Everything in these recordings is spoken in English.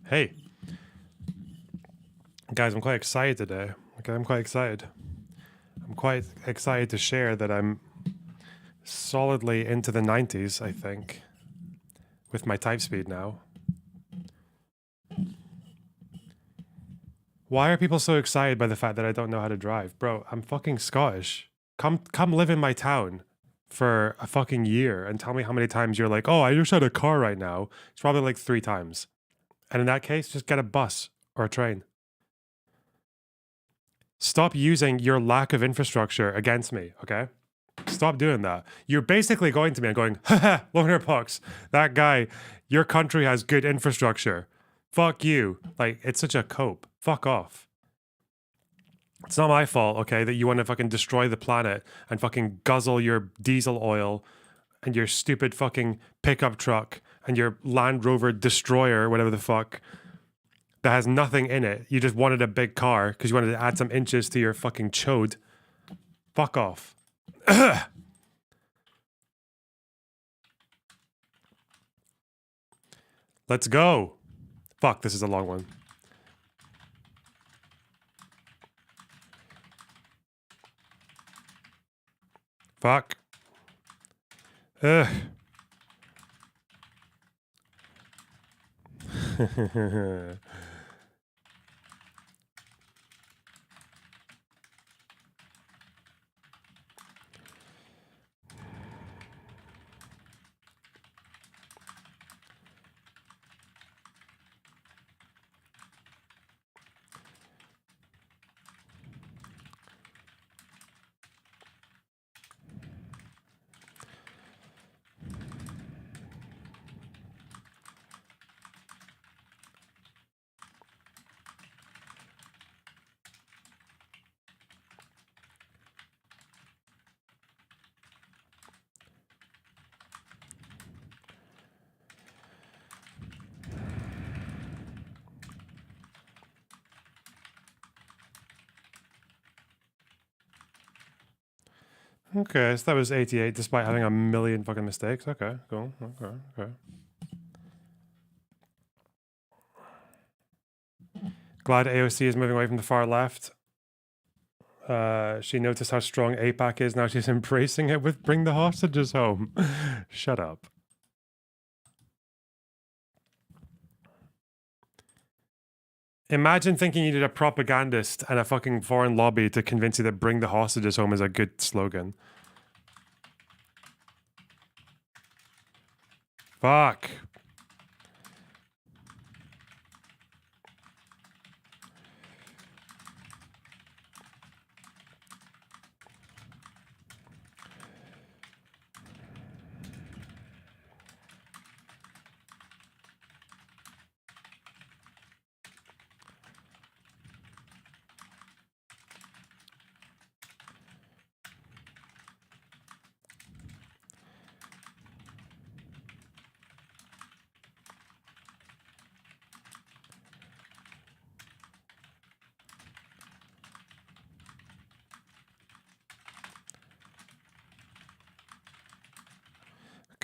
Hey, guys, I'm quite excited today. Okay, I'm quite excited. I'm quite excited to share that I'm solidly into the 90s, I think, with my type speed now. Why are people so excited by the fact that I don't know how to drive? Bro, I'm fucking Scottish. Come live in my town for a fucking year and tell me how many times you're like, oh, I just had a car right now. It's probably like 3 times. And in that case, just get a bus or a train. Stop using your lack of infrastructure against me, okay? Stop doing that. You're basically going to me and going, haha, Loner Pox, that guy, your country has good infrastructure. Fuck you. Like, it's such a cope. Fuck off. It's not my fault, okay, that you want to fucking destroy the planet and fucking guzzle your diesel oil and your stupid fucking pickup truck and your Land Rover Destroyer, whatever the fuck, that has nothing in it. You just wanted a big car because you wanted to add some inches to your fucking chode. Fuck off. Let's go. Fuck, this is a long one. Fuck. Ugh. Okay, so that was 88 despite having a million fucking mistakes. Okay, cool. Okay. Glad AOC is moving away from the far left. She noticed how strong APAC is. Now she's embracing it with bring the hostages home. Shut up. Imagine thinking you need a propagandist and a fucking foreign lobby to convince you that bring the hostages home is a good slogan. Fuck.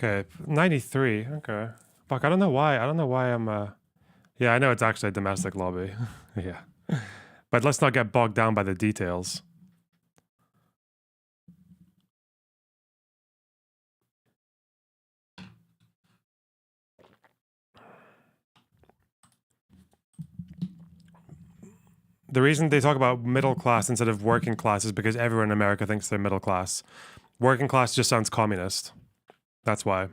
Okay, 93. Okay. Fuck, I don't know why. I don't know why I'm yeah, I know it's actually a domestic lobby. Yeah. But let's not get bogged down by the details. The reason they talk about middle class instead of working class is because everyone in America thinks they're middle class. Working class just sounds communist. That's why.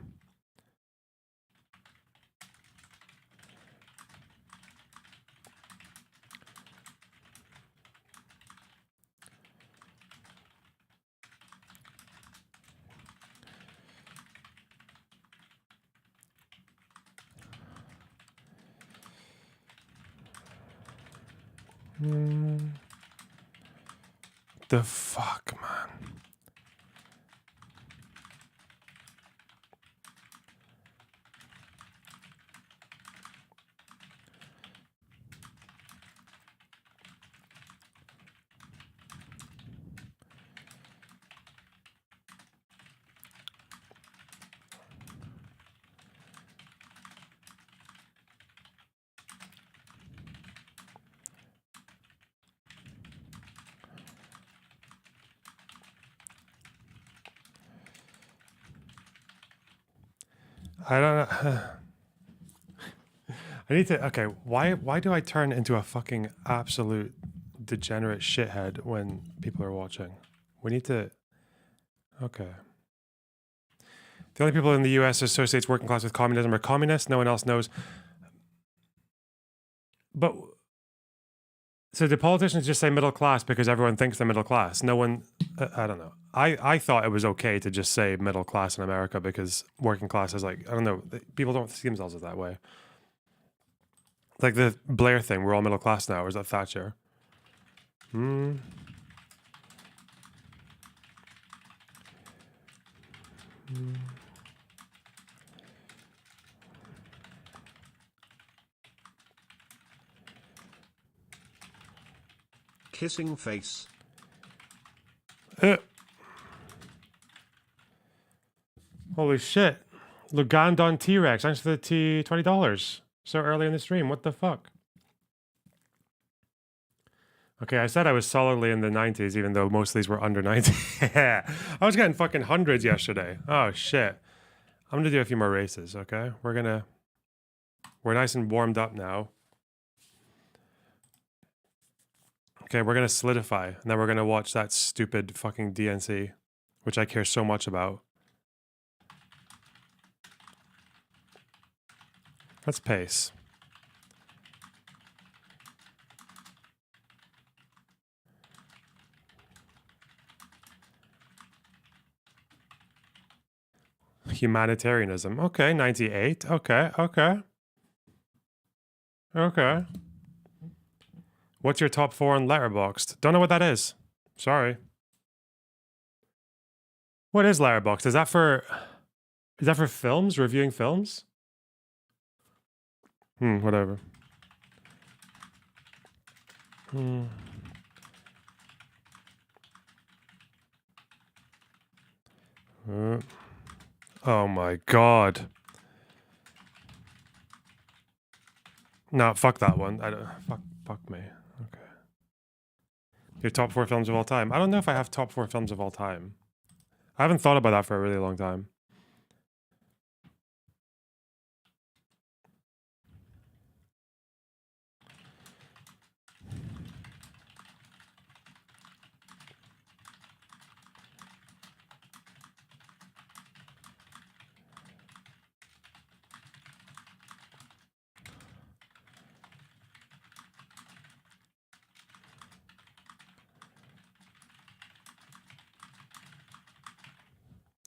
The fuck, man. I don't know. I need to. Okay, why do I turn into a fucking absolute degenerate shithead when people are watching? We need to. Okay. The only people in the U.S. associates working class with communism are communists. No one else knows. But so the politicians just say middle class because everyone thinks they're middle class. No one. I don't know. I thought it was okay to just say middle class in America because working class is like, I don't know. People don't see themselves as that way. Like the Blair thing, we're all middle class now, or is that Thatcher? Hmm. Kissing face. Holy shit. Lugandon T-Rex, thanks for the $20. So early in the stream, what the fuck? Okay, I said I was solidly in the 90s, even though most of these were under 90. I was getting fucking hundreds yesterday. Oh shit. I'm gonna do a few more races, okay? We're nice and warmed up now. Okay, we're gonna solidify, and then we're gonna watch that stupid fucking DNC, which I care so much about. Let's pace. Humanitarianism. Okay, 98. Okay, okay. Okay. What's your top 4 on Letterboxd? Don't know what that is. Sorry. What is Letterboxd? Is that for films? Reviewing films? Whatever. Oh my god. No, fuck that one. I don't. Fuck me. Okay. Your top 4 films of all time. I don't know if I have top 4 films of all time. I haven't thought about that for a really long time.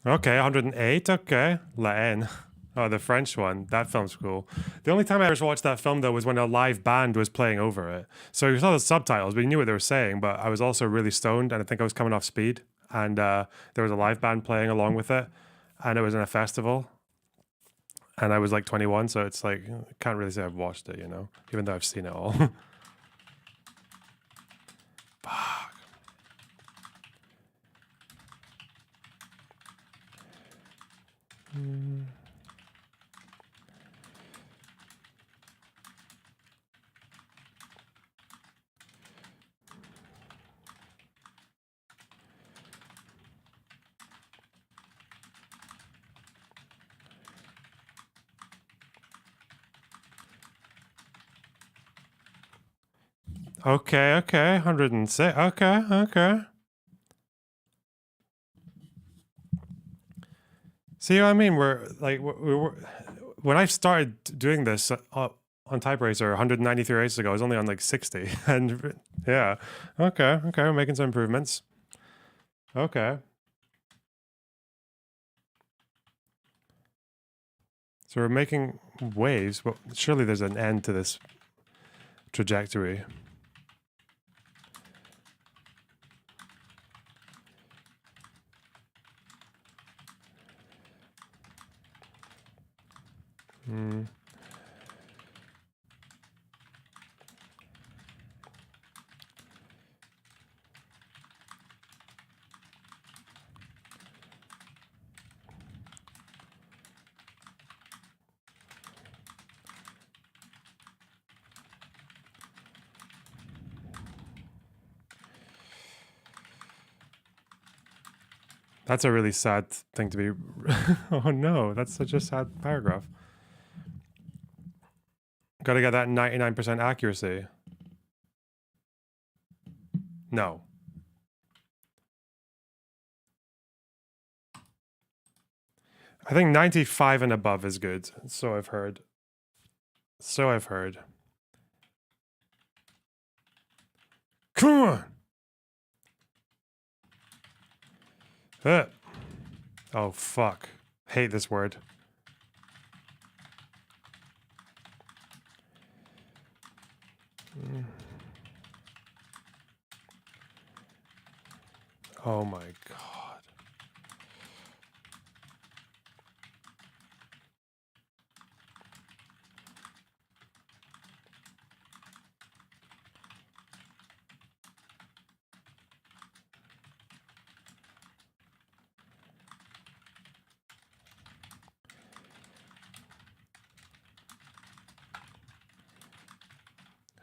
Okay, 108. Okay. La Haine. Oh, the French one. That film's cool. The only time I ever watched that film, though, was when a live band was playing over it. So you saw the subtitles, but you knew what they were saying. But I was also really stoned, and I think I was coming off speed. And there was a live band playing along with it. And it was in a festival. And I was like 21, so it's like, I can't really say I've watched it, you know? Even though I've seen it all. Fuck. Okay, okay, 106. Okay, okay. See what I mean? We're like, when I started doing this on Type Racer 193 races ago, I was only on like 60. And yeah, okay, okay, we're making some improvements. Okay. So we're making waves, but surely there's an end to this trajectory. That's a really sad thing to be. Oh no, that's such a sad paragraph. Gotta get that 99% accuracy. No. I think 95 and above is good. So I've heard. So I've heard. Come on! Oh, fuck. Hate this word. Oh my god.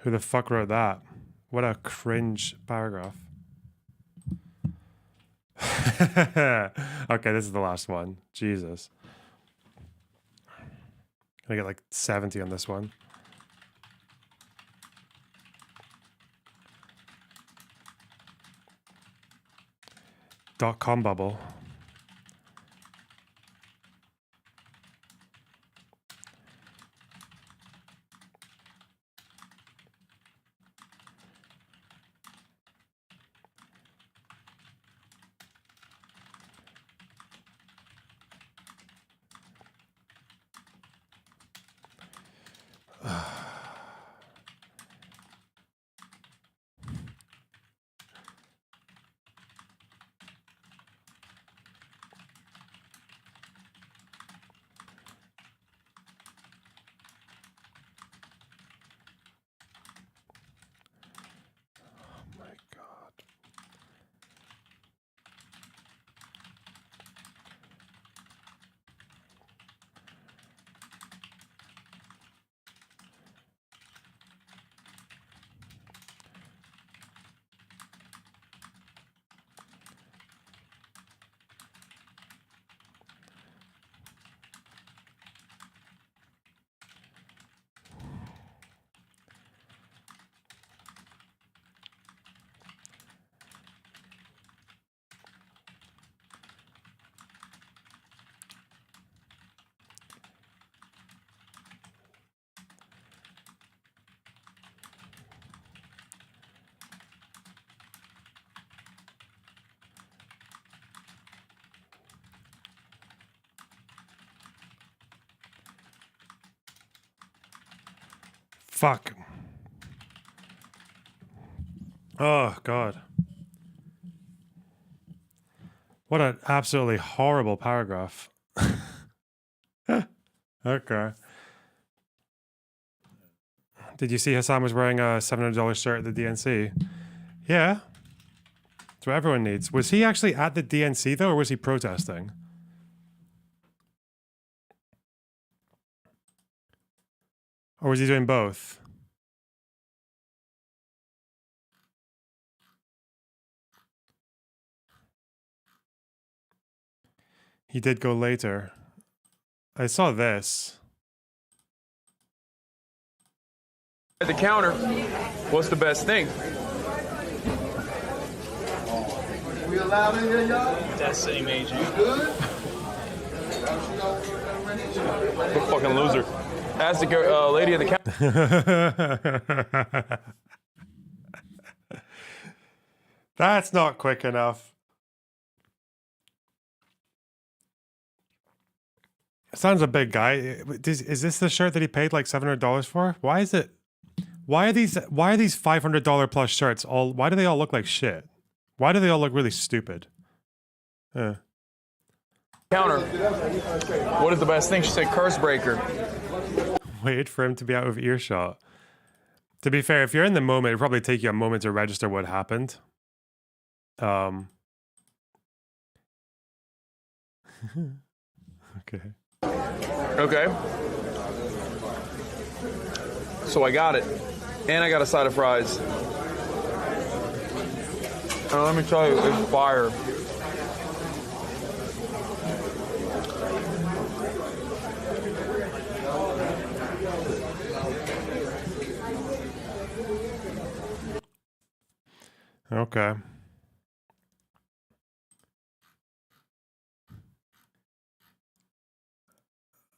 Who the fuck wrote that? What a cringe paragraph. Okay, this is the last one. Jesus. I get like 70 on this one. .com bubble. Fuck. Oh, God. What an absolutely horrible paragraph. Okay. Did you see Hassan was wearing a $700 shirt at the DNC? Yeah. That's what everyone needs. Was he actually at the DNC, though, or was he protesting? Or was he doing both? He did go later. I saw this. At the counter, what's the best thing? We allowed in here, y'all? Destiny Major. Good? What fucking loser. Ask the lady at the counter. That's not quick enough. Sounds a big guy. Is this the shirt that he paid like $700 for? Why is it? Why are these $500 plus shirts all? Why do they all look like shit? Why do they all look really stupid? Counter. What is the best thing? She said curse breaker. Wait for him to be out of earshot. To be fair, if you're in the moment, it'll probably take you a moment to register what happened. Okay. Okay. So I got it. And I got a side of fries. And let me tell you, it's fire. Okay.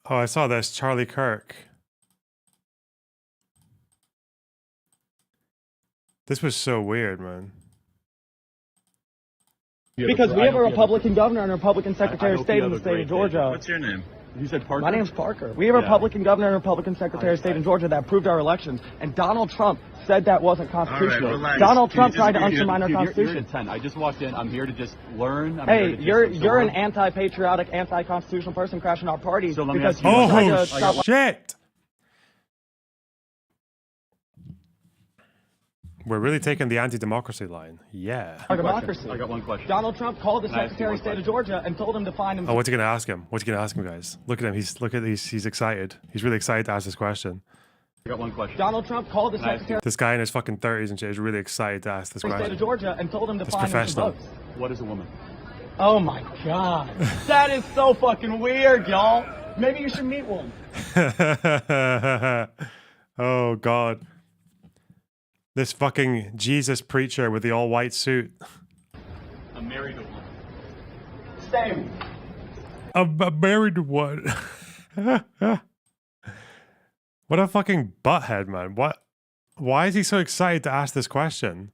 Oh, I saw this. Charlie Kirk. This was so weird, man. Because we have a Republican governor and a Republican Secretary of State in the state of Georgia. What's your name? You said Parker? My name's Parker. We have a Republican governor and a Republican Secretary of State in Georgia that approved our elections, and Donald Trump said that wasn't constitutional. relax. Donald Trump tried to undermine our You're Constitution. at 10. I just walked in. I'm here to just learn. Hey, you're an anti-patriotic, anti-constitutional person crashing our party So let me because ask you you tried Oh, to stop. shit! We're really taking the anti-democracy line. Yeah. Our democracy. I got one question. Donald Trump called the Can I ask you Secretary one of State of question? Georgia and told him to find him. Oh, what's he gonna ask him? What's he gonna ask him, guys? Look at him. He's excited. He's really excited to ask this question. I got one question. Donald Trump called the Can I ask Secretary This guy in his fucking 30s and shit is really excited to ask this of State of question. Georgia and told him to It's find him some professional. votes. What is a woman? Oh my God. That is so fucking weird, y'all. Maybe you should meet one. Oh, God. This fucking Jesus preacher with the all-white suit. I'm married to one. Same. I'm married to one. What a fucking butthead, man. What? Why is he so excited to ask this question?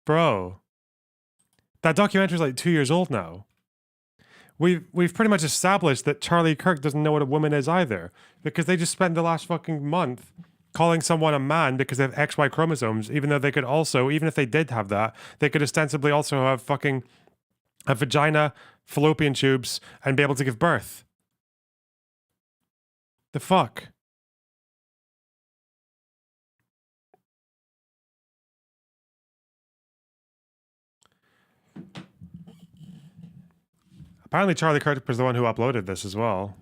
Bro. That documentary's like 2 years old now. We've pretty much established that Charlie Kirk doesn't know what a woman is either. Because they just spent the last fucking month calling someone a man because they have XY chromosomes, even though they could also, even if they did have that, they could ostensibly also have fucking a vagina, fallopian tubes, and be able to give birth. The fuck? Apparently Charlie Kirk was the one who uploaded this as well.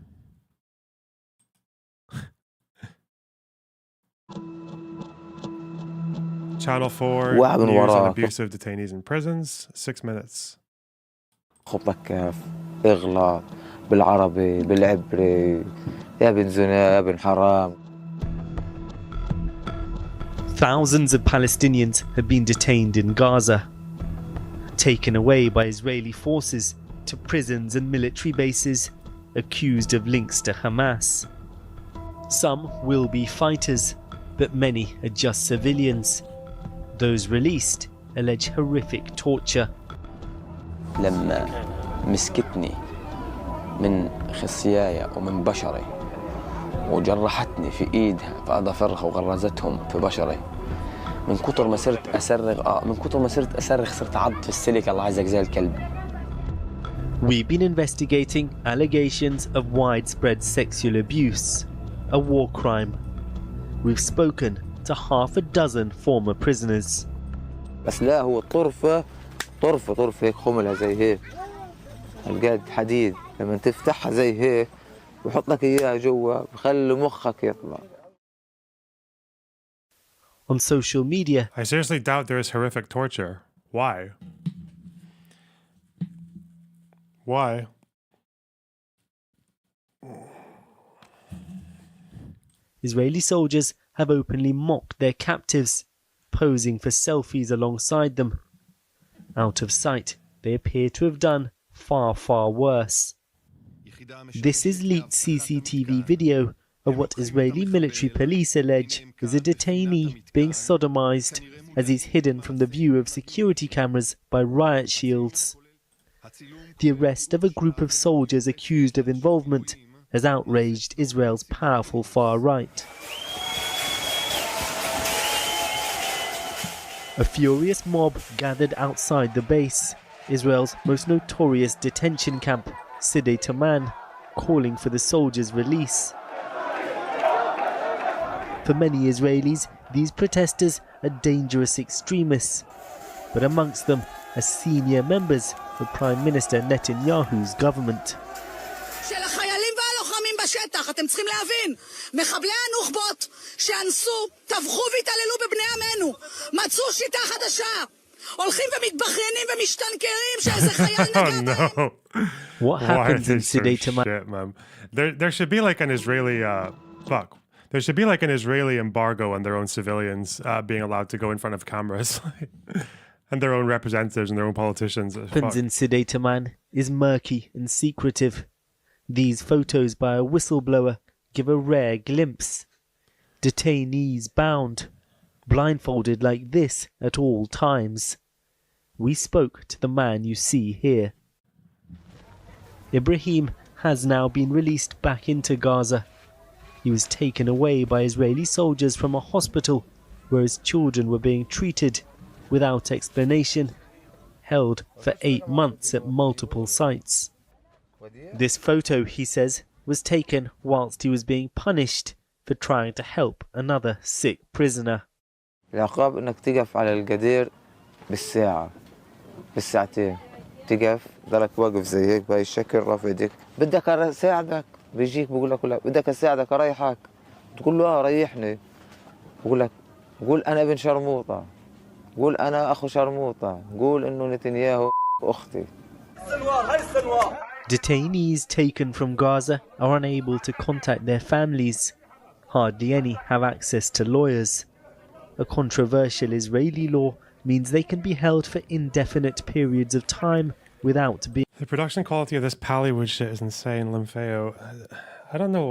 Channel 4, واحد من news on وراك. abusive detainees in prisons, 6 minutes. خطك كيف اغلط بالعربي بالعبري يا بن زنا يا بن حرام. Thousands of Palestinians have been detained in Gaza, taken away by Israeli forces to prisons and military bases, accused of links to Hamas. Some will be fighters, but many are just civilians. Those released allege horrific torture. لما مسكتني من خصيايا ومن بشري وجرحتني في ايدها في اظافرها وغرزتهم في بشري من كتر ما صرت اصرخ صرت عض في السلك الله عزك زي الكلب. We've been investigating allegations of widespread sexual abuse, a war crime. We've spoken to half a dozen former prisoners. بس لا هو طرفة هيك خملها زي هيك القد حديد لما تفتحها زي هيك ويحط لك اياها جوا بخلي مخك يطلع. On social media, I seriously doubt there is horrific torture. Why? Why? Israeli soldiers have openly mocked their captives, posing for selfies alongside them. Out of sight, they appear to have done far, far worse. This is leaked CCTV video of what Israeli military police allege is a detainee being sodomized as he's hidden from the view of security cameras by riot shields. The arrest of a group of soldiers accused of involvement has outraged Israel's powerful far right. A furious mob gathered outside the base, Israel's most notorious detention camp, Side Taman, calling for the soldiers' release. For many Israelis, these protesters are dangerous extremists, but amongst them are senior members of Prime Minister Netanyahu's government. של החיילים והלוחמים בשטח, אתם צריכים להבין, מחבלי הנוח'בות שאנסו, טבחו והתעללו בבני עמנו, מצאו שיטה חדשה, הולכים ומתבכיינים ומשתנקרים שאיזה חייל נגע בהם. What Why happens are in they so Side Taman? shit, man? There should be like an Israeli fuck. There should be like an Israeli embargo on their own civilians being allowed to go in front of cameras. and their own representatives and their own politicians. What happens in Sidhe Taman is murky and secretive. These photos by a whistleblower give a rare glimpse. Detainees bound, blindfolded like this at all times. We spoke to the man you see here. Ibrahim has now been released back into Gaza. He was taken away by Israeli soldiers from a hospital where his children were being treated without explanation, held for 8 months at multiple sites. This photo, he says, was taken whilst he was being punished for trying to help another sick prisoner. العقاب انك تقف على القدير بالساعة بالساعتين تقف ضلك واقف زي هيك بهاي الشكل رافع ايديك بدك اساعدك بيجيك بقول لك لا بدك اساعدك اريحك تقول له ريحني بقول لك قول انا ابن شرموطة قول انا اخو شرموطة قول انه نتنياهو اختي. Detainees taken from Gaza are unable to contact their families. Hardly any have access to lawyers. A controversial Israeli law means they can be held for indefinite periods of time without being... The production quality of this Pallywood shit is insane, Limfeo. I don't know.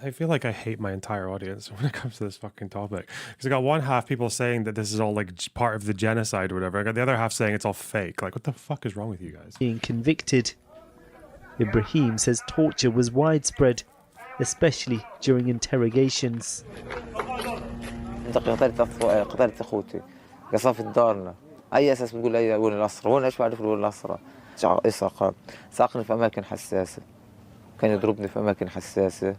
I feel like I hate my entire audience when it comes to this fucking topic. Because I got one half people saying that this is all like part of the genocide or whatever. I got the other half saying it's all fake. Like, what the fuck is wrong with you guys? ...being convicted. Ibrahim says torture was widespread, especially during interrogations. انت قتلت اخوتي قصفت دارنا اي اساس بتقول اي وين الاسرى وين ايش بعرف وين الاسرى ساقني في اماكن حساسه كان يضربني في اماكن حساسه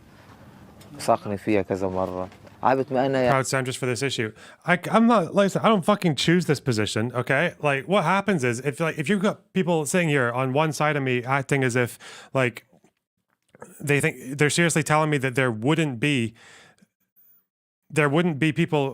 ساقني فيها كذا مره عابت ما انا Proud Sanders for this issue. I'm not like I don't fucking choose this position, okay? Like what happens is if you've got people sitting here on one side of me acting as if like they think they're seriously telling me that there wouldn't be people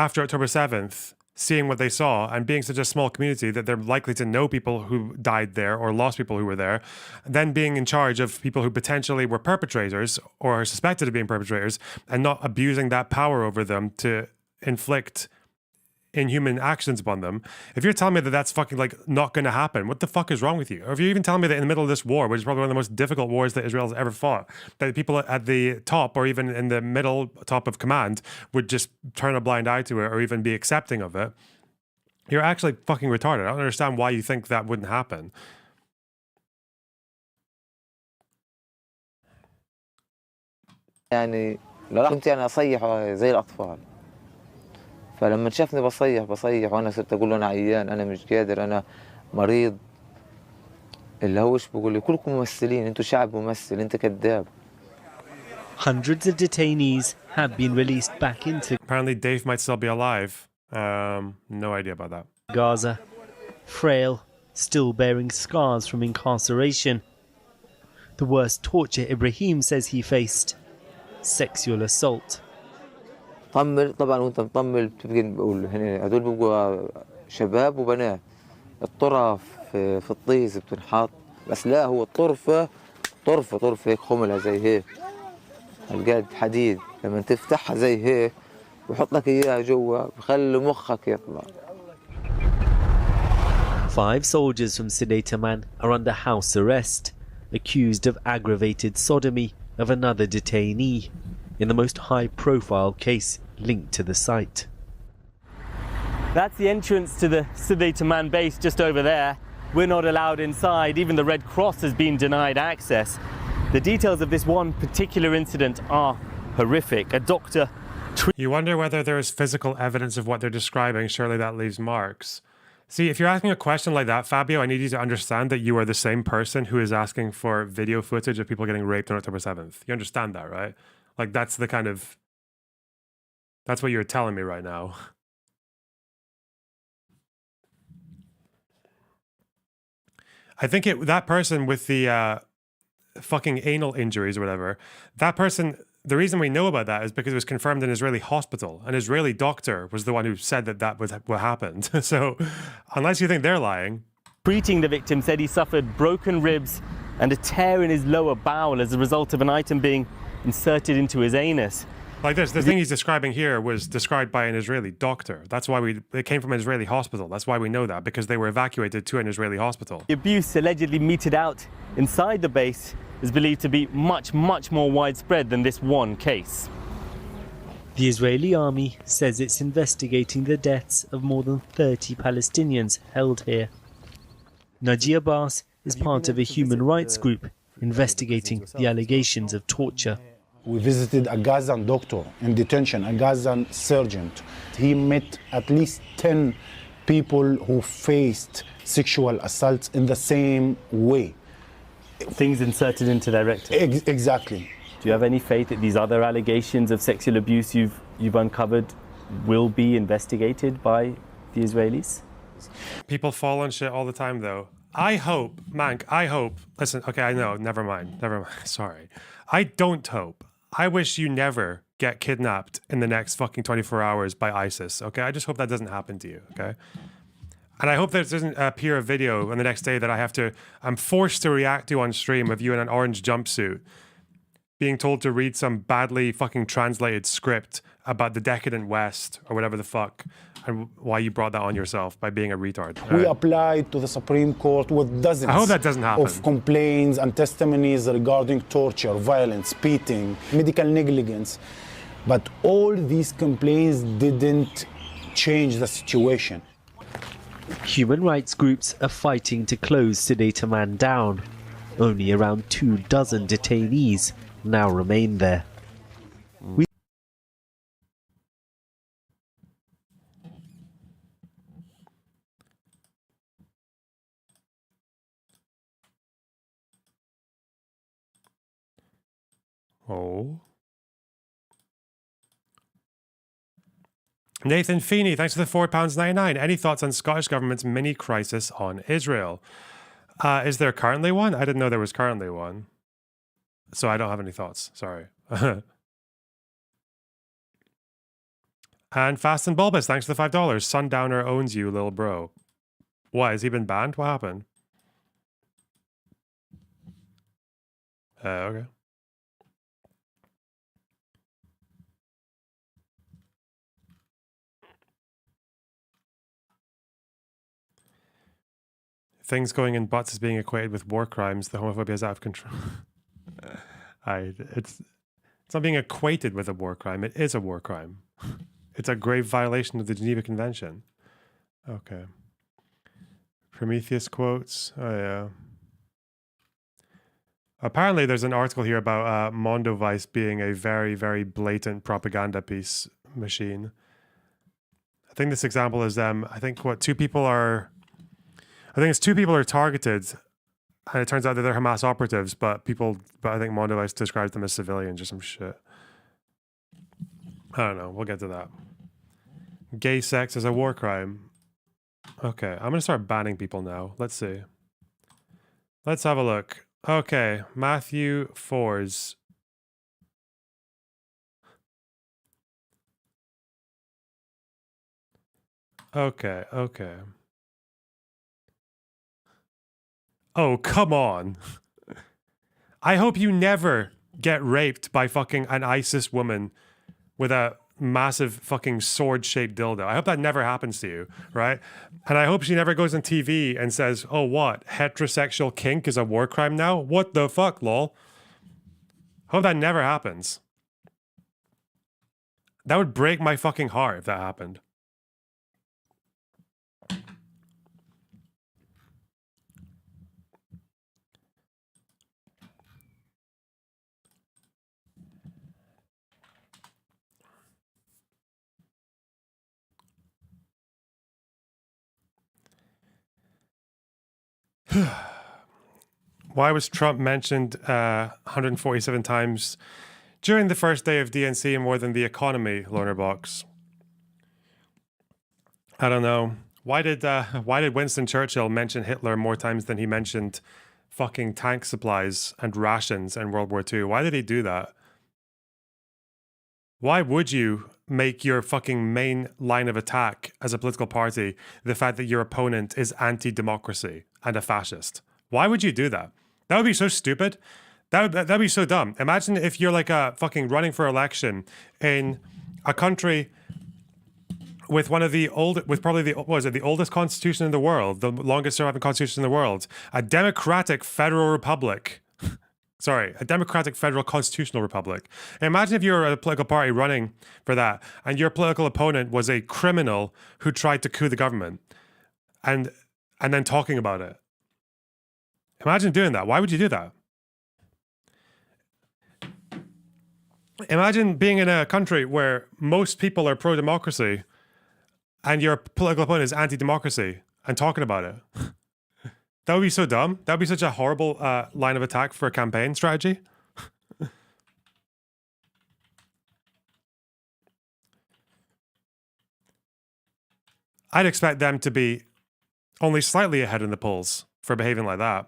after October 7th seeing what they saw and being such a small community that they're likely to know people who died there or lost people who were there, then being in charge of people who potentially were perpetrators or are suspected of being perpetrators and not abusing that power over them to inflict inhuman actions upon them. If you're telling me that that's fucking like not going to happen, what the fuck is wrong with you? Or if you're even telling me that in the middle of this war, which is probably one of the most difficult wars that Israel's ever fought, that people at the top or even in the middle top of command would just turn a blind eye to it or even be accepting of it, you're actually fucking retarded. I don't understand why you think that wouldn't happen. يعني لو كنت انا اصيح زي الاطفال فلما شافني بصيح وانا صرت اقول له انا عيان انا مش قادر انا مريض اللي هو ايش بقول لي كلكم ممثلين انتوا شعب ممثل انت كذاب. Hundreds of detainees have been released back into Apparently Dave might still be alive. No idea about that. Gaza, frail, still bearing scars from incarceration. The worst torture Ibrahim says he faced, sexual assault. طمل طبعا وانت مطمل بتبقى بقول هنا هدول بيبقوا شباب وبنات الطرف في الطيز بتنحط بس لا هو طرفه هيك خملها زي هيك القد حديد لما تفتحها زي هيك بحط لك اياها جوا بخلي مخك يطلع. 5 soldiers from Sidhe Taman are under house arrest, accused of aggravated sodomy of another detainee in the most high-profile case linked to the site. That's the entrance to the Sidhe Taman base just over there. We're not allowed inside. Even the Red Cross has been denied access. The details of this one particular incident are horrific. A doctor... You wonder whether there is physical evidence of what they're describing. Surely that leaves marks. See, if you're asking a question like that, Fabio, I need you to understand that you are the same person who is asking for video footage of people getting raped on October 7th. You understand that, right? Like, that's the kind of... That's what you're telling me right now. I think that person with the fucking anal injuries or whatever, that person... The reason we know about that is because it was confirmed in an Israeli hospital. An Israeli doctor was the one who said that was what happened. So, unless you think they're lying... Treating the victim said he suffered broken ribs and a tear in his lower bowel as a result of an item being inserted into his anus. Like this, the thing he's describing here was described by an Israeli doctor. That's why it came from an Israeli hospital. That's why we know that, because they were evacuated to an Israeli hospital. The abuse allegedly meted out inside the base is believed to be much more widespread than this one case. The Israeli army says it's investigating the deaths of more than 30 Palestinians held here. Naji Abbas is part of a human rights group investigating the allegations of torture. We visited a Gazan doctor in detention, a Gazan surgeon. He met at least 10 people who faced sexual assaults in the same way. Things inserted into their rectum. Exactly. Do you have any faith that these other allegations of sexual abuse you've uncovered will be investigated by the Israelis? People fall on shit all the time, though. I hope, Mank, listen, okay, I know, never mind, sorry. I don't hope. I wish you never get kidnapped in the next fucking 24 hours by ISIS, okay? I just hope that doesn't happen to you, okay? And I hope there doesn't appear a video on the next day that I'm forced to react to on stream of you in an orange jumpsuit being told to read some badly fucking translated script about the decadent West or whatever the fuck, and why you brought that on yourself by being a retard. We applied to the Supreme Court with dozens I hope that doesn't happen. of complaints and testimonies regarding torture, violence, beating, medical negligence. But all these complaints didn't change the situation. Human rights groups are fighting to close Sderot Man down. Only around 24 detainees now remain there. Oh. Nathan Feeney, thanks for the £4.99. Any thoughts on Scottish Government's mini crisis on Israel? Is there currently one? I didn't know there was currently one. So I don't have any thoughts. Sorry. And Fast and Bulbous, thanks for the $5. Sundowner owns you, little bro. Why? Has he been banned? What happened? Okay. Things going in butts is being equated with war crimes. The homophobia is out of control. It's not being equated with a war crime. It is a war crime. It's a grave violation of the Geneva Convention. Okay. Prometheus quotes. Oh, yeah. Apparently, there's an article here about Mondovice being a very, very blatant propaganda piece machine. I think this example is them. I think two people are targeted, and it turns out that they're Hamas operatives, but I think Mondovice describes them as civilians or some shit. I don't know. We'll get to that. Gay sex is a war crime. Okay, I'm gonna start banning people now. Let's see. Let's have a look. Okay, Matthew Fours. Okay. Oh, come on. I hope you never get raped by fucking an ISIS woman with a massive fucking sword-shaped dildo. I hope that never happens to you, right? And I hope she never goes on TV and says, oh, what? Heterosexual kink is a war crime now? What the fuck, lol? Hope that never happens. That would break my fucking heart if that happened. Why was Trump mentioned 147 times during the first day of DNC more than the economy, Lonerbox? I don't know. Why did Winston Churchill mention Hitler more times than he mentioned fucking tank supplies and rations in World War II? Why did he do that? Why would you make your fucking main line of attack as a political party the fact that your opponent is anti-democracy and a fascist? Why would you do that? That would be so stupid. That'd be so dumb. Imagine if you're like fucking running for election in a country with one of the probably the oldest constitution in the world, the longest surviving constitution in the world, a democratic federal republic. Sorry, a democratic federal constitutional republic. And imagine if you were a political party running for that, and your political opponent was a criminal who tried to coup the government, and then talking about it. Imagine doing that. Why would you do that? Imagine being in a country where most people are pro-democracy and your political opponent is anti-democracy and talking about it. That would be so dumb. That would be such a horrible line of attack for a campaign strategy. I'd expect them to be only slightly ahead in the polls for behaving like that.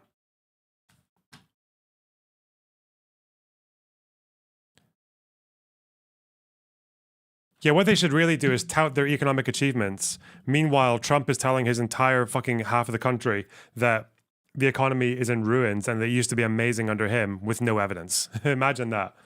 Yeah, what they should really do is tout their economic achievements. Meanwhile, Trump is telling his entire fucking half of the country that the economy is in ruins and that it used to be amazing under him with no evidence. Imagine that.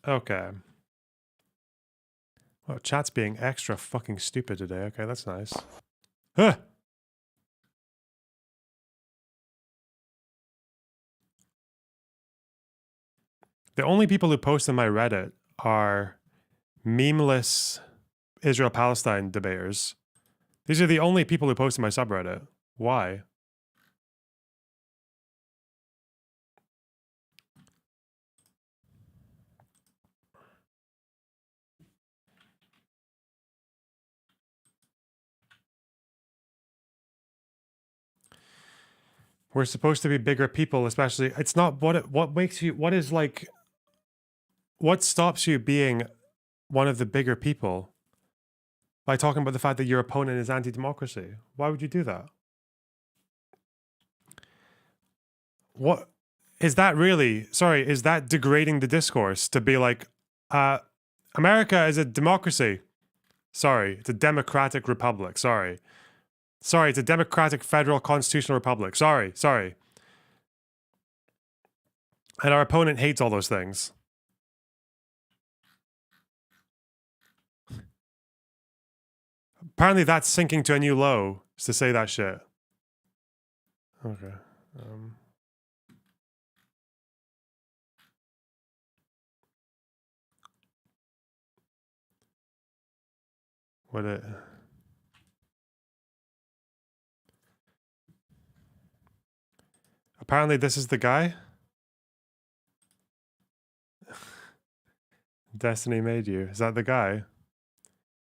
Okay. Well, chat's being extra fucking stupid today. Okay, that's nice. Huh! The only people who post on my Reddit are memeless Israel-Palestine debaters. These are the only people who post in my subreddit. Why? We're supposed to be bigger people, especially. It's not what makes you. What is like. What stops you being one of the bigger people? By talking about the fact that your opponent is anti-democracy. Why would you do that? What is that really? Sorry, is that degrading the discourse to be like, America is a democracy? Sorry, it's a democratic republic. Sorry. Sorry, it's a democratic federal constitutional republic. Sorry. And our opponent hates all those things. Apparently that's sinking to a new low, is to say that shit. Okay. What it... Apparently this is the guy. Destiny made you. Is that the guy?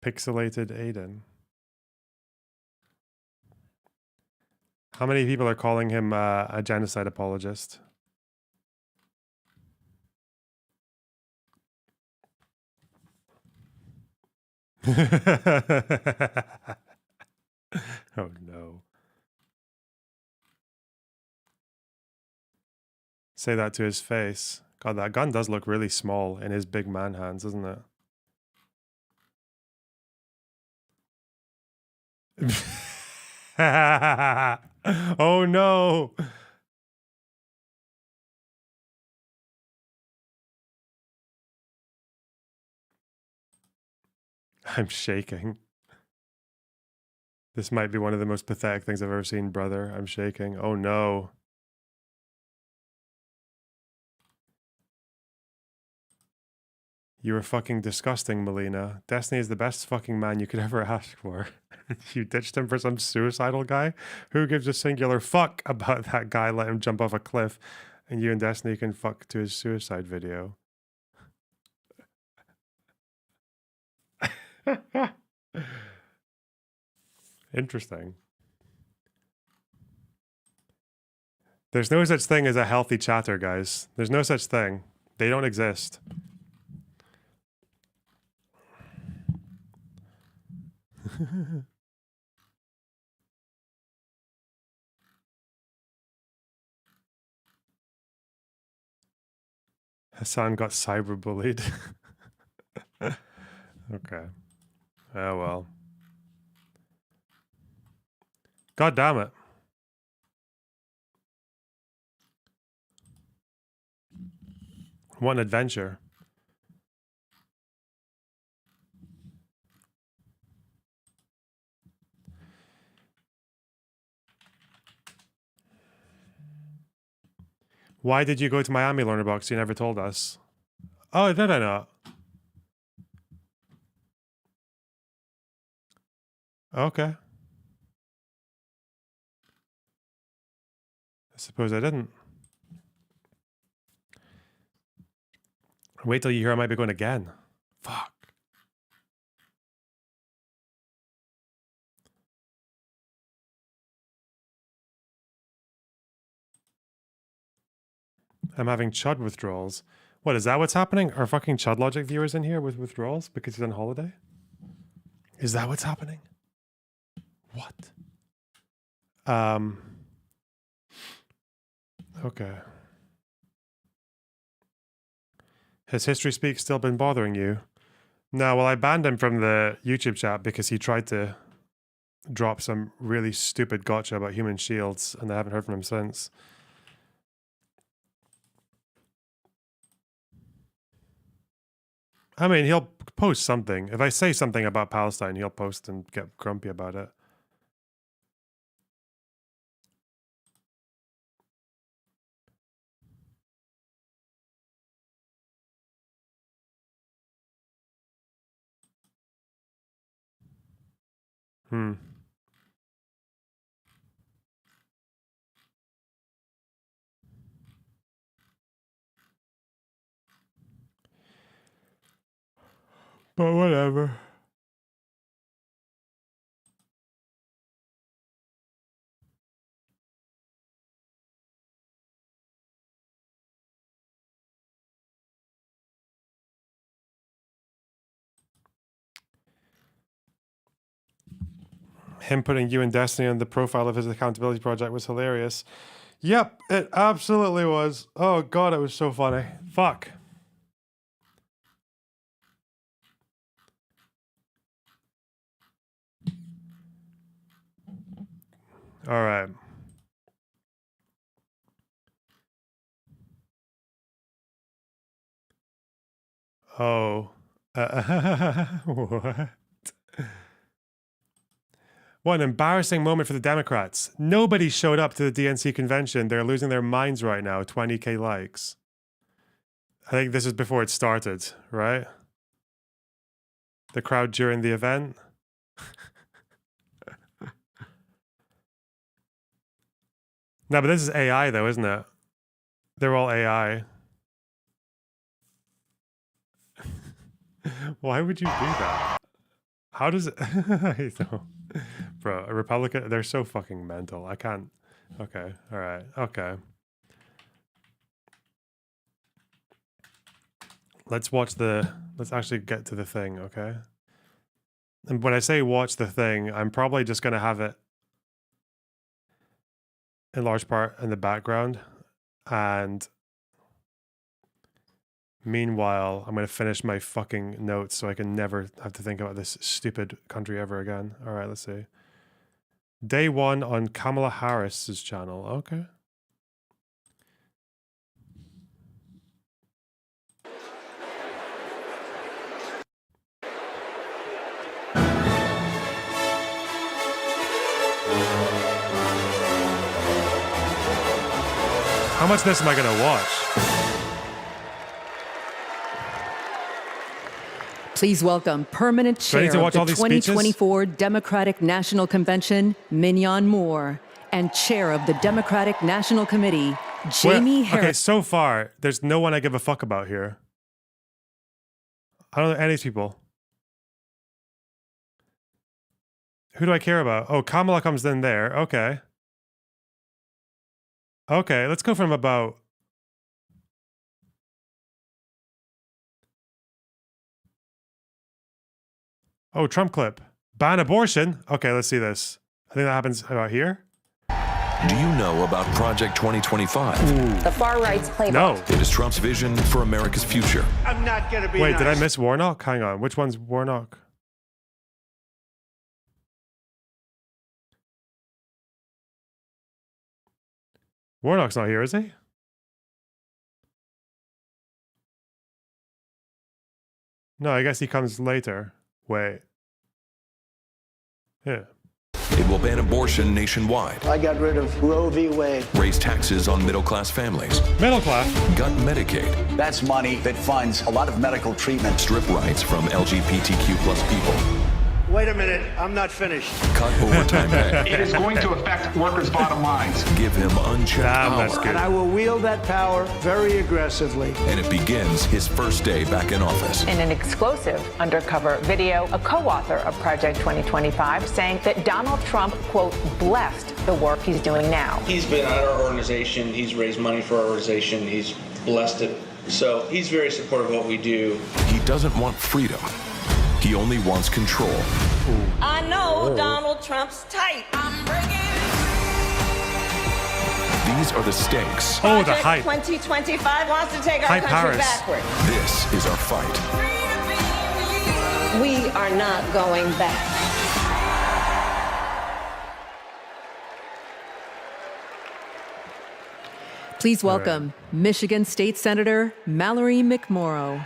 Pixelated Aiden. How many people are calling him a genocide apologist? Oh no. Say that to his face. God, that gun does look really small in his big man hands, doesn't it? Oh no. I'm shaking. This might be one of the most pathetic things I've ever seen, brother. I'm shaking. Oh no. You were fucking disgusting, Melina. Destiny is the best fucking man you could ever ask for. You ditched him for some suicidal guy? Who gives a singular fuck about that guy? Let him jump off a cliff and you and Destiny can fuck to his suicide video. Interesting. There's no such thing as a healthy chatter, guys. There's no such thing. They don't exist. Hassan got cyberbullied. Okay. Oh well. God damn it. What an adventure. Why did you go to Miami, Lorna Box? You never told us. Oh, no. Okay. I suppose I didn't. Wait till you hear I might be going again. Fuck. I'm having Chud withdrawals. What, is that what's happening? Are fucking Chud Logic viewers in here with withdrawals because he's on holiday? Is that what's happening? What? Okay. Has History Speak still been bothering you? No, well, I banned him from the YouTube chat because he tried to drop some really stupid gotcha about human shields, and I haven't heard from him since. I mean, he'll post something. If I say something about Palestine, he'll post and get grumpy about it. But whatever. Him putting you and Destiny on the profile of his accountability project was hilarious. Yep, it absolutely was. Oh god, it was so funny. Fuck. All right. Oh. What? What an embarrassing moment for the Democrats. Nobody showed up to the DNC convention. They're losing their minds right now. 20K likes. I think this is before it started, right? The crowd during the event. No, but this is AI though, isn't it? They're all AI. Why would you do that? How does it... I know. Bro, a Republican, they're so fucking mental. I can't... Okay, alright, okay. Let's watch the... Let's actually get to the thing, okay? And when I say watch the thing, I'm probably just going to have it in large part in the background. And meanwhile, I'm going to finish my fucking notes so I can never have to think about this stupid country ever again. All right, let's see. Day 1 on Kamala Harris's channel. Okay. How much of this am I going to watch? Please welcome permanent chair of the 2024 Democratic National Convention, Mignon Moore, and chair of the Democratic National Committee, Jamie Harris. Okay, so far, there's no one I give a fuck about here. I don't know any of these people. Who do I care about? Oh, Kamala comes in there. Okay. Okay, let's go from about... Oh, Trump clip. Ban abortion? Okay, let's see this. I think that happens about here. Do you know about Project 2025? The far right's playbook. No. It is Trump's vision for America's future. I'm not gonna be Wait, nice. did I miss Warnock? Hang on. Which one's Warnock? Warnock's not here, is he? No, I guess he comes later. Wait. Yeah. It will ban abortion nationwide, I got rid of Roe v. Wade. raise taxes on middle-class families, Middle class. gut Medicaid, That's money that funds a lot of medical treatment. strip rights from LGBTQ plus people, Wait a minute, I'm not finished. cut overtime pay, It is going to affect workers' bottom lines. give him unchecked That's power. good. And I will wield that power very aggressively. And it begins his first day back in office. In an exclusive undercover video, a co-author of Project 2025 saying that Donald Trump, quote, blessed the work he's doing now. He's been at our organization. He's raised money for our organization. He's blessed it. So he's very supportive of what we do. He doesn't want freedom. He only wants control. I know Donald Trump's tight. I'm These are the stakes. Oh, the hype. 2025 wants to take our Hype country Paris. backward. This is our fight. We are not going back. Please welcome Michigan State Senator Mallory McMorrow.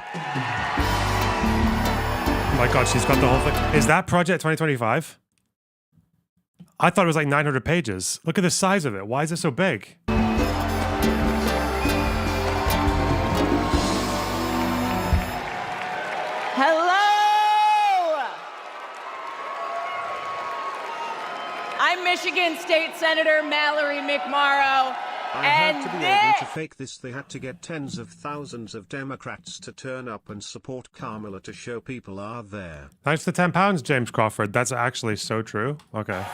Oh my God, she's got the whole thing. Is that Project 2025? I thought it was like 900 pages. Look at the size of it. Why is it so big? Hello! I'm Michigan State Senator Mallory McMorrow. And to be this able to fake this, they had to get tens of thousands of Democrats to turn up and support Kamala to show people are there. Thanks for the 10 pounds, James Crawford. That's actually so true. Okay.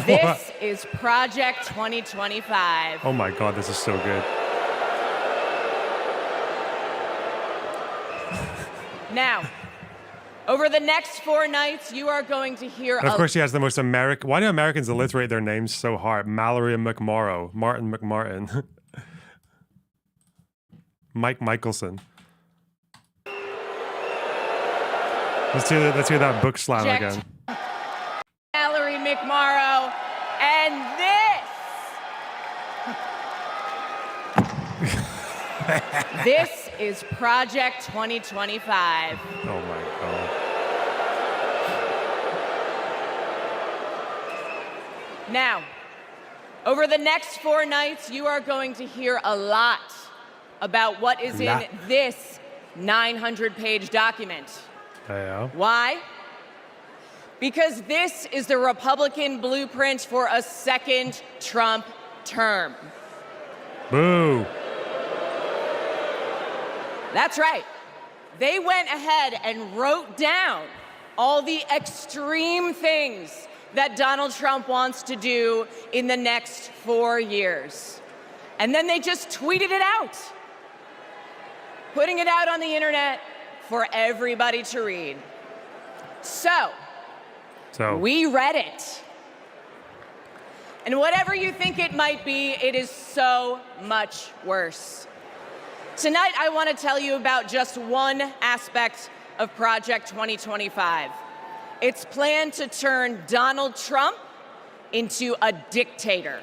This is Project 2025. Oh my God, this is so good. Now, over the next 4 nights, you are going to hear And of course, she has the most American. Why do Americans alliterate their names so hard? Mallory McMorrow, Martin McMartin, Mike Michelson. Let's hear that book slam again. Mallory McMorrow, and this is Project 2025. Oh my God. Now, over the next 4 nights, you are going to hear a lot about what is in this 900-page document. Yeah. Why? Because this is the Republican blueprint for a second Trump term. Boo. That's right. They went ahead and wrote down all the extreme things that Donald Trump wants to do in the next 4 years. And then they just tweeted it out, putting it out on the internet for everybody to read. So we read it. And whatever you think it might be, it is so much worse. Tonight, I want to tell you about just one aspect of Project 2025. It's planned to turn Donald Trump into a dictator.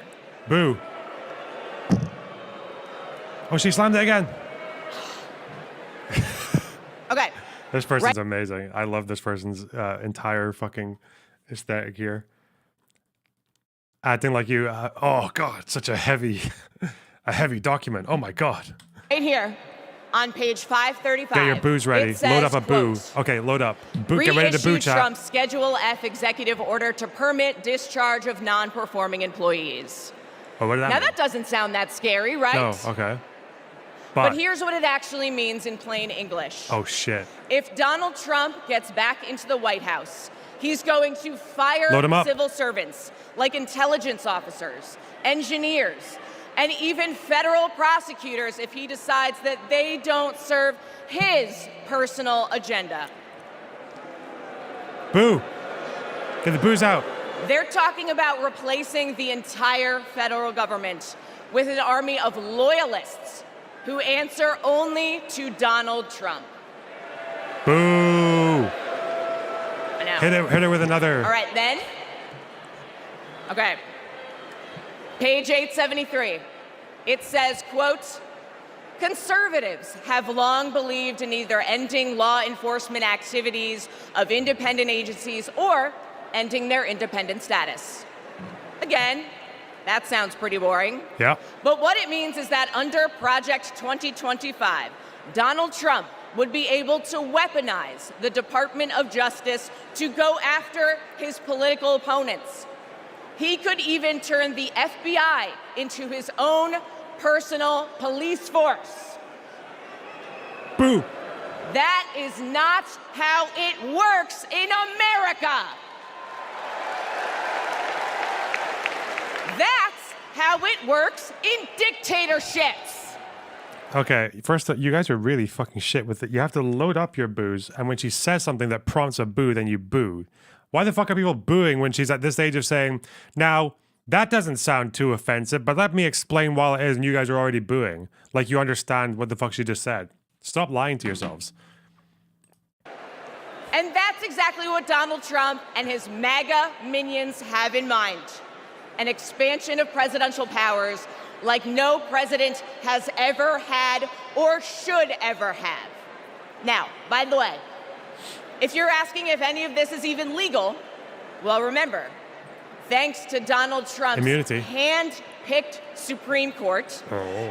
Boo. Oh, she slammed it again. Okay. This person's amazing. I love this person's entire fucking aesthetic here. Acting like you. Oh God, such a heavy document. Oh my God. Right here on page 535. Get your booze ready. It says, Load up a boo. quote, Okay, load up. Get ready to boo reissue chat. Trump's Schedule F executive order to permit discharge of non-performing employees. Oh, what did that Now mean? that doesn't sound that scary, right? No, okay. But here's what it actually means in plain English. Oh shit. If Donald Trump gets back into the White House, he's going to fire Load 'em up. civil servants like intelligence officers, engineers, and even federal prosecutors if he decides that they don't serve his personal agenda. Boo. Get the booze out. They're talking about replacing the entire federal government with an army of loyalists who answer only to Donald Trump. Boo. I know. Hit her with another. All right, then. Okay. Page 873. It says, quote, conservatives have long believed in either ending law enforcement activities of independent agencies or ending their independent status. Again, that sounds pretty boring. Yeah. But what it means is that under Project 2025, Donald Trump would be able to weaponize the Department of Justice to go after his political opponents. He could even turn the FBI into his own personal police force. Boo. That is not how it works in America. That's how it works in dictatorships. Okay, first, you guys are really fucking shit with it. You have to load up your booze, and when she says something that prompts a boo, then you boo. Why the fuck are people booing when she's at this stage of saying, now, that doesn't sound too offensive, but let me explain why it is, and you guys are already booing. Like you understand what the fuck she just said. Stop lying to yourselves. And that's exactly what Donald Trump and his MAGA minions have in mind. An expansion of presidential powers like no president has ever had or should ever have. Now, by the way, if you're asking if any of this is even legal, well, remember, thanks to Donald Trump's immunity, hand-picked Supreme Court,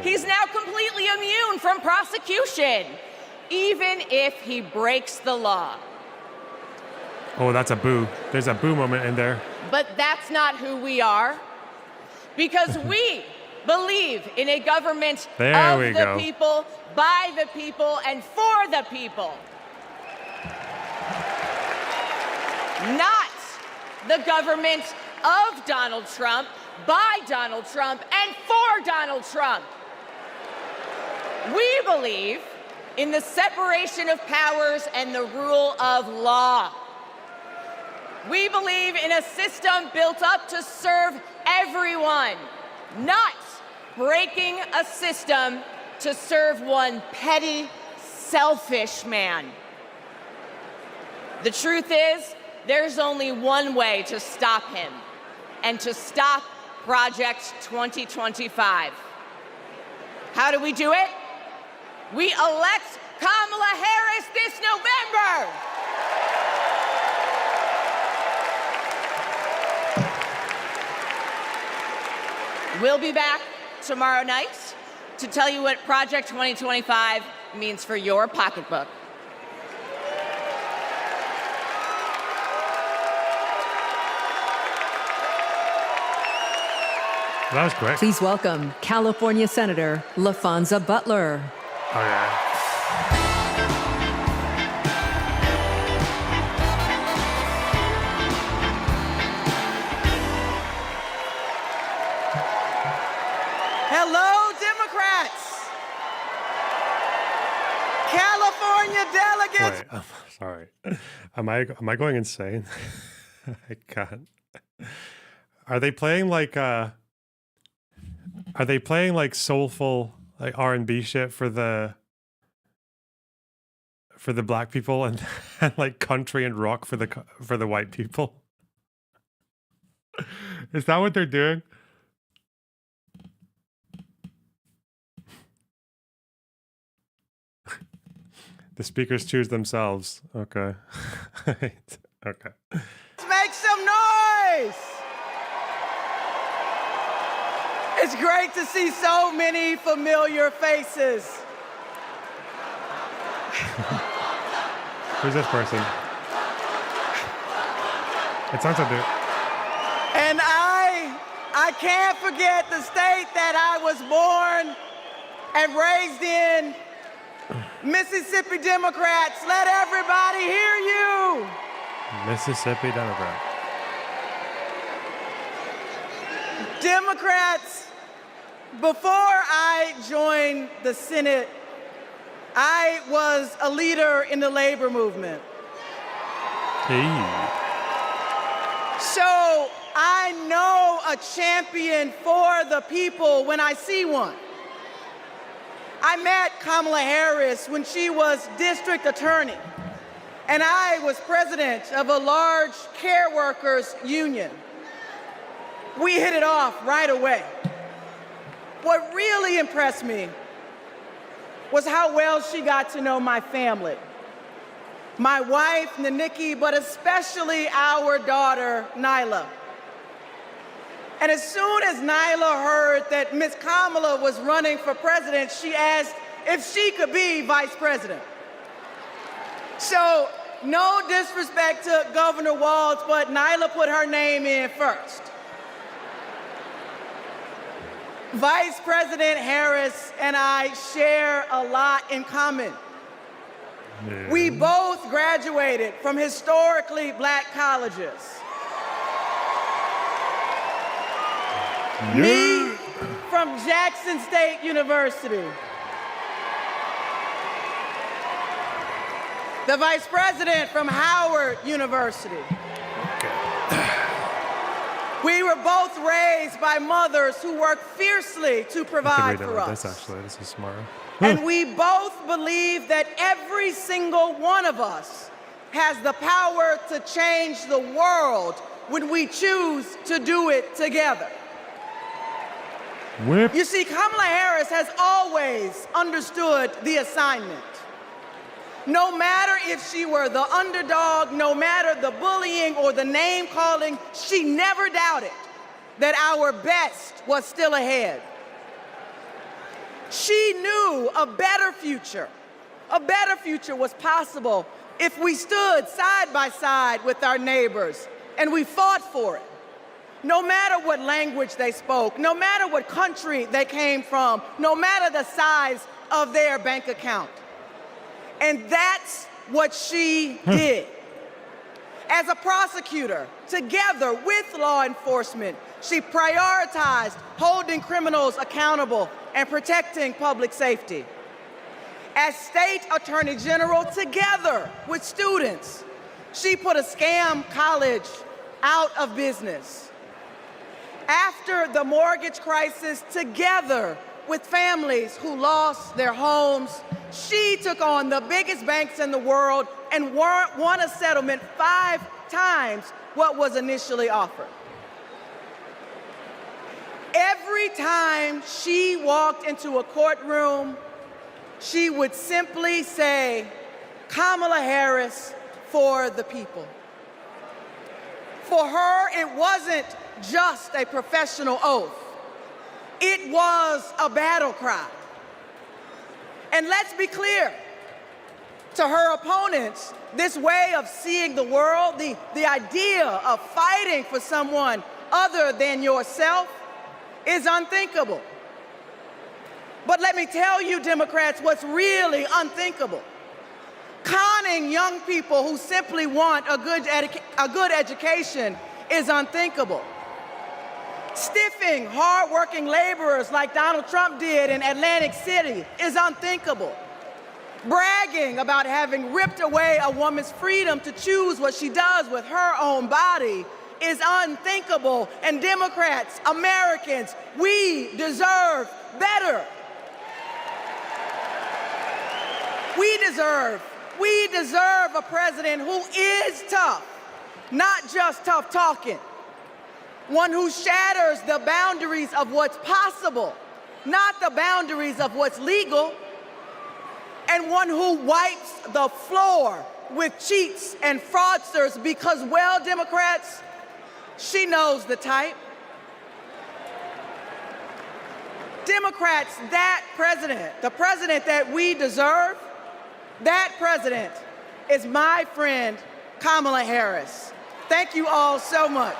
he's now completely immune from prosecution, even if he breaks the law. Oh, that's a boo. There's a boo moment in there. But that's not who we are, because we believe in a government of the people, by the people, and for the people. Not the government of Donald Trump, by Donald Trump, and for Donald Trump. We believe in the separation of powers and the rule of law. We believe in a system built up to serve everyone, not breaking a system to serve one petty, selfish man. The truth is, there's only one way to stop him, and to stop Project 2025. How do we do it? We elect Kamala Harris this November! We'll be back tomorrow night to tell you what Project 2025 means for your pocketbook. That was quick. Please welcome California Senator LaFonza Butler. Oh, yeah. Hello, Democrats. California delegates. Wait, sorry. Am I going insane? I can't. Are they playing like soulful like R&B shit for the black people and like country and rock for the white people? Is that what they're doing? The speakers choose themselves. Okay. Okay. Let's make some noise. It's great to see so many familiar faces. Who's this person? It sounds like And I can't forget the state that I was born and raised in. Mississippi Democrats, let everybody hear you. Mississippi Democrat. Democrats, before I joined the Senate, I was a leader in the labor movement. Hey. So I know a champion for the people when I see one. I met Kamala Harris when she was district attorney, and I was president of a large care workers union. We hit it off right away. What really impressed me was how well she got to know my family. My wife, Naniki, but especially our daughter, Nyla. And as soon as Nyla heard that Ms. Kamala was running for president, she asked if she could be vice president. So, no disrespect to Governor Walz, but Nyla put her name in first. Vice President Harris and I share a lot in common. Yeah. We both graduated from historically black colleges. Yeah. Me from Jackson State University. The Vice President from Howard University. We were both raised by mothers who worked fiercely to provide for us. This is smart. And we both believe that every single one of us has the power to change the world when we choose to do it together. Whip. You see, Kamala Harris has always understood the assignment. No matter if she were the underdog, no matter the bullying or the name calling, she never doubted that our best was still ahead. She knew a better future was possible if we stood side by side with our neighbors and we fought for it. No matter what language they spoke, no matter what country they came from, no matter the size of their bank account. And that's what she did. As a prosecutor, together with law enforcement, she prioritized holding criminals accountable and protecting public safety. As state attorney general, together with students, she put a scam college out of business. After the mortgage crisis, together with families who lost their homes, she took on the biggest banks in the world and won a settlement 5 times what was initially offered. Every time she walked into a courtroom, she would simply say, "Kamala Harris for the people." For her, it wasn't just a professional oath. It was a battle cry. And let's be clear, to her opponents, this way of seeing the world, the idea of fighting for someone other than yourself, is unthinkable. But let me tell you, Democrats, what's really unthinkable. Conning young people who simply want a good education is unthinkable. Stiffing hardworking laborers like Donald Trump did in Atlantic City is unthinkable. Bragging about having ripped away a woman's freedom to choose what she does with her own body is unthinkable. And Democrats, Americans, we deserve better. We deserve a president who is tough, not just tough talking. One who shatters the boundaries of what's possible, not the boundaries of what's legal. And one who wipes the floor with cheats and fraudsters because, well, Democrats, she knows the type. Democrats, that president, the president that we deserve, that president is my friend, Kamala Harris. Thank you all so much.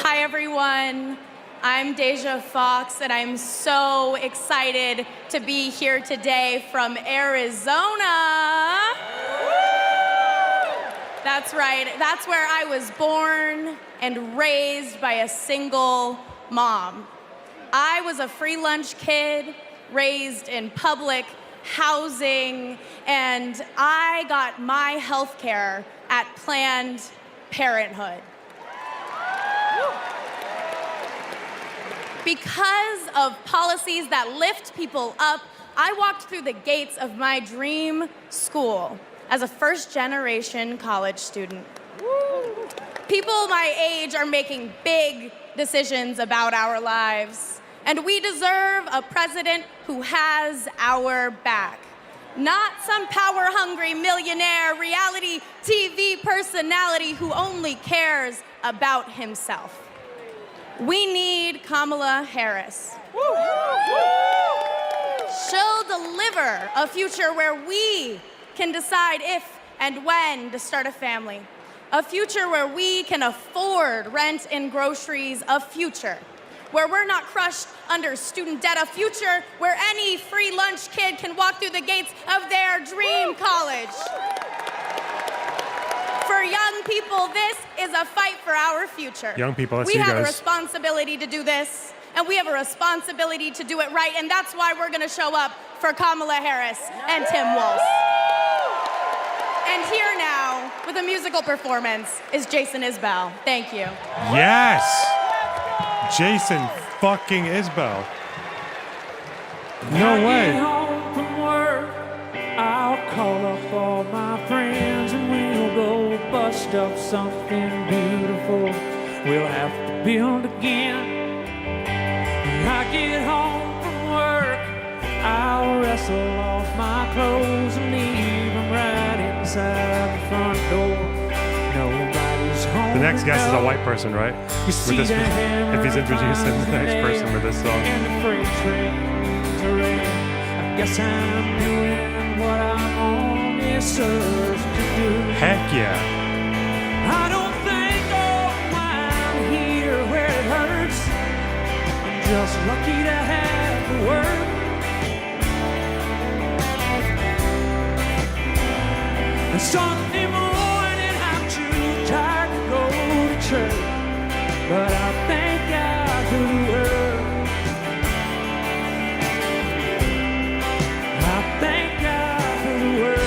Hi, everyone. I'm Deja Fox, and I'm so excited to be here today from Arizona. That's right. That's where I was born and raised by a single mom. I was a free lunch kid, raised in public housing, and I got my health care at Planned Parenthood. Because of policies that lift people up, I walked through the gates of my dream school as a first-generation college student. People my age are making big decisions about our lives, and we deserve a president who has our back. Not some power-hungry millionaire reality TV personality who only cares about himself. We need Kamala Harris. She'll deliver a future where we can decide if and when to start a family. A future where we can afford rent and groceries. A future where we're not crushed under student debt. A future where any free lunch kid can walk through the gates of their dream college. For young people, this is a fight for our future. Young people, let's we see you have guys. a responsibility to do this, and we have a responsibility to do it right, and that's why we're gonna show up for Kamala Harris and Tim Walz. And here now, with a musical performance, is Jason Isbell. Thank you. Yes! Jason fucking Isbell. No way. Home from work, I'll call up all my friends and we'll go bust up something beautiful. We'll have to build again. When I get home from work, I'll wrestle off my clothes and leave them right inside the front door. Nobody's home. The next guest is a white person, right? With this, if he's introducing the next person with this song. And the freight trains are red. I guess I'm doing what I'm only served to do. Heck yeah. I don't think, oh, I'm here where it hurts. I'm just lucky to have the work. And Sunday morning I'm too tired to go to church, but I thank God for the word. I thank God for the word.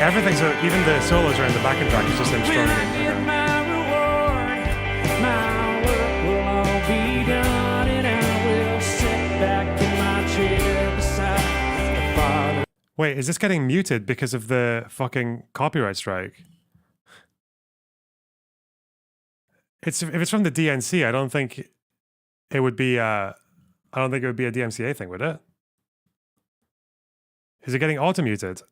Everything's, even the solos are in the backing track. It's just them When I strumming. get my reward, my work will all be done, and I will sit back in my chair beside the Father. Wait, is this getting muted because of the fucking copyright strike? If it's from the DNC, I don't think it would be a DMCA thing, would it? Is it getting auto-muted?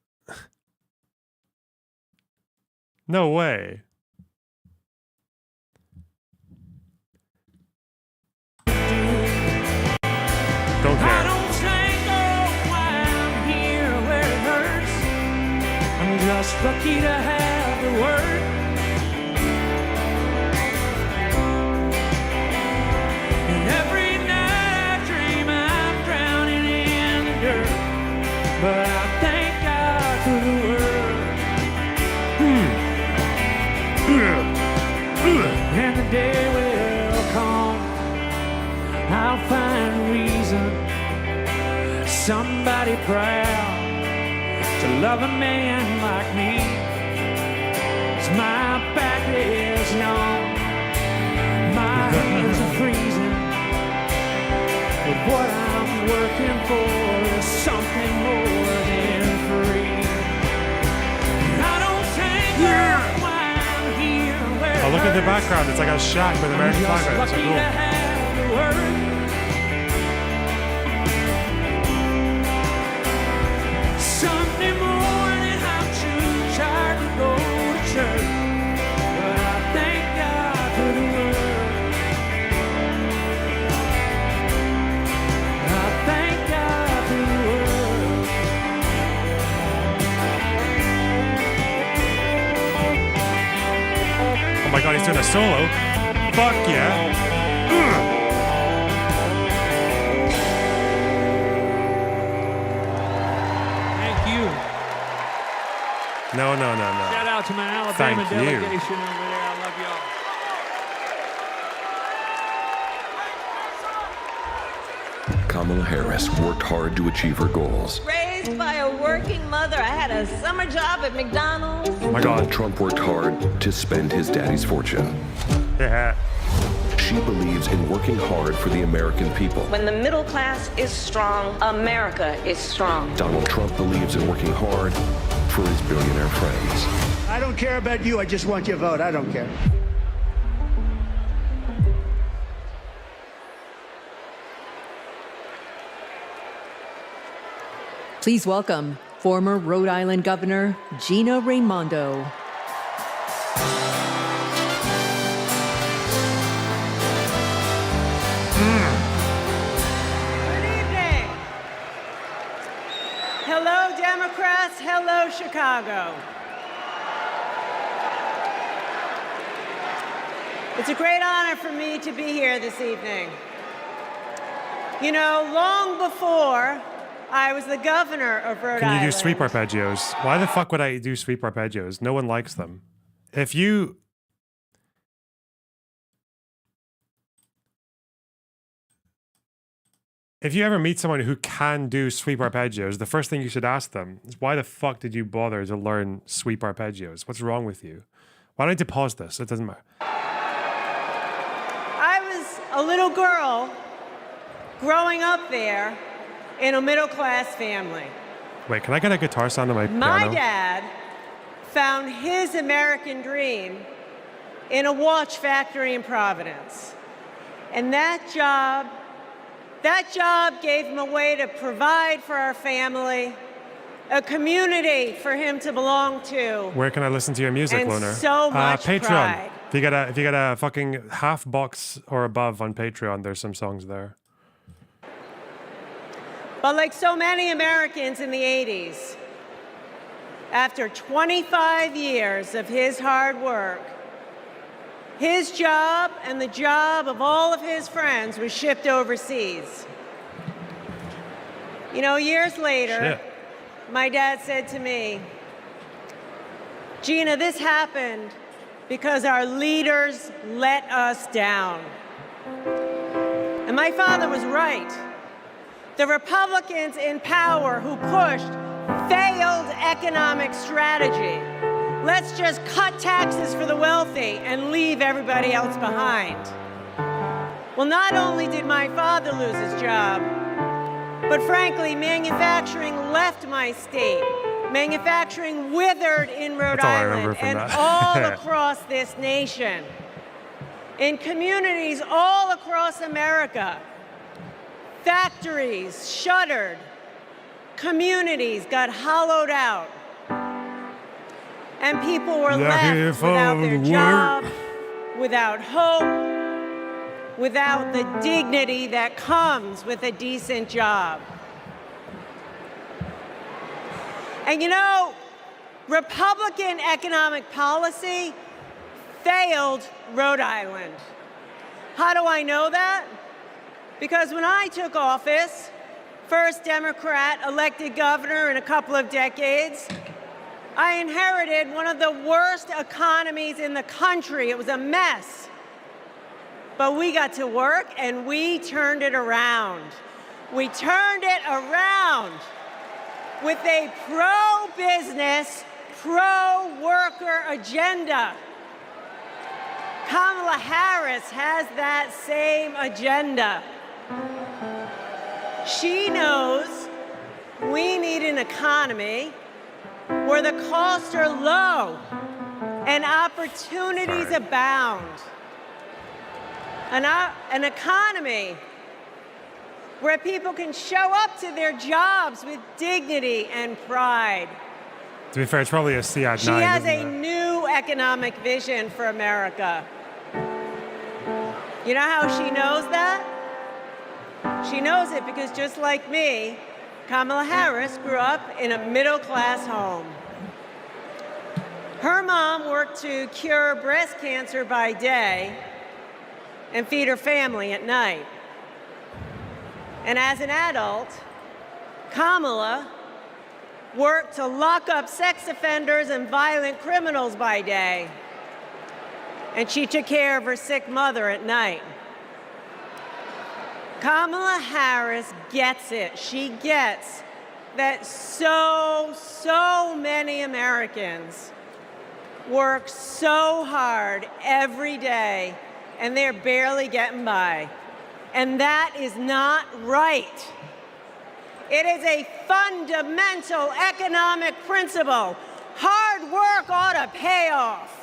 No way. Don't I care. don't think, oh, I'm here where it hurts. I'm just lucky to have the word. And every night I dream I'm drowning in the dirt. But I thank God for the word. And the day will come, I'll find a reason, somebody proud to love a man like me. 'Cause my back is numb, my hands are freezing, but what I'm working for is something more than free. I don't think why I'm here where Oh, look at the background. It's like a shack with an American flag on it. It's so cool. Sunday morning, I'm too tired to go to church, but I thank God for the word. I thank God for the word. Oh my god, he's doing a solo. Fuck yeah. Ugh. Thank you. No. Shout out to my Alabama Thank you. delegation over there. I love y'all. Kamala Harris worked hard to achieve her goals. Raised by a working mother, I had a summer job at McDonald's. Donald Trump worked hard to spend his daddy's fortune. Yeah. She believes in working hard for the American people. When the middle class is strong, America is strong. Donald Trump believes in working hard for his billionaire friends. I don't care about you. I just want your vote. I don't care. Please welcome former Rhode Island Governor Gina Raimondo. Good evening. Hello, Democrats. Hello, Chicago. It's a great honor for me to be here this evening. You know, long before I was the governor of Rhode Island. Can you do sweep arpeggios? Why the fuck would I do sweep arpeggios? No one likes them. If you ever meet someone who can do sweep arpeggios, the first thing you should ask them is, why the fuck did you bother to learn sweep arpeggios? What's wrong with you? Why don't you pause this? It doesn't matter. I was a little girl growing up there in a middle-class family. Wait, can I get a guitar sound on my piano? My dad found his American dream in a watch factory in Providence. And that job gave him a way to provide for our family, a community for him to belong to. Where can I listen to your music, and Lunar? so much Patreon. pride. If you get a fucking $50 or above on Patreon, there's some songs there. But like so many Americans in the 80s, after 25 years of his hard work, his job and the job of all of his friends was shipped overseas. You know, years later, my dad said to me, Gina, this happened because our leaders let us down. And my father was right. The Republicans in power who pushed failed economic strategy. Let's just cut taxes for the wealthy and leave everybody else behind. Well, not only did my father lose his job, but frankly, manufacturing left my state. Manufacturing withered in Rhode Island and all across this nation. In communities all across America, factories shuttered, communities got hollowed out, and people were left without their job, without hope, without the dignity that comes with a decent job. And you know, Republican economic policy failed Rhode Island. How do I know that? Because when I took office, first Democrat elected governor in a couple of decades, I inherited one of the worst economies in the country. It was a mess. But we got to work and we turned it around. We turned it around with a pro-business, pro-worker agenda. Kamala Harris has that same agenda. She knows we need an economy where the costs are low and opportunities abound. An economy where people can show up to their jobs with dignity and pride. To be fair, it's probably a C at 9. She has a new economic vision for America. You know how she knows that? She knows it because just like me, Kamala Harris grew up in a middle-class home. Her mom worked to cure breast cancer by day and feed her family at night. And as an adult, Kamala work to lock up sex offenders and violent criminals by day. And she took care of her sick mother at night. Kamala Harris gets it. She gets that so many Americans work so hard every day and they're barely getting by. And that is not right. It is a fundamental economic principle. Hard work ought to pay off.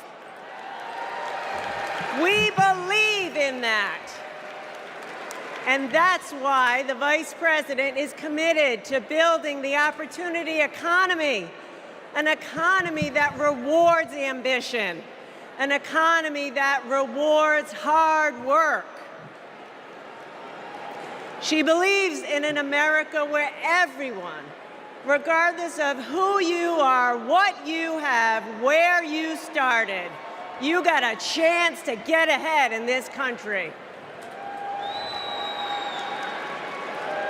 We believe in that. And that's why the Vice President is committed to building the opportunity economy, an economy that rewards ambition, an economy that rewards hard work. She believes in an America where everyone, regardless of who you are, what you have, where you started, you got a chance to get ahead in this country.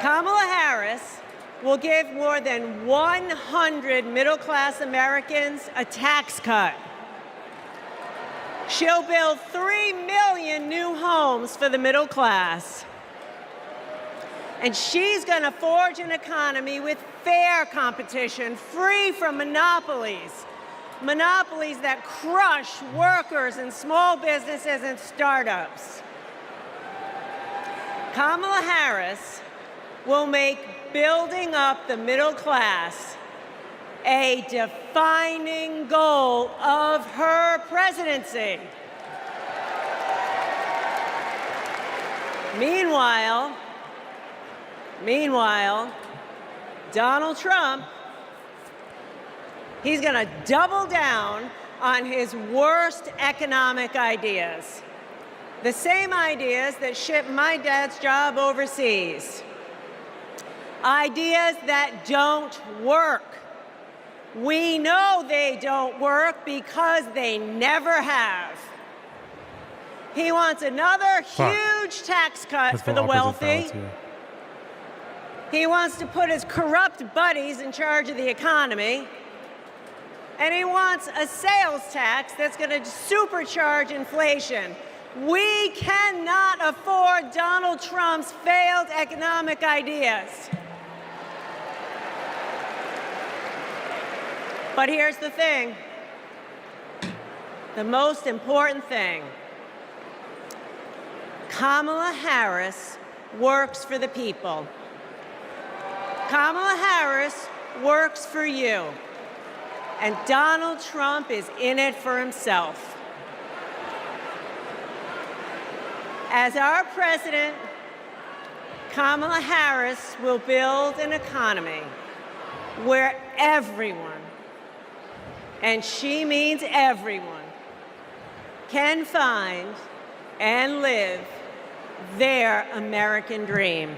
Kamala Harris will give more than 100 middle-class Americans a tax cut. She'll build 3 million new homes for the middle class. And she's going to forge an economy with fair competition, free from monopolies. Monopolies that crush workers and small businesses and startups. Kamala Harris will make building up the middle class a defining goal of her presidency. Meanwhile, Donald Trump, he's going to double down on his worst economic ideas. The same ideas that shipped my dad's job overseas. Ideas that don't work. We know they don't work because they never have. He wants another huge tax cut for the wealthy. He wants to put his corrupt buddies in charge of the economy. And he wants a sales tax that's going to supercharge inflation. We cannot afford Donald Trump's failed economic ideas. But here's the thing. The most important thing. Kamala Harris works for the people. Kamala Harris works for you. And Donald Trump is in it for himself. As our president, Kamala Harris will build an economy where everyone, and she means everyone, can find and live their American dream.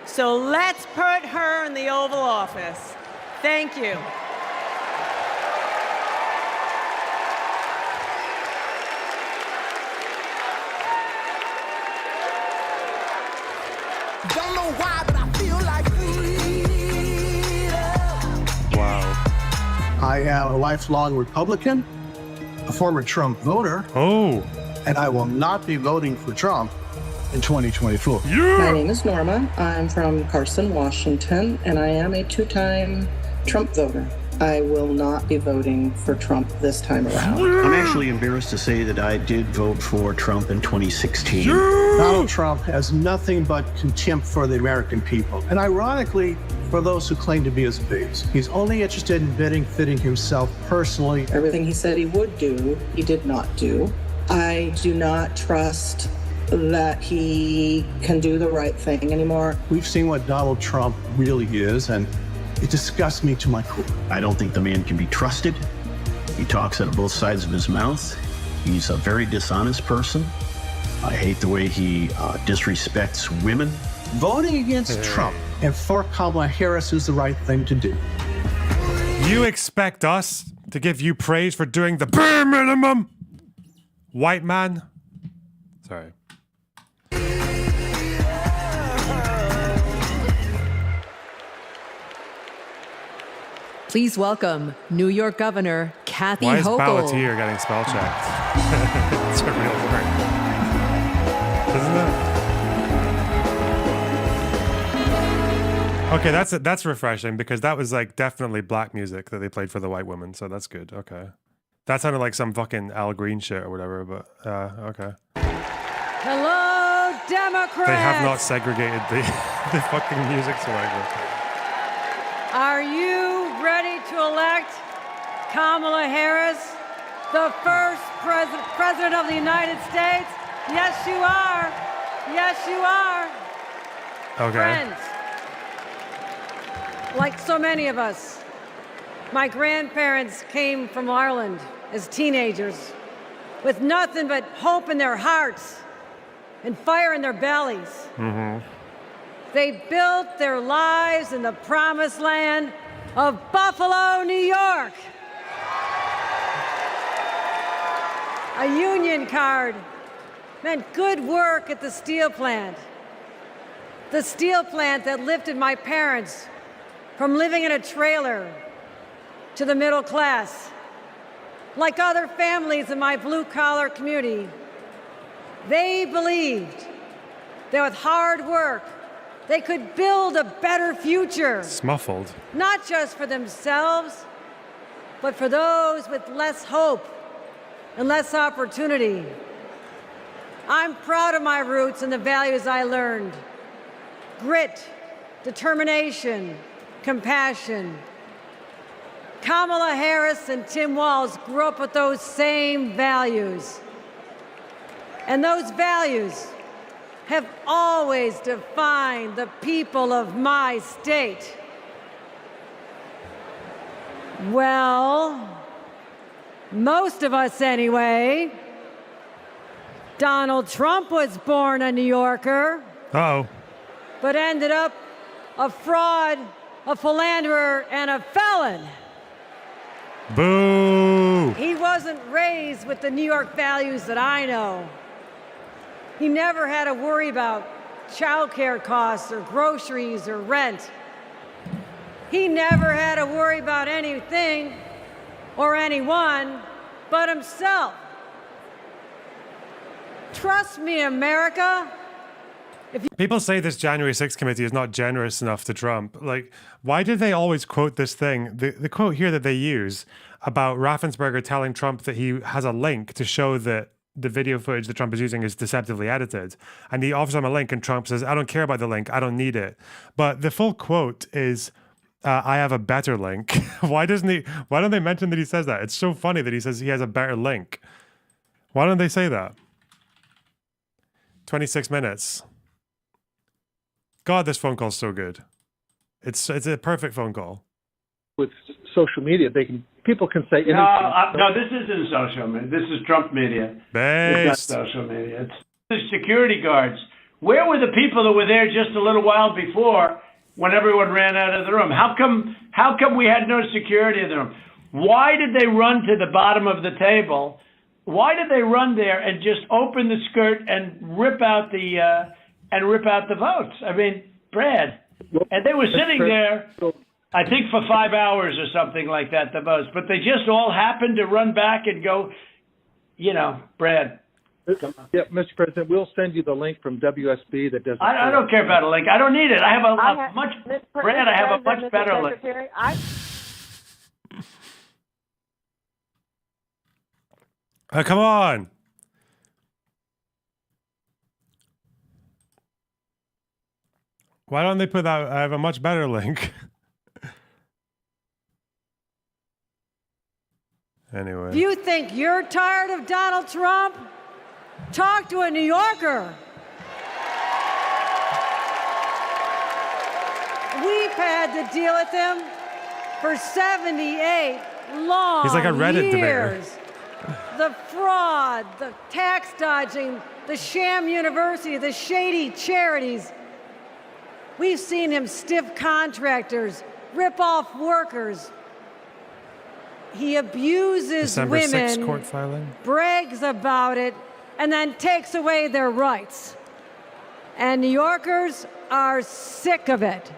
So let's put her in the Oval Office. Thank you. Don't know why, but I feel like freedom. Wow. I am a lifelong Republican, a former Trump voter. Oh. And I will not be voting for Trump in 2024. My name is Norma. I'm from Carson, Washington, and I am a two-time Trump voter. I will not be voting for Trump this time around. I'm actually embarrassed to say that I did vote for Trump in 2016. Donald Trump has nothing but contempt for the American people. And ironically, for those who claim to be his base. He's only interested in benefiting himself personally. Everything he said he would do, he did not do. I do not trust that he can do the right thing anymore. We've seen what Donald Trump really is, and it disgusts me to my core. I don't think the man can be trusted. He talks out of both sides of his mouth. He's a very dishonest person. I hate the way he disrespects women. Voting against Trump and for Kamala Harris is the right thing to do. You expect us to give you praise for doing the bare minimum? White man? Sorry. Please welcome New York Governor Kathy Why is Hochul. Ballatier getting spell checked? It's a real word. Isn't it? Okay, that's refreshing because that was like definitely black music that they played for the white women, so that's good. Okay. That sounded like some fucking Al Green shit or whatever, but okay. Hello, Democrats! They have not segregated the fucking music selection. Are you ready to elect Kamala Harris, the first president of the United States? Yes, you are. Yes, you are. Okay. Friends, like so many of us, my grandparents came from Ireland as teenagers with nothing but hope in their hearts and fire in their bellies. Mm-hmm. They built their lives in the promised land of Buffalo, New York. A union card meant good work at the steel plant. The steel plant that lifted my parents from living in a trailer to the middle class. Like other families in my blue-collar community, they believed that with hard work, they could build a better future. Smuffled. Not just for themselves, but for those with less hope and less opportunity. I'm proud of my roots and the values I learned. Grit, determination, compassion. Kamala Harris and Tim Walz grew up with those same values. And those values have always defined the people of my state. Well, most of us anyway. Donald Trump was born a New Yorker. Uh-oh. But ended up a fraud, a philanderer, and a felon. Boo! He wasn't raised with the New York values that I know. He never had to worry about childcare costs or groceries or rent. He never had to worry about anything or anyone but himself. Trust me, America. People say this January 6th committee is not generous enough to Trump. Like, why did they always quote this thing? The quote here that they use about Raffensperger telling Trump that he has a link to show that the video footage that Trump is using is deceptively edited. And he offers him a link and Trump says, I don't care about the link. I don't need it. But the full quote is, I have a better link. Why don't they mention that he says that? It's so funny that he says he has a better link. Why don't they say that? 26 minutes. God, this phone call is so good. It's a perfect phone call. With social media, people can say anything. No, this isn't social media. This is Trump media. Based. It's not social media. It's the security guards. Where were the people that were there just a little while before when everyone ran out of the room? How come we had no security in the room? Why did they run to the bottom of the table? Why did they run there and just open the skirt and rip out the votes? I mean, Brad, and they were sitting there, I think for 5 hours or something like that, the votes. But they just all happened to run back and go, Brad. Yeah, Mr. President, we'll send you the link from WSB that does. I don't care about a link. I don't need it. I have a much better link. Come on. Why don't they put that? I have a much better link. Anyway. If you think you're tired of Donald Trump, talk to a New Yorker. We've had to deal with him for 78 long He's like a Reddit years. debater. The fraud, the tax dodging, the sham university, the shady charities. We've seen him stiff contractors, rip off workers. He abuses December 6th women, court filing. brags about it, and then takes away their rights. And New Yorkers are sick of it.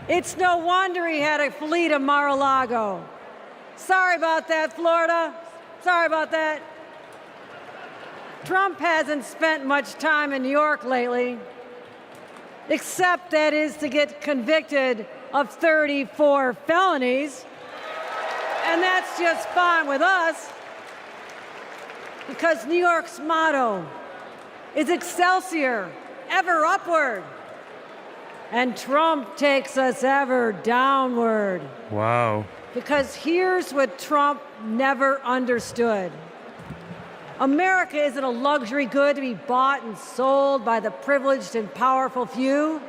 It's no wonder he had a fleet of Mar-a-Lago. Sorry about that, Florida. Sorry about that. Trump hasn't spent much time in New York lately, except that is to get convicted of 34 felonies. And that's just fine with us, because New York's motto is Excelsior, ever upward. And Trump takes us ever downward. Wow. Because here's what Trump never understood. America isn't a luxury good to be bought and sold by the privileged and powerful few.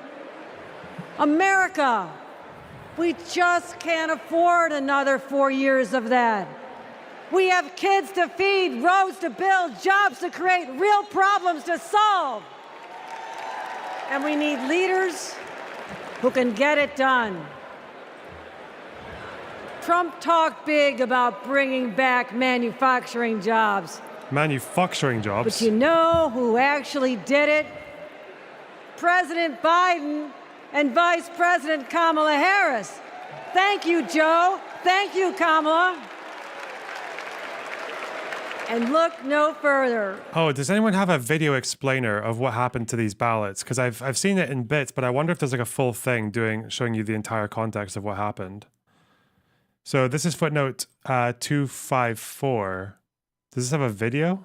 America, we just can't afford another 4 years of that. We have kids to feed, roads to build, jobs to create, real problems to solve. And we need leaders who can get it done. Trump talked big about bringing back manufacturing jobs. Manufacturing jobs? But you know who actually did it? President Biden and Vice President Kamala Harris. Thank you, Joe. Thank you, Kamala. And look no further. Oh, does anyone have a video explainer of what happened to these ballots? Because I've seen it in bits, but I wonder if there's like a full thing showing you the entire context of what happened. So this is footnote 254. Does this have a video?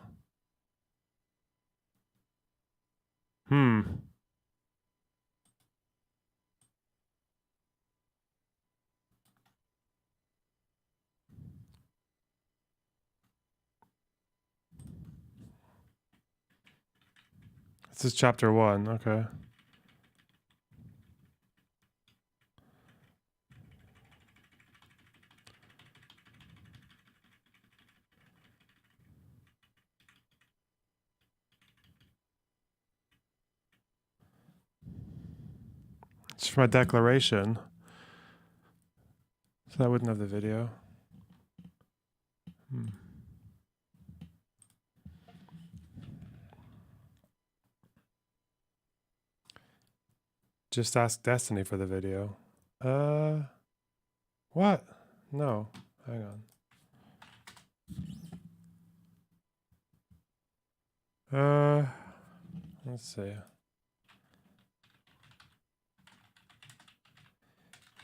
This is chapter 1, okay. It's from a declaration. So that wouldn't have the video. Just ask Destiny for the video. What? No. Hang on. Let's see.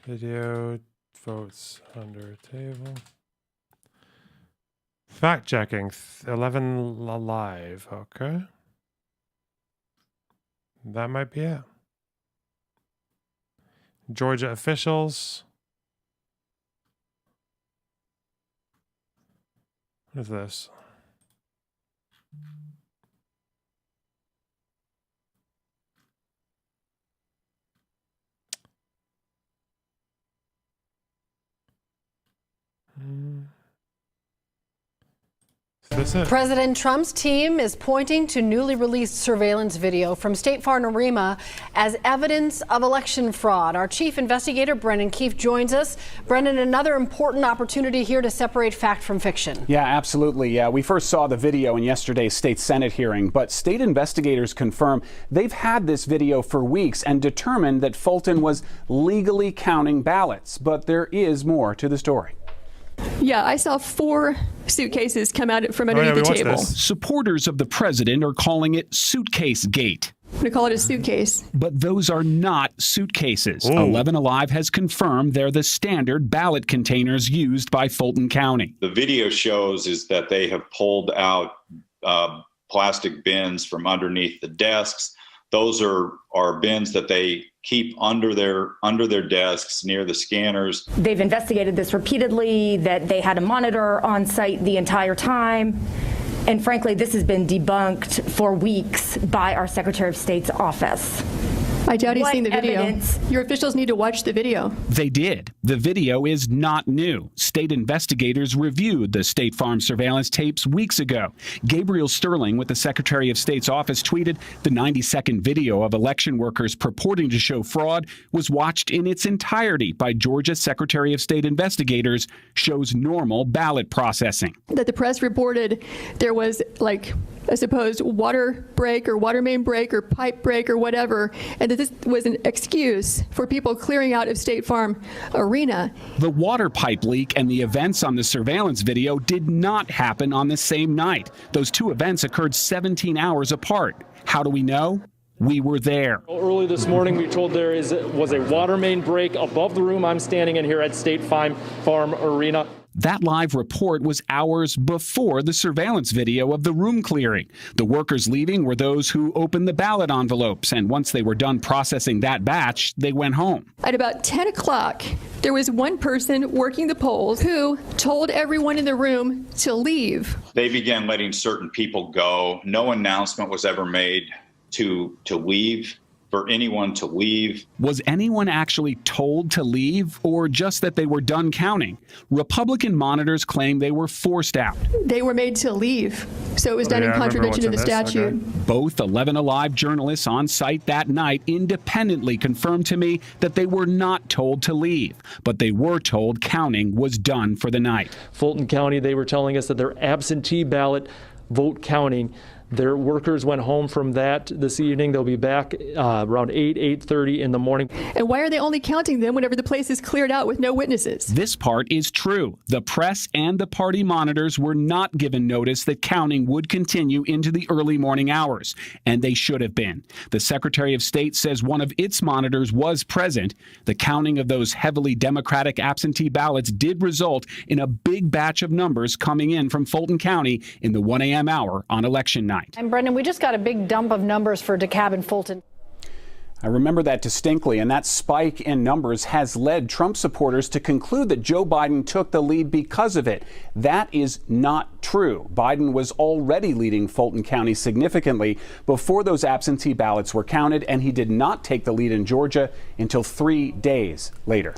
Video votes under table. Fact checking 11 live. Okay. That might be it. Georgia officials. What is this? President Trump's team is pointing to newly released surveillance video from State Farm Arima as evidence of election fraud. Our chief investigator, Brendan Keefe, joins us. Brendan, another important opportunity here to separate fact from fiction. Yeah, absolutely. Yeah, we first saw the video in yesterday's state Senate hearing, but state investigators confirm they've had this video for weeks and determined that Fulton was legally counting ballots. But there is more to the story. Yeah, I saw 4 suitcases come out from underneath the table. Supporters of the president are calling it Suitcase Gate. I'm going to call it a suitcase. But those are not suitcases. 11 Alive has confirmed they're the standard ballot containers used by Fulton County. The video shows is that they have pulled out plastic bins from underneath the desks. Those are bins that they keep under their desks near the scanners. They've investigated this repeatedly, that they had a monitor on site the entire time. And frankly, this has been debunked for weeks by our Secretary of State's office. I doubt he's seen the video. Your officials need to watch the video. They did. The video is not new. State investigators reviewed the State Farm surveillance tapes weeks ago. Gabriel Sterling with the Secretary of State's office tweeted the 90-second video of election workers purporting to show fraud was watched in its entirety by Georgia Secretary of State investigators, shows normal ballot processing. That the press reported there was like a supposed water break or water main break or pipe break or whatever, and that this was an excuse for people clearing out of State Farm Arena. The water pipe leak and the events on the surveillance video did not happen on the same night. Those two events occurred 17 hours apart. How do we know? We were there. Early this morning, we were told there was a water main break above the room I'm standing in here at State Farm Arena. That live report was hours before the surveillance video of the room clearing. The workers leaving were those who opened the ballot envelopes, and once they were done processing that batch, they went home. At about 10 o'clock, there was one person working the polls who told everyone in the room to leave. They began letting certain people go. No announcement was ever made to leave, for anyone to leave. Was anyone actually told to leave, or just that they were done counting? Republican monitors claim they were forced out. They were made to leave, so it was done in contravention to the statute. Okay. Both 11 Alive journalists on site that night independently confirmed to me that they were not told to leave, but they were told counting was done for the night. Fulton County, they were telling us that their absentee ballot vote counting, their workers went home from that this evening. They'll be back around 8:30 in the morning. And why are they only counting them whenever the place is cleared out with no witnesses? This part is true. The press and the party monitors were not given notice that counting would continue into the early morning hours, and they should have been. The Secretary of State says one of its monitors was present. The counting of those heavily Democratic absentee ballots did result in a big batch of numbers coming in from Fulton County in the 1 a.m. hour on election night. And Brendan, we just got a big dump of numbers for DeKalb and Fulton. I remember that distinctly, and that spike in numbers has led Trump supporters to conclude that Joe Biden took the lead because of it. That is not true. Biden was already leading Fulton County significantly before those absentee ballots were counted, and he did not take the lead in Georgia until 3 days later.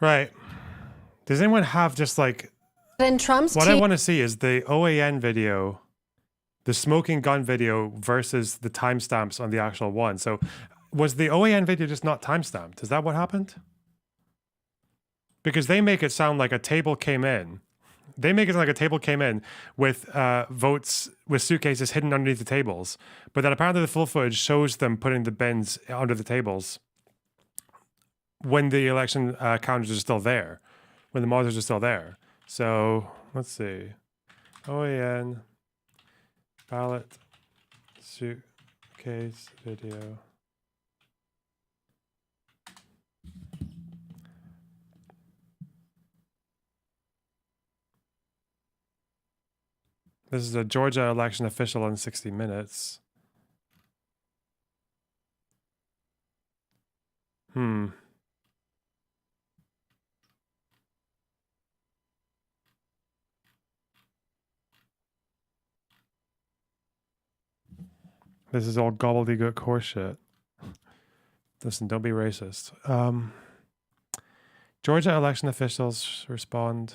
Right. Does anyone have just like... Trump's what I want to see is the OAN video, the smoking gun video versus the timestamps on the actual one. So was the OAN video just not timestamped? Is that what happened? Because they make it sound like a table came in. They make it sound like a table came in with votes, with suitcases hidden underneath the tables. But then apparently the full footage shows them putting the bins under the tables when the election counters are still there, when the monitors are still there. So let's see. OAN ballot suitcase video. This is a Georgia election official in 60 Minutes. This is all gobbledygook horseshit. Listen, don't be racist. Georgia election officials respond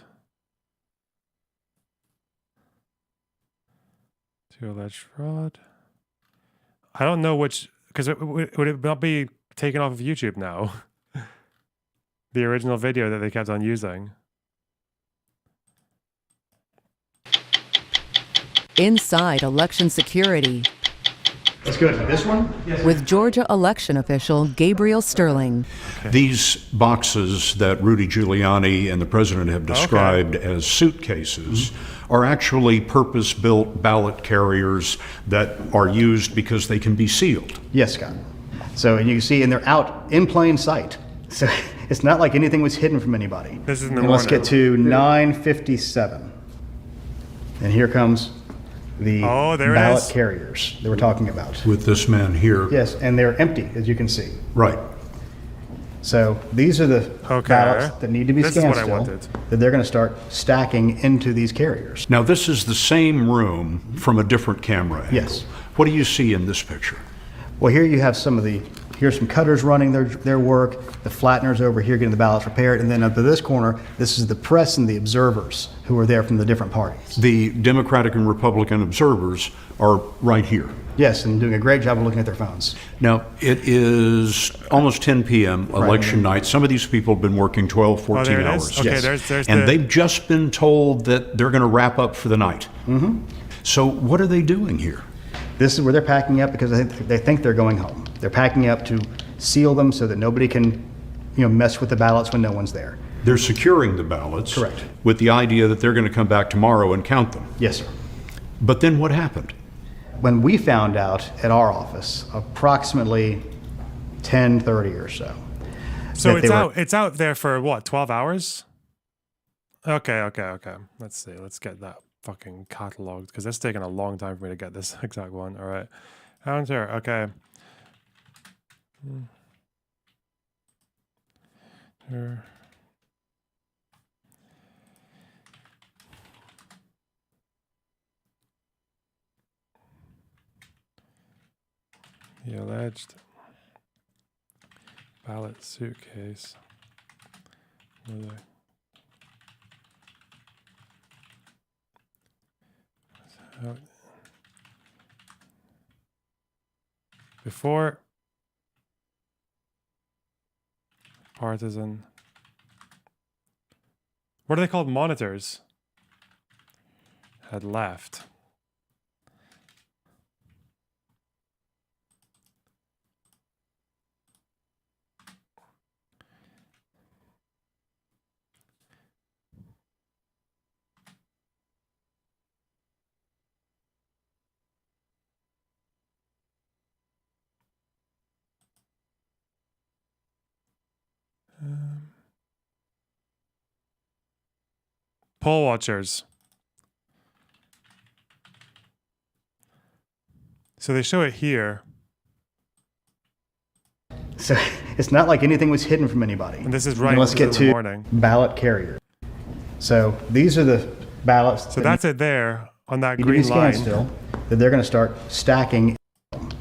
to alleged fraud. I don't know which, because would it not be taken off of YouTube now? The original video that they kept on using. Inside election security. Let's go to this one. With Georgia election official Gabriel Sterling. These boxes that Rudy Giuliani and the president have described as suitcases are actually purpose-built ballot carriers that are used because they can be sealed. Yes, Scott. So, and you can see, and they're out in plain sight. So it's not like anything was hidden from anybody. This is in the and let's get to 9:57. And here comes the ballot carriers that we're talking about. With this man here. Yes, and they're empty, as you can see. Right. So these are the ballots that need to be scanned still, that they're going to start stacking into these carriers. Now, this is the same room from a different camera angle. Yes. What do you see in this picture? Well, here you have some of the Here's some cutters running their work. The flatteners over here getting the ballots prepared. And then up to this corner, this is the press and the observers who are there from the different parties. The Democratic and Republican observers are right here. Yes, and doing a great job of looking at their phones. Now, it is almost 10 p.m. election night. Some of these people have been working 12, 14 hours. Okay, Yes. And they've just been told that they're going to wrap up for the night. So what are they doing here? This is where they're packing up because they think they're going home. They're packing up to seal them so that nobody can, mess with the ballots when no one's there. They're securing the ballots. Correct. With the idea that they're going to come back tomorrow and count them. Yes, sir. But then what happened? When we found out at our office, approximately 10:30 or so. So it's out there for what, 12 hours? Okay. Let's see. Let's get that fucking cataloged because it's taken a long time for me to get this exact one. All right. Enter. Okay. Here. The alleged ballot suitcase. Before partisan, what are they called? Monitors had left. Poll watchers. So they show it here. So it's not like anything was hidden from anybody. And this is right. Let's get to morning. Ballot carrier. So these are the ballots. So that's it there on that need to green be scanned line. still. That they're going to start stacking.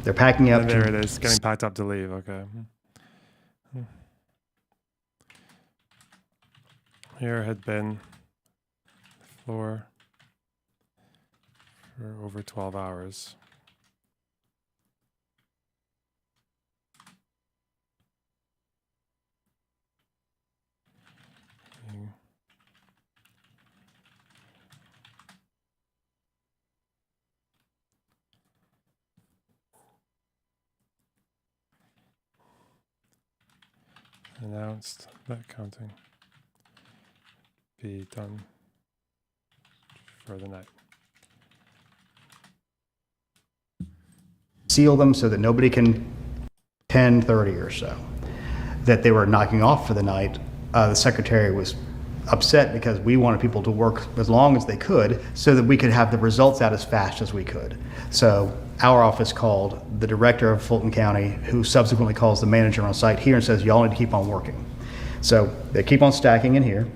They're packing up. And there it is, getting packed up to leave. Okay. Here had been the floor for over 12 hours. Announced that counting be done for the night. Seal them so that nobody can 10:30 or so. That they were knocking off for the night. The secretary was upset because we wanted people to work as long as they could so that we could have the results out as fast as we could. So our office called the director of Fulton County, who subsequently calls the manager on site here and says, y'all need to keep on working. So they keep on stacking in here.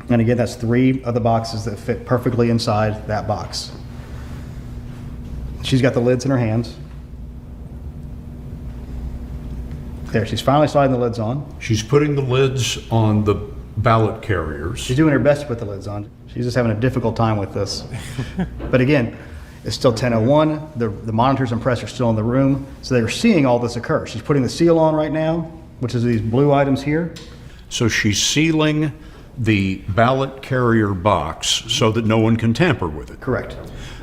And again, that's 3 of the boxes that fit perfectly inside that box. She's got the lids in her hands. There, she's finally sliding the lids on. She's putting the lids on the ballot carriers. She's doing her best to put the lids on. She's just having a difficult time with this. But again, it's still 10:01. The monitors and press are still in the room. So they were seeing all this occur. She's putting the seal on right now, which is these blue items here. So she's sealing the ballot carrier box so that no one can tamper with it. Correct.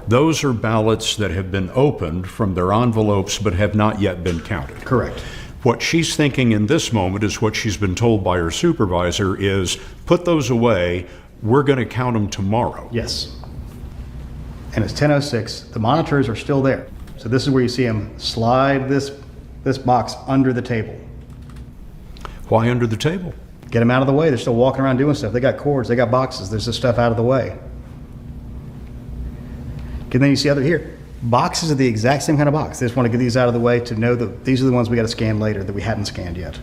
Those are ballots that have been opened from their envelopes but have not yet been counted. Correct. What she's thinking in this moment is what she's been told by her supervisor is, put those away, we're going to count them tomorrow. Yes. And it's 10:06. The monitors are still there. So this is where you see him slide this box under the table. Why under the table? Get them out of the way. They're still walking around doing stuff. They got cords, they got boxes. There's this stuff out of the way. And then you see here. Boxes are the exact same kind of box. They just want to get these out of the way to know that these are the ones we got to scan later that we hadn't scanned yet.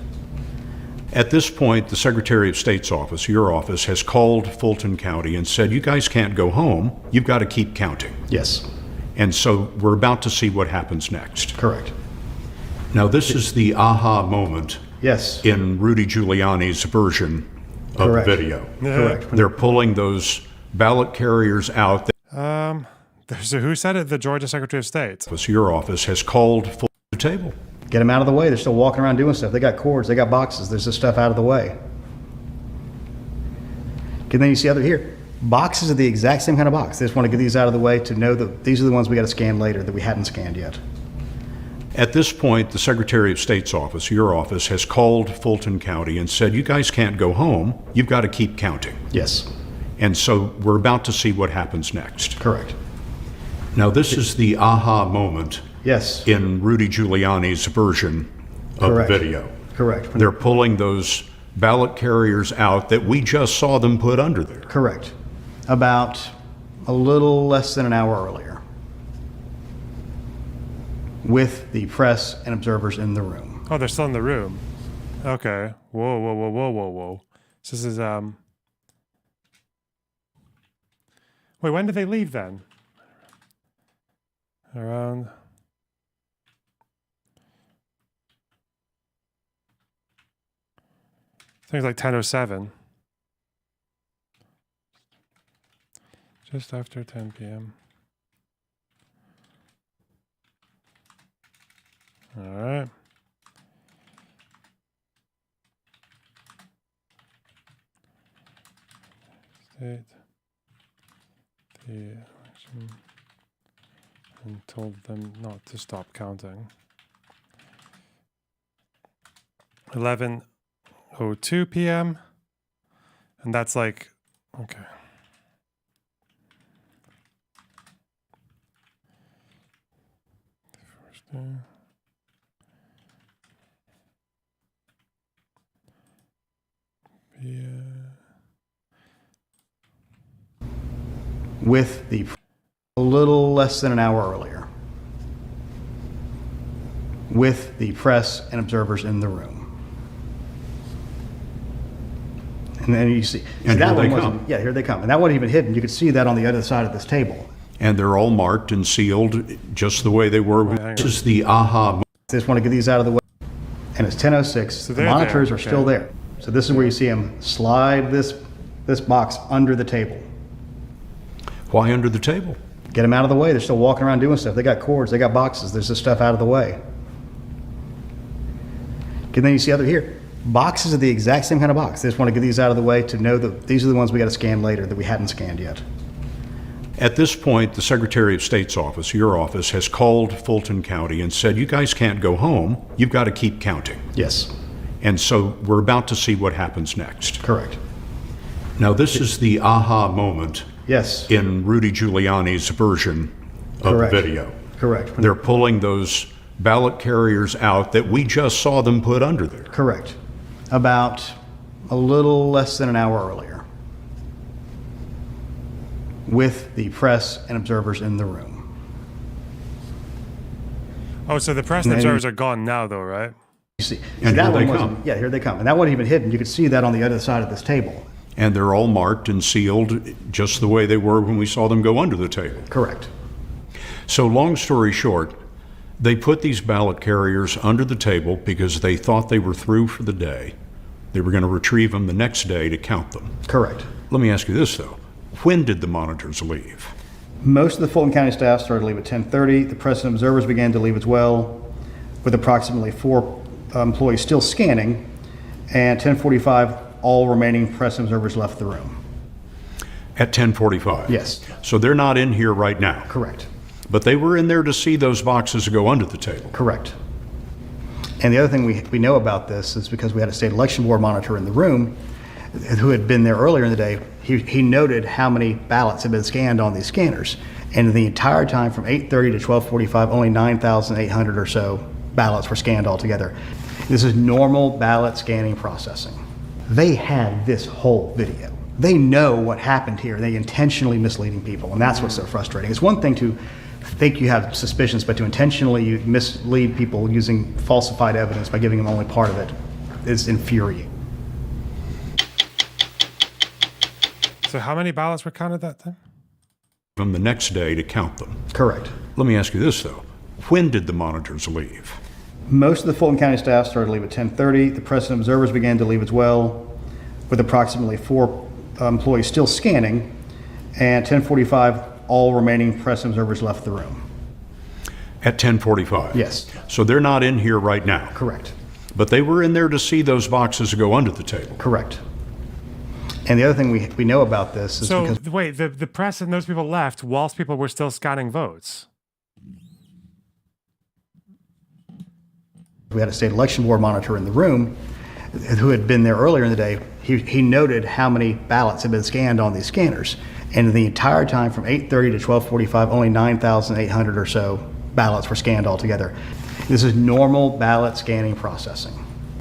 At this point, the Secretary of State's office, your office, has called Fulton County and said, you guys can't go home. You've got to keep counting. Yes. And so we're about to see what happens next. Correct. Now, this is the aha moment Yes. in Rudy Giuliani's version of Correct. the video. Correct. They're pulling those ballot carriers out. So who said it? The Georgia Secretary of State. Your office has called for the table. Get them out of the way. They're still walking around doing stuff. They got cords. They got boxes. There's this stuff out of the way. And then you see here. Boxes are the exact same kind of box. They just want to get these out of the way to know that these are the ones we got to scan later that we hadn't scanned yet. At this point, the Secretary of State's office, your office, has called Fulton County and said, you guys can't go home. You've got to keep counting. Yes. And so we're about to see what happens next. Correct. Now, this is the aha moment Yes. in Rudy Giuliani's version of Correct. the video. Correct. They're pulling those ballot carriers out that we just saw them put under there. Correct. About a little less than an hour earlier, with the press and observers in the room. Oh, they're still in the room. Okay. Whoa, whoa, whoa, whoa, whoa, whoa. So this is Wait, when did they leave then? Around. I think it's like 10:07. Just after 10 p.m. All right. State the election and told them not to stop counting. 11:02 p.m. And that's like, okay. First day. Yeah. With the a little less than an hour earlier, with the press and observers in the room. And then you see, And that here one they wasn't, come. yeah, here they come. And that wasn't even hidden. You could see that on the other side of this table. And they're all marked and sealed just the way they were. This is the aha moment. They just want to get these out of the way. And it's 10:06. The they're monitors there. are still there. So this is where you see them slide this box under the table. Why under the table? Get them out of the way. They're still walking around doing stuff. They got cords. They got boxes. There's this stuff out of the way. And then you see here. Boxes are the exact same kind of box. They just want to get these out of the way to know that these are the ones we got to scan later that we hadn't scanned yet. At this point, the Secretary of State's office, your office, has called Fulton County and said, you guys can't go home. You've got to keep counting. Yes. And so we're about to see what happens next. Correct. Now, this is the aha moment Yes. in Rudy Giuliani's version of Correct. the video. Correct. They're pulling those ballot carriers out that we just saw them put under there. Correct. About a little less than an hour earlier, with the press and observers in the room. Oh, so the press and observers are gone now, though, right? You see, And that here one they wasn't, come. yeah, here they come. And that wasn't even hidden. You could see that on the other side of this table. And they're all marked and sealed just the way they were when we saw them go under the table. Correct. So long story short, they put these ballot carriers under the table because they thought they were through for the day. They were going to retrieve them the next day to count them. Correct. Let me ask you this, though. When did the monitors leave? Most of the Fulton County staff started to leave at 10:30. The press and observers began to leave as well, with approximately 4 employees still scanning. And 10:45, all remaining press and observers left the room. At 10:45? Yes. So they're not in here right now? Correct. But they were in there to see those boxes go under the table? Correct. And the other thing we know about this is because we had a state election board monitor in the room who had been there earlier in the day. He noted how many ballots had been scanned on these scanners. And the entire time from 8:30 to 12:45, only 9,800 or so ballots were scanned altogether. This is normal ballot scanning processing. They had this whole video. They know what happened here. They intentionally misleading people, and that's what's so frustrating. It's one thing to think you have suspicions, but to intentionally mislead people using falsified evidence by giving them only part of it is infuriating. So how many ballots were counted that time? From the next day to count them? Correct. Let me ask you this, though. When did the monitors leave? Most of the Fulton County staff started to leave at 10:30. The press and observers began to leave as well, with approximately 4 employees still scanning. And 10:45, all remaining press and observers left the room. At 10:45? Yes. So they're not in here right now? Correct. But they were in there to see those boxes go under the table? Correct. And the other thing we know about this is so, because... wait, the press and those people left whilst people were still scanning votes? We had a state election board monitor in the room who had been there earlier in the day. He noted how many ballots had been scanned on these scanners. And the entire time from 8:30 to 12:45, only 9,800 or so ballots were scanned altogether. This is normal ballot scanning processing.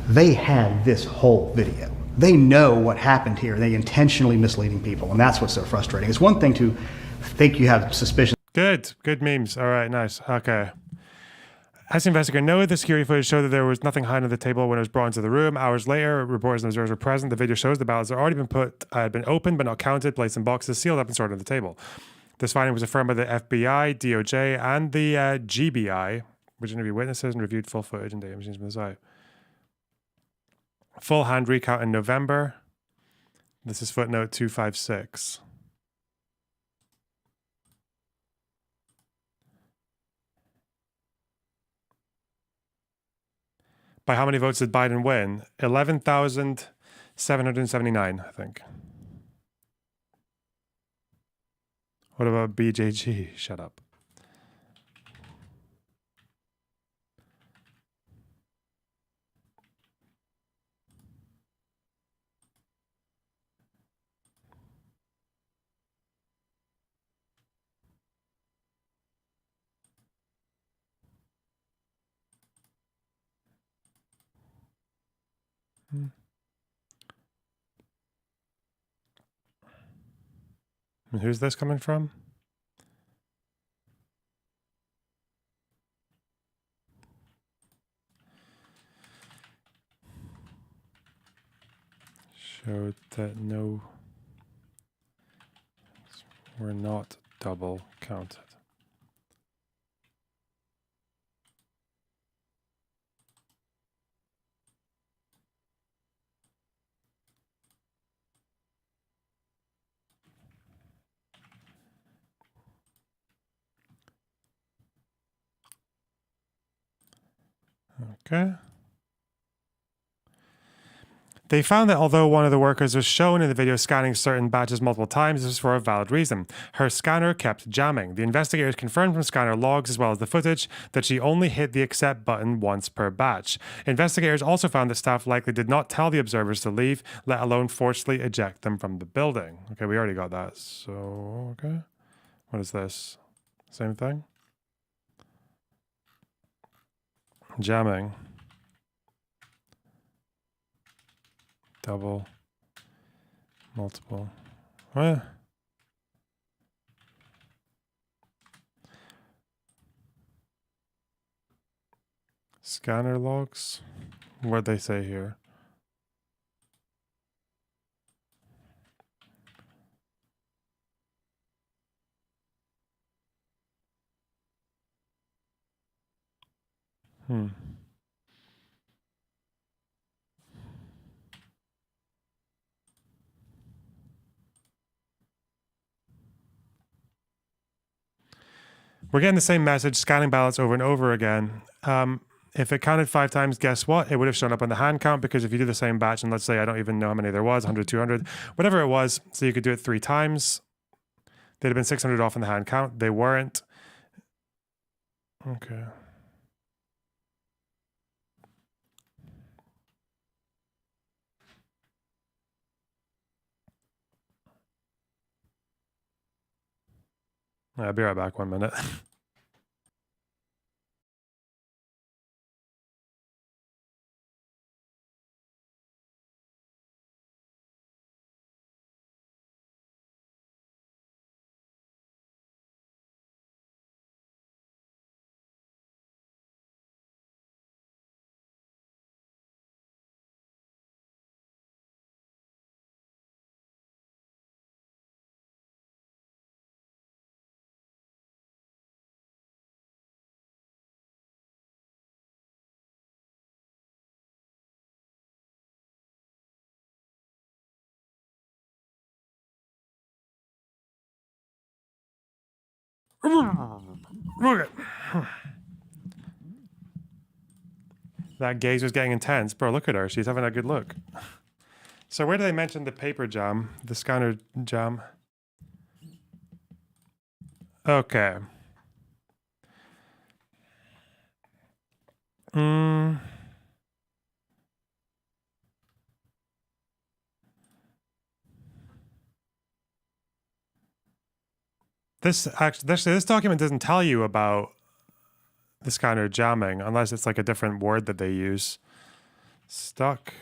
They had this whole video. They know what happened here. They intentionally misleading people, and that's what's so frustrating. It's one thing to think you have suspicion. Good memes. All right, nice. Okay. As the investigator noted, the security footage showed that there was nothing hiding on the table when it was brought into the room. Hours later, reporters and observers were present. The video shows the ballots had already been opened but not counted, placed in boxes, sealed up, and stored on the table. This finding was affirmed by the FBI, DOJ, and the GBI, which interviewed witnesses and reviewed full footage and data machines from the site. Full hand recount in November. This is footnote 256. By how many votes did Biden win? 11,779, I think. What about BJG? Shut up. And who's this coming from? Showed that no, were not double counted. Okay. They found that although one of the workers was shown in the video scanning certain batches multiple times, this was for a valid reason. Her scanner kept jamming. The investigators confirmed from scanner logs as well as the footage that she only hit the accept button once per batch. Investigators also found that staff likely did not tell the observers to leave, let alone forcibly eject them from the building. Okay, we already got that. So, okay. What is this? Same thing? Jamming. Double. Multiple. What? Scanner logs? What'd they say here? We're getting the same message, scanning ballots over and over again. If it counted 5 times, guess what? It would have shown up on the hand count, because if you do the same batch, and let's say I don't even know how many there was, 100, 200, whatever it was, so you could do it 3 times, they'd have been 600 off on the hand count. They weren't. Okay. I'll be right back, 1 minute. Okay. That gaze was getting intense. Bro, look at her. She's having a good look. So where do they mention the paper jam? The scanner jam? Okay. This document doesn't tell you about the scanner jamming unless it's like a different word that they use. Stuck.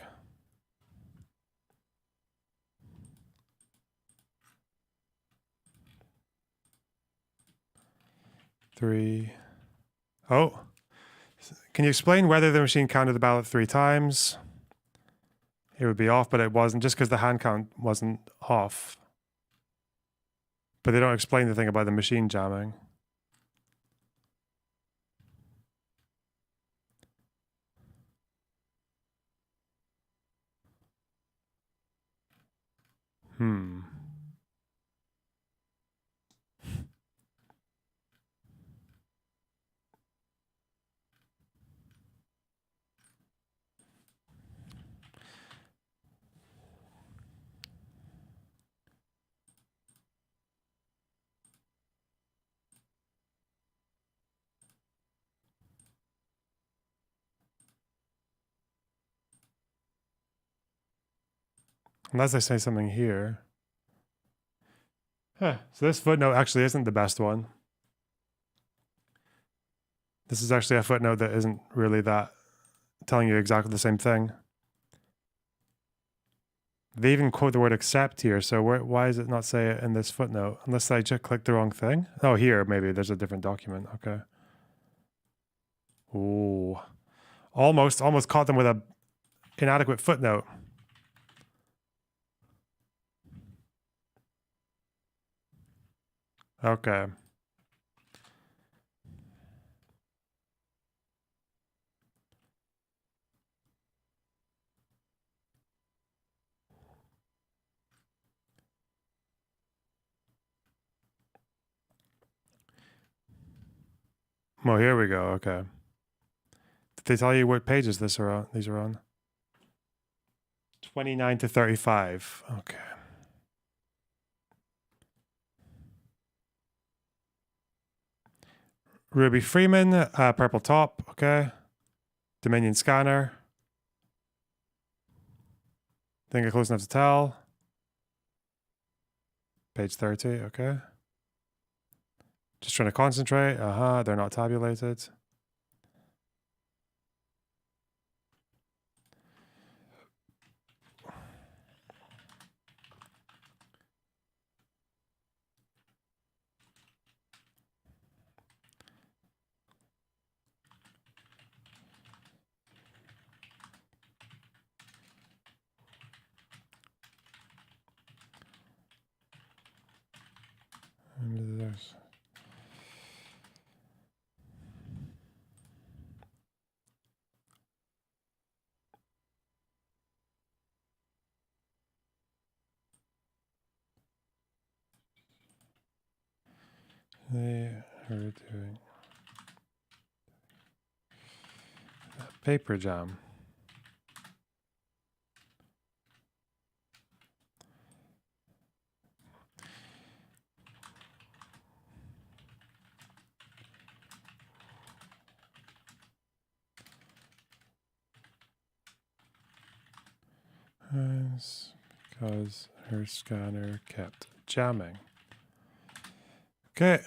Three. Oh. Can you explain whether the machine counted the ballot 3 times? It would be off, but it wasn't, just because the hand count wasn't off. But they don't explain the thing about the machine jamming. Unless they say something here. Huh. So this footnote actually isn't the best one. This is actually a footnote that isn't really that telling you exactly the same thing. They even quote the word accept here, so why does it not say it in this footnote? Unless I just clicked the wrong thing? Oh, here, maybe there's a different document. Okay. Ooh. Almost caught them with a inadequate footnote. Okay. Well, here we go. Okay. Did they tell you what pages these are on? 29 to 35. Okay. Ruby Freeman, purple top. Okay. Dominion scanner. Think I'm close enough to tell. Page 30. Okay. Just trying to concentrate. They're not tabulated. And there's they are doing paper jam. Because her scanner kept jamming. Okay.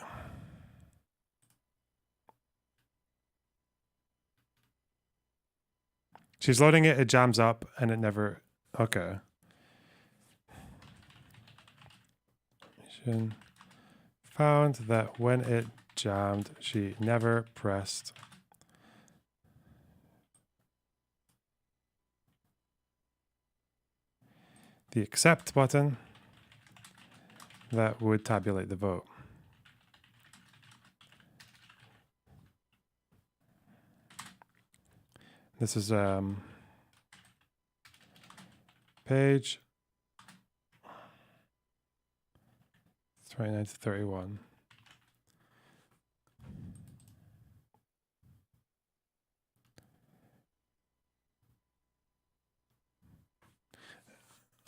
She's loading it, it jams up, and it never... Okay. She found that when it jammed, she never pressed the accept button that would tabulate the vote. This is page 29 to 31.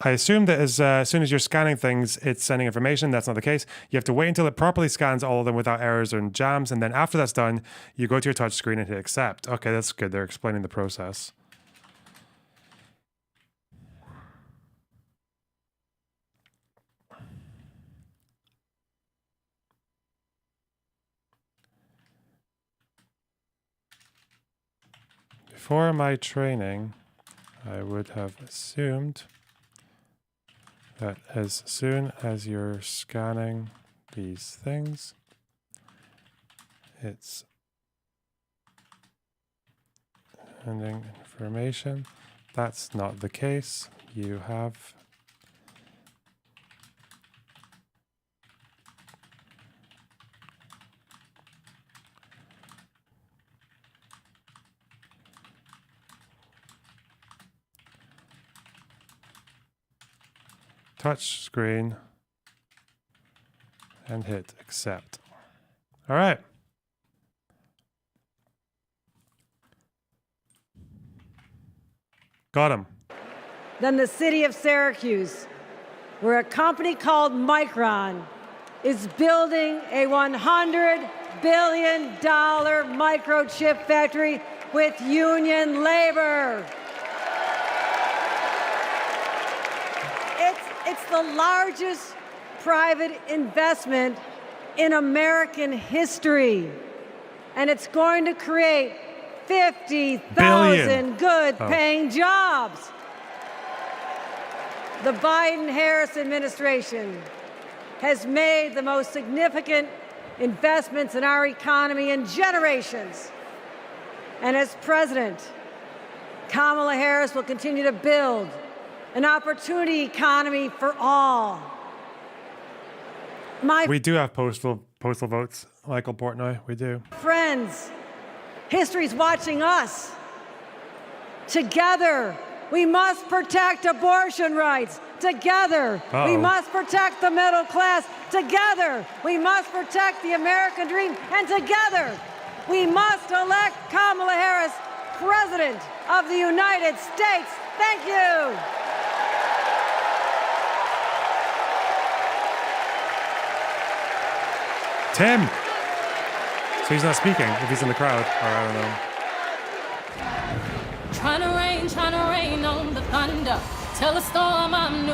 I assume that as soon as you're scanning things, it's sending information. That's not the case. You have to wait until it properly scans all of them without errors or jams. And then after that's done, you go to your touch screen and hit accept. Okay, that's good. They're explaining the process. Before my training, I would have assumed that as soon as you're scanning these things, it's sending information. That's not the case. You have touch screen and hit accept. All right. Got him. Then the city of Syracuse, where a company called Micron is building a $100 billion microchip factory with union labor. It's the largest private investment in American history, and it's going to create 50,000 good-paying jobs. The Biden-Harris administration has made the most significant investments in our economy in generations. And as president, Kamala Harris will continue to build an opportunity economy for all. We do have postal votes, Michael Portnoy. We do. Friends, history's watching us. Together, we must protect abortion rights. Together, we must protect the middle class. Together, we must protect the American dream. And together, we must elect Kamala Harris President of the United States. Thank you. Tim. So he's not speaking if he's in the crowd, or I don't know. Trying to rain on the thunder. Tell the storm I'm new.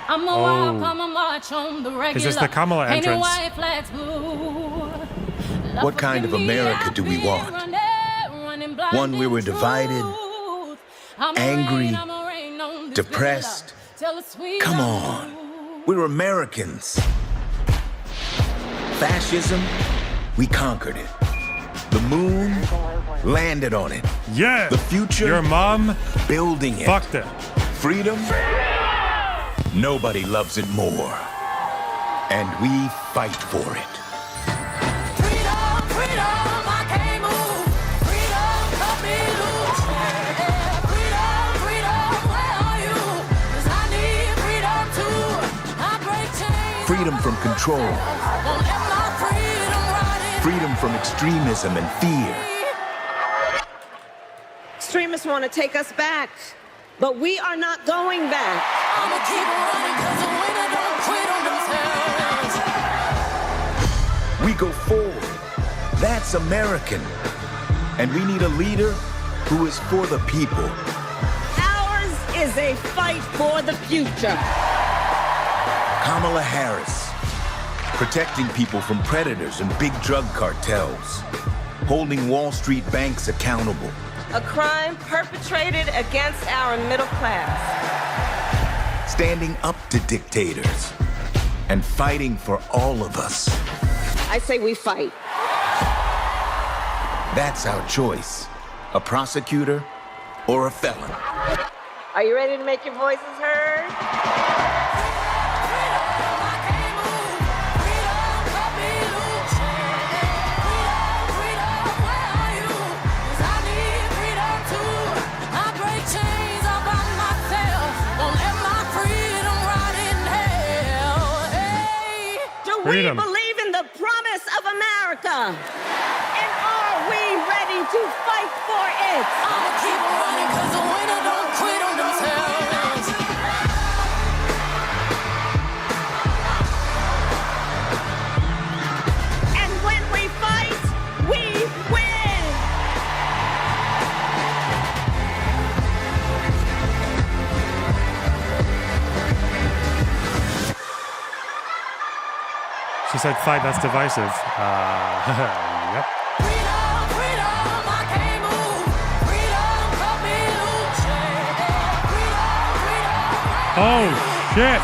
I'm a walk, I'm a march on the regular. Is this the Kamala entrance? White flags blue. What kind of America do we want? One where we're divided, angry, depressed? Come on. We're Americans. Fascism, we conquered it. The moon, landed on it. Yeah. The future, your mom, building it. Fucked it. Freedom, nobody loves it more. And we fight for it. Freedom from control. Freedom from extremism and fear. Extremists want to take us back, but we are not going back. I'ma keep running 'cause the winner don't quit on themselves. We go forward. That's American. And we need a leader who is for the people. Ours is a fight for the future. Kamala Harris, protecting people from predators and big drug cartels, holding Wall Street banks accountable. A crime perpetrated against our middle class. Standing up to dictators and fighting for all of us. I say we fight. That's our choice, a prosecutor or a felon. Are you ready to make your voices heard? Freedom. We believe in the promise of America. And are we ready to fight for it? I'ma keep running 'cause the winner don't quit on themselves. She said, fight, that's divisive. Yep. Oh, shit.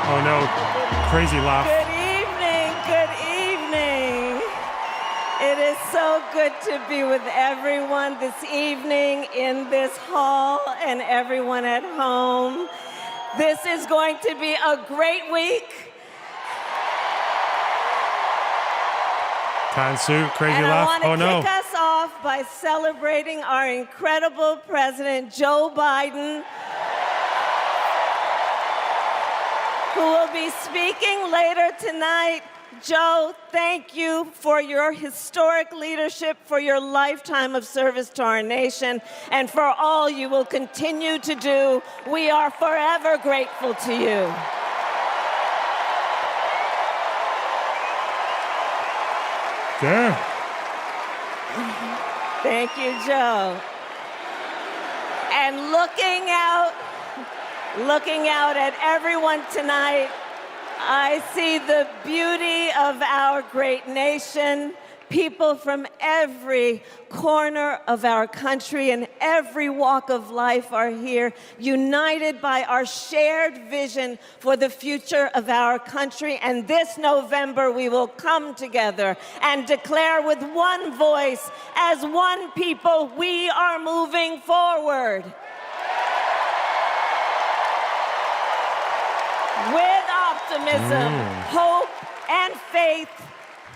Oh no, crazy laugh. Good evening, good evening. It is so good to be with everyone this evening in this hall and everyone at home. This is going to be a great week. Tan suit, crazy And laugh. I Oh want to no. kick us off by celebrating our incredible President Joe Biden, who will be speaking later tonight. Joe, thank you for your historic leadership, for your lifetime of service to our nation, and for all you will continue to do. We are forever grateful to you. Yeah. Thank you, Joe. And looking out at everyone tonight, I see the beauty of our great nation. People from every corner of our country and every walk of life are here, united by our shared vision for the future of our country. And this November, we will come together and declare with one voice, as one people, we are moving forward. With optimism, hope, and faith,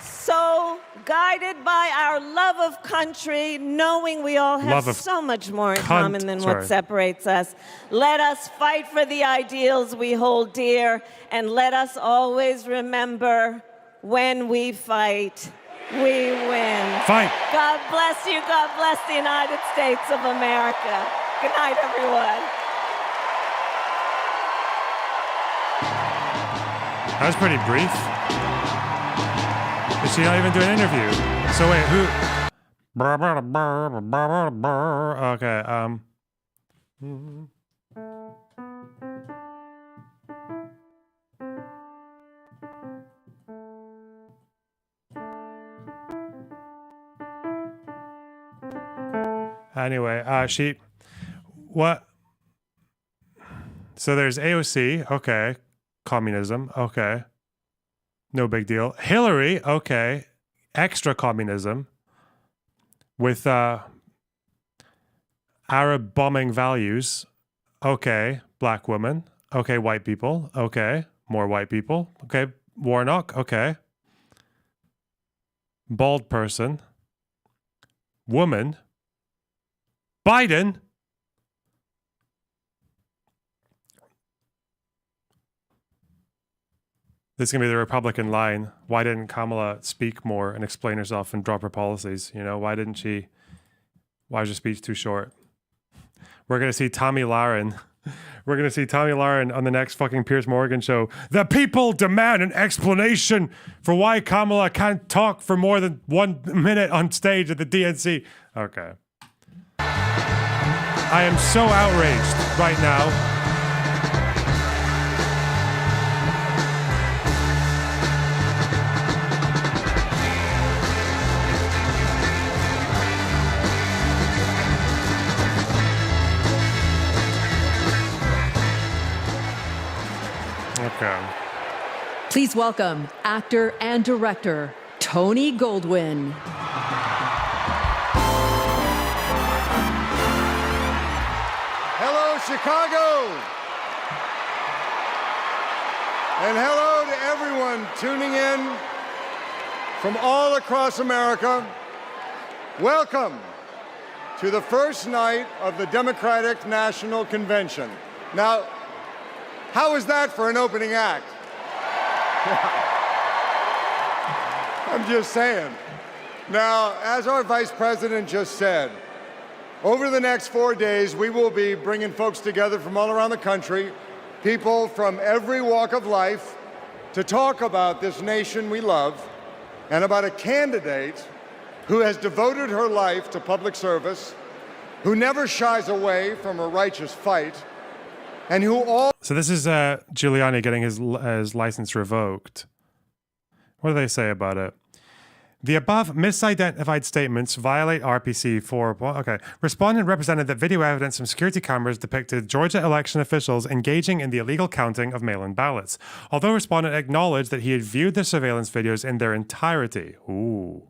so guided by our love of country, knowing we all have so much more in common than what separates us. Let us fight for the ideals we hold dear, and let us always remember, when we fight, we win. Fight. God bless you. God bless the United States of America. Good night, everyone. That was pretty brief. Did she not even do an interview? So wait, who? Okay, Anyway, what? So there's AOC, okay. Communism, okay. No big deal. Hillary, okay. Extra communism with Arab bombing values, okay. Black woman, okay. White people, okay. More white people, okay. Warnock, okay. Bald person, woman, Biden. This is going to be the Republican line. Why didn't Kamala speak more and explain herself and drop her policies? You know, why was her speech too short? We're going to see Tomi Lahren. We're going to see Tomi Lahren on the next fucking Piers Morgan show. The people demand an explanation for why Kamala can't talk for more than 1 minute on stage at the DNC. Okay. I am so outraged right now. Okay. Please welcome actor and director Tony Goldwyn. Hello, Chicago. And hello to everyone tuning in from all across America. Welcome to the first night of the Democratic National Convention. Now, how was that for an opening act? I'm just saying. Now, as our vice president just said, over the next 4 days, we will be bringing folks together from all around the country, people from every walk of life, to talk about this nation we love and about a candidate who has devoted her life to public service, who never shies away from a righteous fight, and who all... So this is Giuliani getting his license revoked. What do they say about it? The above misidentified statements violate RPC 4. Okay. Respondent represented that video evidence from security cameras depicted Georgia election officials engaging in the illegal counting of mail-in ballots. Although respondent acknowledged that he had viewed the surveillance videos in their entirety. Ooh.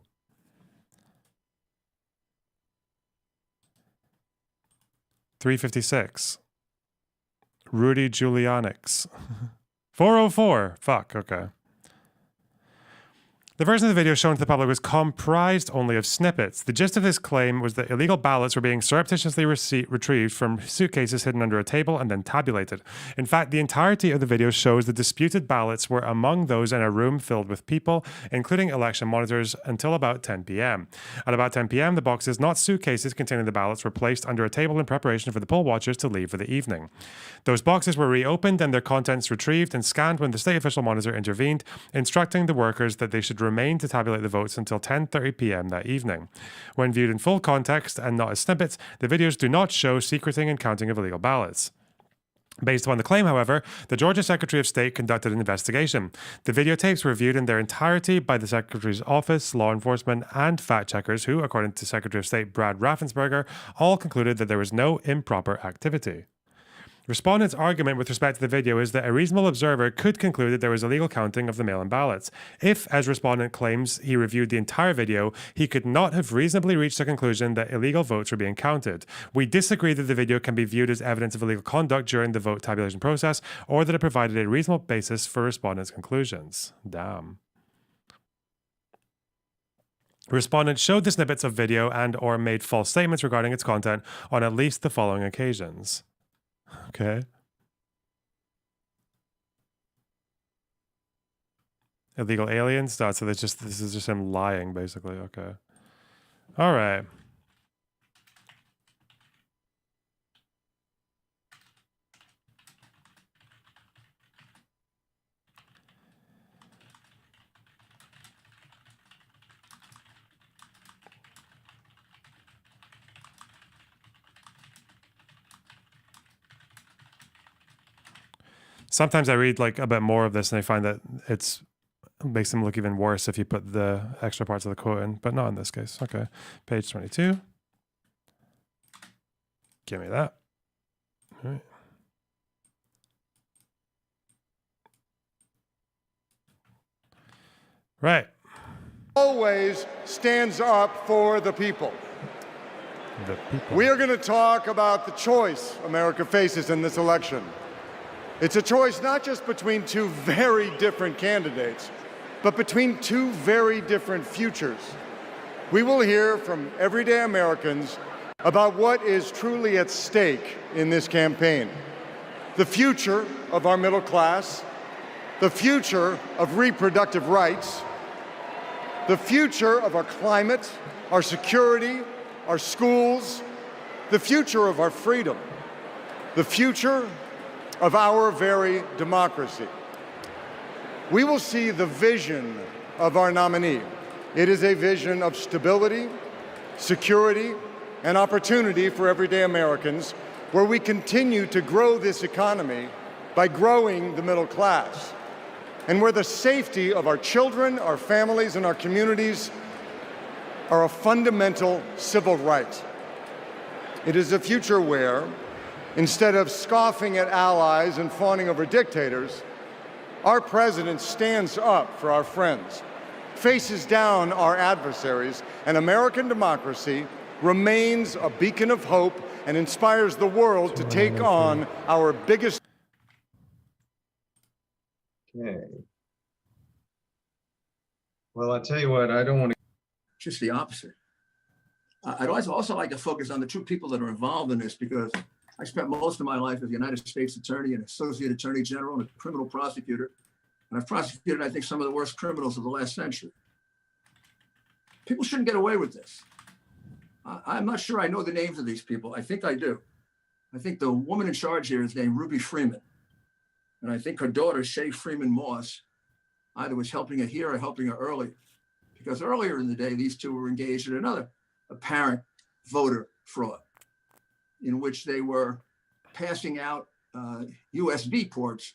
$356. Rudy Giulianics. 404. Fuck, okay. The version of the video shown to the public was comprised only of snippets. The gist of his claim was that illegal ballots were being surreptitiously retrieved from suitcases hidden under a table and then tabulated. In fact, the entirety of the video shows the disputed ballots were among those in a room filled with people, including election monitors, until about 10 p.m. At about 10 p.m., the boxes, not suitcases containing the ballots, were placed under a table in preparation for the poll watchers to leave for the evening. Those boxes were reopened and their contents retrieved and scanned when the state official monitor intervened, instructing the workers that they should remain to tabulate the votes until 10:30 p.m. that evening. When viewed in full context and not as snippets, the videos do not show secreting and counting of illegal ballots. Based upon the claim, however, the Georgia Secretary of State conducted an investigation. The videotapes were viewed in their entirety by the Secretary's office, law enforcement, and fact-checkers who, according to Secretary of State Brad Raffensperger, all concluded that there was no improper activity. Respondent's argument with respect to the video is that a reasonable observer could conclude that there was illegal counting of the mail-in ballots. If, as respondent claims, he reviewed the entire video, he could not have reasonably reached the conclusion that illegal votes were being counted. We disagree that the video can be viewed as evidence of illegal conduct during the vote tabulation process, or that it provided a reasonable basis for respondent's conclusions. Damn. Respondent showed the snippets of video and or made false statements regarding its content on at least the following occasions. Okay. Illegal aliens? No, so this is just him lying, basically. Okay. All right. Sometimes I read like a bit more of this and I find that it makes them look even worse if you put the extra parts of the quote in, but not in this case. Okay, page 22. Give me that. All right. Right. Always stands up for the people. The people. We are going to talk about the choice America faces in this election. It's a choice not just between two very different candidates, but between two very different futures. We will hear from everyday Americans about what is truly at stake in this campaign. The future of our middle class, the future of reproductive rights, the future of our climate, our security, our schools, the future of our freedom, the future of our very democracy. We will see the vision of our nominee. It is a vision of stability, security, and opportunity for everyday Americans, where we continue to grow this economy by growing the middle class, and where the safety of our children, our families, and our communities are a fundamental civil right. It is a future where, instead of scoffing at allies and fawning over dictators, our president stands up for our friends, faces down our adversaries, and American democracy remains a beacon of hope and inspires the world to take on our biggest... Okay. Well, I'll tell you what, I don't want to... Just the opposite. I'd also like to focus on the two people that are involved in this, because I spent most of my life as a United States Attorney and Associate Attorney General and a criminal prosecutor. And I've prosecuted, I think, some of the worst criminals of the last century. People shouldn't get away with this. I'm not sure I know the names of these people. I think I do. I think the woman in charge here is named Ruby Freeman. And I think her daughter, Shay Freeman Moss, either was helping her here or helping her earlier. Because earlier in the day, these two were engaged in another apparent voter fraud in which they were passing out USB ports,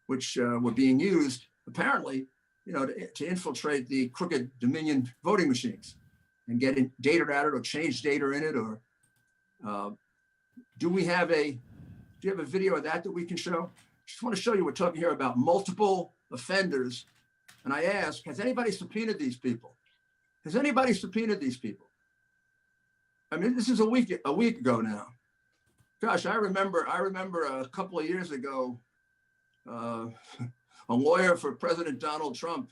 which were being used apparently, to infiltrate the crooked Dominion voting machines and get data out of it or change data in it. Or do you have a video of that we can show? Just want to show you, we're talking here about multiple offenders. And I ask, has anybody subpoenaed these people? Has anybody subpoenaed these people? I mean, this is a week ago now. Gosh, I remember a couple of years ago, a lawyer for President Donald Trump,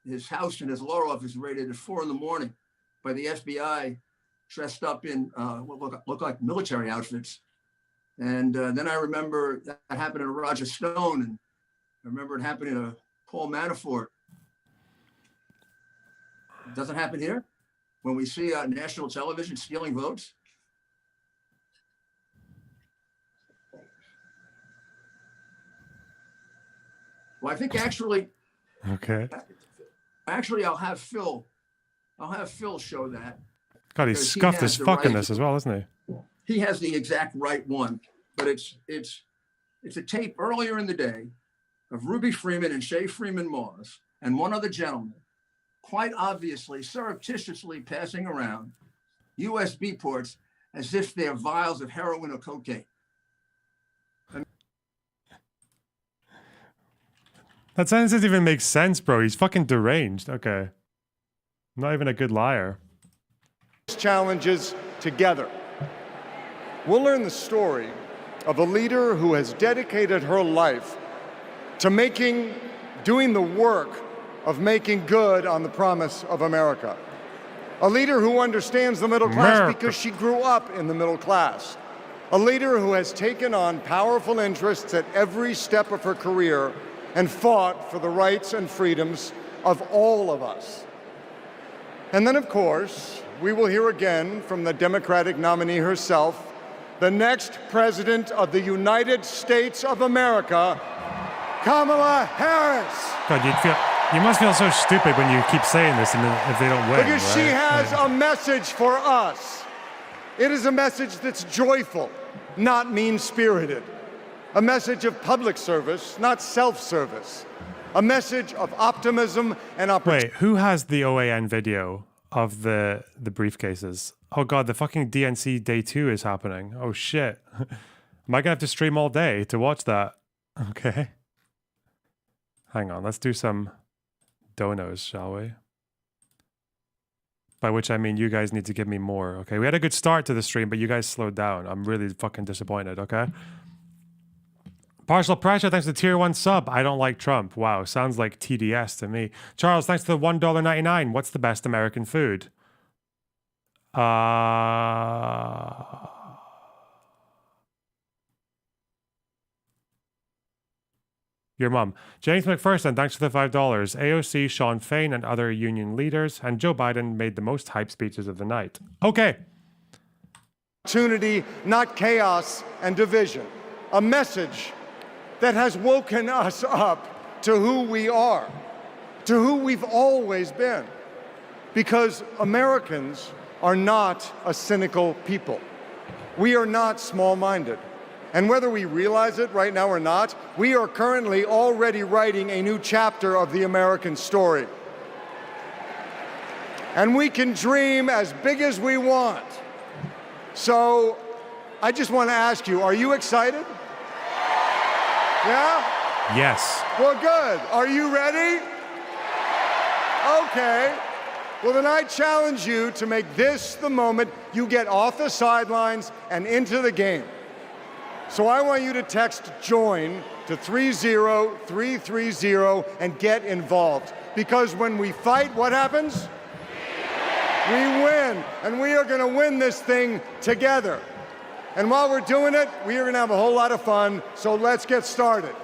his house and his law office raided at 4 a.m. by the FBI, dressed up in what look like military outfits. And then I remember that happened to Roger Stone, and I remember it happening to Paul Manafort. It doesn't happen here when we see national television stealing votes. Well, I think actually, I'll have Phil show that. God, he's scuffed his fuckiness as well, isn't he? He has the exact right one, but it's a tape earlier in the day of Ruby Freeman and Shay Freeman Moss and one other gentleman, quite obviously, surreptitiously passing around USB ports as if they're vials of heroin or cocaine. That sentence doesn't even make sense, bro. He's fucking deranged. Okay. Not even a good liar. Challenges together. We'll learn the story of a leader who has dedicated her life to doing the work of making good on the promise of America. A leader who understands the middle class because she grew up in the middle class. A leader who has taken on powerful interests at every step of her career and fought for the rights and freedoms of all of us. And then, of course, we will hear again from the Democratic nominee herself, the next president of the United States of America, Kamala Harris. God, you must feel so stupid when you keep saying this, and if they don't win. Because she has a message for us. It is a message that's joyful, not mean-spirited. A message of public service, not self-service. A message of optimism and opportunity. Wait, who has the OAN video of the briefcases? Oh God, the fucking DNC Day 2 is happening. Oh shit. Am I gonna have to stream all day to watch that? Okay. Hang on, let's do some donos, shall we? By which I mean you guys need to give me more, okay? We had a good start to the stream, but you guys slowed down. I'm really fucking disappointed, okay? Partial Pressure, thanks to the Tier 1 sub. I don't like Trump. Wow, sounds like TDS to me. Charles, thanks to the $1.99. What's the best American food? Your mom. James McPherson, thanks for the $5. AOC, Sean Fain, and other union leaders. And Joe Biden made the most hype speeches of the night. Okay. Opportunity, not chaos and division. A message that has woken us up to who we are, to who we've always been. Because Americans are not a cynical people. We are not small-minded. And whether we realize it right now or not, we are currently already writing a new chapter of the American story. And we can dream as big as we want. So I just want to ask you, are you excited? Yeah? Yes. Well, good. Are you ready? Okay. Well, then I challenge you to make this the moment you get off the sidelines and into the game. So I want you to text JOIN to 30330 and get involved. Because when we fight, what happens? We win. And we are going to win this thing together. And while we're doing it, we are going to have a whole lot of fun. So let's get started.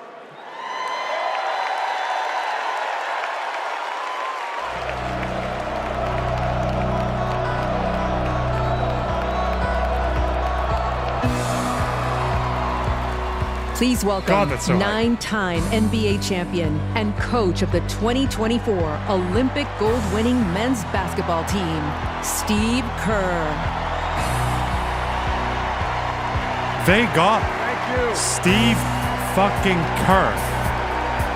Please welcome God, that's so hard. 9-time NBA champion and coach of the 2024 Olympic gold-winning men's basketball team, Steve Kerr. They got Thank you. Steve fucking Kerr.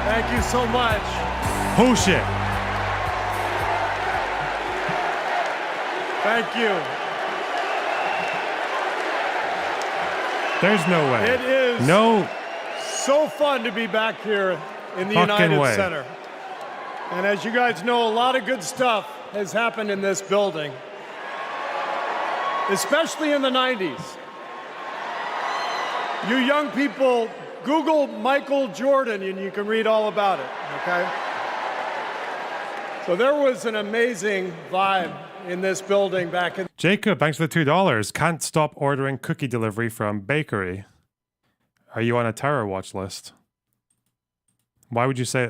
Thank you so much. Oh shit. Thank you. There's no way. It is no so fun to be back here in the fucking United way. Center. And as you guys know, a lot of good stuff has happened in this building, especially in the 90s. You young people, Google Michael Jordan and you can read all about it, okay? So there was an amazing vibe in this building back in... Jacob, thanks for the $2. Can't stop ordering cookie delivery from bakery. Are you on a terror watch list? Why would you say...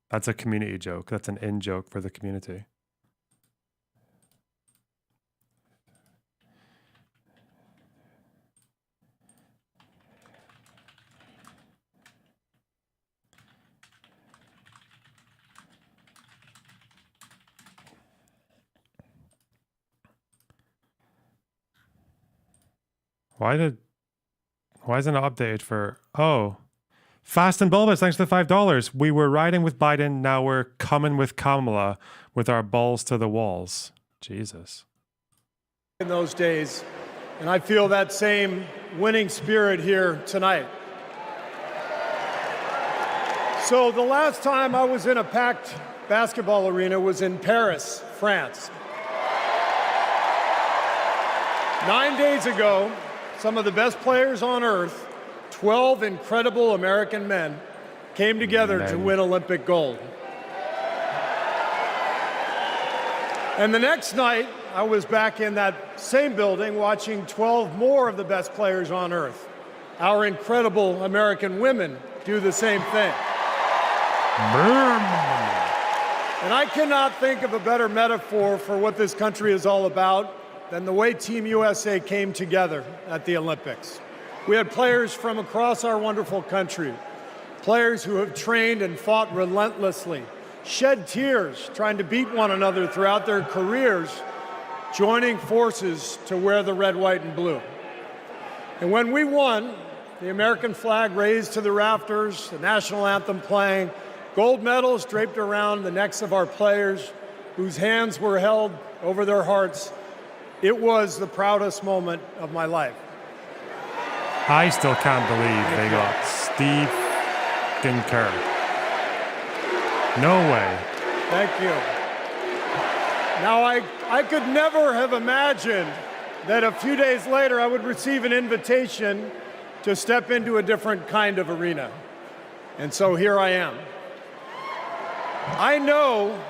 that's a community joke. That's an in-joke for the community. Why isn't it updated for... Oh. Fast and Bulbous, thanks for the $5. We were riding with Biden, now we're coming with Kamala with our balls to the walls. Jesus. In those days, and I feel that same winning spirit here tonight. So the last time I was in a packed basketball arena was in Paris, France. 9 days ago, some of the best players on earth, 12 incredible American men, came together to win Olympic gold. And the next night, I was back in that same building watching 12 more of the best players on earth, our incredible American women, do the same thing. And I cannot think of a better metaphor for what this country is all about than the way Team USA came together at the Olympics. We had players from across our wonderful country, players who have trained and fought relentlessly, shed tears trying to beat one another throughout their careers, joining forces to wear the red, white, and blue. And when we won, the American flag raised to the rafters, the national anthem playing, gold medals draped around the necks of our players, whose hands were held over their hearts. It was the proudest moment of my life. I still can't believe they got Steve Kerr. No way. Thank you. Now, I could never have imagined that a few days later I would receive an invitation to step into a different kind of arena. And so here I am. I know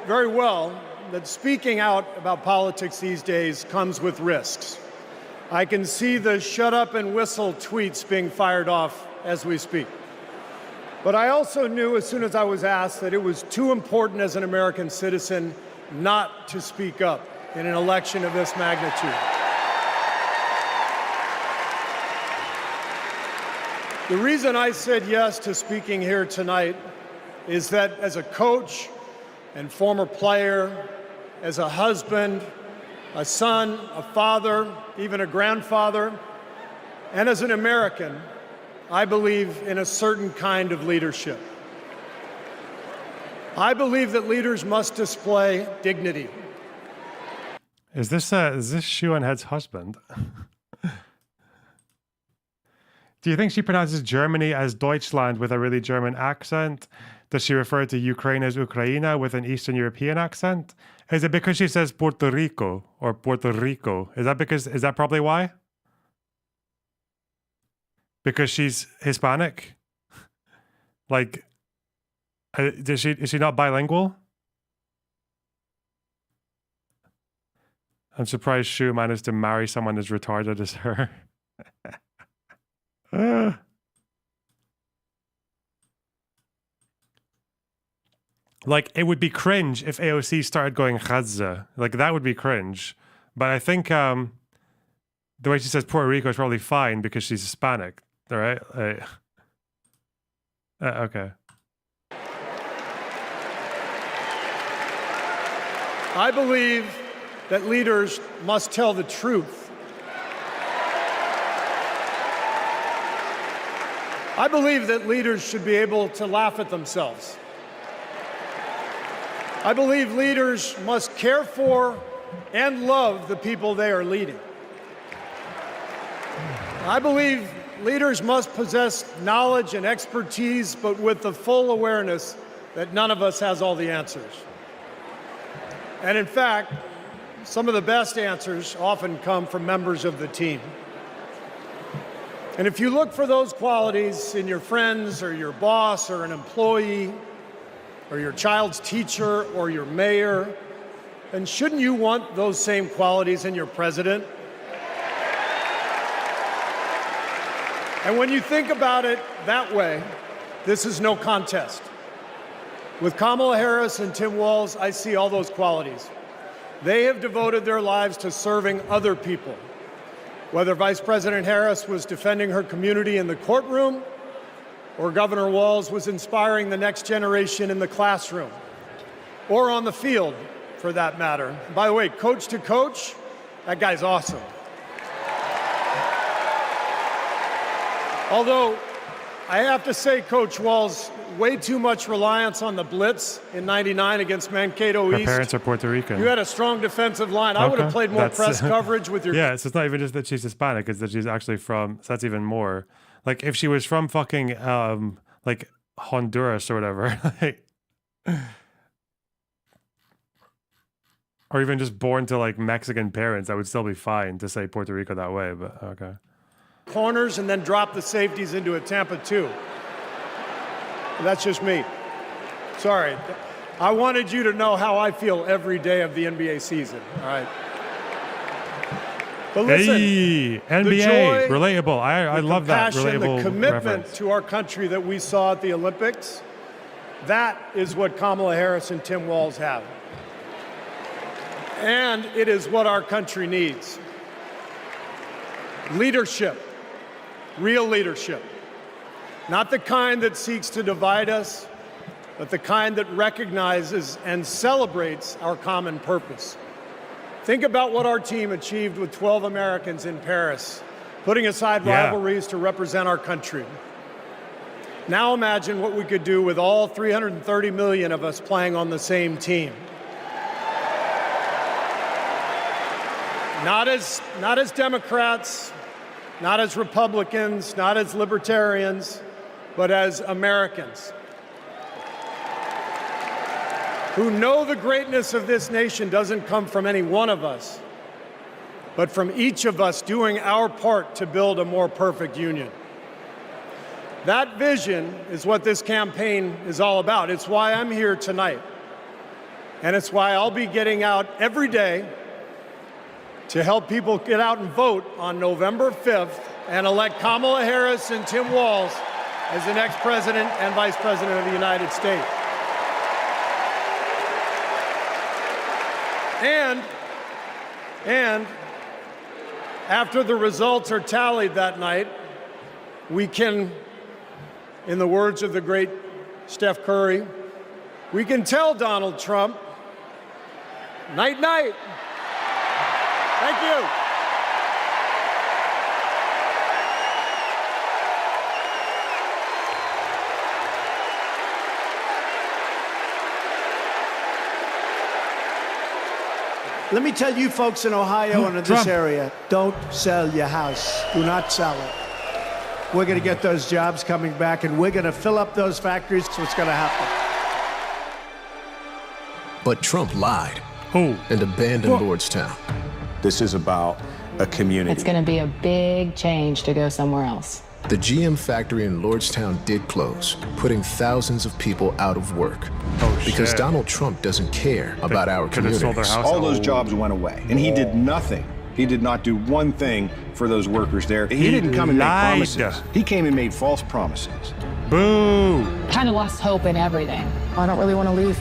very well that speaking out about politics these days comes with risks. I can see the shut up and whistle tweets being fired off as we speak. But I also knew as soon as I was asked that it was too important as an American citizen not to speak up in an election of this magnitude. The reason I said yes to speaking here tonight is that as a coach and former player, as a husband, a son, a father, even a grandfather, and as an American, I believe in a certain kind of leadership. I believe that leaders must display dignity. Is this Shoe and Head's husband? Do you think she pronounces Germany as Deutschland with a really German accent? Does she refer to Ukraine as Ukraina with an Eastern European accent? Is it because she says Puerto Rico or Puerto Rico? Is that probably why? Because she's Hispanic? Like, is she not bilingual? I'm surprised Shu managed to marry someone as retarded as her. Like, it would be cringe if AOC started going Gaza. Like, that would be cringe. But I think the way she says Puerto Rico is probably fine because she's Hispanic, all right? Okay. I believe that leaders must tell the truth. I believe that leaders should be able to laugh at themselves. I believe leaders must care for and love the people they are leading. I believe leaders must possess knowledge and expertise, but with the full awareness that none of us has all the answers. And in fact, some of the best answers often come from members of the team. And if you look for those qualities in your friends or your boss or an employee or your child's teacher or your mayor, then shouldn't you want those same qualities in your president? And when you think about it that way, this is no contest. With Kamala Harris and Tim Walz, I see all those qualities. They have devoted their lives to serving other people. Whether Vice President Harris was defending her community in the courtroom, or Governor Walz was inspiring the next generation in the classroom, or on the field, for that matter. By the way, coach to coach, that guy's awesome. Although, I have to say, Coach Walz, way too much reliance on the blitz in '99 against Mankato East. Her parents are Puerto Rican. You had a strong defensive line. I would have played more press coverage with your... Yeah, so it's not even just that she's Hispanic, it's that she's actually from... So that's even more. Like, if she was from fucking, like, Honduras or whatever, like... Or even just born to, like, Mexican parents, that would still be fine to say Puerto Rico that way, but okay. Corners and then drop the safeties into a Tampa 2. That's just me. Sorry. I wanted you to know how I feel every day of the NBA season, all right? But listen, hey, NBA, relatable. I love that relatable the commitment reference. to our country that we saw at the Olympics, that is what Kamala Harris and Tim Walz have. And it is what our country needs. Leadership. Real leadership. Not the kind that seeks to divide us, but the kind that recognizes and celebrates our common purpose. Think about what our team achieved with 12 Americans in Paris, putting aside rivalries to represent our country. Now imagine what we could do with all 330 million of us playing on the same team. Not as Democrats, not as Republicans, not as libertarians, but as Americans who know the greatness of this nation doesn't come from any one of us, but from each of us doing our part to build a more perfect union. That vision is what this campaign is all about. It's why I'm here tonight. And it's why I'll be getting out every day to help people get out and vote on November 5th and elect Kamala Harris and Tim Walz as the next president and vice president of the United States. And after the results are tallied that night, we can, in the words of the great Steph Curry, we can tell Donald Trump, night, night. Thank you. Let me tell you folks in Ohio and in this area, don't sell your house. Do not sell it. We're going to get those jobs coming back, and we're going to fill up those factories. That's what's going to happen. But Trump lied and abandoned Lordstown. This is about a community. It's going to be a big change to go somewhere else. The GM factory in Lordstown did close, putting thousands of people out of work. Because Donald Trump doesn't care about our communities. All those jobs went away, and he did nothing. He did not do one thing for those workers there. He didn't come and make promises. He came and made false promises. Boo! Kind of lost hope in everything. I don't really want to leave.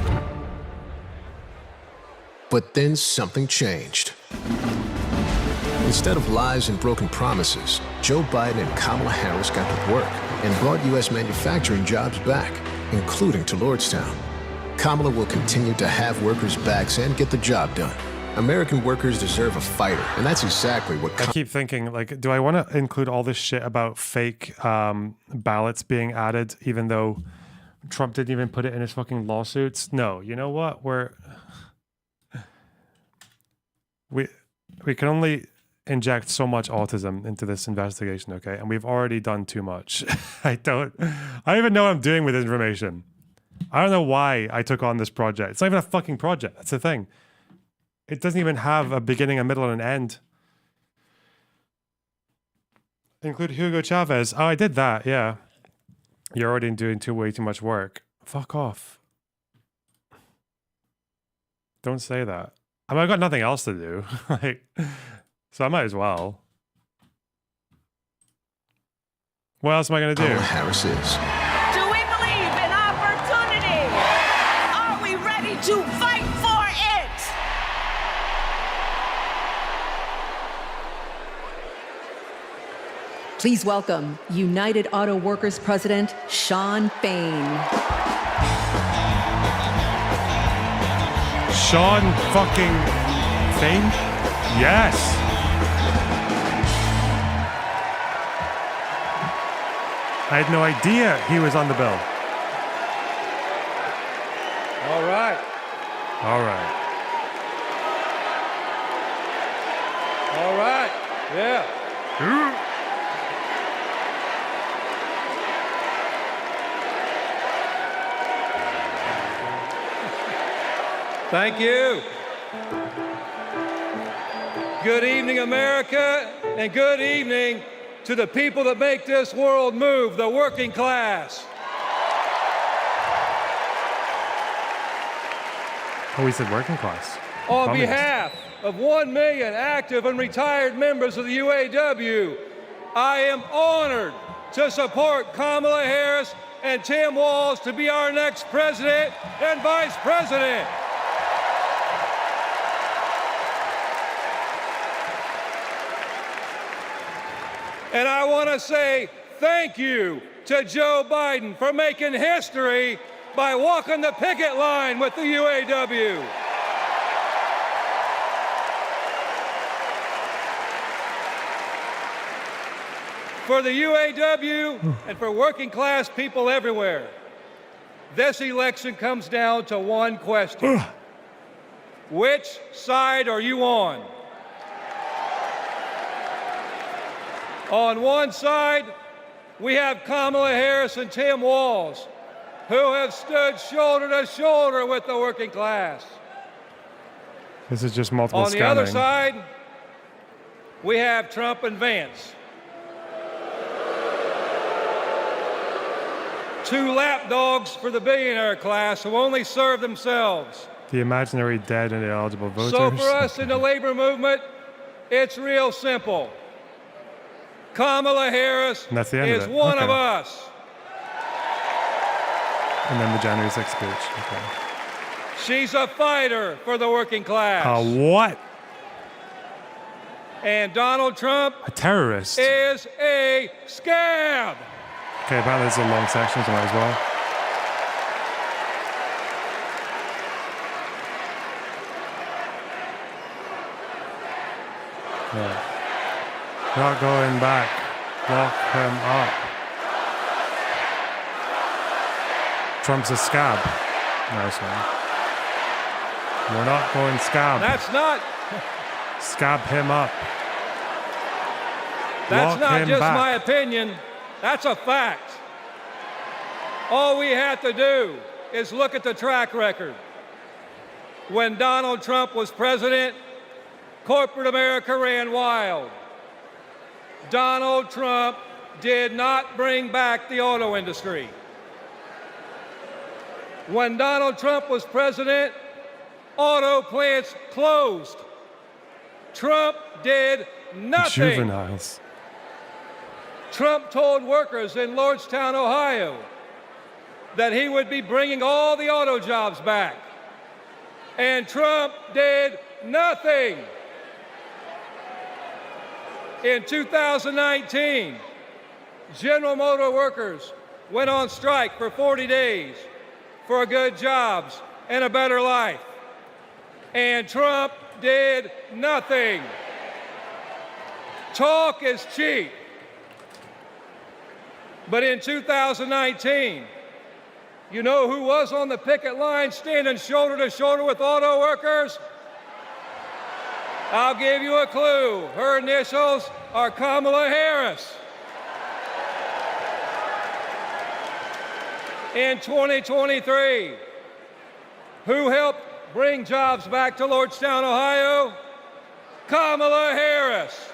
But then something changed. Instead of lies and broken promises, Joe Biden and Kamala Harris got to work and brought U.S. manufacturing jobs back, including to Lordstown. Kamala will continue to have workers' backs and get the job done. American workers deserve a fighter, and that's exactly what... I keep thinking, like, do I want to include all this shit about fake ballots being added, even though Trump didn't even put it in his fucking lawsuits? No, you know what? We can only inject so much autism into this investigation, okay? And we've already done too much. I don't even know what I'm doing with this information. I don't know why I took on this project. It's not even a fucking project. That's the thing. It doesn't even have a beginning, a middle, and an end. Include Hugo Chavez. Oh, I did that, yeah. You're already doing way too much work. Fuck off. Don't say that. I mean, I've got nothing else to do. Like, so I might as well. What else am I going to do? Kamala Harris is. Do we believe in opportunity? Are we ready to fight for it? Please welcome United Auto Workers President Shawn Fain. Shawn fucking Fain? Yes. I had no idea he was on the bill. All right. All right. All right. Yeah. Thank you. Good evening, America, and good evening to the people that make this world move, the working class. Oh, he said working class. On behalf of 1 million active and retired members of the UAW, I am honored to support Kamala Harris and Tim Walz to be our next president and vice president. And I want to say thank you to Joe Biden for making history by walking the picket line with the UAW. For the UAW and for working class people everywhere, this election comes down to one question. Which side are you on? On one side, we have Kamala Harris and Tim Walz, who have stood shoulder to shoulder with the working class. This is just multiple On the scanning. other side, we have Trump and Vance. Two lapdogs for the billionaire class who only serve themselves. The imaginary dead and eligible voters. So for us in the labor movement, it's real simple. Kamala Harris is one of us. And then the January 6th speech. Okay. She's a fighter for the working class. A what? And Donald Trump A terrorist. is a scab. Okay, apparently this is a long section, so might as well. Yeah. Not going back. Lock him up. Trump's a scab. Nice one. We're not going scab. That's not. Scab him up. That's Lock not him just back. my opinion. That's a fact. All we have to do is look at the track record. When Donald Trump was president, corporate America ran wild. Donald Trump did not bring back the auto industry. When Donald Trump was president, auto plants closed. Trump did nothing. Juveniles. Trump told workers in Lordstown, Ohio, that he would be bringing all the auto jobs back. And Trump did nothing. In 2019, General Motor workers went on strike for 40 days for good jobs and a better life. And Trump did nothing. Talk is cheap. But in 2019, you know who was on the picket line standing shoulder to shoulder with auto workers? I'll give you a clue. Her initials are Kamala Harris. In 2023, who helped bring jobs back to Lordstown, Ohio? Kamala Harris.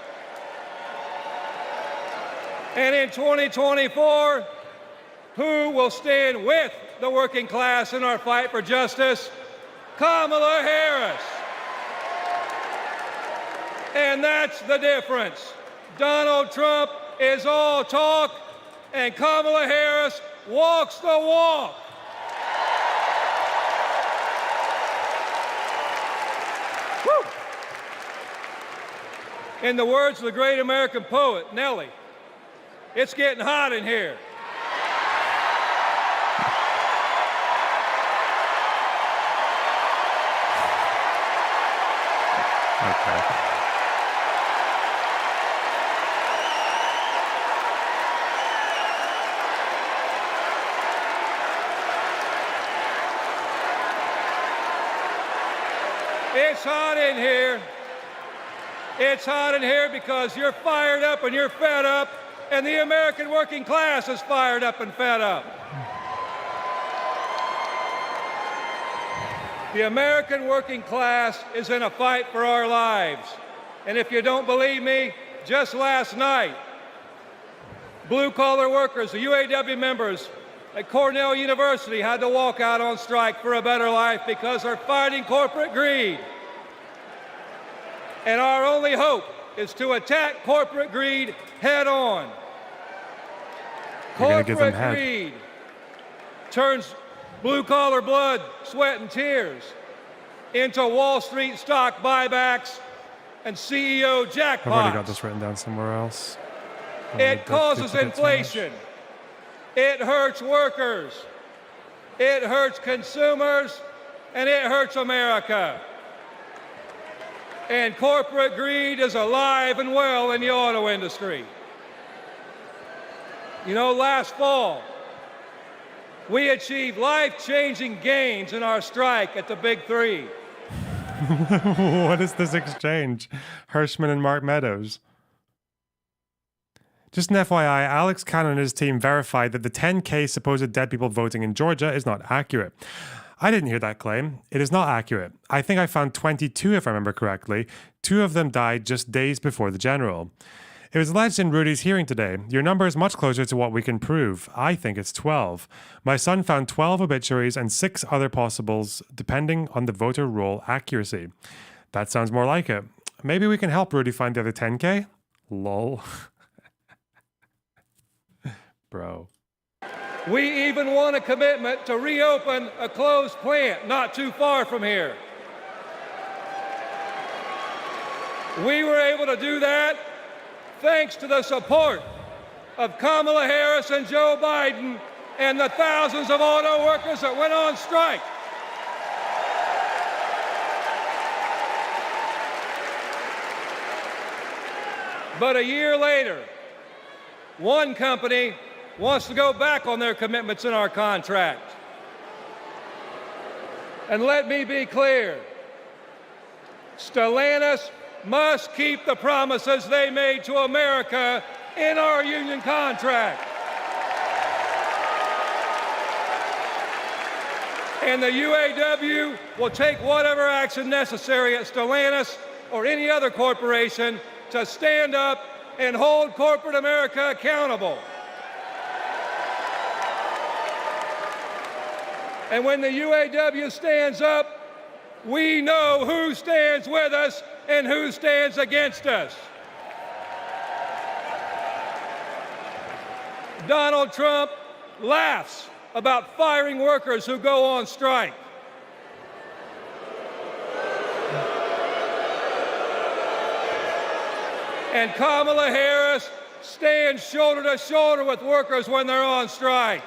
And in 2024, who will stand with the working class in our fight for justice? Kamala Harris. And that's the difference. Donald Trump is all talk, and Kamala Harris walks the walk. Woo! In the words of the great American poet, Nellie, it's getting hot in here. Okay. It's hot in here. It's hot in here because you're fired up and you're fed up, and the American working class is fired up and fed up. The American working class is in a fight for our lives. And if you don't believe me, just last night, blue-collar workers, the UAW members at Cornell University had to walk out on strike for a better life because they're fighting corporate greed. And our only hope is to attack corporate greed head on. Corporate greed turns blue-collar blood, sweat, and tears into Wall Street stock buybacks and CEO jackpots. I've already got this written down somewhere else. It causes inflation. It hurts workers. It hurts consumers, and it hurts America. And corporate greed is alive and well in the auto industry. You know, last fall, we achieved life-changing gains in our strike at the Big Three. What is this exchange? Hirschman and Mark Meadows. Just an FYI, Alex Cannon and his team verified that the 10K supposed dead people voting in Georgia is not accurate. I didn't hear that claim. It is not accurate. I think I found 22 if I remember correctly. 2 of them died just days before the general. It was alleged in Rudy's hearing today. Your number is much closer to what we can prove. I think it's 12. My son found 12 obituaries and 6 other possibles, depending on the voter roll accuracy. That sounds more like it. Maybe we can help Rudy find the other 10K? Lol. Bro. We even won a commitment to reopen a closed plant not too far from here. We were able to do that thanks to the support of Kamala Harris and Joe Biden and the thousands of auto workers that went on strike. But a year later, one company wants to go back on their commitments in our contract. And let me be clear, Stellantis must keep the promises they made to America in our union contract. And the UAW will take whatever action necessary at Stellantis or any other corporation to stand up and hold corporate America accountable. And when the UAW stands up, we know who stands with us and who stands against us. Donald Trump laughs about firing workers who go on strike. And Kamala Harris stands shoulder to shoulder with workers when they're on strike.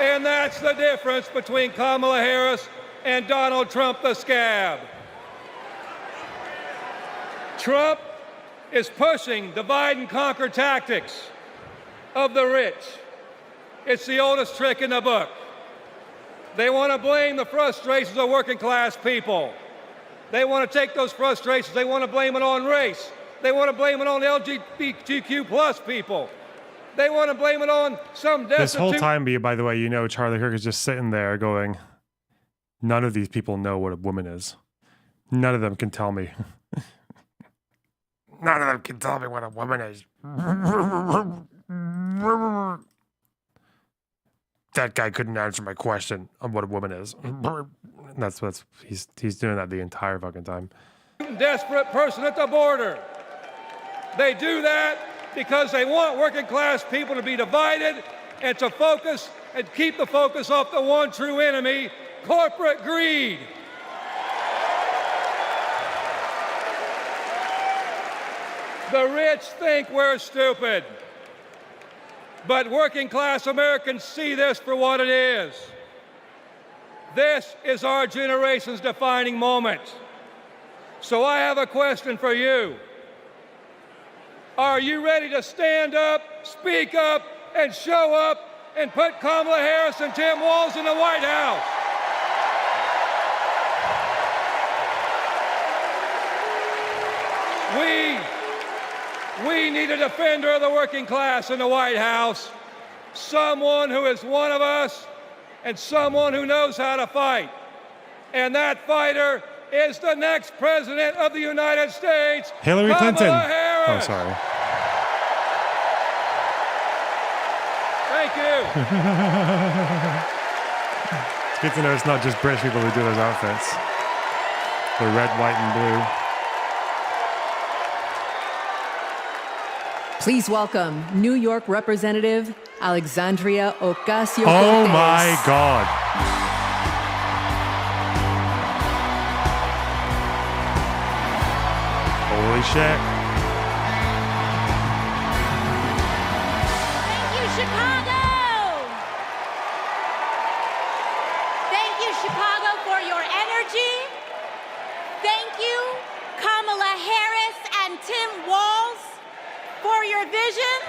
And that's the difference between Kamala Harris and Donald Trump the scab. Trump is pushing divide and conquer tactics of the rich. It's the oldest trick in the book. They want to blame the frustrations of working class people. They want to take those frustrations, they want to blame it on race. They want to blame it on LGBTQ plus people. They want to blame it on some destitute... This whole time, by the way, you know Charlie Kirk is just sitting there going, none of these people know what a woman is. None of them can tell me. None of them can tell me what a woman is. That guy couldn't answer my question on what a woman is. He's doing that the entire fucking time. Desperate person at the border. They do that because they want working class people to be divided and to focus and keep the focus off the one true enemy, corporate greed. The rich think we're stupid, but working class Americans see this for what it is. This is our generation's defining moment. So I have a question for you. Are you ready to stand up, speak up, and show up and put Kamala Harris and Tim Walz in the White House? We need a defender of the working class in the White House, someone who is one of us and someone who knows how to fight. And that fighter is the next president of the United States, Hillary Clinton. Harris. Oh, sorry. Thank you. It's good to know it's not just British people who do those outfits. The red, white, and blue. Please welcome New York Representative Alexandria Ocasio-Cortez. Oh my God. Holy shit. Thank you, Chicago. Thank you, Chicago, for your energy. Thank you, Kamala Harris and Tim Walz, for your vision.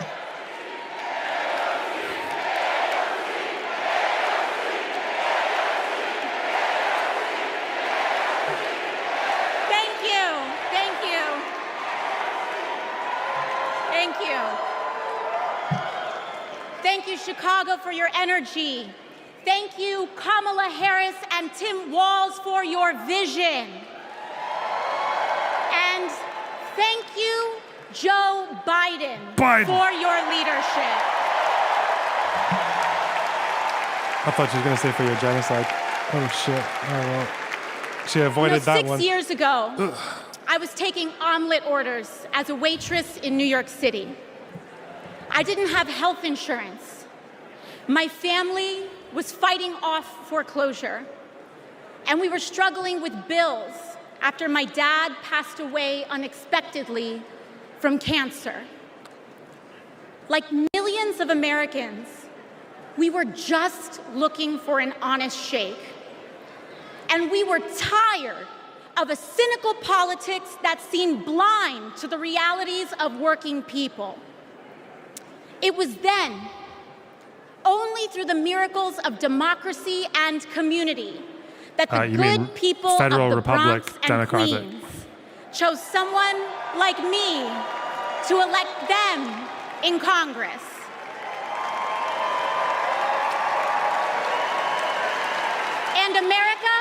Thank you. Thank you. Thank you. Thank you, Chicago, for your energy. Thank you, Kamala Harris and Tim Walz, for your vision. And thank you, Joe Biden, for your leadership. I thought she was going to say for your genocide. Oh, shit. Oh, well. She avoided that one. 6 years ago, I was taking omelet orders as a waitress in New York City. I didn't have health insurance. My family was fighting off foreclosure. And we were struggling with bills after my dad passed away unexpectedly from cancer. Like millions of Americans, we were just looking for an honest shake. And we were tired of a cynical politics that seemed blind to the realities of working people. It was then, only through the miracles of democracy and community, that the good people of the Bronx and Queens chose someone like me to elect them in Congress. And America,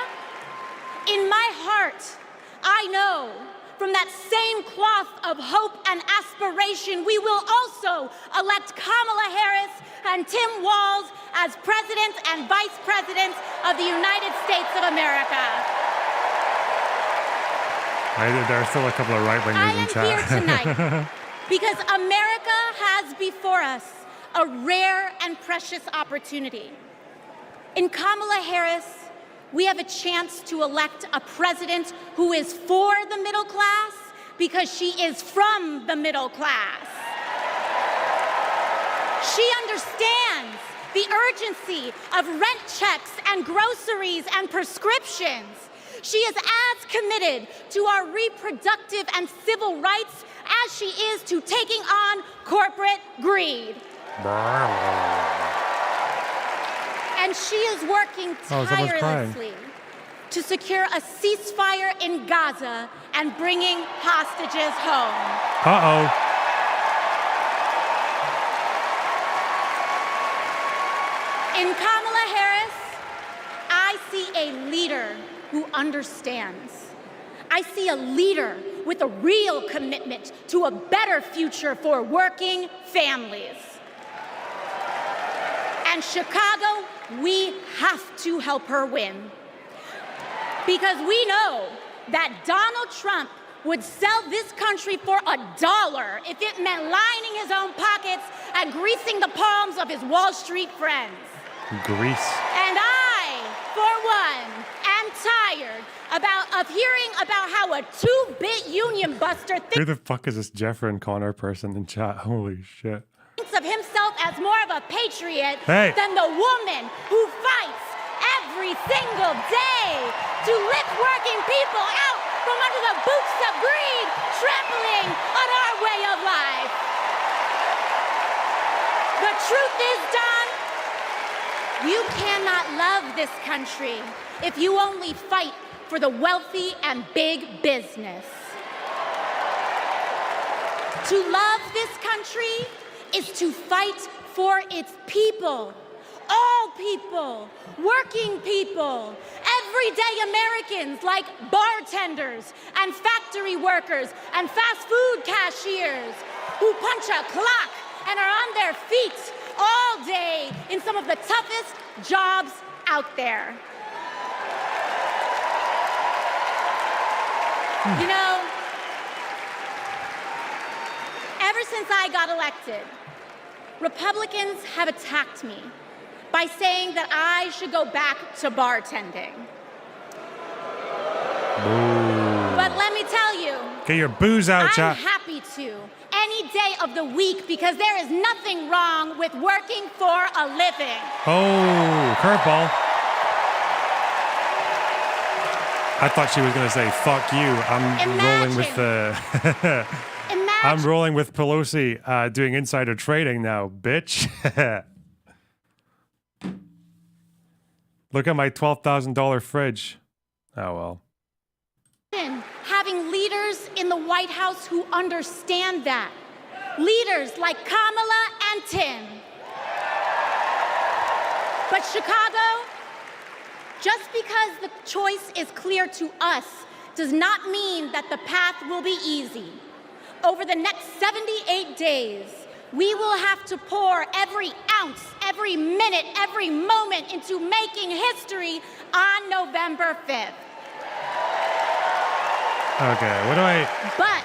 in my heart, I know from that same cloth of hope and aspiration, we will also elect Kamala Harris and Tim Walz as President and Vice President of the United States of America. There are still a couple of right-wingers in chat. I am here tonight because America has before us a rare and precious opportunity. In Kamala Harris, we have a chance to elect a president who is for the middle class because she is from the middle class. She understands the urgency of rent checks and groceries and prescriptions. She is as committed to our reproductive and civil rights as she is to taking on corporate greed. And she is working tirelessly to secure a ceasefire in Gaza and bringing hostages home. Uh-oh. In Kamala Harris, I see a leader who understands. I see a leader with a real commitment to a better future for working families. And Chicago, we have to help her win. Because we know that Donald Trump would sell this country for $1 if it meant lining his own pockets and greasing the palms of his Wall Street friends. Grease. And I, for one, am tired of hearing about how a 2-bit union buster Who the fuck is this Jeffrey and Connor person in chat? Holy shit. thinks of himself as more of a patriot Hey. than the woman who fights every single day to lift working people out from under the boots of greed, trampling on our way of life. The truth is, Don, you cannot love this country if you only fight for the wealthy and big business. To love this country is to fight for its people. All people, working people, everyday Americans like bartenders and factory workers and fast food cashiers who punch a clock and are on their feet all day in some of the toughest jobs out there. You know, ever since I got elected, Republicans have attacked me by saying that I should go back to bartending. But let me tell you, Get your booze out, I'm chat. happy to any day of the week because there is nothing wrong with working for a living. Oh, curveball. I thought she was going to say, fuck you. I'm rolling with the... I'm rolling with Pelosi doing insider trading now, bitch. Look at my $12,000 fridge. Oh, well. Having leaders in the White House who understand that. Leaders like Kamala and Tim. But Chicago, just because the choice is clear to us does not mean that the path will be easy. Over the next 78 days, we will have to pour every ounce, every minute, every moment into making history on November 5th. Okay, what do I... But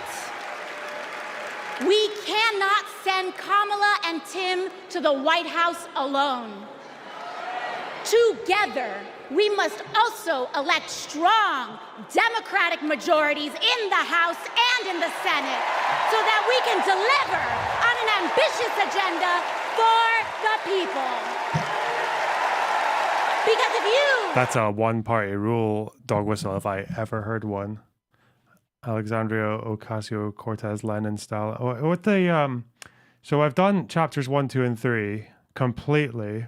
we cannot send Kamala and Tim to the White House alone. Together, we must also elect strong Democratic majorities in the House and in the Senate so that we can deliver on an ambitious agenda for the people. Because if you... That's a one-party rule dog whistle if I ever heard one. Alexandria Ocasio-Cortez, Lenin style. Oh, what the so I've done chapters 1, 2, and 3 completely.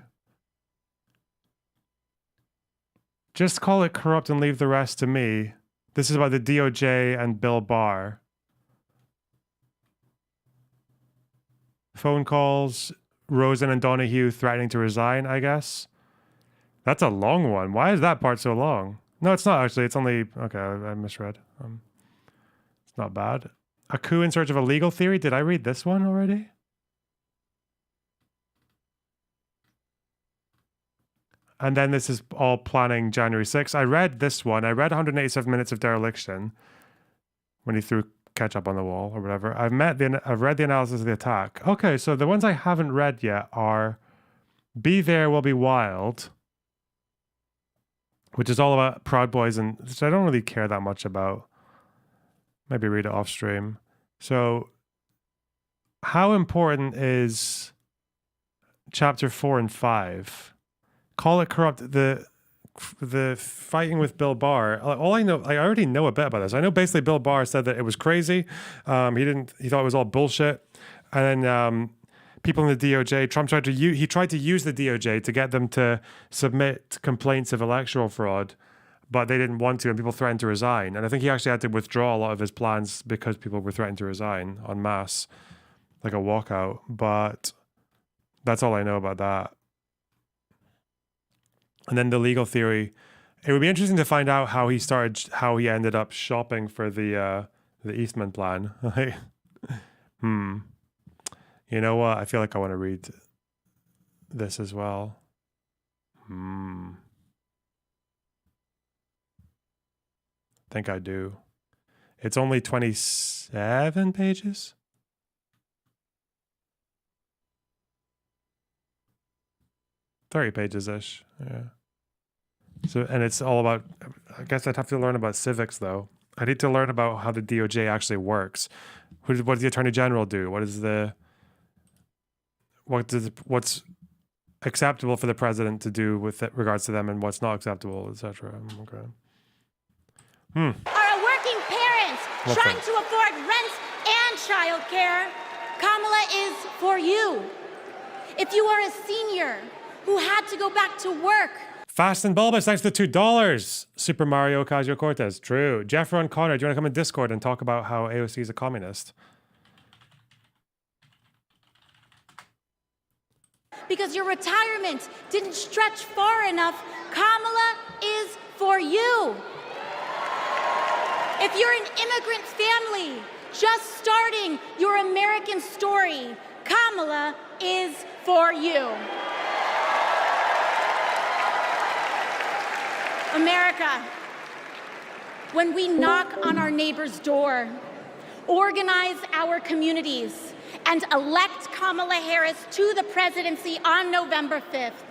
Just call it corrupt and leave the rest to me. This is about the DOJ and Bill Barr. Phone calls, Rosen and Donahue threatening to resign, I guess. That's a long one. Why is that part so long? No, it's not actually. It's only... Okay, I misread. It's not bad. A coup in search of a legal theory? Did I read this one already? And then this is all planning January 6th. I read this one. I read 187 Minutes of Dereliction when he threw ketchup on the wall or whatever. I've read the analysis of the attack. Okay, so the ones I haven't read yet are Be There Will Be Wild, which is all about Proud Boys, and which I don't really care that much about. Maybe read it off stream. So, how important is chapter 4 and 5? Call it corrupt. The fighting with Bill Barr. All I know, I already know a bit about this. I know basically Bill Barr said that it was crazy. He thought it was all bullshit, and then people in the DOJ, Trump tried to use the DOJ to get them to submit complaints of electoral fraud, but they didn't want to, and people threatened to resign. And I think he actually had to withdraw a lot of his plans because people were threatening to resign en masse, like a walkout. But that's all I know about that. And then the legal theory, it would be interesting to find out how he ended up shopping for the Eastman plan. You know what? I feel like I want to read this as well. I think I do. It's only 27 pages. 30 pages-ish, yeah. So, and it's all about, I guess I'd have to learn about civics, though. I need to learn about how the DOJ actually works. What does the Attorney General do? What's acceptable for the president to do with regards to them, and what's not acceptable, etc. Okay. Are a working parent trying to afford rent and childcare? Kamala is for you. If you are a senior who had to go back to work. Fast and Bulbous, thanks to $2. Super Mario Ocasio-Cortez, true. Jeffron Connor, do you want to come in Discord and talk about how AOC is a communist? Because your retirement didn't stretch far enough, Kamala is for you. If you're an immigrant family just starting your American story, Kamala is for you. America, when we knock on our neighbor's door, organize our communities, and elect Kamala Harris to the presidency on November 5th,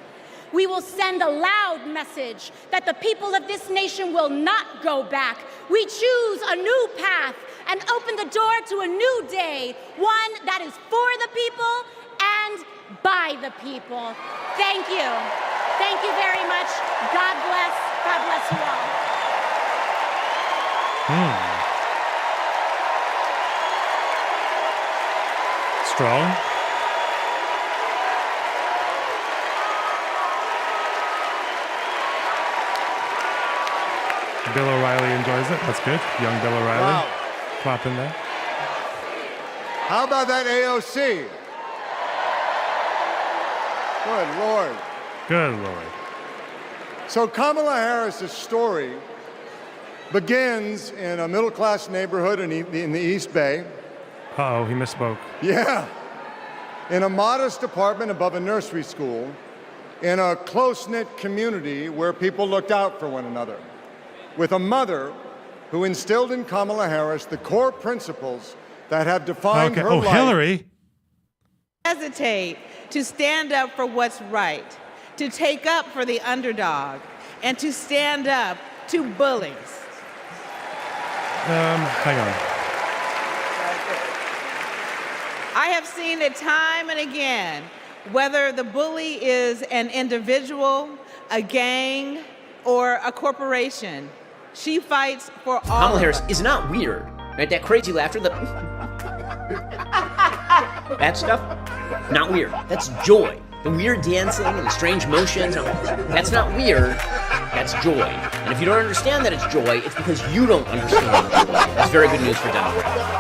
we will send a loud message that the people of this nation will not go back. We choose a new path and open the door to a new day, one that is for the people and by the people. Thank you. Thank you very much. God bless. God bless you all. Strong. Bill O'Reilly enjoys it. That's good. Young Bill O'Reilly. Wow. Clapping there. How about that AOC? Good Lord. Good Lord. So Kamala Harris's story begins in a middle-class neighborhood in the East Bay. Uh-oh, he misspoke. Yeah. In a modest apartment above a nursery school, in a close-knit community where people looked out for one another, with a mother who instilled in Kamala Harris the core principles that have defined her life. Hillary. Hesitate to stand up for what's right, to take up for the underdog, and to stand up to bullies. Hang on. I have seen it time and again, whether the bully is an individual, a gang, or a corporation. She fights for all. Kamala Harris is not weird, right? That crazy laughter, that stuff, not weird. That's joy. The weird dancing and the strange motions, that's not weird, that's joy. And if you don't understand that it's joy, it's because you don't understand joy. That's very good news for Democrats.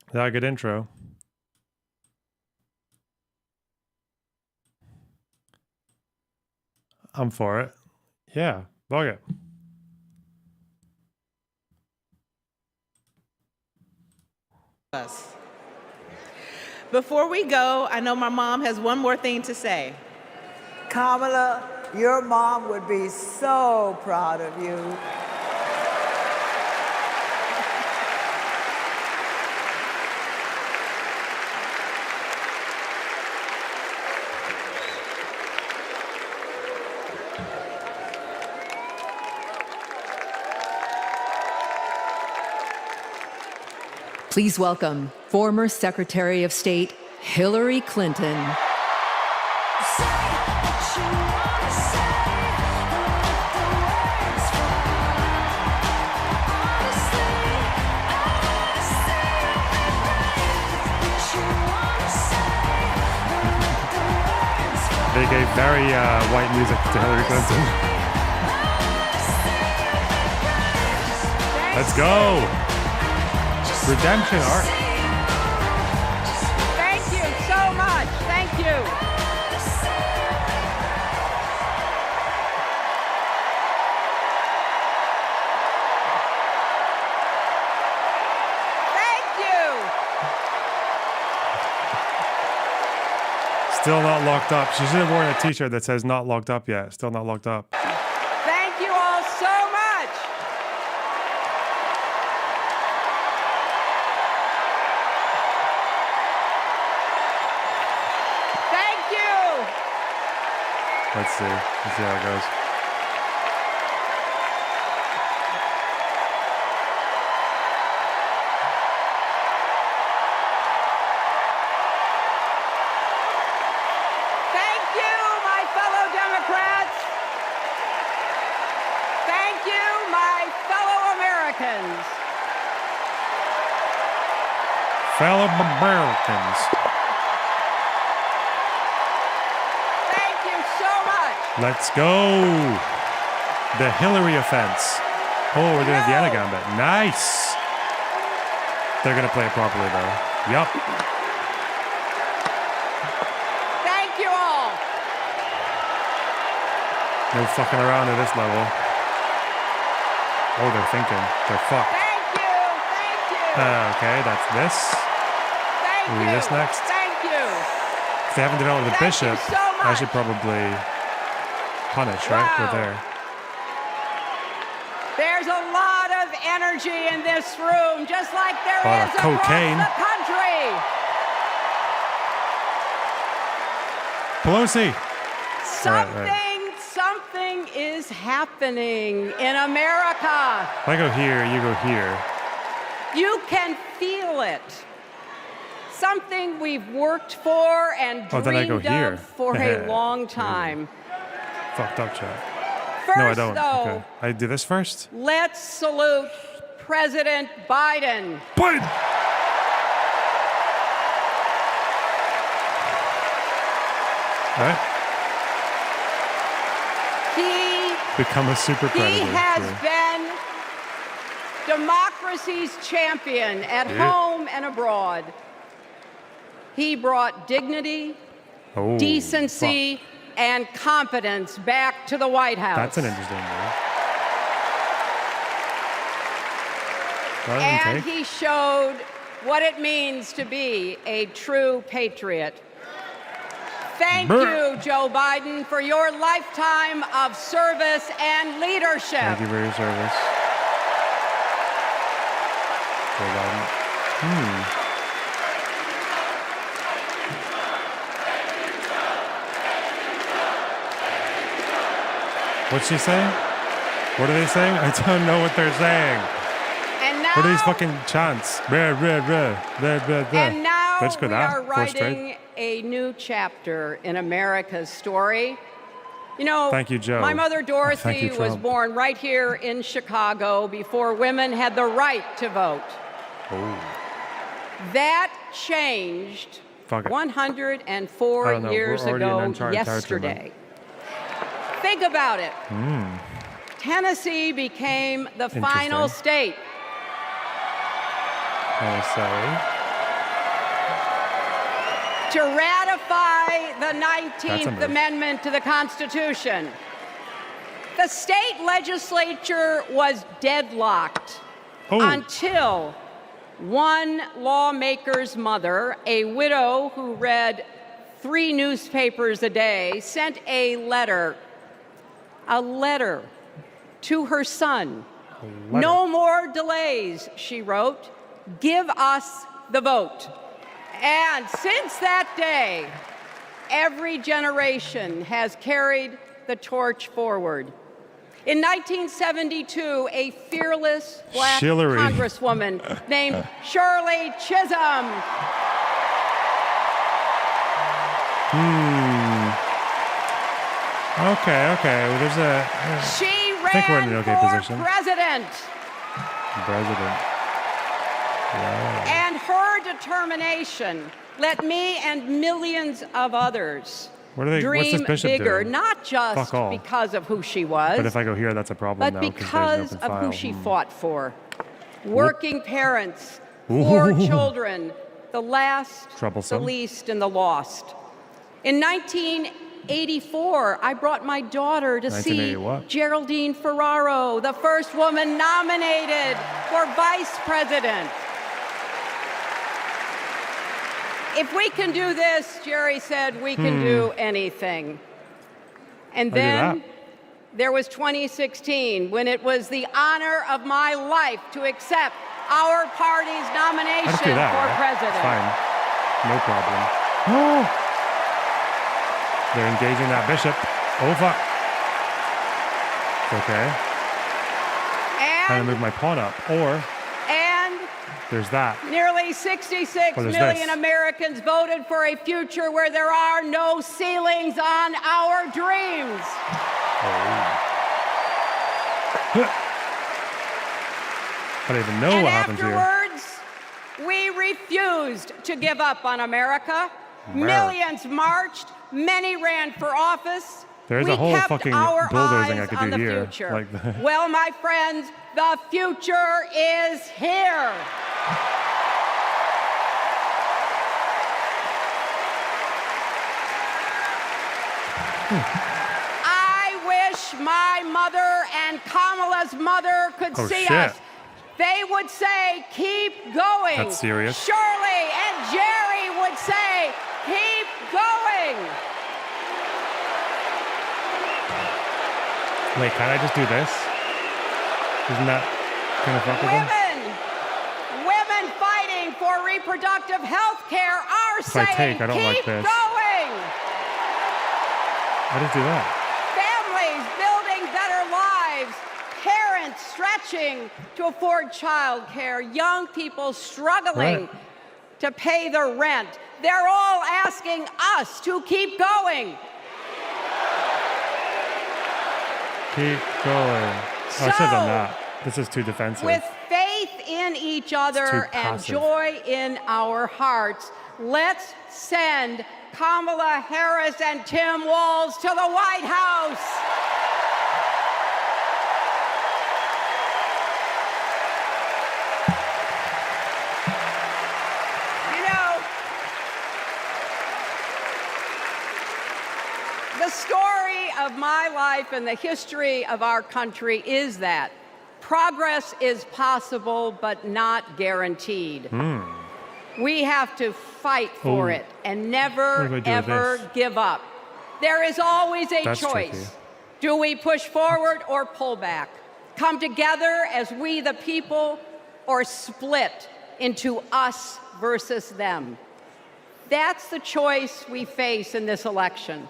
Is that a good intro? I'm for it. Yeah, log it. Before we go, I know my mom has one more thing to say. Kamala, your mom would be so proud of you. Please welcome former Secretary of State Hillary Clinton. They gave very white music to Hillary Clinton. Let's go! Redemption art. Thank you so much. Thank you. Still not locked up. She should have worn a t-shirt that says not locked up yet. Still not locked up. Thank you all so much. Thank you. Let's see. Let's see how it goes. Fellow Americans. Thank you so much. Let's go. The Hillary offense. Oh, we're doing Vienna Gambit. Nice. They're going to play it properly, though. Yup. Thank you all. No fucking around at this level. Oh, they're thinking. They're fucked. Thank you. Thank you. Okay, that's this. Thank We'll do this next. Thank you. If they haven't developed the Thank bishop, you so much. I should probably punish, right? Wow. We're there. There's a lot of energy in this room, just like there Lot is of cocaine. across the country. Pelosi. Something is happening in America. If I go here, you go here. You can feel it. Something we've worked for and Then I go dreamed here. of for a long time. Fucked up, chat. First, No, I don't. though, Okay. I do this first? let's salute President Biden. Biden! All right. Become a super predator. He has True. been democracy's champion at Yeah. home and abroad. He brought dignity, Oh, decency, and competence back to the White House. That's an interesting move. What did And he take? he showed what it means to be a true patriot. Thank you, Joe Biden, for your lifetime of service and leadership. Thank you for your service. Joe Biden. What's she saying? What are they saying? I don't know what they're saying. And now, What are these fucking chants? Rah, rah, rah, rah, rah, rah. and now Let's go we that. are Four straight. writing a new chapter in America's story. You know, Thank you, Joe. my mother Thank Dorothy you, was Trump. born right here in Chicago before women had the right to vote. Oh. That changed Fuck it. 104 I don't know. years We're already in ago uncharted territory, man. yesterday. Think about it. Tennessee became the final Interesting. state to ratify the 19th move. Amendment to the Constitution. The state legislature was deadlocked until one lawmaker's mother, a widow who read 3 newspapers a day, sent a letter to her son. No more delays, she wrote. Give us the vote. And since that day, every generation has carried the torch forward. In 1972, a fearless black Hillary. congresswoman named Shirley Chisholm. Okay. Well, there's a. She I think we're in ran an okay for position. president. Wow. And her determination let me and millions of others What's this dream bishop bigger, doing? not just Fuck all. because of who she was, But if I go here, that's a problem but now. because there's an of open who file. she fought for. Working parents, 4 children, the last, Troublesome. the least, and the lost. In 1984, I brought my daughter to see 1980 what? Geraldine Ferraro, the first woman nominated for vice president. If we can do this, Jerry said, we can do anything. And I do then that. there was 2016, when it was the honor of my life to accept our party's I nomination just do that, for right? president. It's fine. No problem. They're engaging that bishop. Oh, fuck. Okay. Trying to move my pawn up. Or And there's that. nearly 66 Well, there's million this. Americans voted for a future where there are no ceilings on our dreams. I don't even know And what happens here. afterwards, we refused to give up on America. Millions marched, many ran for office. There's we a whole kept fucking our bulldozing I eyes could on do the here. future. Like that. Well, my friends, the future is here. I wish my mother and Kamala's mother could Oh, see shit. us. They would say, keep going. That's serious. Shirley and Jerry would say, keep going. Wait, can I just do this? Isn't that kind of fuck with them? Women fighting for reproductive health care are If I saying, take, I don't like keep this. going. I just do that. Families building better lives, parents stretching to afford child care, young people struggling to pay their rent. They're all asking us to keep going. Keep going. I should have done that. This is too defensive. With faith in each other and passive. joy in our hearts, let's send Kamala Harris and Tim Walz to the White House. You know, the story of my life and the history of our country is that progress is possible but not guaranteed. We have to fight for Ooh. it and What never, do I do with ever this? give up. There is always a That's choice. tricky. Do we push forward or pull back? Come together as we the people, or split into us versus them? That's the choice we face in this election.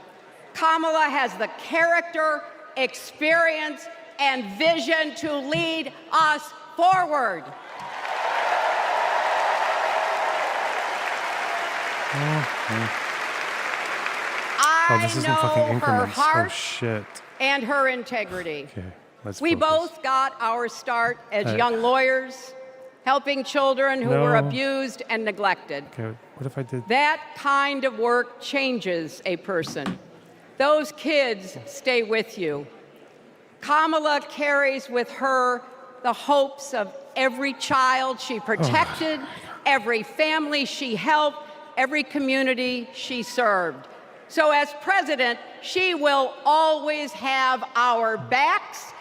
Kamala has the character, experience, and vision to lead us forward. Oh, this isn't fucking know her increments. Oh, heart shit. and her integrity. Okay, let's We focus. both got our start as Hey. young lawyers, helping children who were No. abused and neglected. Okay, what if I did? That kind of work changes a person. Those kids stay with you. Kamala carries with her the hopes of every child she protected, every family she helped, every community she served. So as president, she will always have our backs,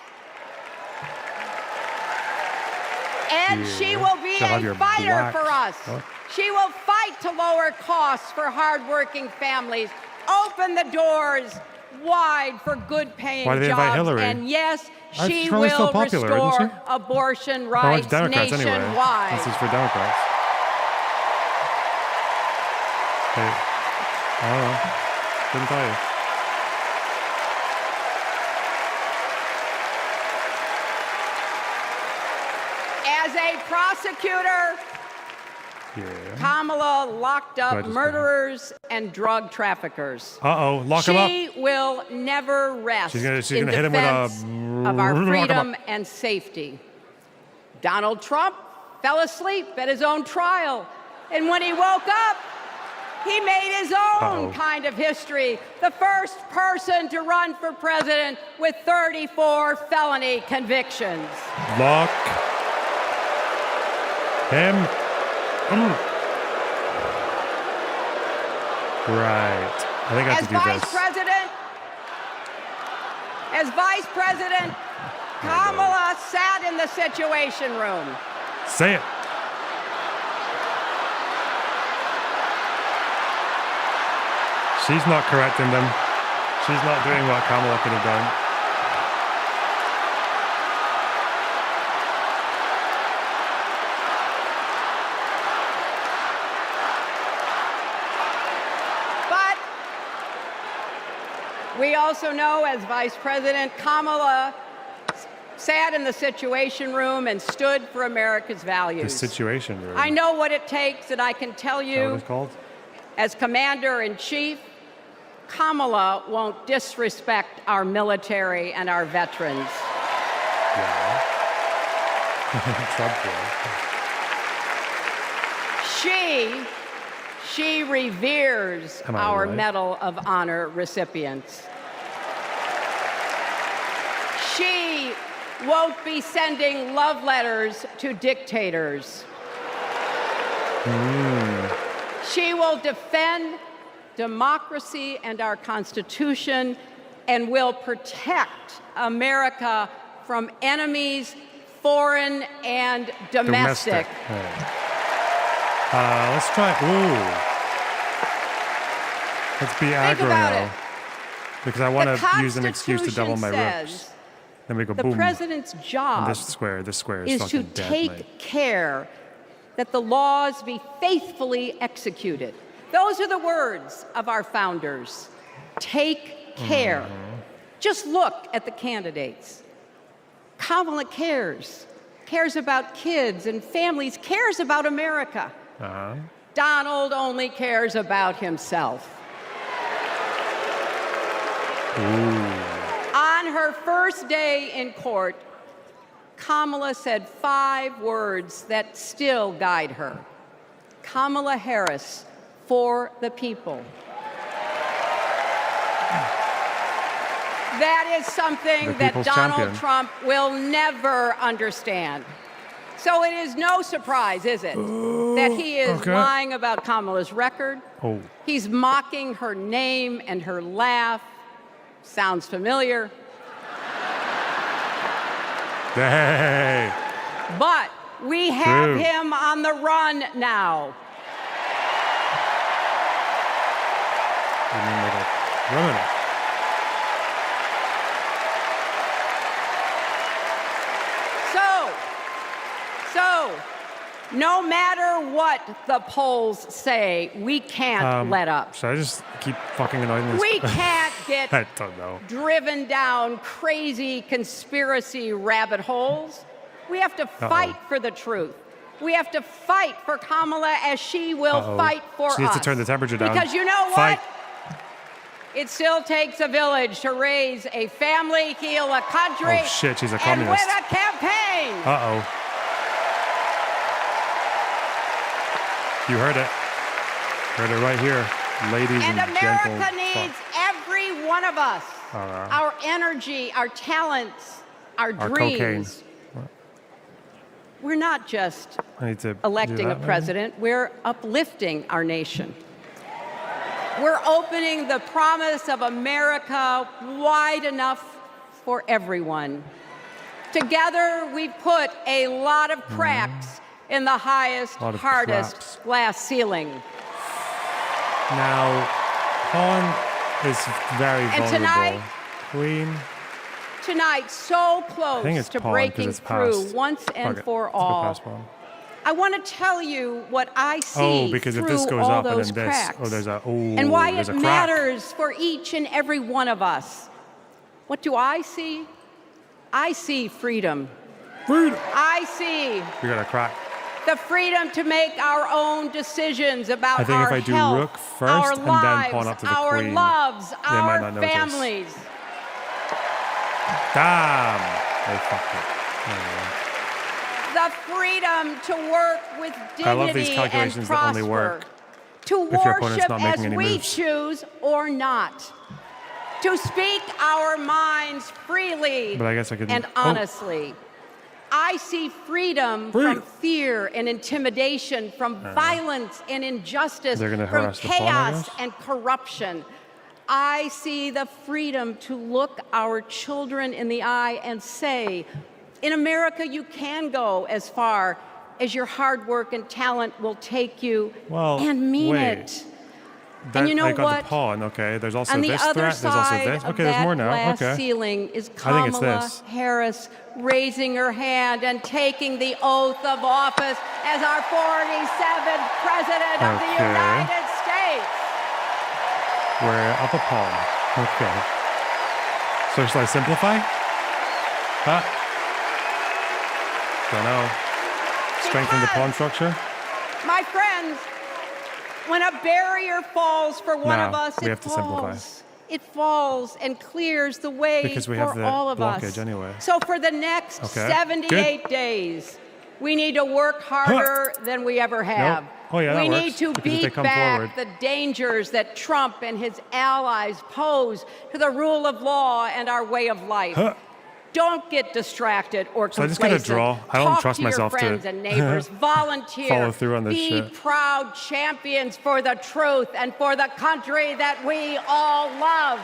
and she will be She'll have a your fighter black- for us. What? She will fight to lower costs for hardworking families, open the doors wide for good-paying Why do they invite jobs, Hillary? and yes, That's she probably still will popular, isn't restore she? abortion I like rights Democrats anyway. nationwide. This is for Democrats. Hey, I don't know. Couldn't tell you. As a prosecutor, Kamala locked up murderers and drug traffickers. Lock him up. She will never rest She's in gonna hit him with defense of our freedom and safety. Donald Trump fell asleep at his own trial, and when he woke up, he made his own kind of history. The first person to run for president with 34 felony convictions. Lock him. Right. I think I have to do this. As vice president, Kamala sat in the Situation Room. Say it. She's not correcting them. She's not doing what Kamala could have done. But we also know, as vice president, Kamala sat in the Situation Room and stood for America's values. The Situation Room. I know what it takes, and I can tell you, what it's called? As Commander-in-Chief, Kamala won't disrespect our military and our veterans. Yeah. Trump will. She reveres our Medal of Honor recipients. She won't be sending love letters to dictators. She will defend democracy and our Constitution and will protect America from enemies, foreign and domestic. Let's try. Let's be aggro now. Because I want to use an excuse to double my rips. Then we go boom. The president's job this square is to fucking dead, take mate. care that the laws be faithfully executed. Those are the words of our founders. Take care. Just look at the candidates. Kamala cares about kids and families, cares about America. Donald only cares about himself. On her first day in court, Kamala said 5 words that still guide her. Kamala Harris, for the people. That is something that Donald Trump will never understand. So it is no surprise, is it, that he is lying about Kamala's record. He's mocking her name and her laugh. Sounds familiar. Hey. But we have him on the run now. So, no matter what the polls say, we can't let up. Should I just keep fucking annoying this? We can't get I don't know. driven down crazy conspiracy rabbit holes. We have to fight for the truth. We have to fight for Kamala as she will fight for us. She needs to turn the temperature down. Because you know what? It still takes a village to raise a family, heal a country, Oh shit, she's a and communist. win a campaign. You heard it. Heard it right here, ladies and America needs every one of us. Our energy, our talents, our dreams. Cocaine. We're not just I need to electing a president, we're uplifting our nation. We're opening the promise of America wide enough for everyone. Together, we've put a lot of cracks in the highest, hardest glass ceiling. Now, Pawn is very vulnerable. Queen. Tonight, so close to breaking through once and for all. I want to tell you what I see because through if this goes all up and those then cracks, this, and why there's it a crack. matters for each and every one of us. What do I see? I see freedom. I see You're gonna crack. the freedom to make our own decisions about I think our if I do health, rook first our and then lives, pawn up to the our queen, loves, they might our not notice. families. Damn! They fucked it. Anyway. The freedom to work with I love these dignity calculations and that only prosper. work To if your opponent's worship not as making any we moves. choose or not. To speak our minds freely But I guess I could. and honestly. I see freedom from fear and intimidation, from violence and injustice, They're gonna from harass the pawn, I chaos guess? and corruption. I see the freedom to look our children in the eye and say, in America, you can go as far as your hard work and talent will take you, Well, and mean wait. it. That, And you know I got what? the pawn. Okay, there's also On the this other threat. There's also side this. of Okay, there's that more now. glass Okay. ceiling is I think it's Kamala this. Harris raising her hand and taking the oath of office as our 47th President of the Okay. United States. We're up a pawn. Okay. So should I simplify? Huh? Don't know. Strengthen the pawn structure? My friends, when a barrier falls for one No, of us, we it have to simplify. falls. It falls and clears the way Because we for have the all of us. blockage anyway. So for the next Okay, 78 days, we need to work harder than we ever have. Oh, yeah, that we works, need to because they beat come back forward. the dangers that Trump and his allies pose to the rule of law and our way of life. Huh. Don't get distracted or So I complacent. just gotta draw. I don't Talk trust to myself to your friends and neighbors. Volunteer. follow through on this Be shit. proud champions for the truth and for the country that we all love.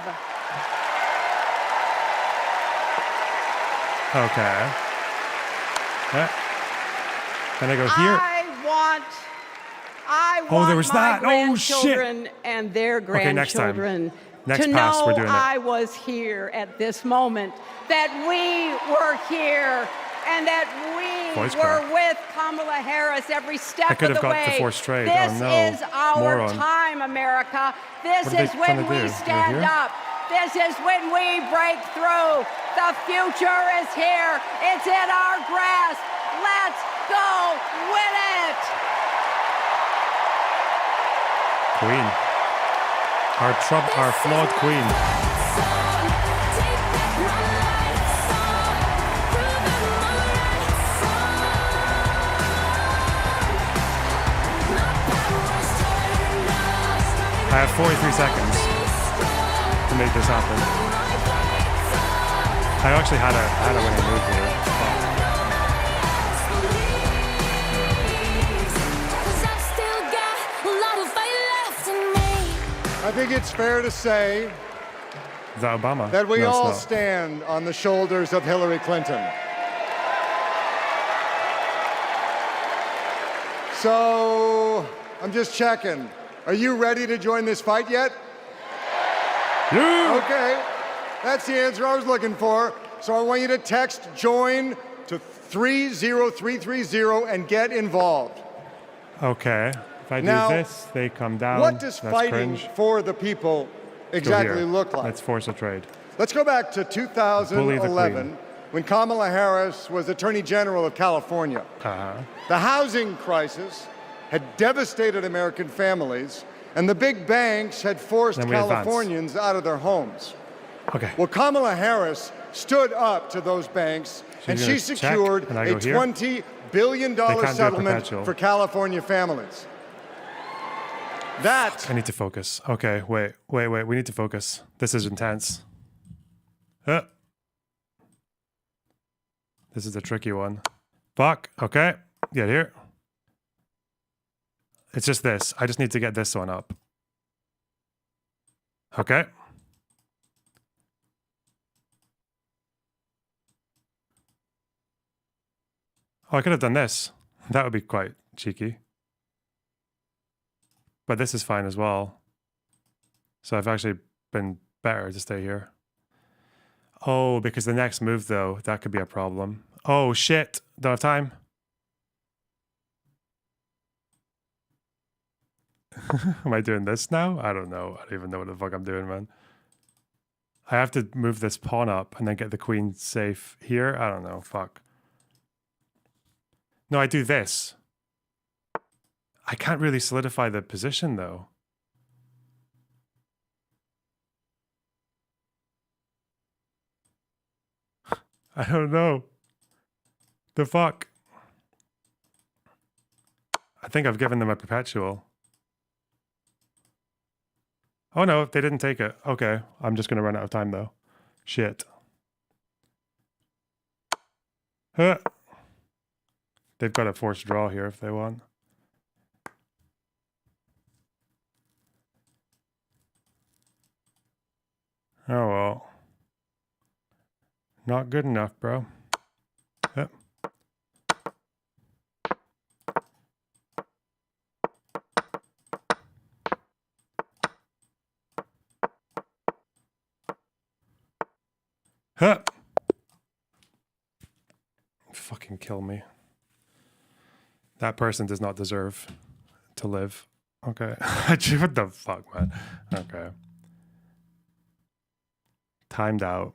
Okay. Then I go here. I Oh, want there was my that. Oh, grandchildren and their Okay, next time. grandchildren Next to pass, know we're doing it. I was here at this moment, that we were here, and that we Voice were crack. with Kamala Harris every step I could of have the got the way. force trade. This Oh, no. is our Moron. time, America. This What are is they when trying to we do? Right stand here? up. This is when we break through. The future is here. It's in our grasp. Let's go win it. Queen. Our flawed queen. I have 43 seconds to make this happen. I actually had a winning move here. I think it's fair to say Is that Obama? that we No, it's all not. stand on the shoulders of Hillary Clinton. So, I'm just checking. Are you ready to join this fight yet? Yeah. Okay, that's the answer I was looking for. So I want you to text JOIN to 30330 and get involved. Okay. If I do Now, this, they come down. What does That's fighting cringe. for the people Go exactly here. look like? Let's force a trade. Let's go back to Bully the 2011 queen. when Kamala Harris was Attorney General of California. Uh-huh. The housing crisis had devastated American families, and the big banks had forced Then we advance. Californians out of their homes. Okay. Well, Kamala Harris stood up to those banks, and She's she gonna check, secured and I a go here. $20 billion They can't do a settlement perpetual. for California families. That I need to focus. Okay, wait. We need to focus. This is intense. This is a tricky one. Fuck. Okay. Get here. It's just this. I just need to get this one up. Okay. Oh, I could have done this. That would be quite cheeky. But this is fine as well. So I've actually been better to stay here. Oh, because the next move, though, that could be a problem. Oh, shit. Don't have time. Am I doing this now? I don't know. I don't even know what the fuck I'm doing, man. I have to move this pawn up and then get the queen safe here. I don't know. Fuck. No, I do this. I can't really solidify the position though. I don't know. The fuck? I think I've given them a perpetual. Oh no, they didn't take it. Okay, I'm just gonna run out of time though. Shit. Huh. They've got a forced draw here if they want. Oh well. Not good enough, bro. Yep. Huh. Fucking kill me. That person does not deserve to live. Okay. What the fuck, man? Okay. Timed out.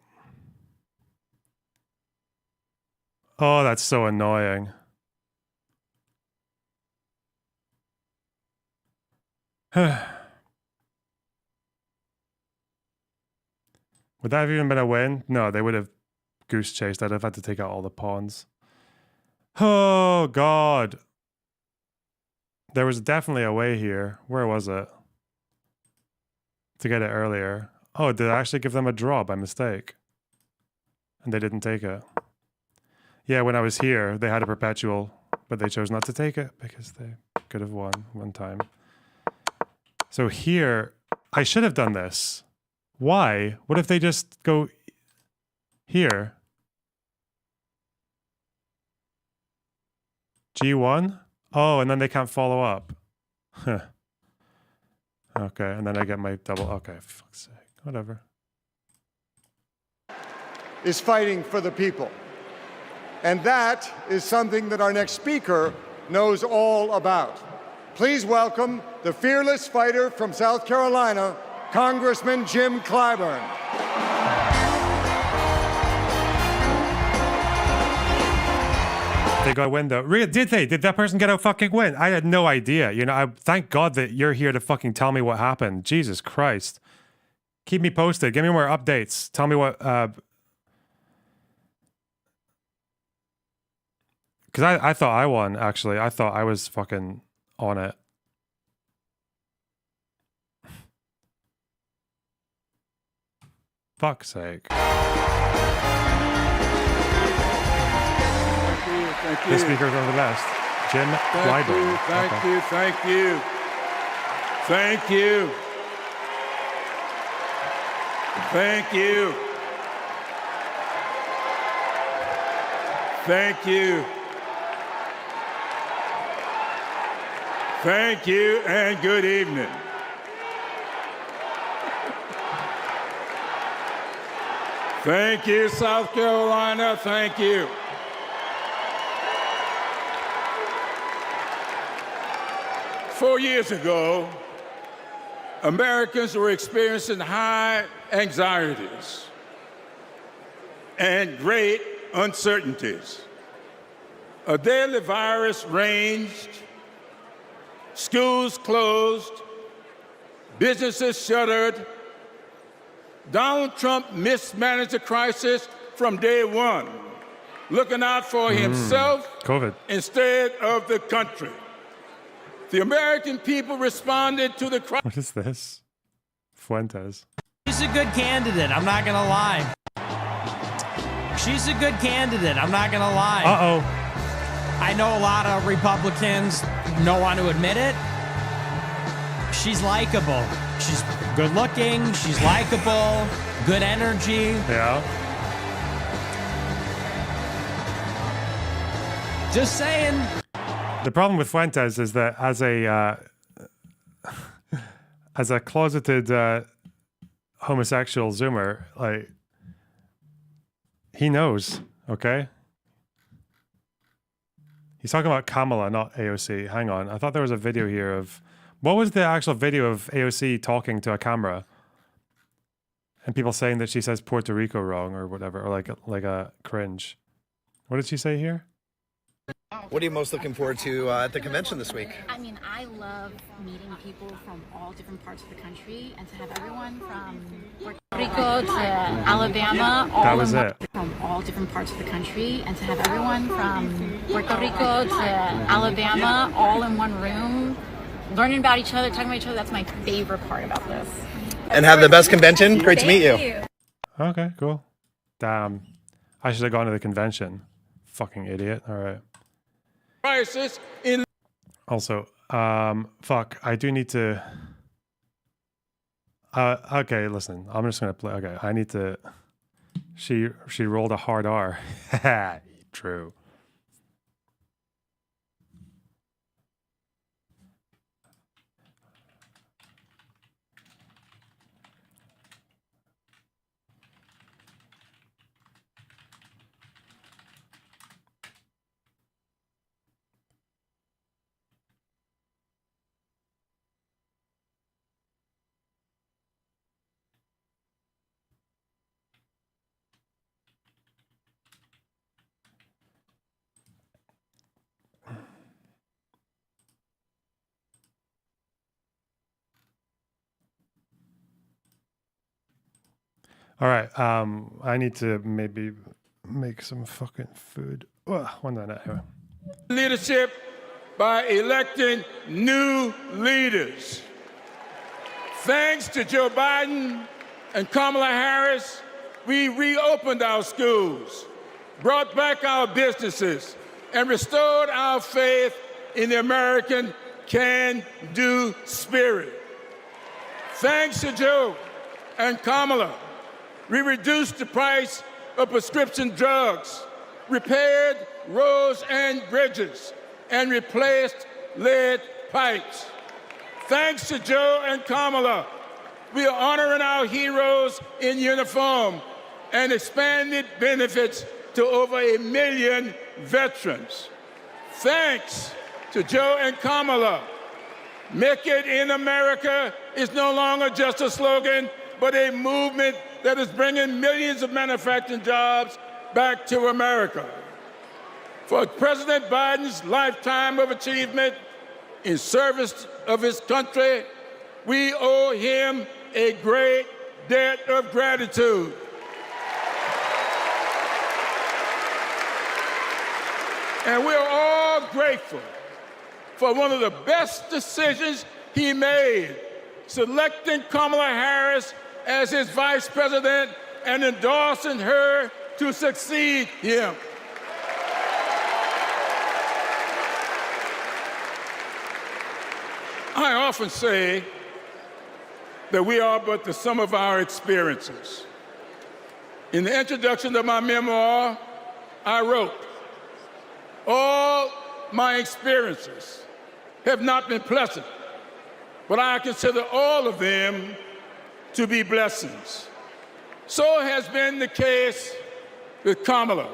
Oh, that's so annoying. Would that have even been a win? No, they would have goose chased. I'd have had to take out all the pawns. Oh, God. There was definitely a way here. Where was it? To get it earlier. Oh, did I actually give them a draw by mistake? And they didn't take it. Yeah, when I was here, they had a perpetual, but they chose not to take it because they could have won one time. So here, I should have done this. Why? What if they just go here? G1? Oh, and then they can't follow up. Huh. Okay, and then I get my double. Okay, for fuck's sake. Whatever. Is fighting for the people. And that is something that our next speaker knows all about. Please welcome the fearless fighter from South Carolina, Congressman Jim Clyburn. They got a win though. Did they? Did that person get a fucking win? I had no idea. You know, I thank God that you're here to fucking tell me what happened. Jesus Christ. Keep me posted. Give me more updates. Tell me what because I thought I won, actually. I thought I was fucking on it. Fuck's sake. Thank you. The speakers are the best. Jim Clyburn. Thank you. Thank you. Thank you. Thank you. Thank you. Thank you and good evening. Thank you, South Carolina. Thank you. Four years ago, Americans were experiencing high anxieties and great uncertainties. A deadly virus raged, schools closed, businesses shuttered. Donald Trump mismanaged the crisis from day one, looking out for himself COVID instead of the country. The American people responded to the crisis. What is this? Fuentes. She's a good candidate, I'm not gonna lie. She's a good candidate, I'm not gonna lie. Uh-oh. I know a lot of Republicans don't want to admit it. She's likable. She's good looking, she's likable, good energy. Yeah. Just saying. The problem with Fuentes is that as a closeted homosexual Zoomer, like, he knows, okay? He's talking about Kamala, not AOC. Hang on. I thought there was a video here of... What was the actual video of AOC talking to a camera? And people saying that she says Puerto Rico wrong or whatever, or like a cringe. What did she say here? What are you most looking forward to at the convention this week? I mean, I love meeting people from all different parts of the country, and to have everyone from Puerto Rico to Alabama, from all different parts of the country, and to have everyone from Puerto Rico to Alabama all in one room, learning about each other, talking about each other. That's my favorite part about this. And have the best convention. Great to meet you. Okay, cool. Damn. I should have gone to the convention. Fucking idiot. All right. Crisis in. Also, fuck. I do need to. Okay, listen. I'm just gonna play. Okay, I need to. She rolled a hard R. True. All right. I need to maybe make some fucking food. One minute. Anyway. Leadership by electing new leaders. Thanks to Joe Biden and Kamala Harris, we reopened our schools, brought back our businesses, and restored our faith in the American can-do spirit. Thanks to Joe and Kamala, we reduced the price of prescription drugs, repaired roads and bridges, and replaced lead pipes. Thanks to Joe and Kamala, we are honoring our heroes in uniform and expanded benefits to over 1 million veterans. Thanks to Joe and Kamala, Make It in America is no longer just a slogan, but a movement that is bringing millions of manufacturing jobs back to America. For President Biden's lifetime of achievement in service of his country, we owe him a great debt of gratitude. And we're all grateful for one of the best decisions he made, selecting Kamala Harris as his vice president and endorsing her to succeed him. I often say that we are but the sum of our experiences. In the introduction of my memoir, I wrote, all my experiences have not been pleasant, but I consider all of them to be blessings. So has been the case with Kamala.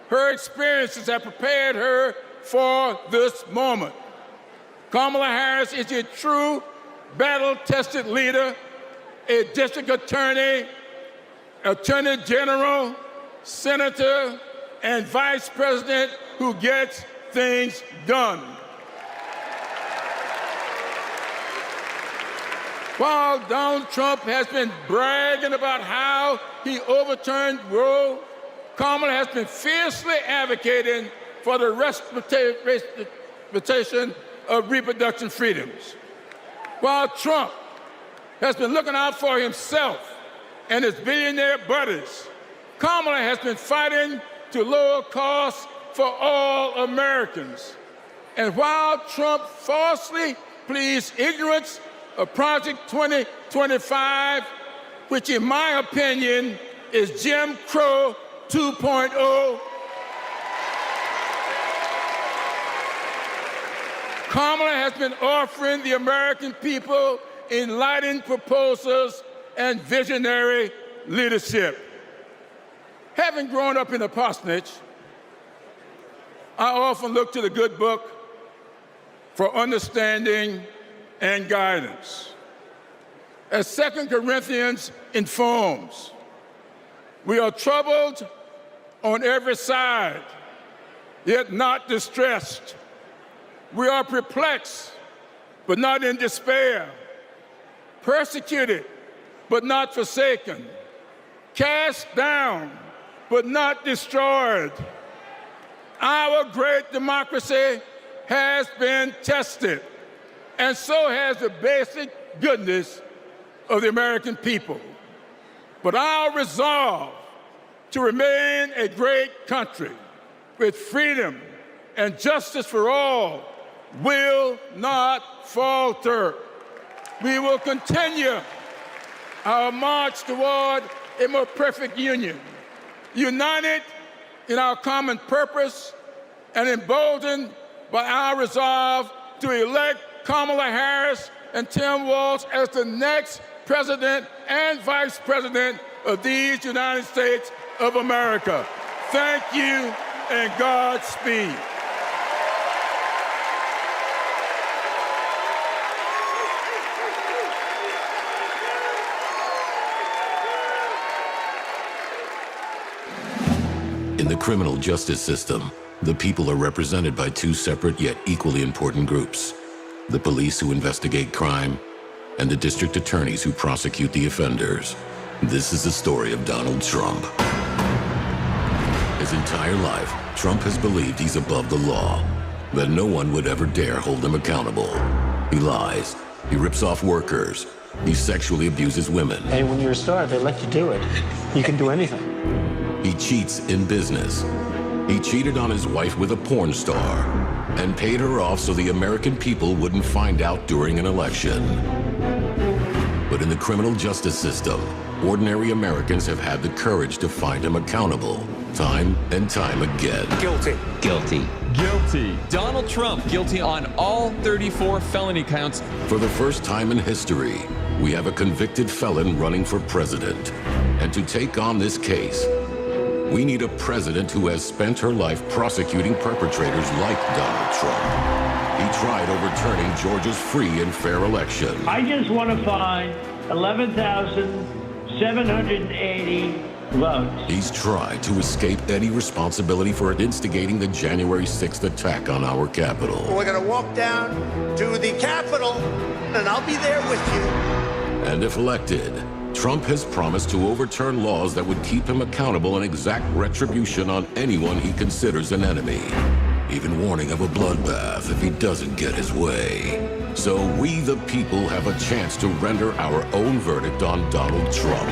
Her experiences have prepared her for this moment. Kamala Harris is a true battle-tested leader, a district attorney, attorney general, senator, and vice president who gets things done. While Donald Trump has been bragging about how he overturned Roe, Kamala has been fiercely advocating for the respectation of reproduction freedoms. While Trump has been looking out for himself and his billionaire buddies, Kamala has been fighting to lower costs for all Americans. And while Trump falsely pleads ignorance of Project 2025, which in my opinion is Jim Crow 2.0, Kamala has been offering the American people enlightened proposals and visionary leadership. Having grown up in a parsonage, I often look to the good book for understanding and guidance. As 2 Corinthians informs, we are troubled on every side, yet not distressed. We are perplexed, but not in despair. Persecuted, but not forsaken. Cast down, but not destroyed. Our great democracy has been tested, and so has the basic goodness of the American people. But our resolve to remain a great country with freedom and justice for all will not falter. We will continue our march toward a more perfect union, united in our common purpose and emboldened by our resolve to elect Kamala Harris and Tim Walz as the next president and vice president of these United States of America. Thank you and Godspeed. In the criminal justice system, the people are represented by two separate yet equally important groups: the police who investigate crime and the district attorneys who prosecute the offenders. This is the story of Donald Trump. His entire life, Trump has believed he's above the law, that no one would ever dare hold him accountable. He lies, he rips off workers, he sexually abuses women. Hey, when you're a star, they let you do it. You can do anything. He cheats in business. He cheated on his wife with a porn star and paid her off so the American people wouldn't find out during an election. But in the criminal justice system, ordinary Americans have had the courage to find him accountable, time and time again. Guilty. Guilty. Guilty. Donald Trump, guilty on all 34 felony counts. For the first time in history, we have a convicted felon running for president. And to take on this case, we need a president who has spent her life prosecuting perpetrators like Donald Trump. He tried overturning Georgia's free and fair election. I just want to find 11,780 votes. He's tried to escape any responsibility for instigating the January 6th attack on our Capitol. We're going to walk down to the Capitol, and I'll be there with you. And if elected, Trump has promised to overturn laws that would keep him accountable and exact retribution on anyone he considers an enemy, even warning of a bloodbath if he doesn't get his way. So we, the people, have a chance to render our own verdict on Donald Trump.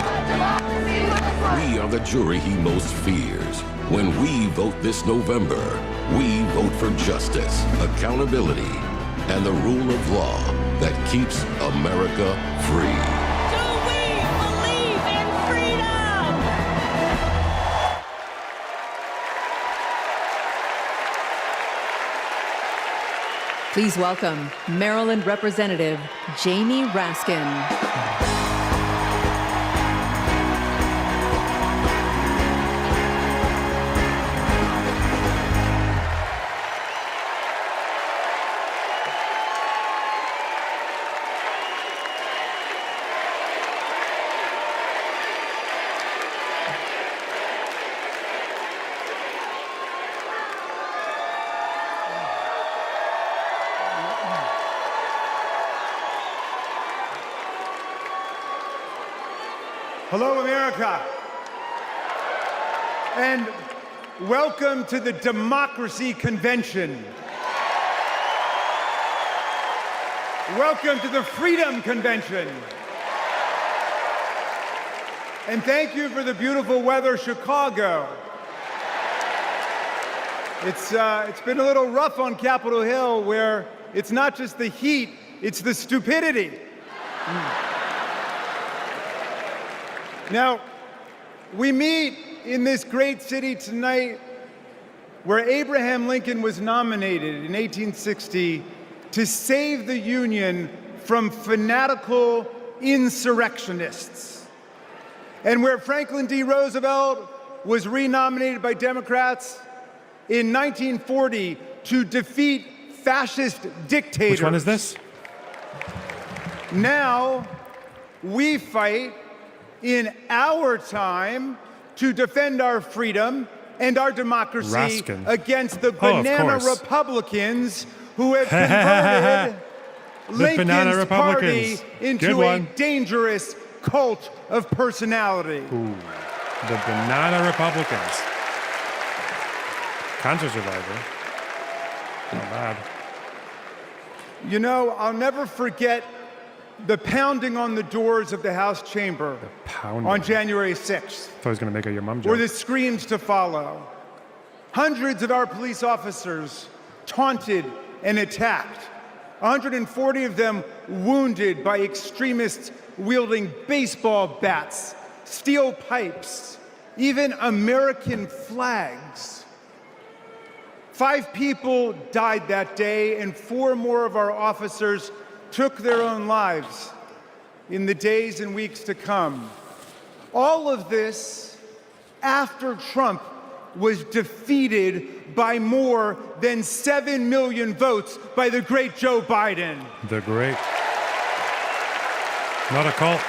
We are the jury he most fears. When we vote this November, we vote for justice, accountability, and the rule of law that keeps America free. Please welcome Maryland Representative Jamie Raskin. Hello, America. And welcome to the Democracy Convention. Welcome to the Freedom Convention. And thank you for the beautiful weather, Chicago. It's been a little rough on Capitol Hill, where it's not just the heat, it's the stupidity. Now, we meet in this great city tonight where Abraham Lincoln was nominated in 1860 to save the Union from fanatical insurrectionists, and where Franklin D. Roosevelt was renominated by Democrats in 1940 to defeat fascist dictators. Which one is this? Now, we fight in our time to defend our freedom and our democracy Raskin. against the Oh, of banana course. Republicans who have converted banana Lincoln's party Republicans. into Good a one. dangerous cult of personality. Ooh, the banana Republicans. Cancer survivor. Not bad. You know, I'll never forget the pounding on the doors of the House chamber Pounding. on January 6th, I thought I was going to make a your mom joke. or the screams to follow. Hundreds of our police officers taunted and attacked. 140 of them wounded by extremists wielding baseball bats, steel pipes, even American flags. 5 people died that day, and 4 more of our officers took their own lives in the days and weeks to come. All of this after Trump was defeated by more than 7 million votes by the great Joe Biden. The great. Not a cult.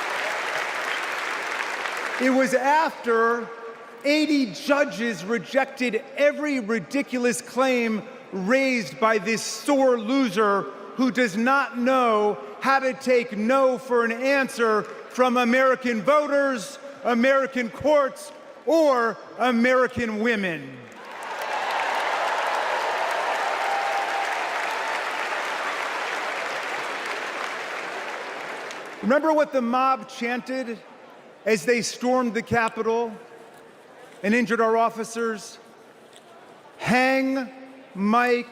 It was after 80 judges rejected every ridiculous claim raised by this sore loser who does not know how to take no for an answer from American voters, American courts, or American women. Remember what the mob chanted as they stormed the Capitol and injured our officers? Hang Mike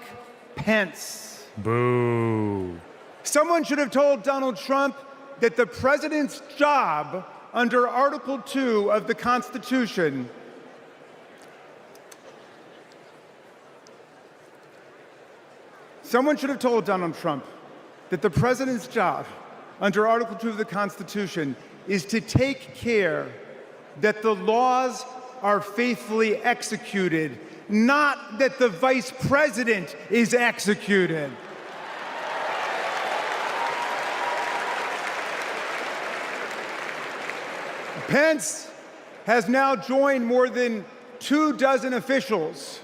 Pence. Boo. Someone should have told Donald Trump that the president's job under Article 2 of the Constitution Someone should have told Donald Trump that the president's job under Article 2 of the Constitution is to take care that the laws are faithfully executed, not that the vice president is executed. Pence has now joined more than 24 officials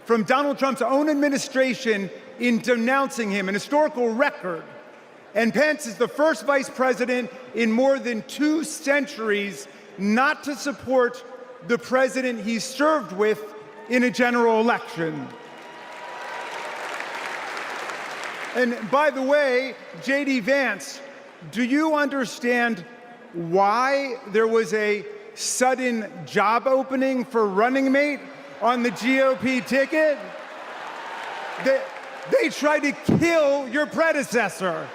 from Donald Trump's own administration in denouncing him, an historical record. And Pence is the first vice president in more than 2 centuries not to support the president he served with in a general election. And by the way, J.D. Vance, do you understand why there was a sudden job opening for running mate on the GOP ticket? They tried to kill your predecessor.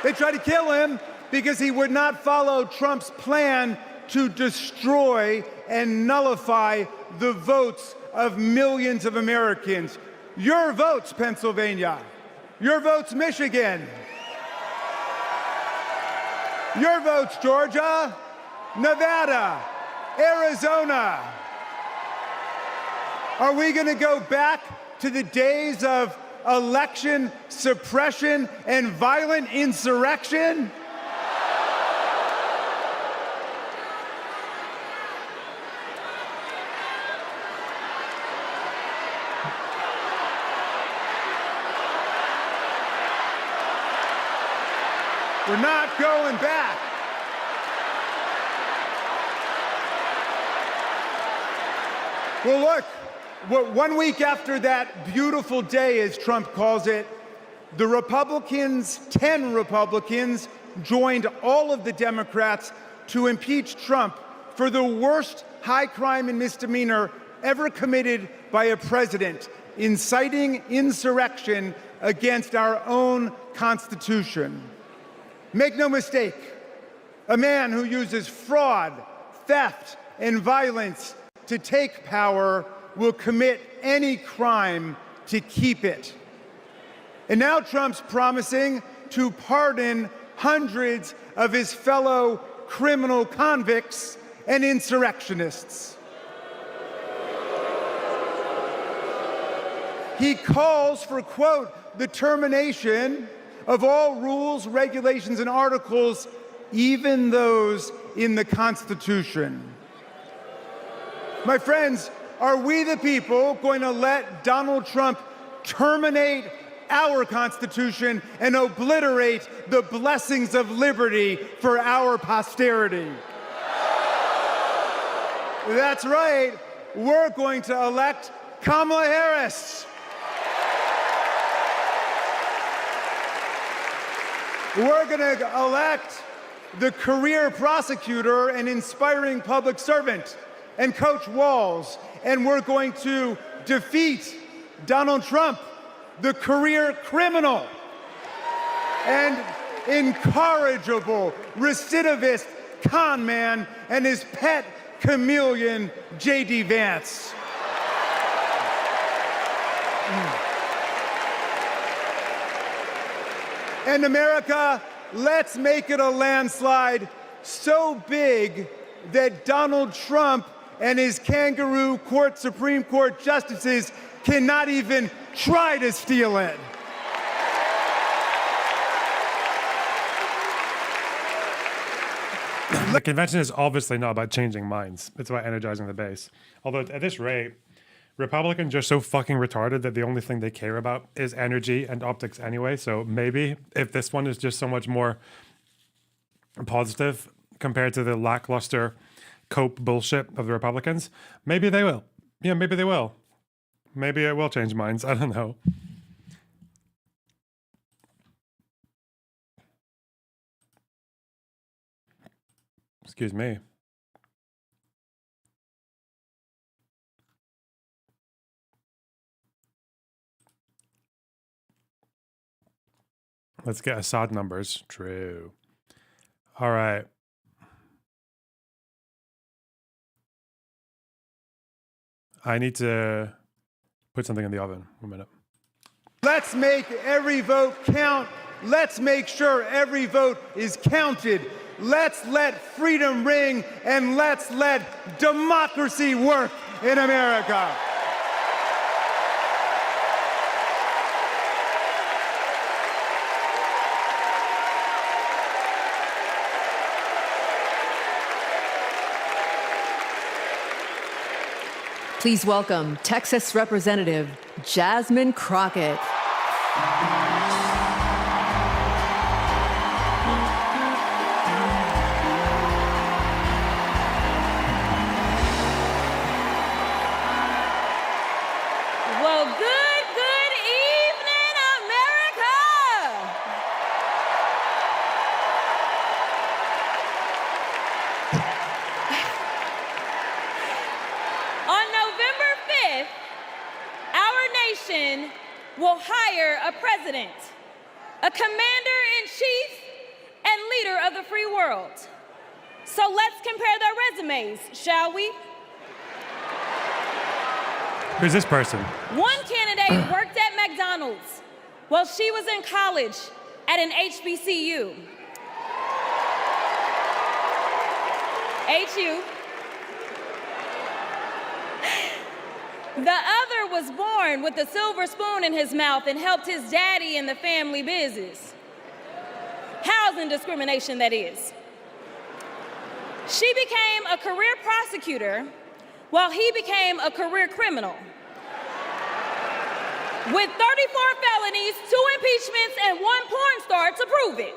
They tried to kill him because he would not follow Trump's plan to destroy and nullify the votes of millions of Americans. Your votes, Pennsylvania. Your votes, Michigan. Your votes, Georgia, Nevada, Arizona. Are we going to go back to the days of election suppression and violent insurrection? We're not going back. Well, look, 1 week after that beautiful day, as Trump calls it, the Republicans, 10 Republicans, joined all of the Democrats to impeach Trump for the worst high crime and misdemeanor ever committed by a president, inciting insurrection against our own Constitution. Make no mistake, a man who uses fraud, theft, and violence to take power will commit any crime to keep it. And now Trump's promising to pardon hundreds of his fellow criminal convicts and insurrectionists. He calls for, quote, the termination of all rules, regulations, and articles, even those in the Constitution. My friends, are we the people going to let Donald Trump terminate our Constitution and obliterate the blessings of liberty for our posterity? That's right. We're going to elect Kamala Harris. We're going to elect the career prosecutor and inspiring public servant and Coach Walz. And we're going to defeat Donald Trump, the career criminal and incorrigible recidivist con man, and his pet chameleon, J.D. Vance. And America, let's make it a landslide so big that Donald Trump and his kangaroo court Supreme Court justices cannot even try to steal it. The convention is obviously not about changing minds. It's about energizing the base. Although at this rate, Republicans are so fucking retarded that the only thing they care about is energy and optics anyway. So maybe if this one is just so much more positive compared to the lackluster cope bullshit of the Republicans, maybe they will. Yeah, maybe they will. Maybe it will change minds. I don't know. Excuse me. Let's get Assad numbers. True. All right. I need to put something in the oven. 1 minute. Let's make every vote count. Let's make sure every vote is counted. Let's let freedom ring, and let's let democracy work in America. Please welcome Texas Representative Jasmine Crockett. Well, good evening, America! On November 5th, our nation will hire a president, a commander-in-chief, and leader of the free world. So let's compare their resumes, shall we? Who's this person? One candidate worked at McDonald's while she was in college at an HBCU. HU. The other was born with a silver spoon in his mouth and helped his daddy in the family business. Housing discrimination, that is. She became a career prosecutor while he became a career criminal. With 34 felonies, 2 impeachments, and 1 porn star to prove it.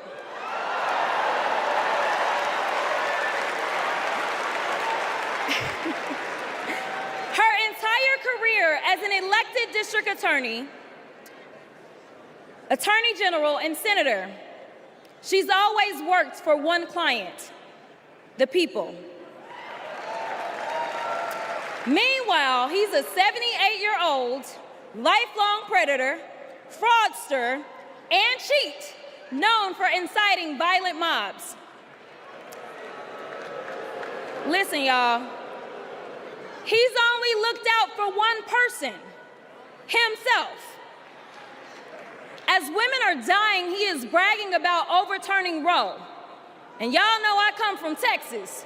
Her entire career as an elected district attorney, attorney general, and senator, she's always worked for one client, the people. Meanwhile, he's a 78-year-old, lifelong predator, fraudster, and cheat, known for inciting violent mobs. Listen, y'all, he's only looked out for one person, himself. As women are dying, he is bragging about overturning Roe. And y'all know I come from Texas.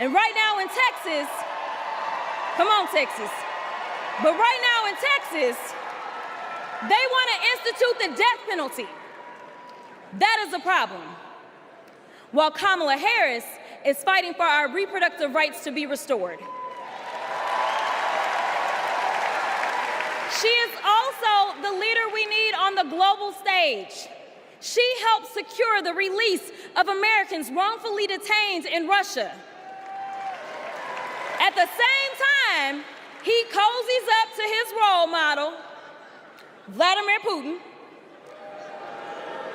And right now in Texas, come on, Texas. But right now in Texas, they want to institute the death penalty. That is a problem. While Kamala Harris is fighting for our reproductive rights to be restored. She is also the leader we need on the global stage. She helped secure the release of Americans wrongfully detained in Russia. At the same time, he cozies up to his role model, Vladimir Putin,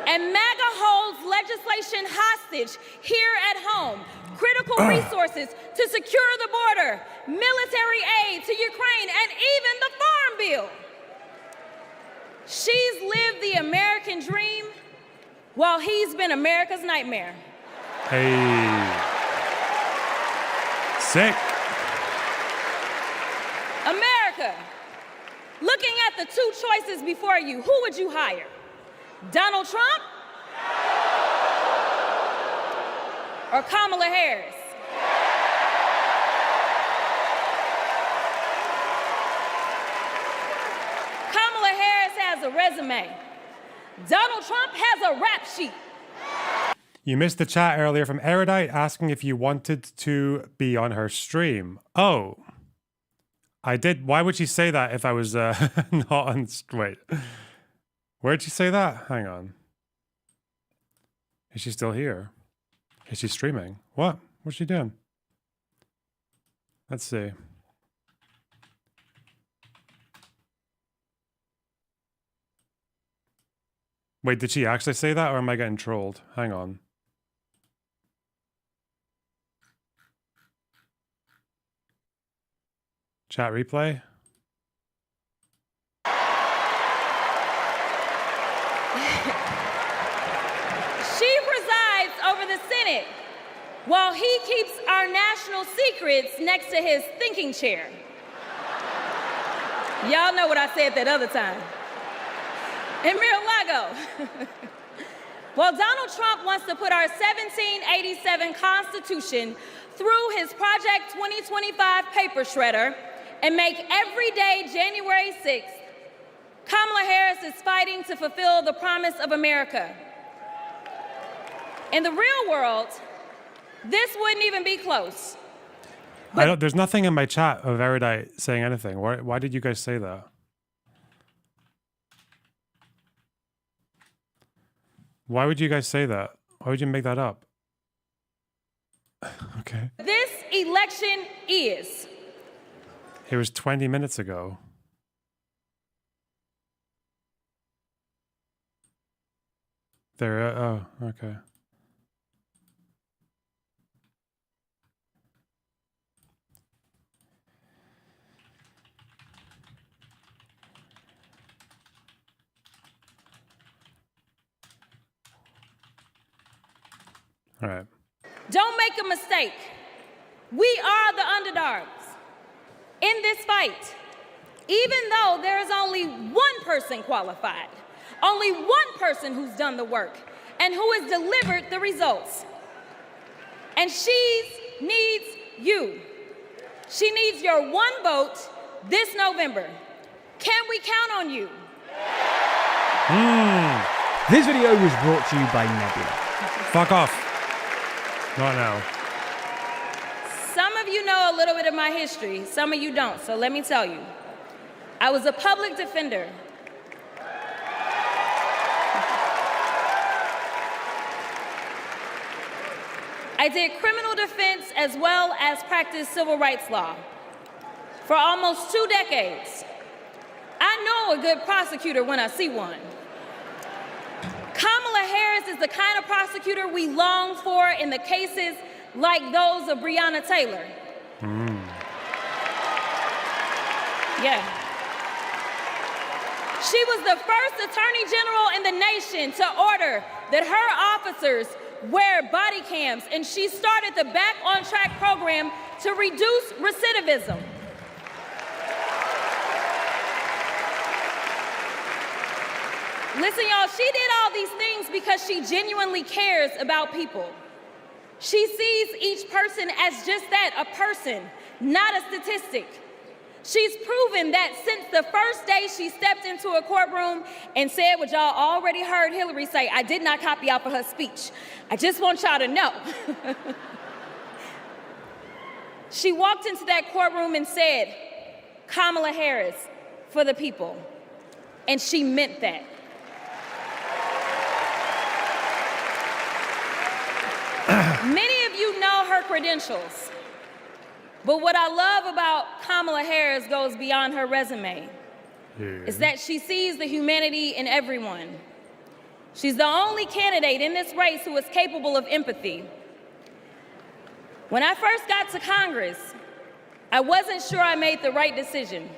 and MAGA holds legislation hostage here at home, critical resources to secure the border, military aid to Ukraine, and even the Farm Bill. She's lived the American dream while he's been America's nightmare. Hey. Sick. America, looking at the two choices before you, who would you hire? Donald Trump or Kamala Harris? Kamala Harris has a resume. Donald Trump has a rap sheet. You missed the chat earlier from Erudite asking if you wanted to be on her stream. Oh. I did. Why would she say that if I was not on... Wait. Where'd she say that? Hang on. Is she still here? Is she streaming? What? What's she doing? Let's see. Wait, did she actually say that or am I getting trolled? Hang on. Chat replay? She presides over the Senate while he keeps our national secrets next to his thinking chair. Y'all know what I said that other time. In Mar-a-Lago. While Donald Trump wants to put our 1787 Constitution through his Project 2025 paper shredder and make every day January 6th, Kamala Harris is fighting to fulfill the promise of America. In the real world, this wouldn't even be close. There's nothing in my chat of Erudite saying anything. Why did you guys say that? Why would you guys say that? Why would you make that up? Okay. This election is. It was 20 minutes ago. There, oh, okay. All right. Don't make a mistake. We are the underdogs in this fight. Even though there is only one person qualified, only one person who's done the work, and who has delivered the results. And she needs you. She needs your one vote this November. Can we count on you? This video was brought to you by Nebula. Fuck off. Not now. Some of you know a little bit of my history, some of you don't, so let me tell you. I was a public defender. I did criminal defense as well as practiced civil rights law for almost 2 decades. I know a good prosecutor when I see one. Kamala Harris is the kind of prosecutor we long for in the cases like those of Breonna Taylor. Yeah. She was the first attorney general in the nation to order that her officers wear body cams, and she started the Back on Track program to reduce recidivism. Listen, y'all, she did all these things because she genuinely cares about people. She sees each person as just that, a person, not a statistic. She's proven that since the first day she stepped into a courtroom and said what y'all already heard Hillary say, I did not copy off of her speech. I just want y'all to know. She walked into that courtroom and said, Kamala Harris, for the people. And she meant that. Many of you know her credentials, but what I love about Kamala Harris goes beyond her resume. Is that she sees the humanity in everyone. She's the only candidate in this race who is capable of empathy. When I first got to Congress, I wasn't sure I made the right decision.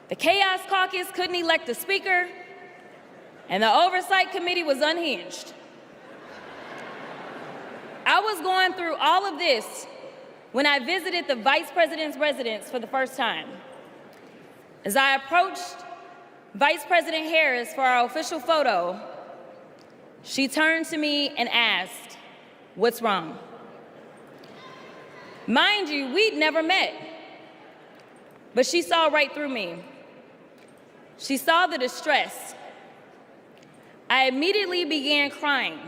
The Chaos Caucus couldn't elect a speaker, and the Oversight Committee was unhinged. I was going through all of this when I visited the Vice President's residence for the first time. As I approached Vice President Harris for our official photo, she turned to me and asked, "What's wrong?" Mind you, we'd never met, but she saw right through me. She saw the distress. I immediately began crying.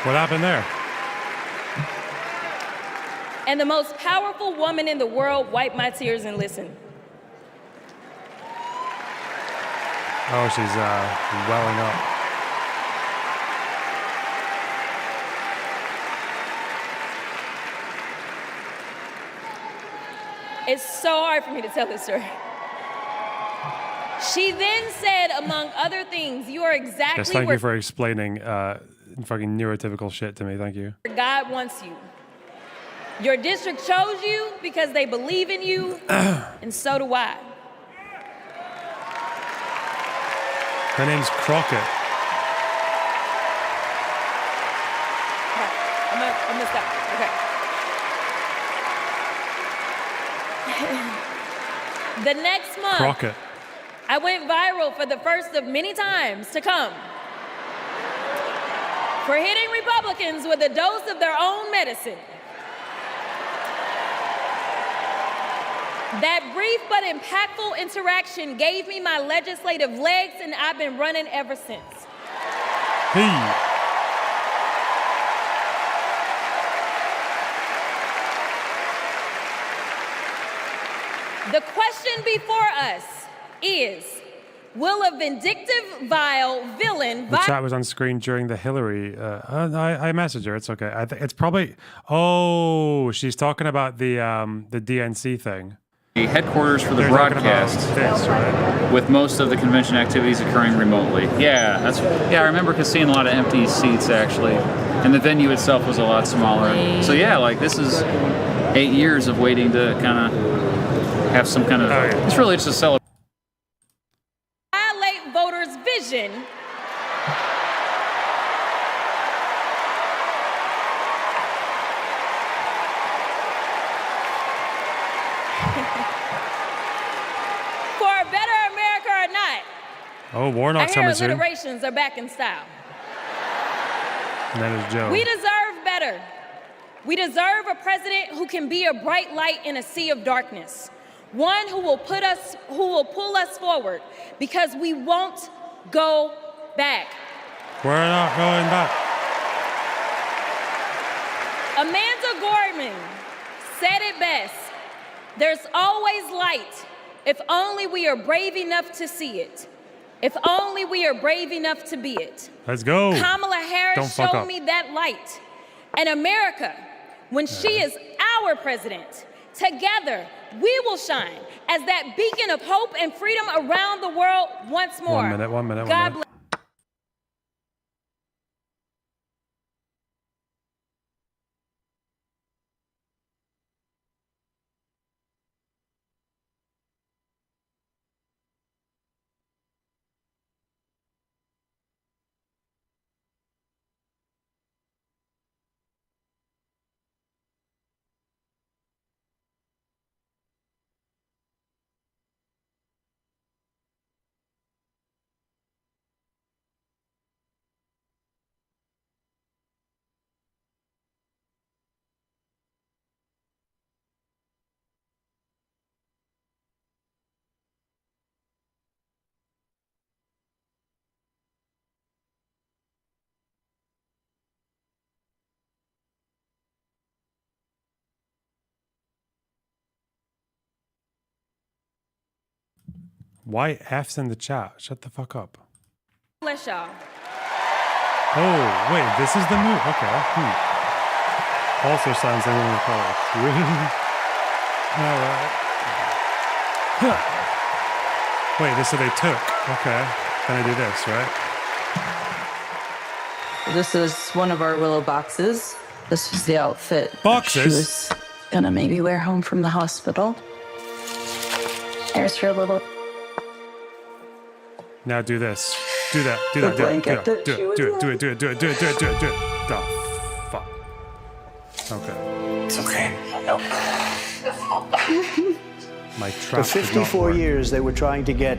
What happened there? And the most powerful woman in the world wiped my tears and listened. Oh, she's welling up. It's so hard for me to tell this story. She then said, among other things, "You are exactly Yes, thank where you for explaining fucking neurotypical shit to me. Thank you. God wants you. Your district chose you because they believe in you, and so do I." Her name's Crockett. I'm gonna stop. Okay. The next month, Crockett. I went viral for the first of many times to come for hitting Republicans with a dose of their own medicine. That brief but impactful interaction gave me my legislative legs, and I've been running ever since. Hey. The question before us is, will a vindictive, vile villain... The chat was on screen during the Hillary. I messaged her. It's okay. It's probably... Oh, she's talking about the DNC thing. The headquarters for the broadcast, this, right? with most of the convention activities occurring remotely. Yeah, I remember seeing a lot of empty seats actually, and the venue itself was a lot smaller. So yeah, like this is 8 years of waiting to kind of have some kind of. Oh, yeah. It's really just a celebration. Violate voters' vision. For a better America or not. Oh, Warnock's coming soon. Alliterations are back in style. And that is Joe. We deserve better. We deserve a president who can be a bright light in a sea of darkness. One who will pull us forward, because we won't go back. We're not going back. Amanda Gorman said it best. There's always light if only we are brave enough to see it. If only we are brave enough to be it. Let's go. Kamala Harris showed me that light. And America, when she is our president, together we will shine as that beacon of hope and freedom around the world once more. 1 minute. God bless. Why F's in the chat? Shut the fuck up. Militia. Oh, wait, this is the move. Okay. Also sounds like one of the colors. All right. Wait, this is they took. Okay. Then I do this, right? This is one of our Willow boxes. This is the outfit Boxes? she was gonna maybe wear home from the hospital. Here's her little Now do this. Do that. Do that. Do it. Do it. Do it. Do it. Do it. Do it. Do it. Do it. Do it. Do it. Do it. Do it. The fuck. Okay. It's okay. My For trap. 54 years, they were trying to get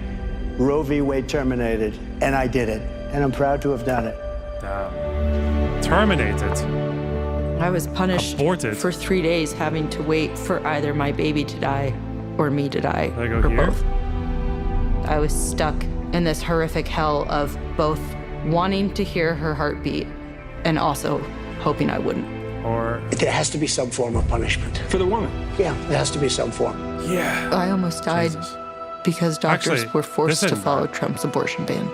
Roe v. Wade terminated, and I did it. And I'm proud to have done it. Terminated. I was punished Aborted. for 3 days having to wait for either my baby to die or me to die, I go or here? both. I was stuck in this horrific hell of both wanting to hear her heartbeat and also hoping I wouldn't. Or there has to be some form of punishment. For the woman. Yeah, there has to be some form. Yeah. I almost died because doctors Actually, were this forced to isn't follow bad. Trump's abortion ban.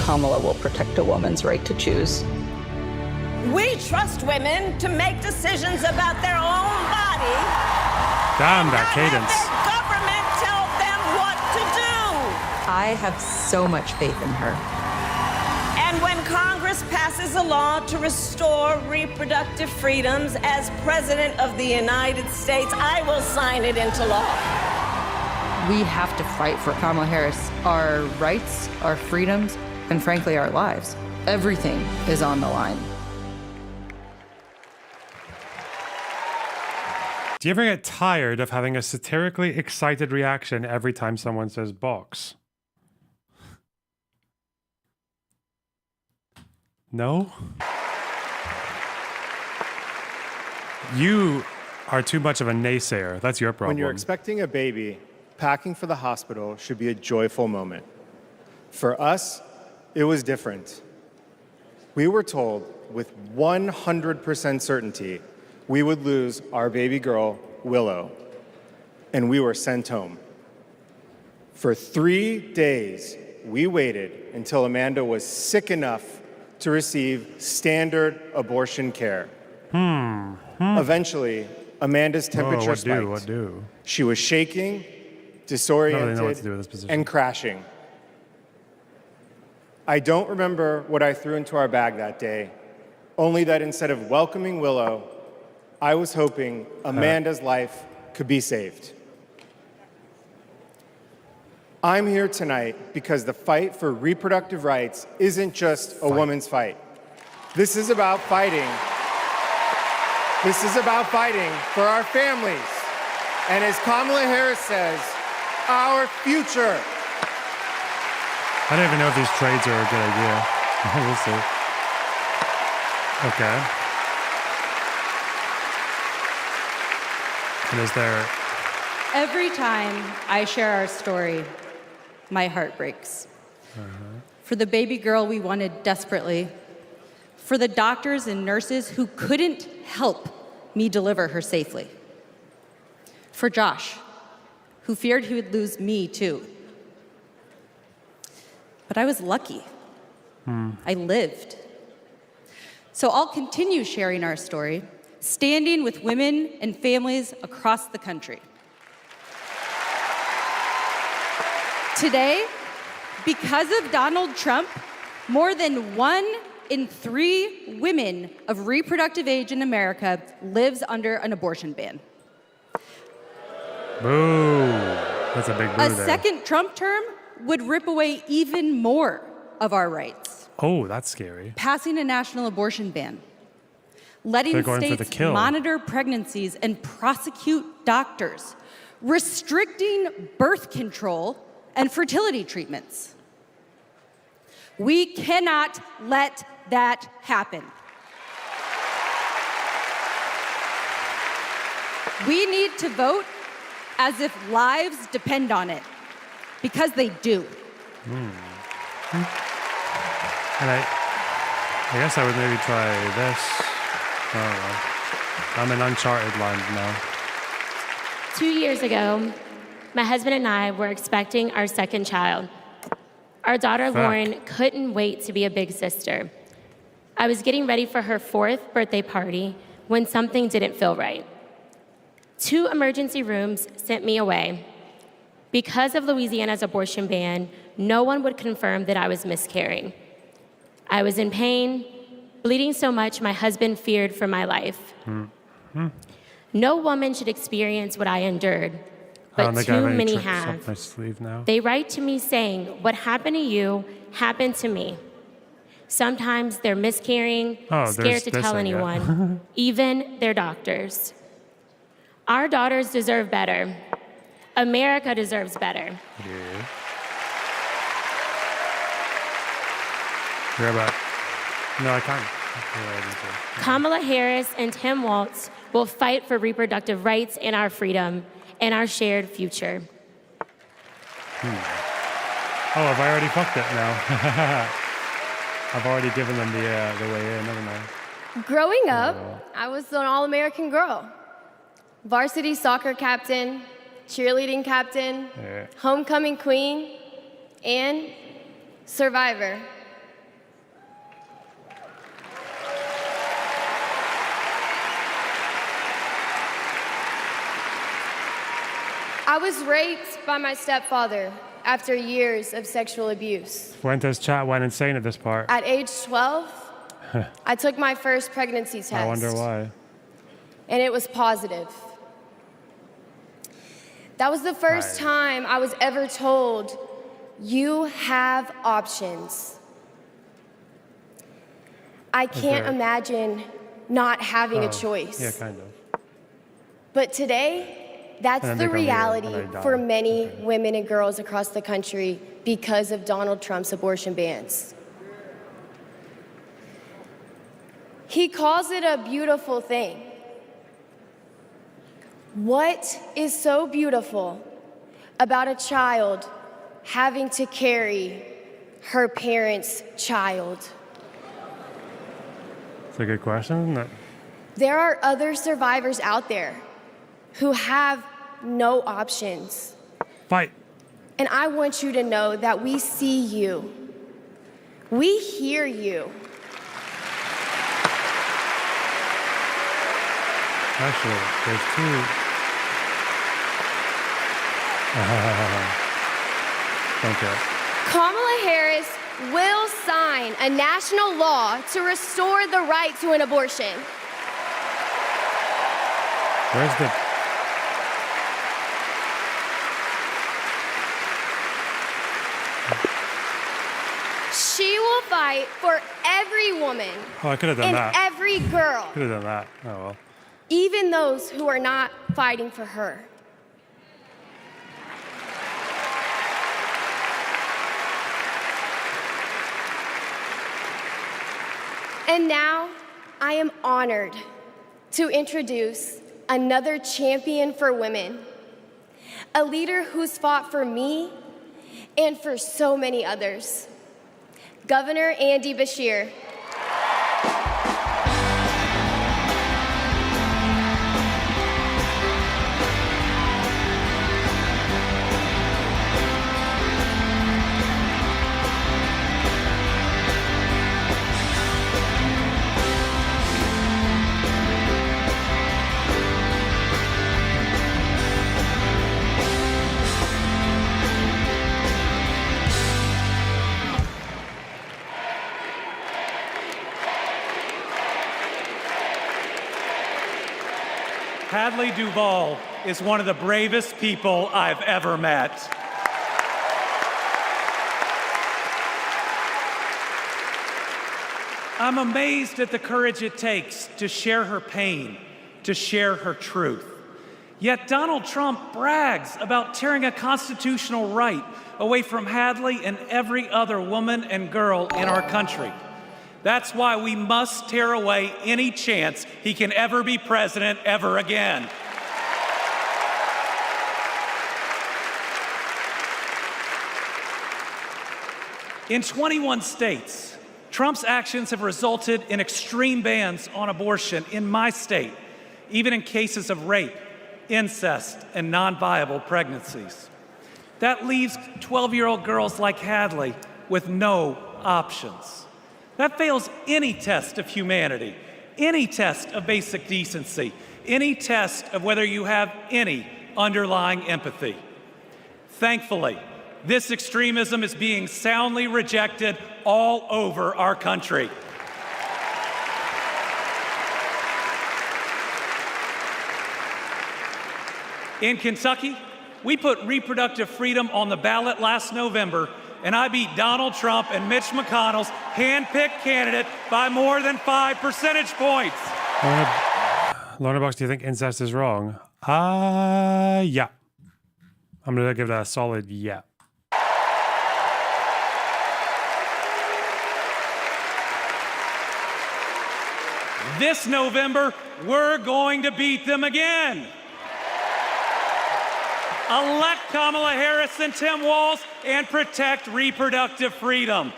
Kamala will protect a woman's right to choose. We trust women to make decisions about their own body. Damn that cadence. Government tell them what to do. I have so much faith in her. And when Congress passes a law to restore reproductive freedoms as President of the United States, I will sign it into law. We have to fight for Kamala Harris. Our rights, our freedoms, and frankly, our lives. Everything is on the line. Do you ever get tired of having a satirically excited reaction every time someone says box? No? You are too much of a naysayer. That's your problem. When you're expecting a baby, packing for the hospital should be a joyful moment. For us, it was different. We were told with 100% certainty we would lose our baby girl, Willow, and we were sent home. For 3 days, we waited until Amanda was sick enough to receive standard abortion care. Eventually, Amanda's temperature spiked. What do? She was shaking, I don't really know what disoriented, to do with this position. and crashing. I don't remember what I threw into our bag that day, only that instead of welcoming Willow, I was hoping Amanda's life could be saved. I'm here tonight because the fight for reproductive rights isn't just a woman's fight. This is about fighting. This is about fighting for our families. And as Kamala Harris says, our future. I don't even know if these trades are a good idea. We'll see. Okay. And is there... Every time I share our story, my heart breaks. For the baby girl we wanted desperately, for the doctors and nurses who couldn't help me deliver her safely, for Josh, who feared he would lose me too. But I was lucky. I lived. So I'll continue sharing our story, standing with women and families across the country. Today, because of Donald Trump, more than 1 in 3 women of reproductive age in America lives under an abortion ban. Boo. That's a big boo A there. second Trump term would rip away even more of our rights. Oh, that's scary. Passing a national abortion ban, letting They're going for the states kill. monitor pregnancies and prosecute doctors, restricting birth control and fertility treatments. We cannot let that happen. We need to vote as if lives depend on it, because they do. And I guess I would maybe try this. I don't know. I'm in uncharted land now. 2 years ago, my husband and I were expecting our second child. Our daughter, Lauren, couldn't wait to be a big sister. I was getting ready for her 4th birthday party when something didn't feel right. 2 emergency rooms sent me away. Because of Louisiana's abortion ban, no one would confirm that I was miscarrying. I was in pain, bleeding so much my husband feared for my life. No woman should experience what I endured, but too many have. My sleeve now. They write to me saying, what happened to you happened to me. Sometimes they're miscarrying, scared to tell anyone, even their doctors. Our daughters deserve better. America deserves better. Yeah. You're about. No, I can't. Kamala Harris and Tim Walz will fight for reproductive rights and our freedom and our shared future. Oh, have I already fucked it now? I've already given them the way in, haven't I? Growing up, I was an all-American girl. Varsity soccer captain, cheerleading captain, homecoming queen, and survivor. I was raped by my stepfather after years of sexual abuse. Fuentes chat went insane at this part. At age 12, I took my first pregnancy test. I wonder why. And it was positive. That was the first time I was ever told, you have options. I can't imagine not having a choice. Yeah, kind of. But today, that's the reality for many women and girls across the country because of Donald Trump's abortion bans. He calls it a beautiful thing. What is so beautiful about a child having to carry her parent's child? It's a good question, isn't it? There are other survivors out there who have no options. Fight. And I want you to know that we see you. We hear you. Actually, there's 2. Don't care. Kamala Harris will sign a national law to restore the right to an abortion. Where's the... She will fight for every woman Oh, I could have done and that. every girl, Could have done that. Oh, well. even those who are not fighting for her. And now, I am honored to introduce another champion for women, a leader who's fought for me and for so many others, Governor Andy Beshear. Hadley Duvall is one of the bravest people I've ever met. I'm amazed at the courage it takes to share her pain, to share her truth. Yet Donald Trump brags about tearing a constitutional right away from Hadley and every other woman and girl in our country. That's why we must tear away any chance he can ever be president ever again. In 21 states, Trump's actions have resulted in extreme bans on abortion in my state, even in cases of rape. incest, and non-viable pregnancies. That leaves 12-year-old girls like Hadley with no options. That fails any test of humanity, any test of basic decency, any test of whether you have any underlying empathy. Thankfully, this extremism is being soundly rejected all over our country. In Kentucky, we put reproductive freedom on the ballot last November, and I beat Donald Trump and Mitch McConnell's hand-picked candidate by more than 5 percentage points. Lorna Box, do you think incest is wrong? Yeah. I'm going to give that a solid yeah. This November, we're going to beat them again. Elect Kamala Harris and Tim Walz and protect reproductive freedom.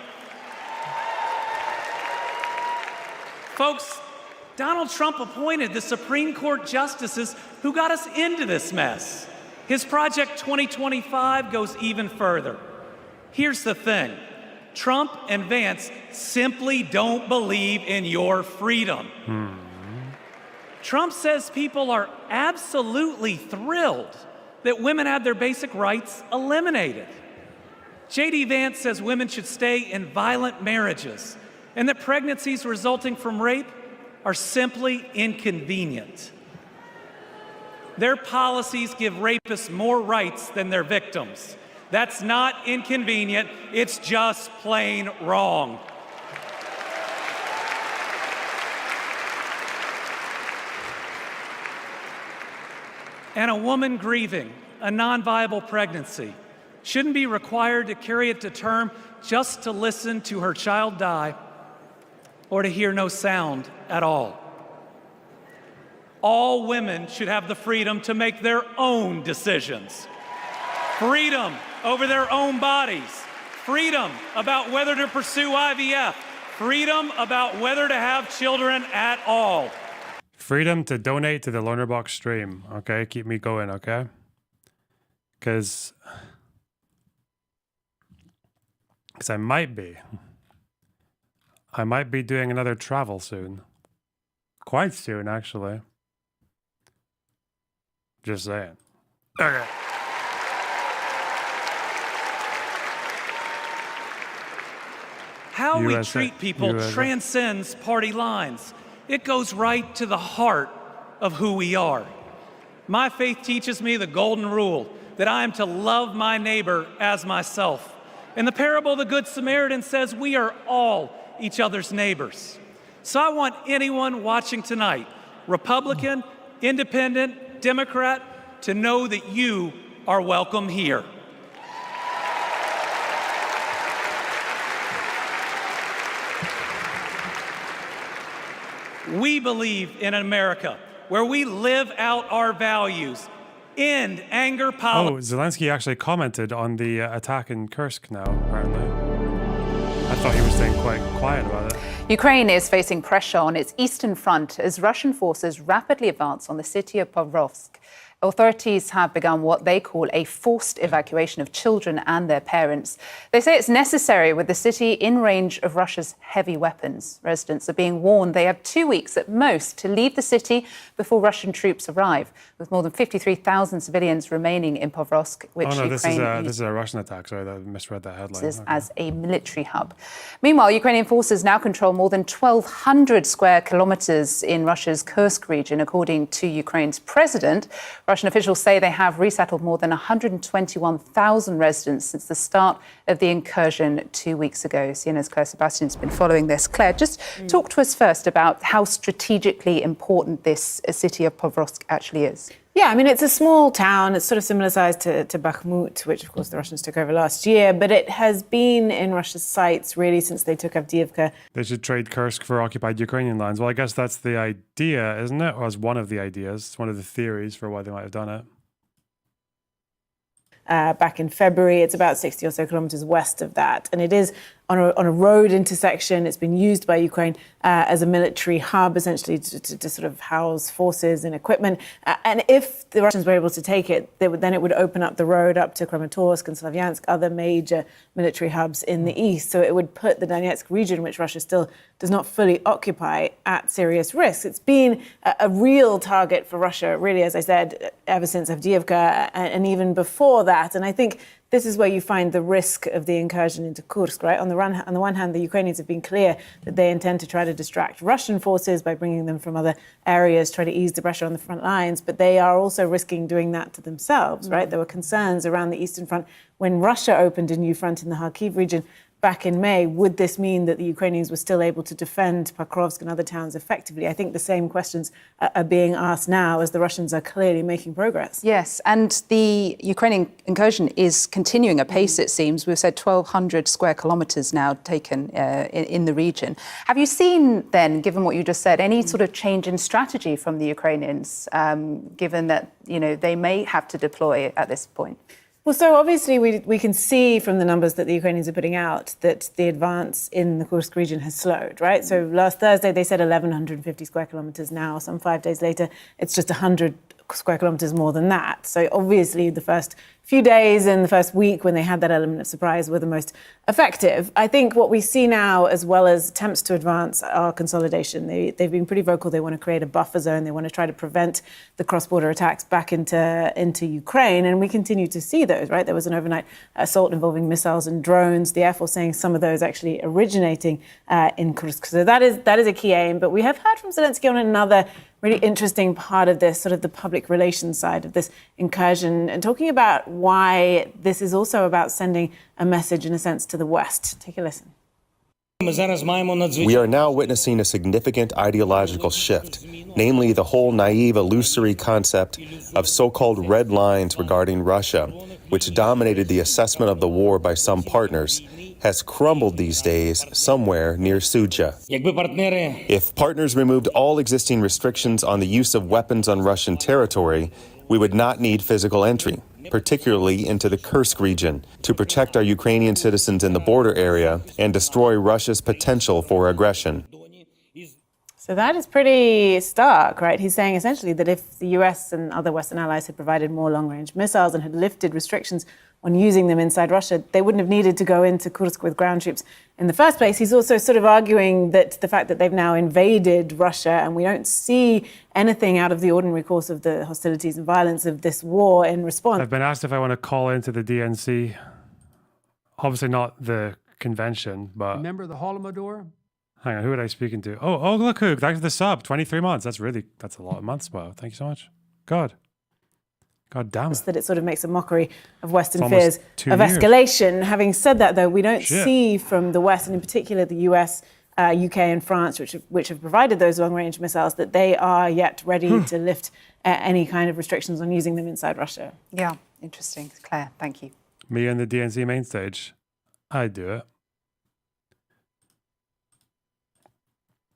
Folks, Donald Trump appointed the Supreme Court justices who got us into this mess. His Project 2025 goes even further. Here's the thing. Trump and Vance simply don't believe in your freedom. Trump says people are absolutely thrilled that women have their basic rights eliminated. J.D. Vance says women should stay in violent marriages and that pregnancies resulting from rape are simply inconvenient. Their policies give rapists more rights than their victims. That's not inconvenient, it's just plain wrong. And a woman grieving a non-viable pregnancy shouldn't be required to carry it to term just to listen to her child die or to hear no sound at all. All women should have the freedom to make their own decisions. Freedom over their own bodies. Freedom about whether to pursue IVF. Freedom about whether to have children at all. Freedom to donate to the Loner Box stream. Okay, keep me going, okay? Because I might be doing another travel soon. Quite soon, actually. Just saying. Okay. How we treat people transcends party lines. It goes right to the heart of who we are. My faith teaches me the golden rule that I am to love my neighbor as myself. In the parable of the Good Samaritan says we are all each other's neighbors. So I want anyone watching tonight, Republican, Independent, Democrat, to know that you are welcome here. We believe in an America where we live out our values, end anger politics. Oh, Zelensky actually commented on the attack in Kursk now, apparently. I thought he was staying quite quiet about it. Ukraine is facing pressure on its eastern front as Russian forces rapidly advance on the city of Pokrovsk. Authorities have begun what they call a forced evacuation of children and their parents. They say it's necessary with the city in range of Russia's heavy weapons. Residents are being warned they have 2 weeks at most to leave the city before Russian troops arrive, with more than 53,000 civilians remaining in Pokrovsk, which this is a Russian attack. Sorry, I misread that headline. As a military hub. Meanwhile, Ukrainian forces now control more than 1,200 square kilometers in Russia's Kursk region, according to Ukraine's president. Russian officials say they have resettled more than 121,000 residents since the start of the incursion 2 weeks ago. CNN's Claire Sebastian has been following this. Claire, just talk to us first about how strategically important this city of Pokrovsk actually is. Yeah, I mean, it's a small town. It's sort of similar size to Bakhmut, which, of course, the Russians took over last year. But it has been in Russia's sights, really, since they took Avdiivka. They should trade Kursk for occupied Ukrainian lands. Well, I guess that's the idea, isn't it? Or it's one of the ideas. It's one of the theories for why they might have done it. Back in February. It's about 60 or so kilometers west of that. And it is on a road intersection. It's been used by Ukraine as a military hub, essentially, to sort of house forces and equipment. And if the Russians were able to take it, then it would open up the road up to Kramatorsk and Slavyansk, other major military hubs in the east. So it would put the Donetsk region, which Russia still does not fully occupy, at serious risk. It's been a real target for Russia, really, as I said, ever since Avdiivka and even before that. And I think this is where you find the risk of the incursion into Kursk, right? On the one hand, the Ukrainians have been clear that they intend to try to distract Russian forces by bringing them from other areas, try to ease the pressure on the front lines, but they are also risking doing that to themselves, right? There were concerns around the Eastern Front when Russia opened a new front in the Kharkiv region back in May. Would this mean that the Ukrainians were still able to defend Pokrovsk and other towns effectively? I think the same questions are being asked now as the Russians are clearly making progress. Yes, and the Ukrainian incursion is continuing apace, it seems. We've said 1,200 square kilometres now taken in the region. Have you seen then, given what you just said, any sort of change in strategy from the Ukrainians, given that, you know, they may have to deploy at this point? Well, so obviously we can see from the numbers that the Ukrainians are putting out that the advance in the Kursk region has slowed, right? So last Thursday they said 1,150 square kilometres. Now, some 5 days later, it's just 100 square kilometres more than that. So obviously the first few days and the first week when they had that element of surprise were the most effective. I think what we see now, as well as attempts to advance, are consolidation. They've been pretty vocal. They want to create a buffer zone. They want to try to prevent the cross-border attacks back into Ukraine. And we continue to see those, right? There was an overnight assault involving missiles and drones. The Air Force saying some of those actually originating in Kursk. So that is a key aim. But we have heard from Zelensky on another really interesting part of this, sort of the public relations side of this incursion, and talking about why this is also about sending a message, in a sense, to the West. Take a listen. We are now witnessing a significant ideological shift, namely the whole naive, illusory concept of so-called red lines regarding Russia, which dominated the assessment of the war by some partners, has crumbled these days somewhere near Sudzha. If partners removed all existing restrictions on the use of weapons on Russian territory, we would not need physical entry, particularly into the Kursk region, to protect our Ukrainian citizens in the border area and destroy Russia's potential for aggression. So that is pretty stark, right? He's saying essentially that if the US and other Western allies had provided more long-range missiles and had lifted restrictions on using them inside Russia, they wouldn't have needed to go into Kursk with ground troops in the first place. He's also sort of arguing that the fact that they've now invaded Russia and we don't see anything out of the ordinary course of the hostilities and violence of this war in response. I've been asked if I want to call into the DNC. Obviously not the convention, but... Remember the Holodomor? Hang on, who would I be speaking to? Oh, look who, thanks for the sub, 23 months. That's a lot of months, wow. Thank you so much. God damn it. That it sort of makes a mockery of Western fears of escalation. Having said that, though, we don't see from the West, and in particular the US, UK and France, which have provided those long-range missiles, that they are yet ready to lift any kind of restrictions on using them inside Russia. Yeah, interesting. Claire, thank you. Me and the DNC main stage. I'd do it.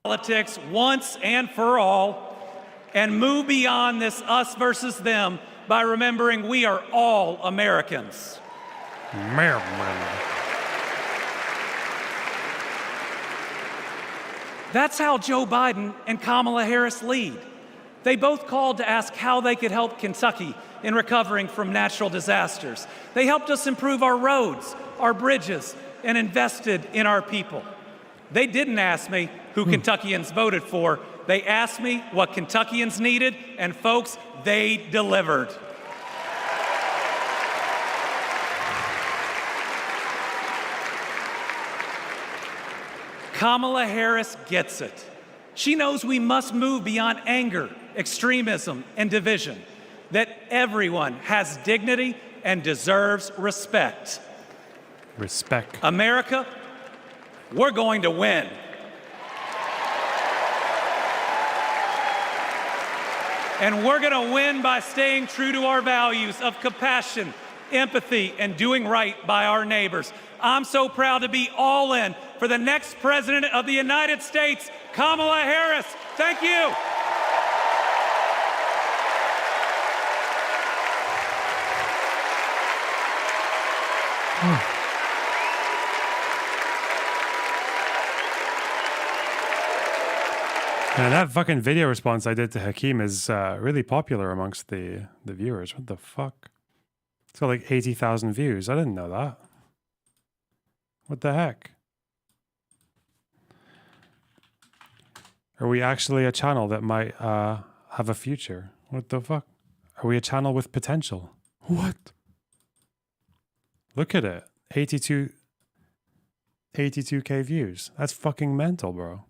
Politics once and for all, and move beyond this us versus them by remembering we are all Americans. That's how Joe Biden and Kamala Harris lead. They both called to ask how they could help Kentucky in recovering from natural disasters. They helped us improve our roads, our bridges, and invested in our people. They didn't ask me who Kentuckians voted for. They asked me what Kentuckians needed, and folks, they delivered. Kamala Harris gets it. She knows we must move beyond anger, extremism, and division, that everyone has dignity and deserves respect. Respect. America, we're going to win. And we're going to win by staying true to our values of compassion, empathy, and doing right by our neighbors. I'm so proud to be all in for the next president of the United States, Kamala Harris. Thank you. And that fucking video response I did to Hakeem is really popular amongst the viewers. What the fuck? It's got like 80,000 views. I didn't know that. What the heck? Are we actually a channel that might have a future? What the fuck? Are we a channel with potential? What? Look at it. 82K views. That's fucking mental, bro.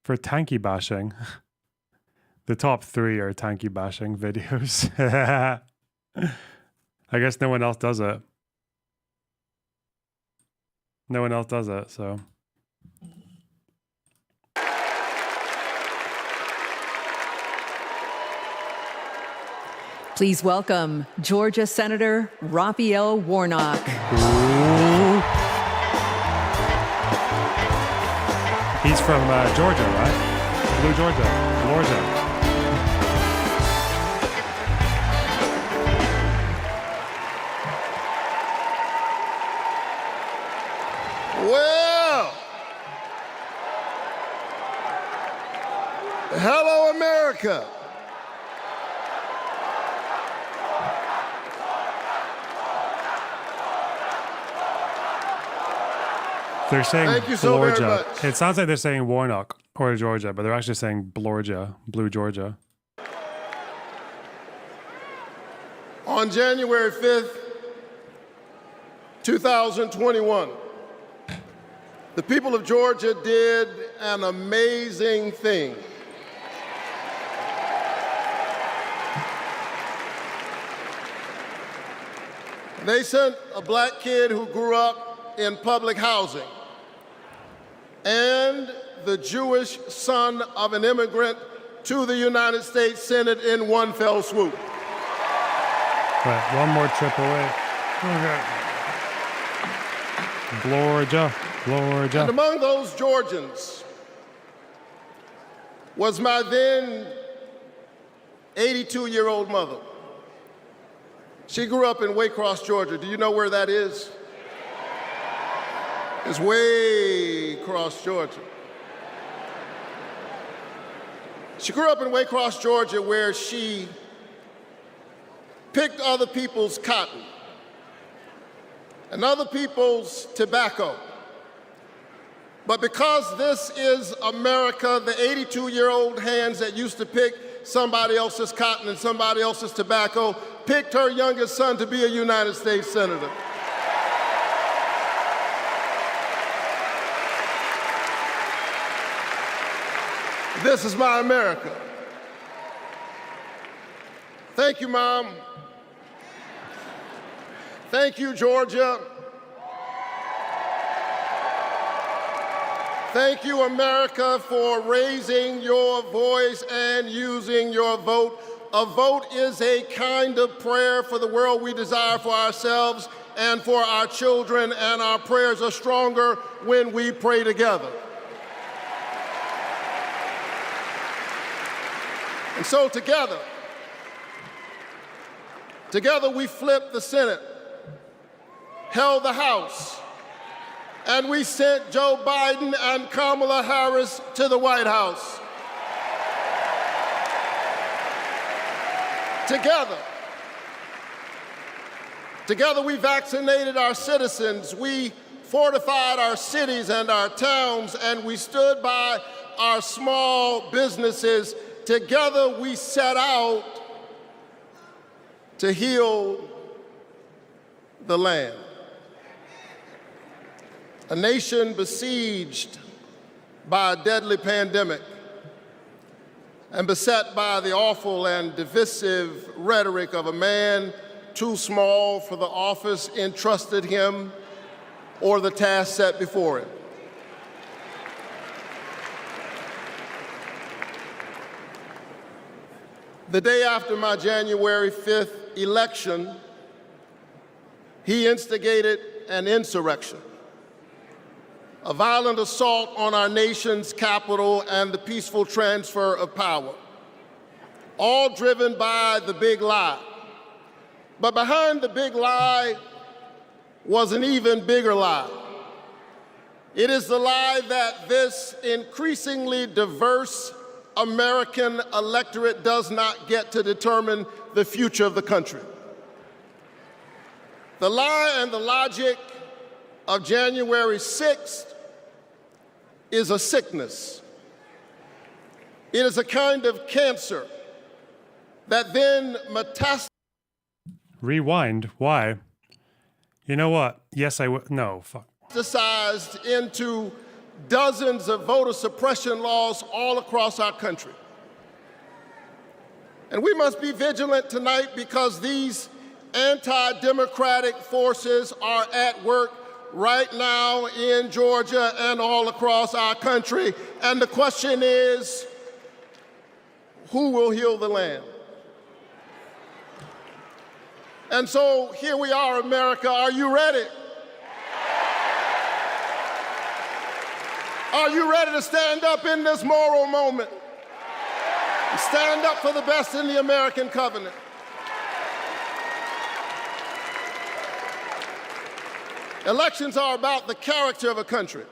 For tanky bashing. The top 3 are tanky bashing videos. I guess no one else does it. No one else does it, so. Please welcome Georgia Senator Raphael Warnock. Ooh. He's from Georgia, right? Blue Georgia. Georgia. Well, hello, America. They're saying Thank you so very Blorgia. much. It sounds like they're saying Warnock or Georgia, but they're actually saying Blorgia, Blue Georgia. On January 5th, 2021, the people of Georgia did an amazing thing. They sent a black kid who grew up in public housing and the Jewish son of an immigrant to the United States Senate in one fell swoop. Right, one more trip away. Okay. Georgia, Georgia. And among those Georgians was my then 82-year-old mother. She grew up in Waycross, Georgia. Do you know where that is? It's way across Georgia. She grew up in Waycross, Georgia, where she picked other people's cotton and other people's tobacco. But because this is America, the 82-year-old hands that used to pick somebody else's cotton and somebody else's tobacco picked her youngest son to be a United States Senator. This is my America. Thank you, Mom. Thank you, Georgia. Thank you, America, for raising your voice and using your vote. A vote is a kind of prayer for the world we desire for ourselves and for our children, and our prayers are stronger when we pray together. And so together we flipped the Senate, held the House, and we sent Joe Biden and Kamala Harris to the White House. Together we vaccinated our citizens, we fortified our cities and our towns, and we stood by our small businesses. Together we set out to heal the land. A nation besieged by a deadly pandemic and beset by the awful and divisive rhetoric of a man too small for the office entrusted him or the task set before him. The day after my January 5th election, he instigated an insurrection, a violent assault on our nation's capital and the peaceful transfer of power, all driven by the big lie. But behind the big lie was an even bigger lie. It is the lie that this increasingly diverse American electorate does not get to determine the future of the country. The lie and the logic of January 6th is a sickness. It is a kind of cancer that then metastasizes. Rewind. Why? You know what? Yes, I would. No, fuck. Metastasized into dozens of voter suppression laws all across our country. And we must be vigilant tonight because these anti-democratic forces are at work right now in Georgia and all across our country. And the question is, who will heal the land? And so here we are, America. Are you ready? Are you ready to stand up in this moral moment? Stand up for the best in the American covenant. Elections are about the character of a country.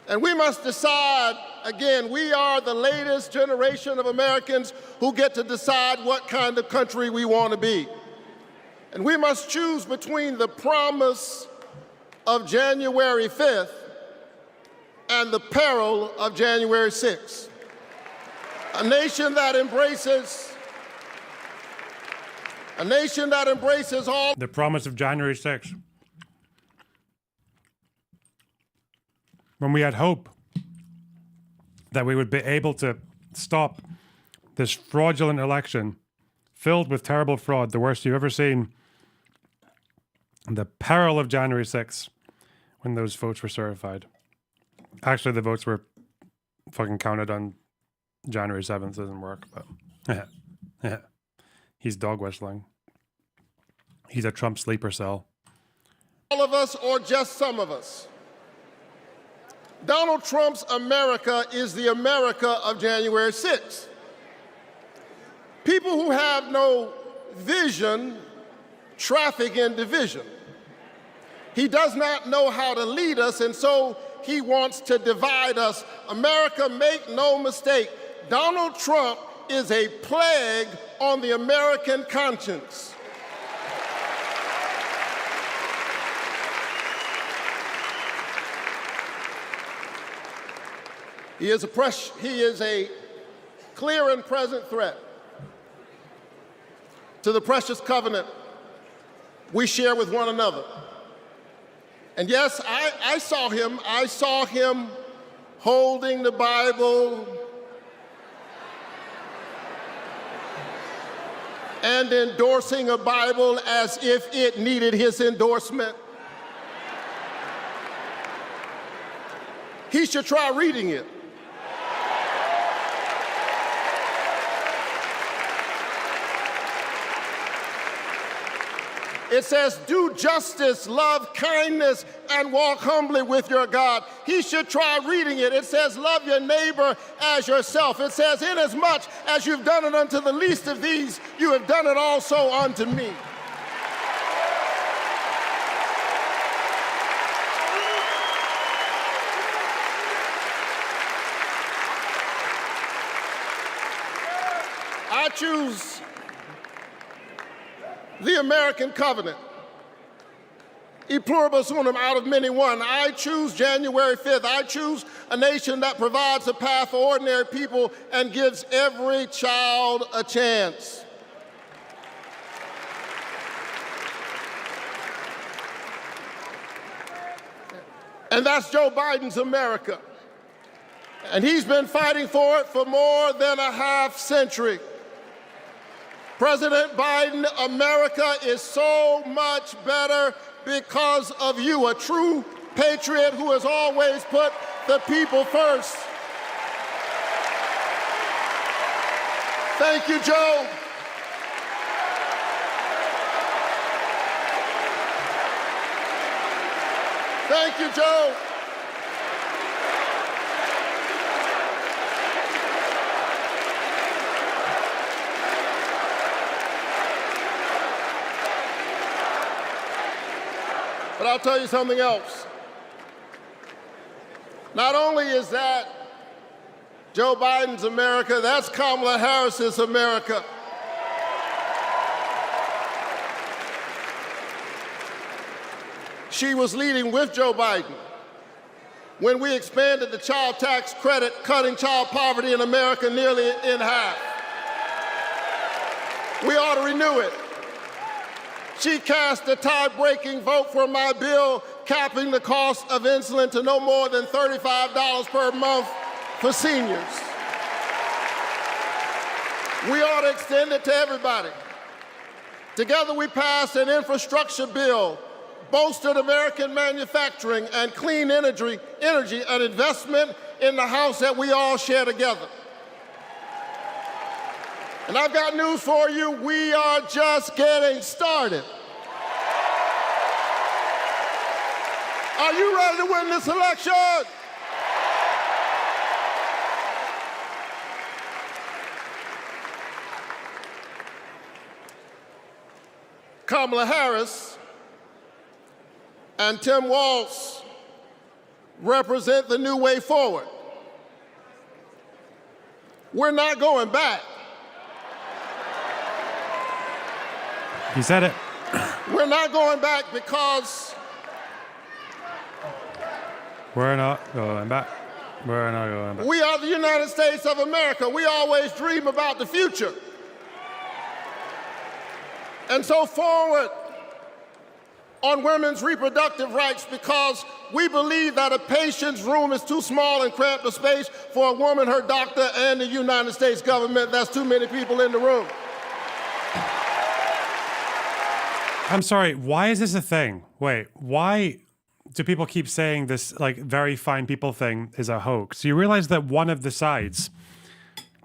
And we must decide, again, we are the latest generation of Americans who get to decide what kind of country we want to be. And we must choose between the promise of January 5th and the peril of January 6th. A nation that embraces all. The promise of January 6th. When we had hope that we would be able to stop this fraudulent election filled with terrible fraud, the worst you've ever seen, the peril of January 6th when those votes were certified. Actually, the votes were fucking counted on January 7th. Doesn't work, but he's dog whistling. He's a Trump sleeper cell. All of us or just some of us. Donald Trump's America is the America of January 6th. People who have no vision traffic in division. He does not know how to lead us, and so he wants to divide us. America, make no mistake, Donald Trump is a plague on the American conscience. He is a clear and present threat to the precious covenant we share with one another. And yes, I saw him holding the Bible and endorsing a Bible as if it needed his endorsement. He should try reading it. It says, do justice, love kindness, and walk humbly with your God. He should try reading it. It says, love your neighbor as yourself. It says, inasmuch as you've done it unto the least of these, you have done it also unto me. I choose the American covenant. E pluribus unum, out of many one. I choose January 5th. I choose a nation that provides a path for ordinary people and gives every child a chance. And that's Joe Biden's America. And he's been fighting for it for more than a half century. President Biden, America is so much better because of you, a true patriot who has always put the people first. Thank you, Joe. Thank you, Joe. But I'll tell you something else. Not only is that Joe Biden's America, that's Kamala Harris's America. She was leading with Joe Biden when we expanded the child tax credit, cutting child poverty in America nearly in half. We ought to renew it. She cast a tie-breaking vote for my bill capping the cost of insulin to no more than $35 per month for seniors. We ought to extend it to everybody. Together we passed an infrastructure bill, bolstered American manufacturing and clean energy, an investment in the house that we all share together. And I've got news for you, we are just getting started. Are you ready to win this election? Kamala Harris and Tim Walz represent the new way forward. We're not going back. He said it. We're not going back because we're not going back. We're not going back. We are the United States of America. We always dream about the future. And so forward on women's reproductive rights, because we believe that a patient's room is too small and cramped a space for a woman, her doctor, and the United States government. That's too many people in the room. I'm sorry, why is this a thing? Wait, why do people keep saying this, like, very fine people thing is a hoax? You realize that one of the sides,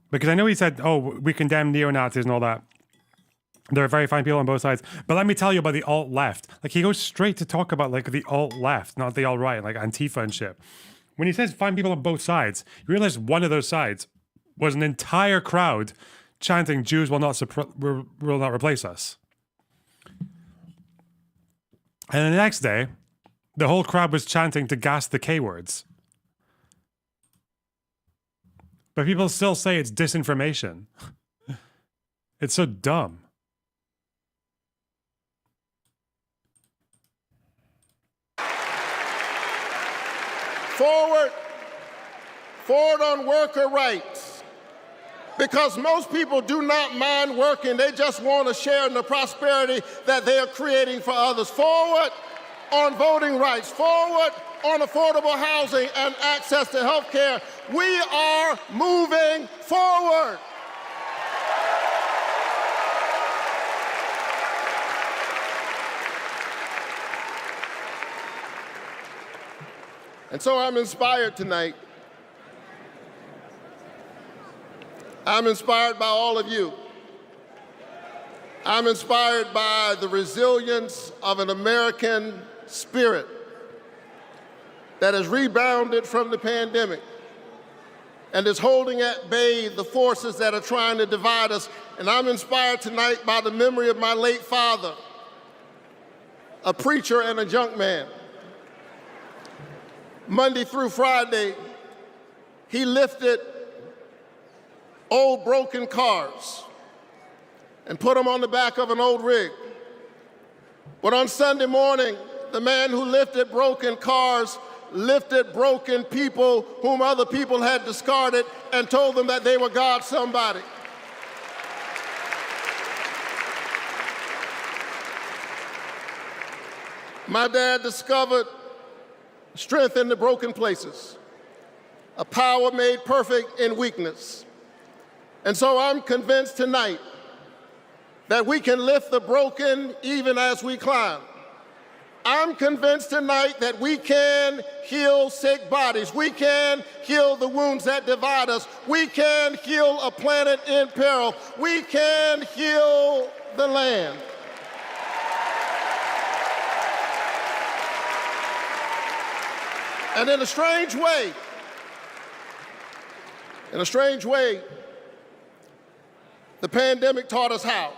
because I know he said, oh, we condemn neo-Nazis and all that. There are very fine people on both sides. But let me tell you about the alt-left. Like, he goes straight to talk about, like, the alt-left, not the alt-right, like Antifa and shit. When he says fine people on both sides, you realize one of those sides was an entire crowd chanting, Jews will not replace us. And the next day, the whole crowd was chanting to gas the K words. But people still say it's disinformation. It's so dumb. Forward on worker rights. Because most people do not mind working, they just want to share in the prosperity that they are creating for others. Forward on voting rights, forward on affordable housing and access to health care. We are moving forward. And so I'm inspired tonight. I'm inspired by all of you. I'm inspired by the resilience of an American spirit that has rebounded from the pandemic and is holding at bay the forces that are trying to divide us. And I'm inspired tonight by the memory of my late father, a preacher and a junk man. Monday through Friday, he lifted old broken cars and put them on the back of an old rig. But on Sunday morning, the man who lifted broken cars lifted broken people whom other people had discarded and told them that they were God's somebody. My dad discovered strength in the broken places, a power made perfect in weakness. And so I'm convinced tonight that we can lift the broken even as we climb. I'm convinced tonight that we can heal sick bodies. We can heal the wounds that divide us. We can heal a planet in peril. We can heal the land. And in a strange way, the pandemic taught us how.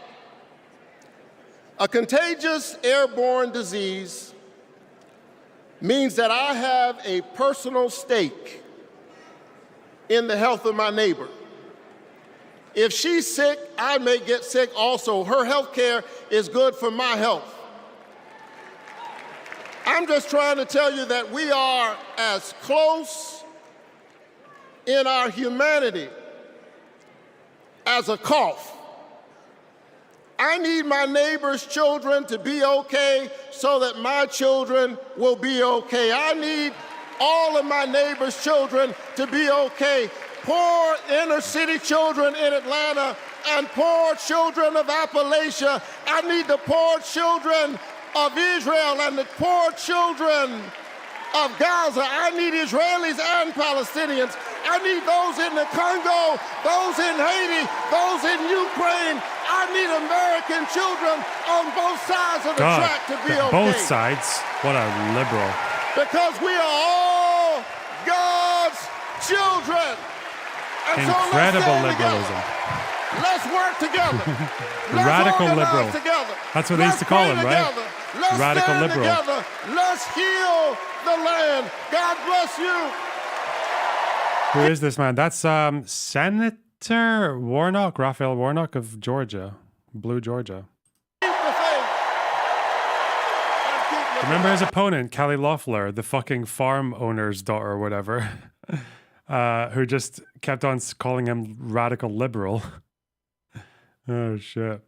A contagious airborne disease means that I have a personal stake in the health of my neighbor. If she's sick, I may get sick also. Her health care is good for my health. I'm just trying to tell you that we are as close in our humanity as a cough. I need my neighbor's children to be okay so that my children will be okay. I need all of my neighbor's children to be okay. Poor inner city children in Atlanta and poor children of Appalachia. I need the poor children of Israel and the poor children of Gaza. I need Israelis and Palestinians. I need those in the Congo, those in Haiti, those in Ukraine. I need American children on both sides of the track to be okay. Both sides? What a liberal. Because we are all God's children. And incredible liberalism. Let's work together. Radical liberal. Together. That's what they used to call him, right? Let's Radical stand liberal. Together. Let's heal the land. God bless you. Who is this man? That's Senator Warnock, Raphael Warnock of Georgia, Blue Georgia. Remember his opponent, Kelly Loeffler, the fucking farm owner's daughter or whatever, who just kept on calling him radical liberal. Oh, shit.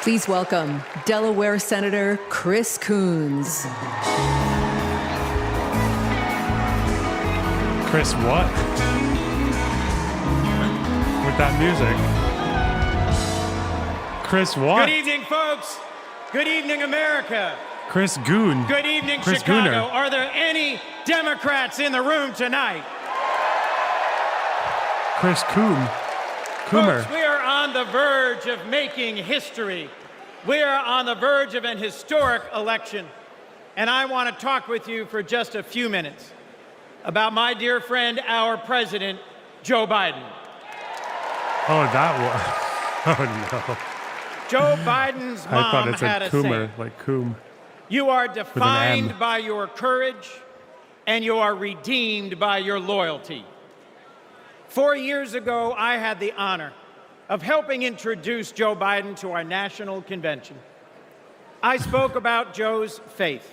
Please welcome Delaware Senator Chris Coons. Chris what? With that music. Chris what? Good evening, folks. Good evening, America. Chris Goon. Good evening, Chris Chicago. Gooner. Are there any Democrats in the room tonight? Chris Coon. Coomer. Folks, we are on the verge of making history. We are on the verge of an historic election. And I want to talk with you for just a few minutes about my dear friend, our president, Joe Biden. Oh, that one. Oh, no. Joe Biden's I thought mom it said had a Coomer, saying. like Coom. You are M. defined by your courage, and you are redeemed by your loyalty. 4 years ago, I had the honor of helping introduce Joe Biden to our national convention. I spoke about Joe's faith,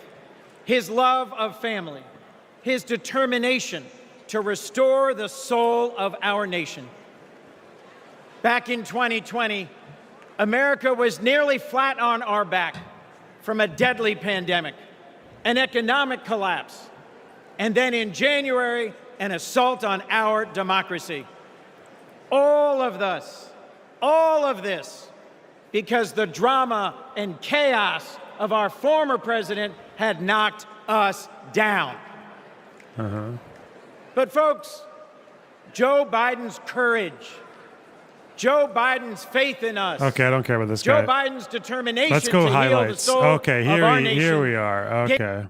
his love of family, his determination to restore the soul of our nation. Back in 2020, America was nearly flat on our back from a deadly pandemic, an economic collapse, and then in January, an assault on our democracy. All of this, because the drama and chaos of our former president had knocked us down. But folks, Joe Biden's courage, Joe Biden's faith in us. Okay, I don't care about this Joe guy. Biden's determination Let's go to highlights. heal the soul Okay, of our nation. here we are. Okay.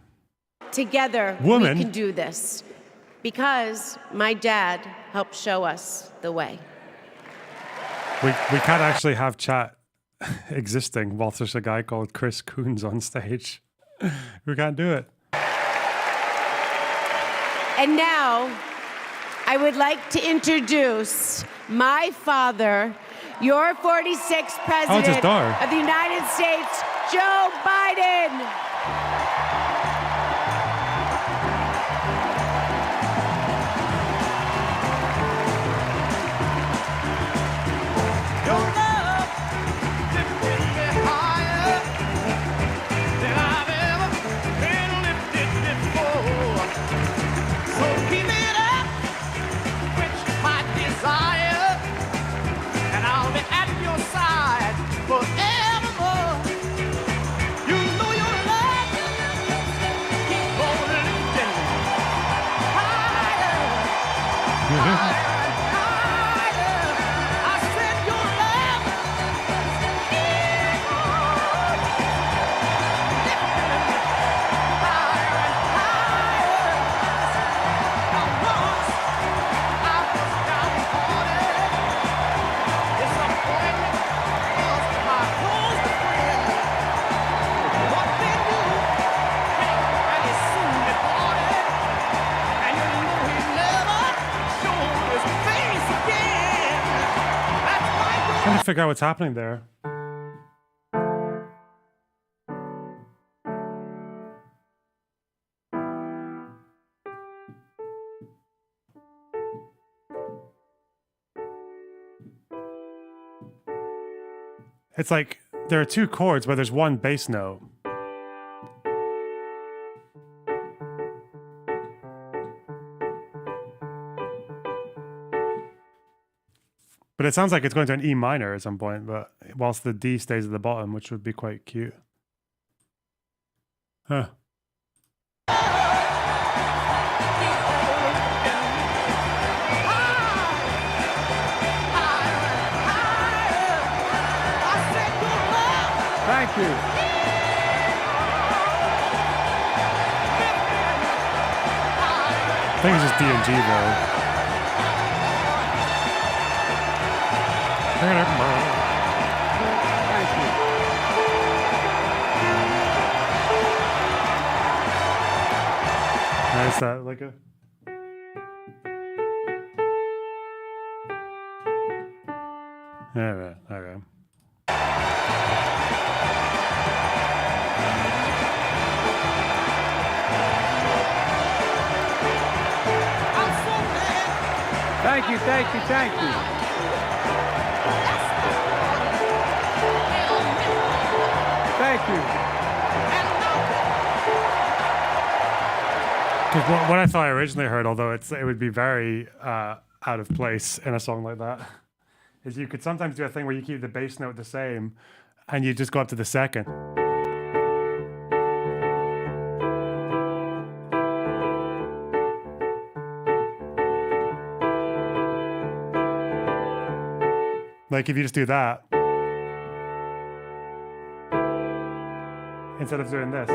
Together, Woman. we can do this because my dad helped show us the way. We can't actually have chat existing whilst there's a guy called Chris Coons on stage. We can't do it. And now, I would like to introduce my father, your 46th President of the United States, Joe Biden. Forevermore, you know your love figure out what's happening there. It's like there are two chords, but there's one bass note. But it sounds like it's going to an E minor at some point, but whilst the D stays at the bottom, which would be quite cute. Huh. Thank you. I think it's just D and G though. Thank you. Nice, that like a. Alright, okay. Thank you, thank you, thank you. Thank you. Because what I thought I originally heard, although it would be very out of place in a song like that, is you could sometimes do a thing where you keep the bass note the same and you just go up to the second. Like if you just do that instead of doing this.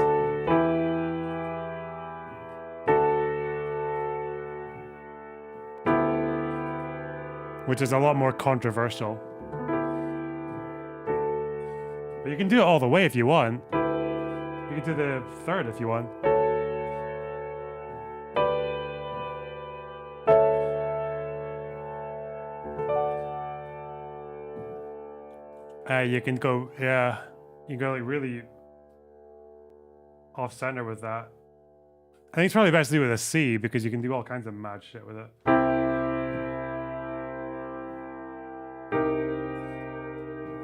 Which is a lot more controversial. But you can do it all the way if you want. You can do the third if you want. You can go, yeah, you can go like really off center with that. I think it's probably best to do with a C because you can do all kinds of mad shit with it.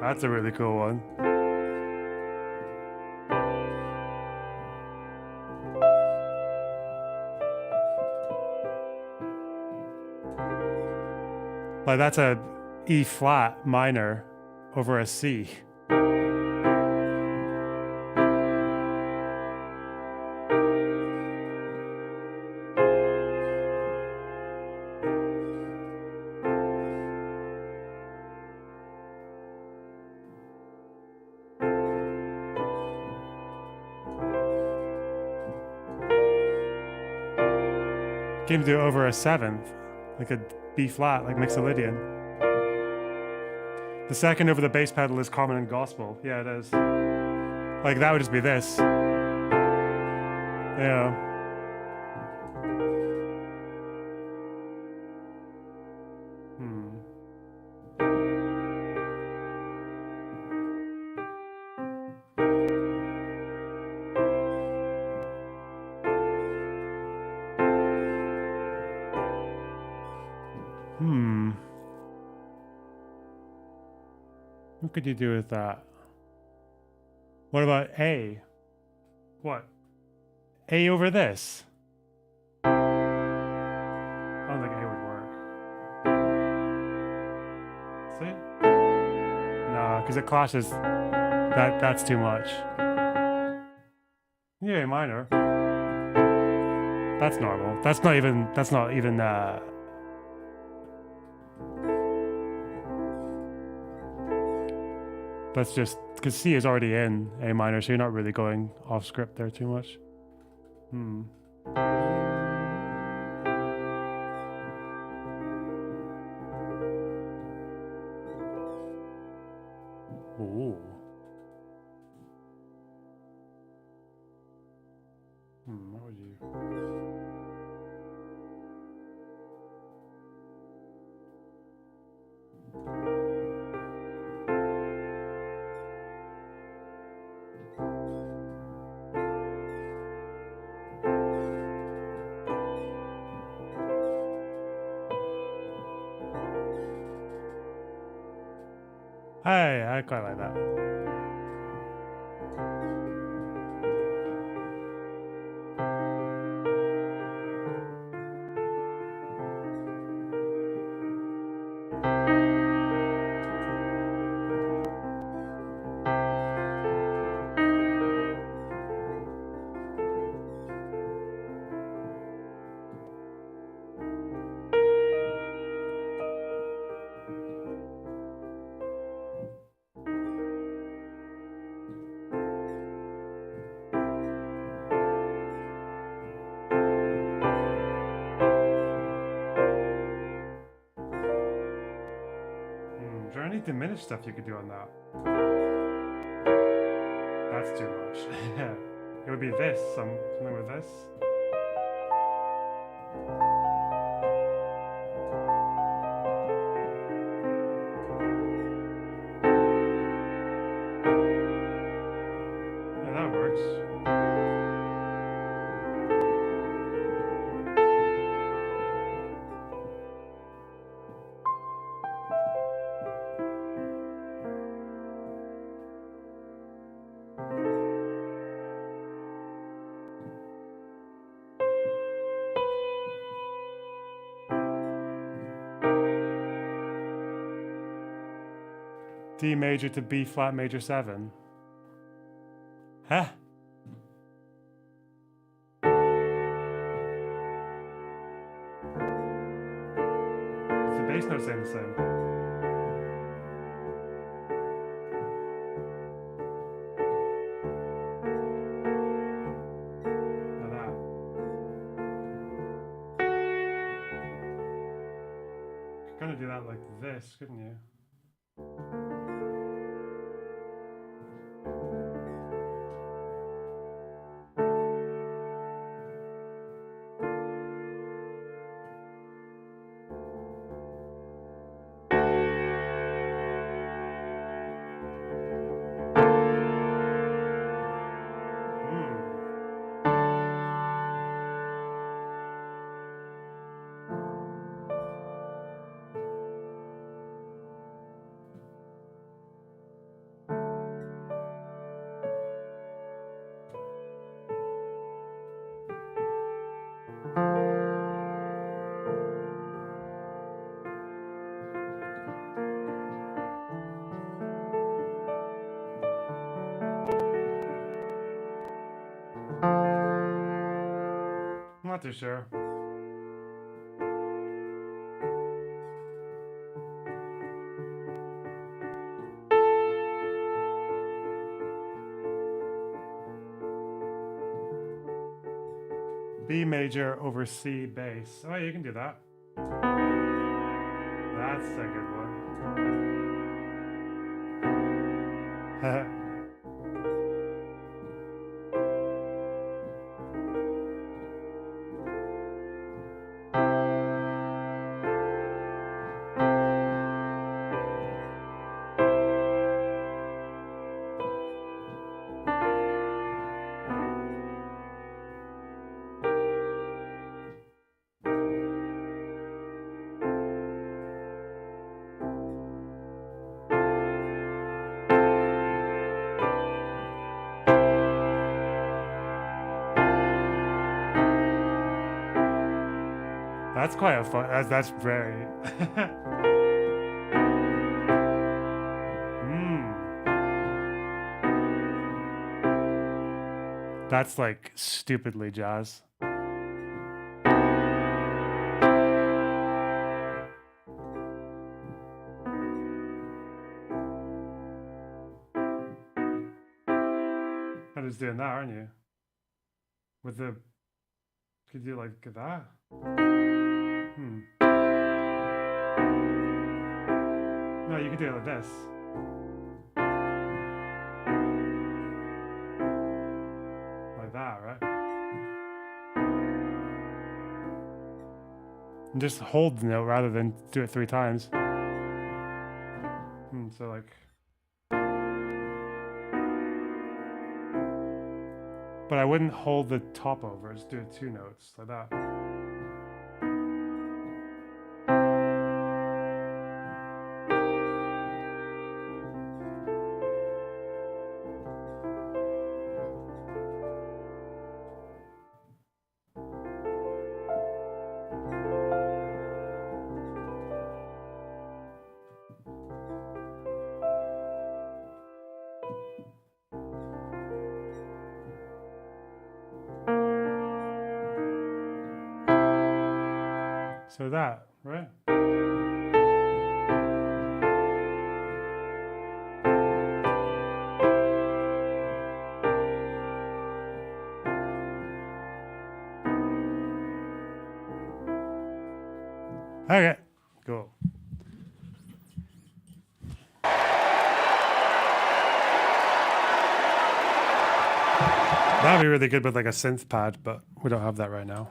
That's a really cool one. Like that's a E flat minor over a C. Can do it over a seventh, like a B flat, like Mixolydian. The second over the bass pedal is common in gospel. Yeah, it is. Like that would just be this. Yeah. What could you do with that? What about A? What? A over this? I don't think A would work. See? No, because it clashes. That's too much. Yeah, A minor. That's normal. That's not even that's just because C is already in A minor, so you're not really going off script there too much. Ooh. What would you? Hey, I quite like that. Is there any diminished stuff you could do on that? That's too much. It would be this, something with this. Yeah, that works. D major to B flat major 7. Huh? Is the bass note saying the same? Now that. You could kind of do that like this, couldn't you? I'm not too sure. B major over C bass. Oh, you can do that. That's a good one. That's quite a fun. That's very. That's like stupidly jazz. You're just doing that, aren't you? With the. Could you do like that? No, you could do it like this. Like that, right? And just hold the note rather than do it 3 times. So like... But I wouldn't hold the top over, just do it 2 notes, like that. So that, right? Okay, cool. That'd be really good with like a synth pad, but we don't have that right now.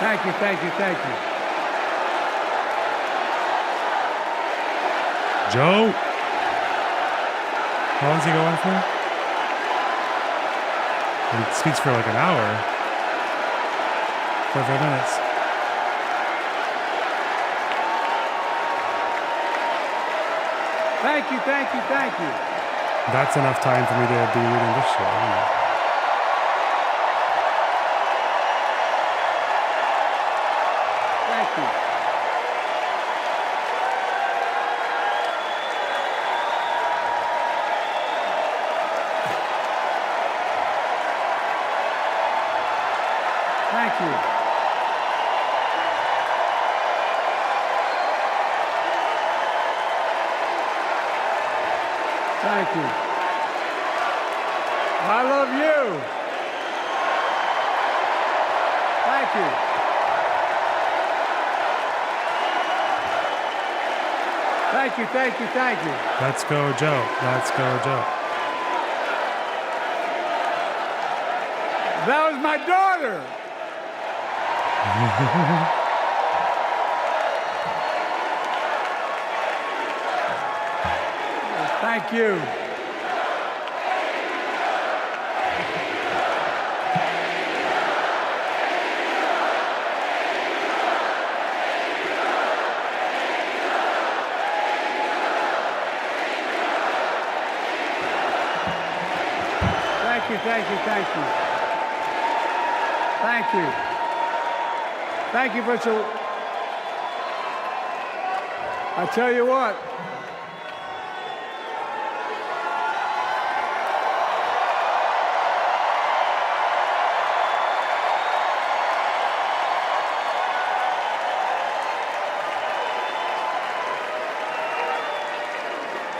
Thank you, thank you, thank you. Joe? How long is he going for? He speaks for like an hour. 45 minutes. Thank you, thank you, thank you. That's enough time for me to be reading this shit. Isn't it? Thank you. Thank you. Thank you. I love you. Thank you. Thank you, thank you, thank you. Let's go, Joe. Let's go, Joe. That was my daughter. Thank you. Thank you, thank you, thank you. Thank you. Thank you for so. I tell you what.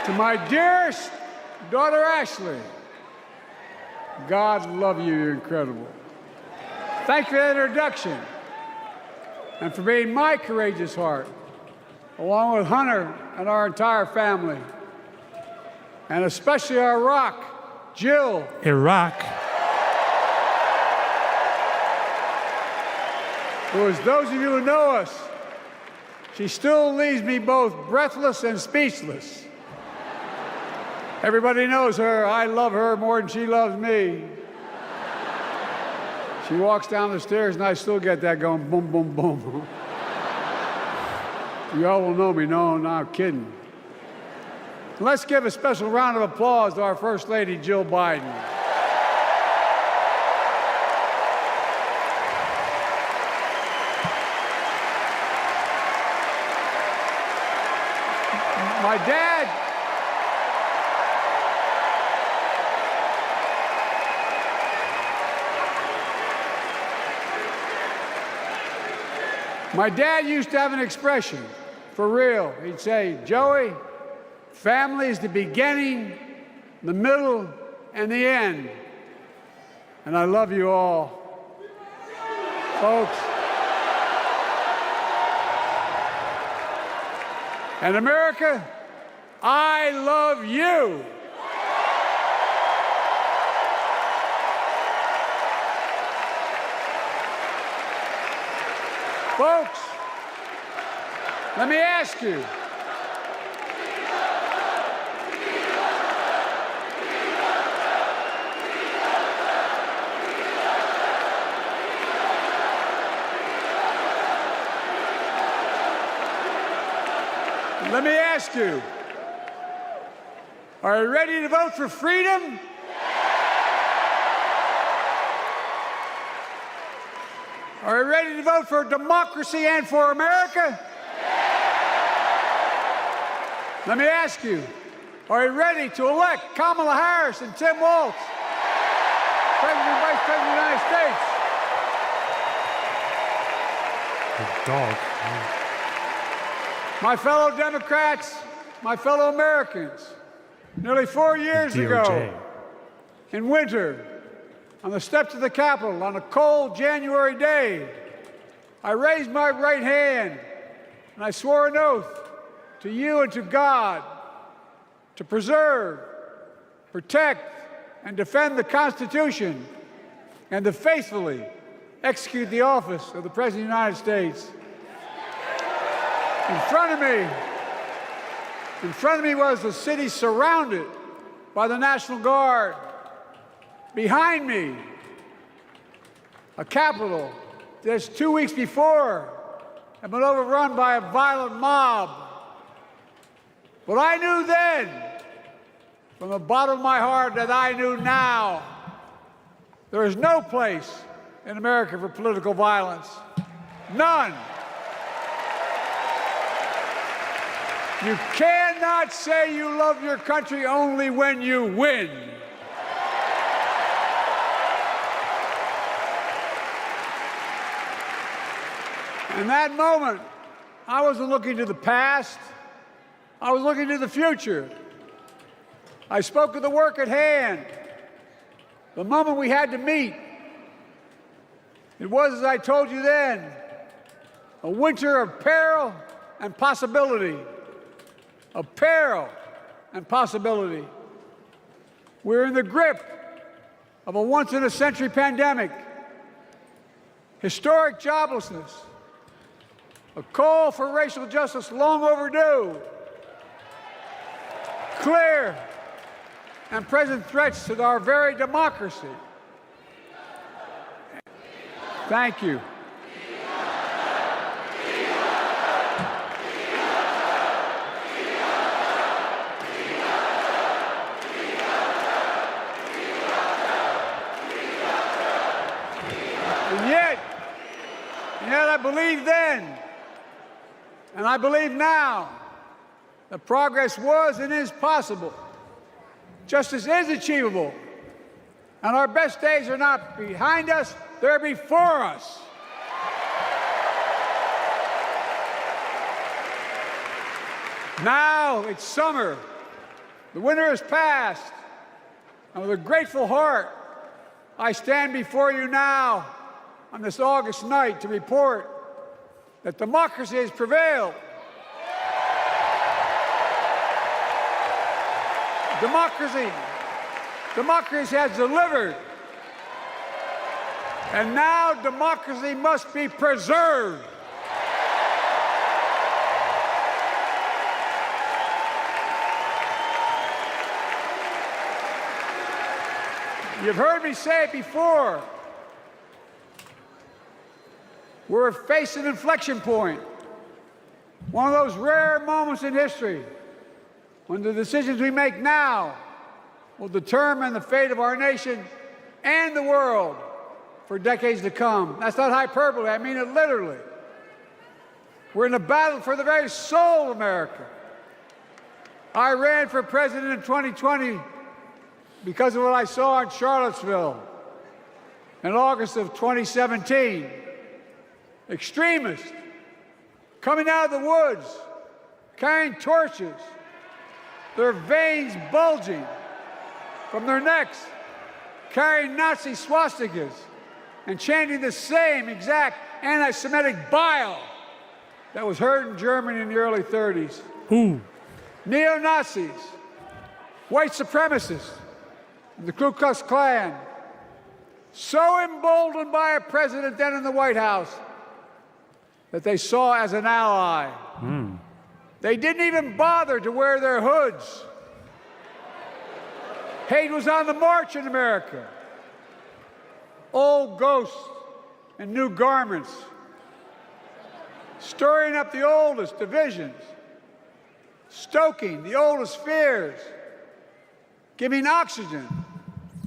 To my dearest daughter Ashley, God love you, you're incredible. Thank you for the introduction and for being my courageous heart, along with Hunter and our entire family, and especially our rock, Jill. Iraq. Who, as those of you who know us, she still leaves me both breathless and speechless. Everybody knows her. I love her more than she loves me. She walks down the stairs and I still get that going boom, boom, boom. You all will know me. No, not kidding. Let's give a special round of applause to our First Lady, Jill Biden. My dad used to have an expression, for real. He'd say, Joey, family is the beginning, the middle, and the end. And I love you all. Folks. And America, I love you. Folks, let me ask you. Let me ask you. Are you ready to vote for freedom? Are you ready to vote for democracy and for America? Let me ask you, are you ready to elect Kamala Harris and Tim Walz, President and Vice President of the United States? The dog. My fellow Democrats, my fellow Americans, nearly 4 years ago, in winter, on the steps of the Capitol, on a cold January day, I raised my right hand and I swore an oath to you and to God to preserve, protect, and defend the Constitution and to faithfully execute the office of the President of the United States. In front of me was the city surrounded by the National Guard. Behind me, a Capitol just 2 weeks before had been overrun by a violent mob. But I knew then, from the bottom of my heart, that I knew now, there is no place in America for political violence. None. You cannot say you love your country only when you win. In that moment, I wasn't looking to the past. I was looking to the future. I spoke of the work at hand, the moment we had to meet. It was, as I told you then, a winter of peril and possibility. Of peril and possibility. We're in the grip of a once-in-a-century pandemic, historic joblessness, a call for racial justice long overdue, clear and present threats to our very democracy. Thank you. And yet I believed then, and I believe now, that progress was and is possible. Justice is achievable. And our best days are not behind us, they're before us. Now it's summer. The winter has passed. And with a grateful heart, I stand before you now on this August night to report that democracy has prevailed. Democracy has delivered. And now democracy must be preserved. You've heard me say it before. We're facing an inflection point. One of those rare moments in history when the decisions we make now will determine the fate of our nation and the world for decades to come. That's not hyperbole, I mean it literally. We're in a battle for the very soul of America. I ran for president in 2020 because of what I saw in Charlottesville in August of 2017. Extremists coming out of the woods, carrying torches, their veins bulging from their necks, carrying Nazi swastikas, and chanting the same exact anti-Semitic bile that was heard in Germany in the early 30s. Neo-Nazis, white supremacists, and the Ku Klux Klan, so emboldened by a president then in the White House that they saw as an ally. They didn't even bother to wear their hoods. Hate was on the march in America. Old ghosts and new garments, stirring up the oldest divisions, stoking the oldest fears, giving oxygen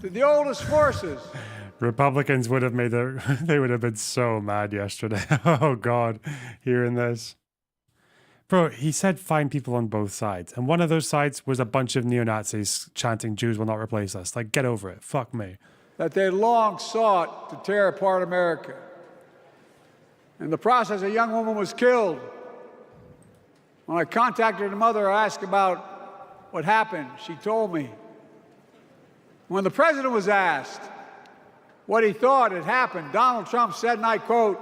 to the oldest forces. Republicans would have made they would have been so mad yesterday. Oh God, hearing this. Bro, he said find people on both sides. And one of those sides was a bunch of neo-Nazis chanting, Jews will not replace us. Like, get over it. Fuck me. That they long sought to tear apart America. In the process, a young woman was killed. When I contacted her mother, I asked about what happened. She told me. When the president was asked what he thought had happened, Donald Trump said, and I quote,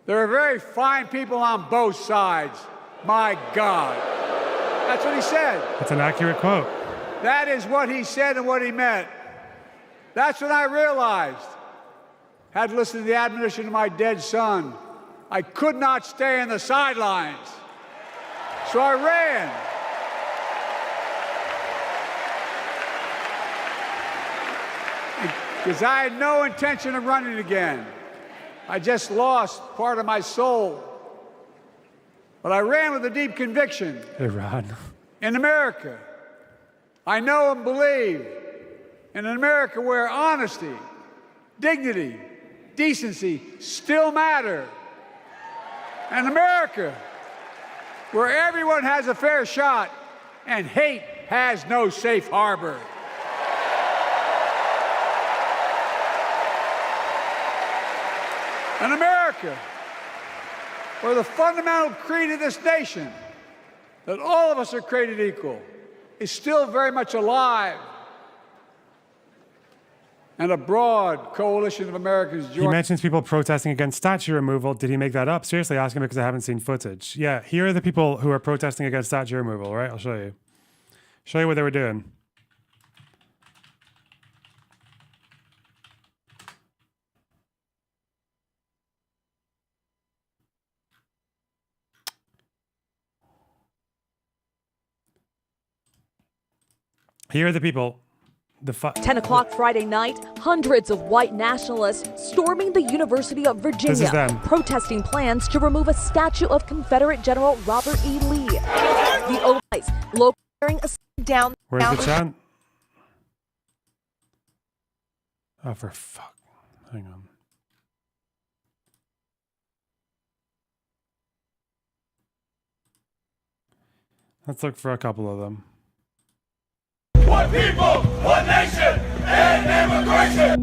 "There are very fine people on both sides. My God." That's what he said. That's an accurate quote. That is what he said and what he meant. That's when I realized, had listened to the admonition of my dead son, I could not stay in the sidelines. So I ran. Because I had no intention of running again. I just lost part of my soul. But I ran with a deep conviction. Iran. In America, I know and believe in an America where honesty, dignity, decency still matter. An America where everyone has a fair shot and hate has no safe harbor. An America where the fundamental creed of this nation, that all of us are created equal, is still very much alive. And a broad coalition of Americans join. He mentions people protesting against statue removal. Did he make that up? Seriously, ask him because I haven't seen footage. Yeah, here are the people who are protesting against statue removal, right? I'll show you. Show you what they were doing. Here are the people. 10 o'clock Friday night, hundreds of white nationalists storming the University of Virginia, protesting plans to remove a statue of Confederate General Robert E. Lee. The Oaks, local wearing a down. Where's the chant? Oh, for fuck. Hang on. Let's look for a couple of them. One people, one nation, and immigration.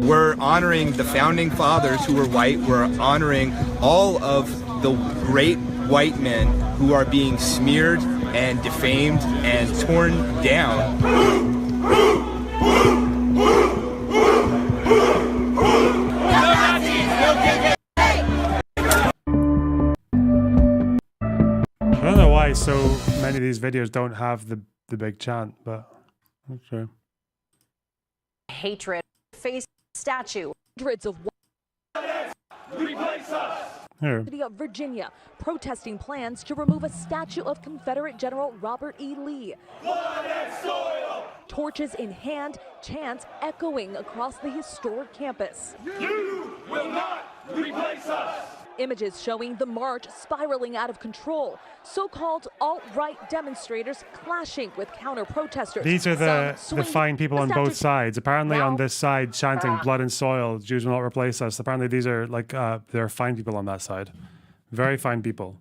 We're honoring the founding fathers who were white. We're honoring all of the great white men who are being smeared and defamed and torn down. I don't know why so many of these videos don't have the big chant, but that's true. Hatred face statue. Hundreds of replace us. University of Virginia protesting plans to remove a statue of Confederate General Robert E. Lee. Blood and soil. Torches in hand, chants echoing across the historic campus. You will not replace us. Images showing the march spiraling out of control. So-called alt-right demonstrators clashing with counter-protesters. These are the fine people on both sides. Apparently on this side chanting blood and soil, Jews will not replace us. Apparently these are like, there are fine people on that side. Very fine people.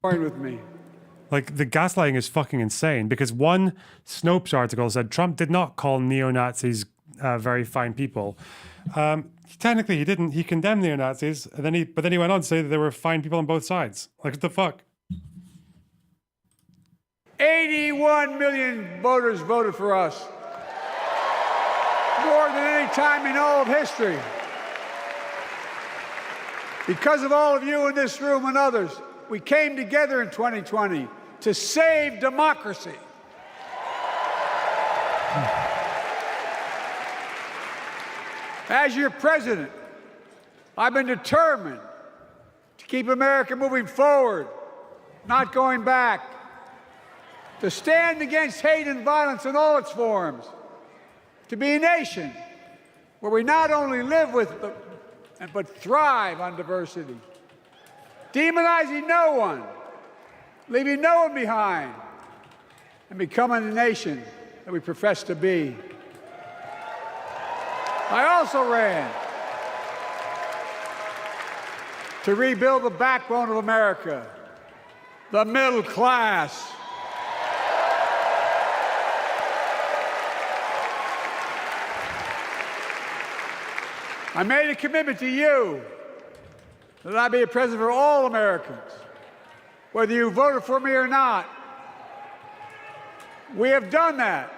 Join with me. Like, the gaslighting is fucking insane because one Snopes article said Trump did not call neo-Nazis very fine people. Technically, he didn't. He condemned neo-Nazis, and but then he went on to say that there were fine people on both sides. Like, what the fuck? 81 million voters voted for us. More than any time in all of history. Because of all of you in this room and others, we came together in 2020 to save democracy. As your president, I've been determined to keep America moving forward, not going back, to stand against hate and violence in all its forms, to be a nation where we not only live with but thrive on diversity, demonizing no one, leaving no one behind, and becoming the nation that we profess to be. I also ran to rebuild the backbone of America, the middle class. I made a commitment to you that I'd be a president for all Americans, whether you voted for me or not. We have done that.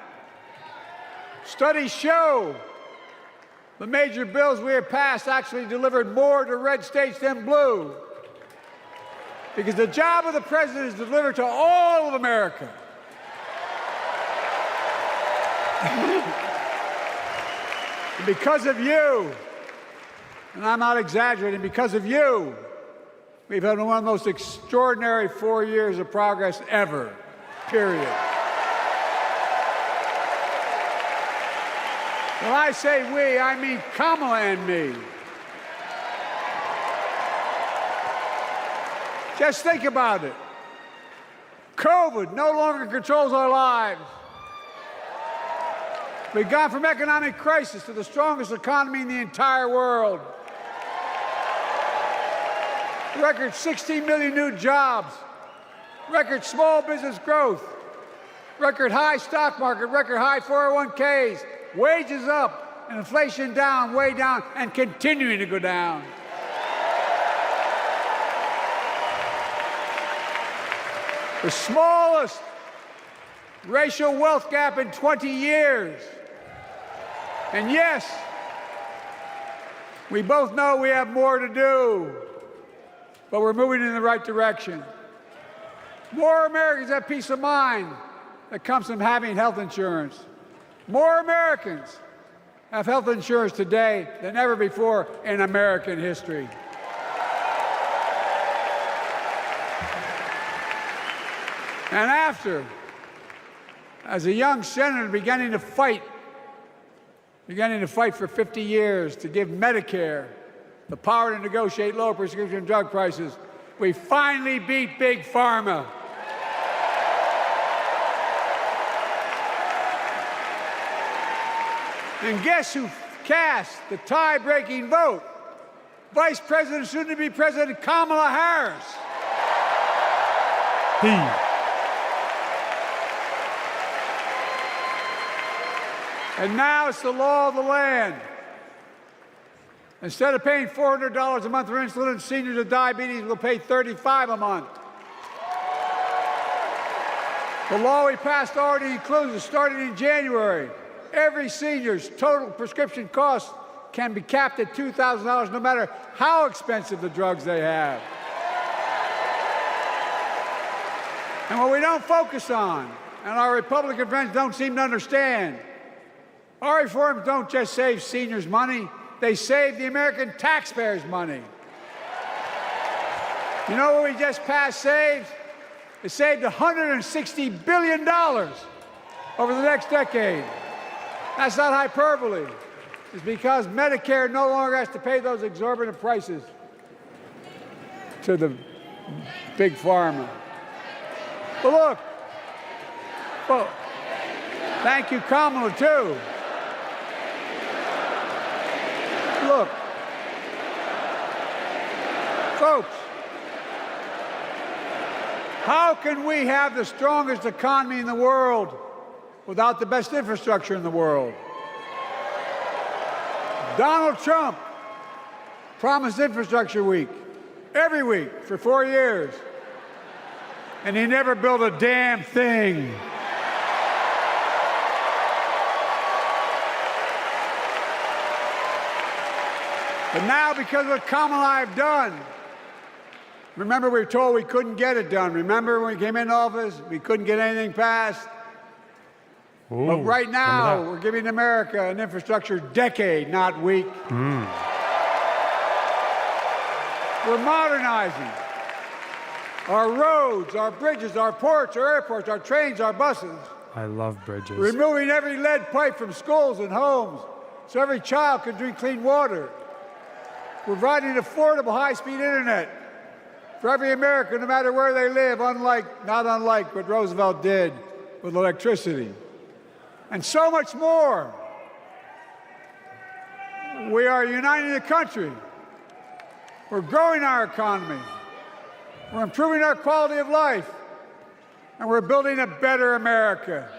Studies show the major bills we have passed actually delivered more to red states than blue, because the job of the president is to deliver to all of America. And because of you, and I'm not exaggerating, because of you, we've had one of the most extraordinary 4 years of progress ever, period. When I say we, I mean Kamala and me. Just think about it. COVID no longer controls our lives. We've gone from economic crisis to the strongest economy in the entire world. Record 16 million new jobs, record small business growth, record high stock market, record high 401ks, wages up, and inflation down, way down, and continuing to go down. The smallest racial wealth gap in 20 years. And yes, we both know we have more to do, but we're moving in the right direction. More Americans have peace of mind that comes from having health insurance. More Americans have health insurance today than ever before in American history. And after, as a young senator beginning to fight for 50 years to give Medicare the power to negotiate low prescription drug prices, we finally beat Big Pharma. And guess who cast the tie-breaking vote? Vice President, soon-to-be President Kamala Harris. And now it's the law of the land. Instead of paying $400 a month for insulin, seniors with diabetes will pay $35 a month. The law we passed already includes, starting in January, every senior's total prescription cost can be capped at $2,000 no matter how expensive the drugs they have. And what we don't focus on, and our Republican friends don't seem to understand, our reforms don't just save seniors money, they save the American taxpayers money. You know what we just passed saves? It saved $160 billion over the next decade. That's not hyperbole. It's because Medicare no longer has to pay those exorbitant prices to the Big Pharma. But look, well, thank you, Kamala, too. Look, folks, how can we have the strongest economy in the world without the best infrastructure in the world? Donald Trump promised Infrastructure Week every week for 4 years, and he never built a damn thing. But now, because of what Kamala and I have done, remember we were told we couldn't get it done. Remember when we came into office, we couldn't get anything passed? Ooh, but right now, we're giving America an infrastructure decade, not week. We're modernizing our roads, our bridges, our ports, our airports, our trains, our buses. I love bridges. Removing every lead pipe from schools and homes so every child can drink clean water. We're providing affordable high-speed internet for every American, no matter where they live, not unlike what Roosevelt did with electricity. And so much more. We are uniting the country We're growing our economy. We're improving our quality of life. And we're building a better America.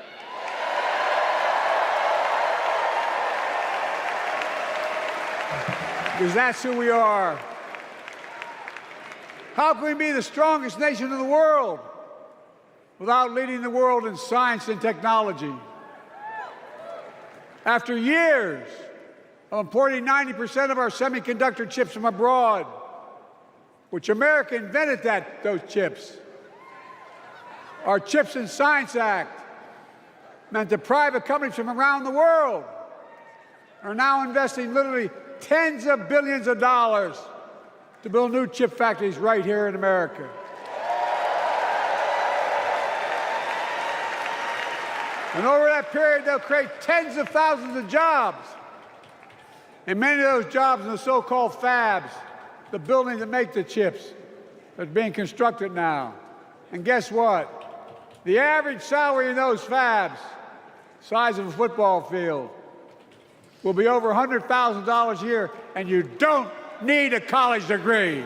Because that's who we are. How can we be the strongest nation in the world without leading the world in science and technology? After years of importing 90% of our semiconductor chips from abroad, which America invented those chips, our Chips and Science Act meant that private companies from around the world are now investing literally tens of billions of dollars to build new chip factories right here in America. And over that period, they'll create tens of thousands of jobs. And many of those jobs in the so-called fabs, the buildings that make the chips, that's being constructed now. And guess what? The average salary in those fabs, size of a football field, will be over $100,000 a year, and you don't need a college degree.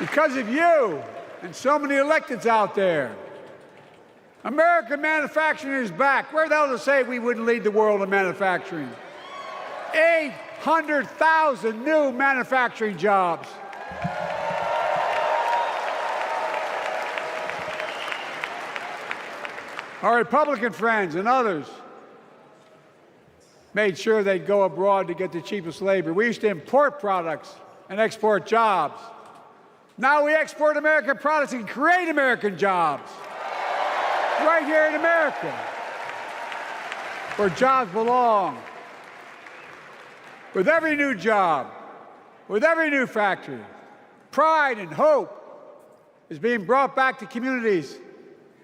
Because of you and so many electeds out there, American manufacturing is back. Where the hell to say we wouldn't lead the world in manufacturing? 800,000 new manufacturing jobs. Our Republican friends and others made sure they'd go abroad to get the cheapest labor. We used to import products and export jobs. Now we export American products and create American jobs right here in America, where jobs belong. With every new job, with every new factory, pride and hope is being brought back to communities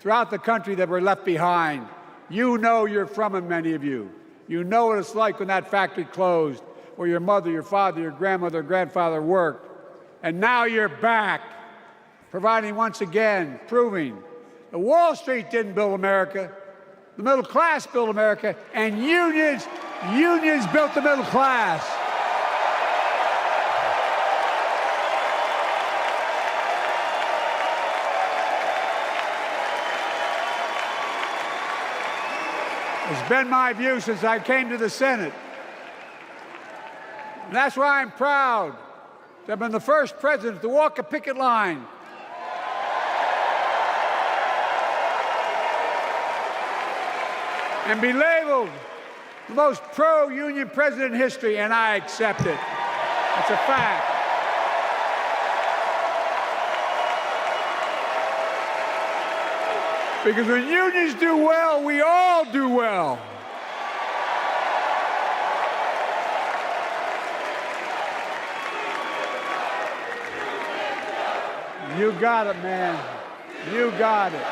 throughout the country that were left behind. You know you're from them, many of you. You know what it's like when that factory closed, where your mother, your father, your grandmother, grandfather worked. And now you're back, providing once again, proving that Wall Street didn't build America, the middle class built America, and unions built the middle class. It's been my view since I came to the Senate. And that's why I'm proud to have been the first president to walk a picket line and be labeled the most pro-union president in history, and I accept it. It's a fact. Because when unions do well, we all do well. You got it, man. You got it.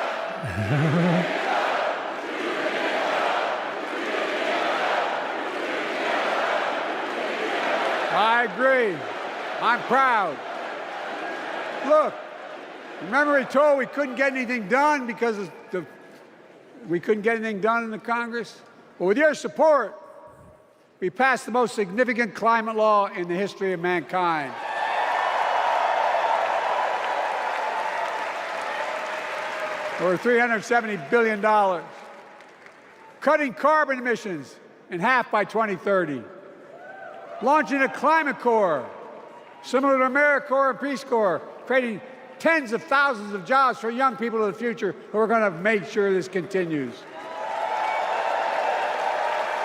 I agree. I'm proud. Look, remember he told we couldn't get anything done because we couldn't get anything done in the Congress? Well, with your support, we passed the most significant climate law in the history of mankind. Over $370 billion. Cutting carbon emissions in half by 2030. Launching a climate corps, similar to AmeriCorps and Peace Corps, creating tens of thousands of jobs for young people of the future who are going to make sure this continues.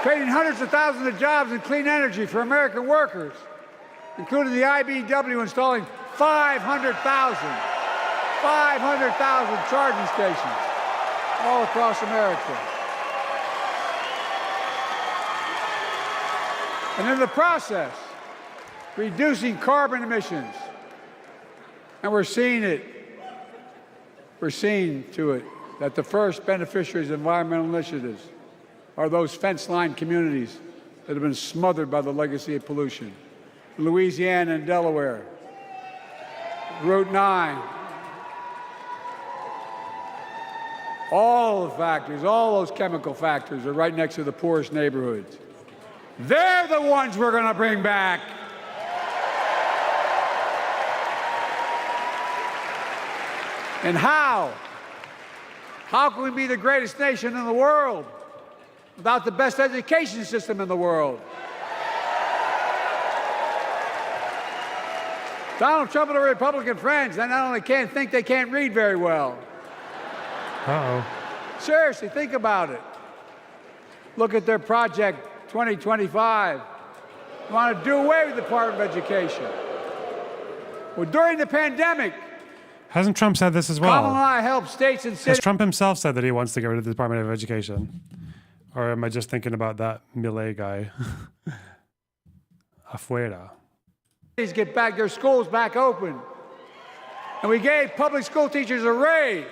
Creating hundreds of thousands of jobs in clean energy for American workers, including the IBEW installing 500,000 charging stations all across America. And in the process, reducing carbon emissions. And we're seeing it. We're seeing to it that the first beneficiaries of environmental initiatives are those fence-line communities that have been smothered by the legacy of pollution. Louisiana and Delaware, Route 9, All the factories, all those chemical factories are right next to the poorest neighborhoods. They're the ones we're going to bring back. And how? How can we be the greatest nation in the world without the best education system in the world? Donald Trump and the Republican friends, they not only can't think, they can't read very well. Uh-oh. Seriously, think about it. Look at their Project 2025. They want to do away with the Department of Education. Well, during the pandemic, hasn't Trump said this as well? Kamala and I helped states and cities. Has Trump himself said that he wants to get rid of the Department of Education? Or am I just thinking about that Millet guy? Afuera. Get back their schools back open. And we gave public school teachers a raise.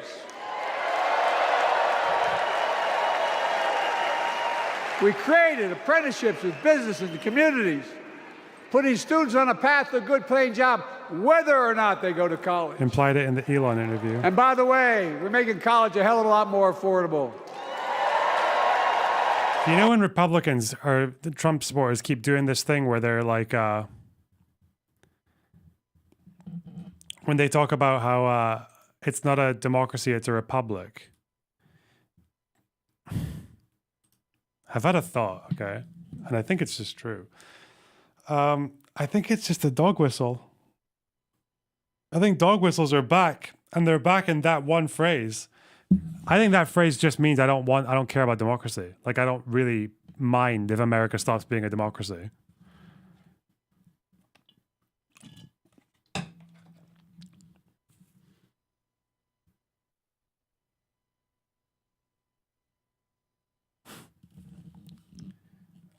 We created apprenticeships with businesses and communities, putting students on a path to a good paying job, whether or not they go to college. Implied it in the Elon interview. And by the way, we're making college a hell of a lot more affordable. You know, when Republicans or the Trump supporters keep doing this thing where they're like, when they talk about how it's not a democracy, it's a republic. I've had a thought, okay? And I think it's just true. I think it's just a dog whistle. I think dog whistles are back, and they're back in that one phrase. I think that phrase just means I don't care about democracy. Like, I don't really mind if America stops being a democracy.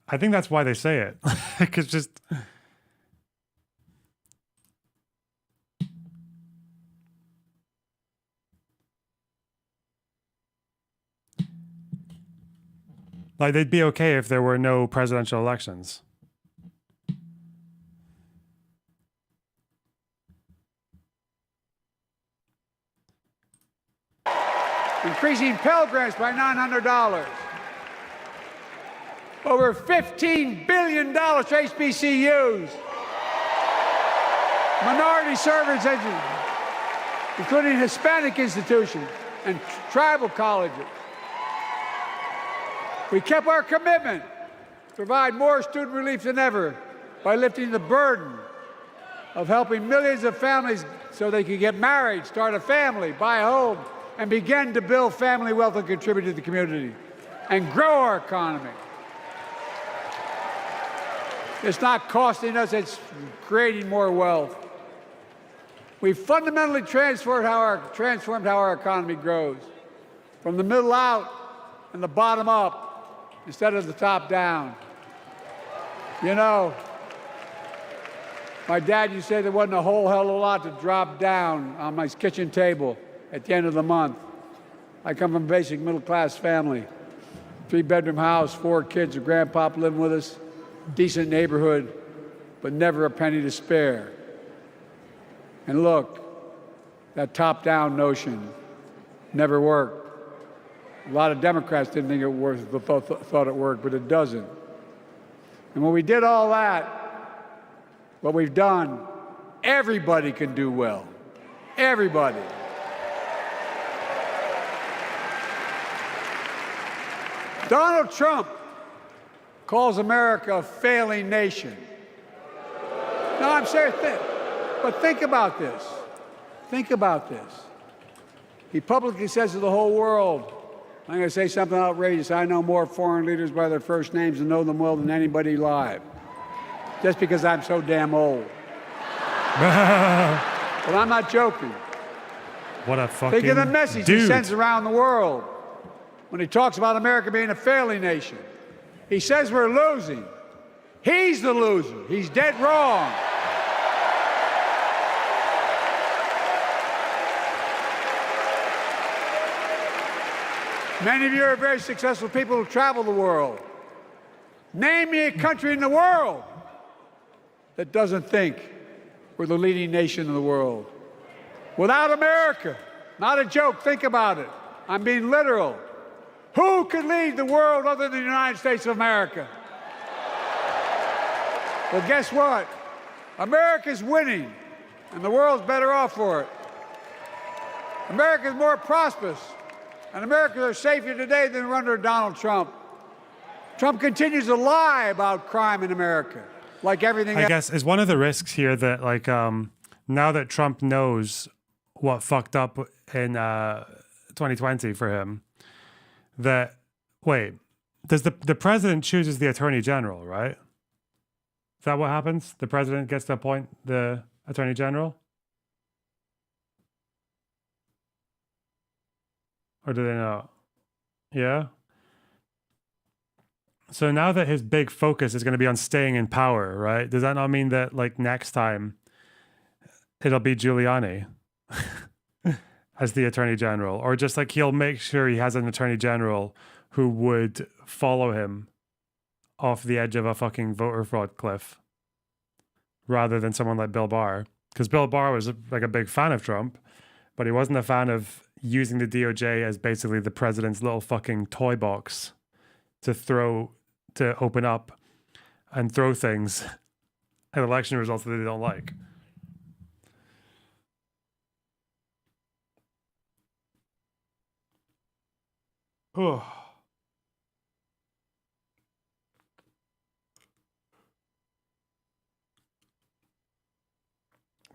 I think that's why they say it. Because just... like, they'd be okay if there were no presidential elections. Increasing Pell Grants by $900. Over $15 billion to HBCUs. Minority service education, including Hispanic institutions and tribal colleges. We kept our commitment to provide more student relief than ever by lifting the burden of helping millions of families so they could get married, start a family, buy a home, and begin to build family wealth and contribute to the community and grow our economy. It's not costing us, it's creating more wealth. We've fundamentally transformed how our economy grows, from the middle out and the bottom up, instead of the top down. You know, my dad used to say there wasn't a whole hell of a lot to drop down on my kitchen table at the end of the month. I come from a basic middle-class family, 3-bedroom house, 4 kids, a grandpop living with us, decent neighborhood, but never a penny to spare. And look, that top-down notion never worked. A lot of Democrats didn't think it worked, thought it worked, but it doesn't. And when we did all that, what we've done, everybody can do well. Everybody. Donald Trump calls America a failing nation. No, I'm serious. But think about this. Think about this. He publicly says to the whole world, I'm going to say something outrageous. I know more foreign leaders by their first names and know them well than anybody alive. Just because I'm so damn old. But I'm not joking. What a fucking Think of the message dude. He sends around the world when he talks about America being a failing nation. He says we're losing. He's the loser. He's dead wrong. Many of you are very successful people who travel the world. Name me a country in the world that doesn't think we're the leading nation in the world. Without America, not a joke, think about it. I'm being literal. Who could lead the world other than the United States of America? Well, guess what? America's winning, and the world's better off for it. America's more prosperous, and Americans are safer today than under Donald Trump. Trump continues to lie about crime in America, like everything else. I guess is one of the risks here that, like, now that Trump knows what fucked up in 2020 for him, that, wait, does the president chooses the attorney general, right? Is that what happens? The president gets to appoint the attorney general? Or do they know? Yeah? So now that his big focus is going to be on staying in power, right? Does that not mean that, like, next time it'll be Giuliani as the attorney general? Or just, like, he'll make sure he has an attorney general who would follow him off the edge of a fucking voter fraud cliff rather than someone like Bill Barr? Because Bill Barr was, like, a big fan of Trump, but he wasn't a fan of using the DOJ as basically the president's little fucking toy box to open up and throw things at election results that they don't like. Oh.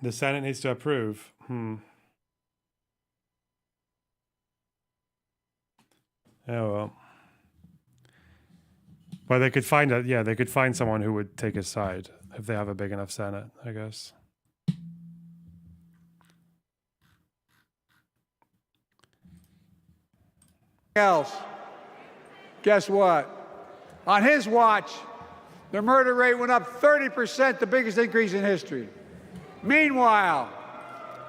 The Senate needs to approve. Oh, well. But they could find they could find someone who would take his side if they have a big enough Senate, I guess. Else, guess what? On his watch, the murder rate went up 30%, the biggest increase in history. Meanwhile,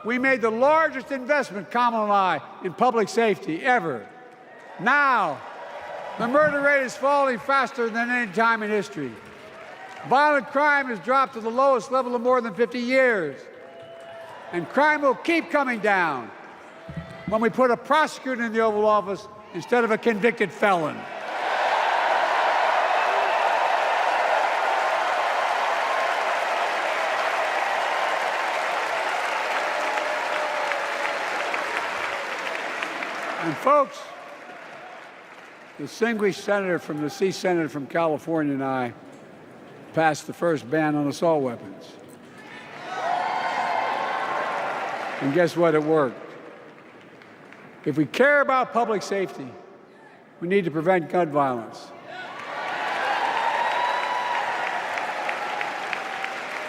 we made the largest investment, Kamala and I, in public safety ever. Now, the murder rate is falling faster than any time in history. Violent crime has dropped to the lowest level in more than 50 years. And crime will keep coming down when we put a prosecutor in the Oval Office instead of a convicted felon. And folks, the distinguished senator from the C Senate from California and I passed the first ban on assault weapons. And guess what? It worked. If we care about public safety, we need to prevent gun violence.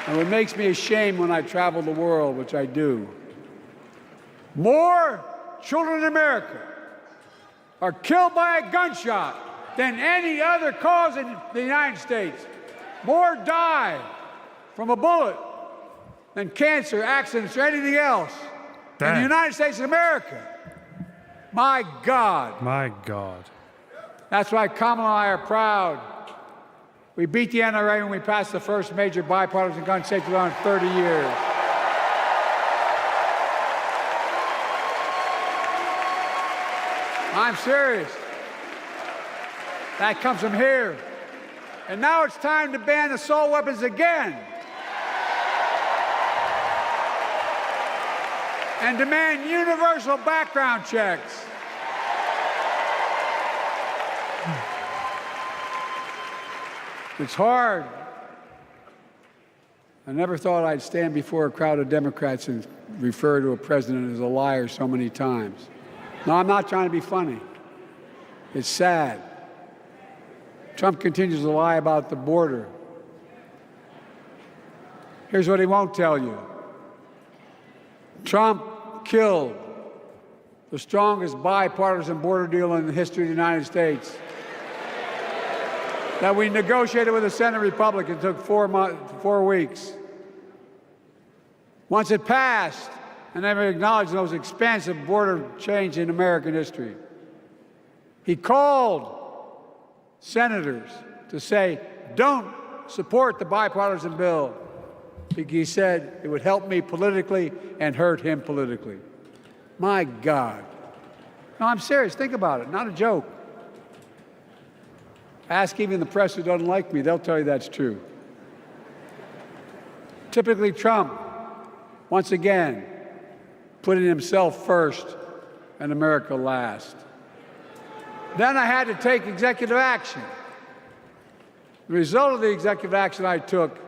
And what makes me ashamed when I travel the world, which I do, more children in America are killed by a gunshot than any other cause in the United States. More die from a bullet than cancer, accidents, or anything else in the United States of America. My God. My God. That's why Kamala and I are proud. We beat the NRA when we passed the first major bipartisan gun safety law in 30 years. I'm serious. That comes from here. And now it's time to ban assault weapons again. And demand universal background checks. It's hard. I never thought I'd stand before a crowd of Democrats and refer to a president as a liar so many times. No, I'm not trying to be funny. It's sad. Trump continues to lie about the border. Here's what he won't tell you. Trump killed the strongest bipartisan border deal in the history of the United States that we negotiated with the Senate Republicans. It took 4 weeks. Once it passed, and never acknowledged the most expansive border change in American history, he called senators to say, don't support the bipartisan bill. He said it would help me politically and hurt him politically. My God. No, I'm serious. Think about it. Not a joke. Ask even the press who doesn't like me. They'll tell you that's true. Typically, Trump, once again, putting himself first and America last. Then I had to take executive action. The result of the executive action I took,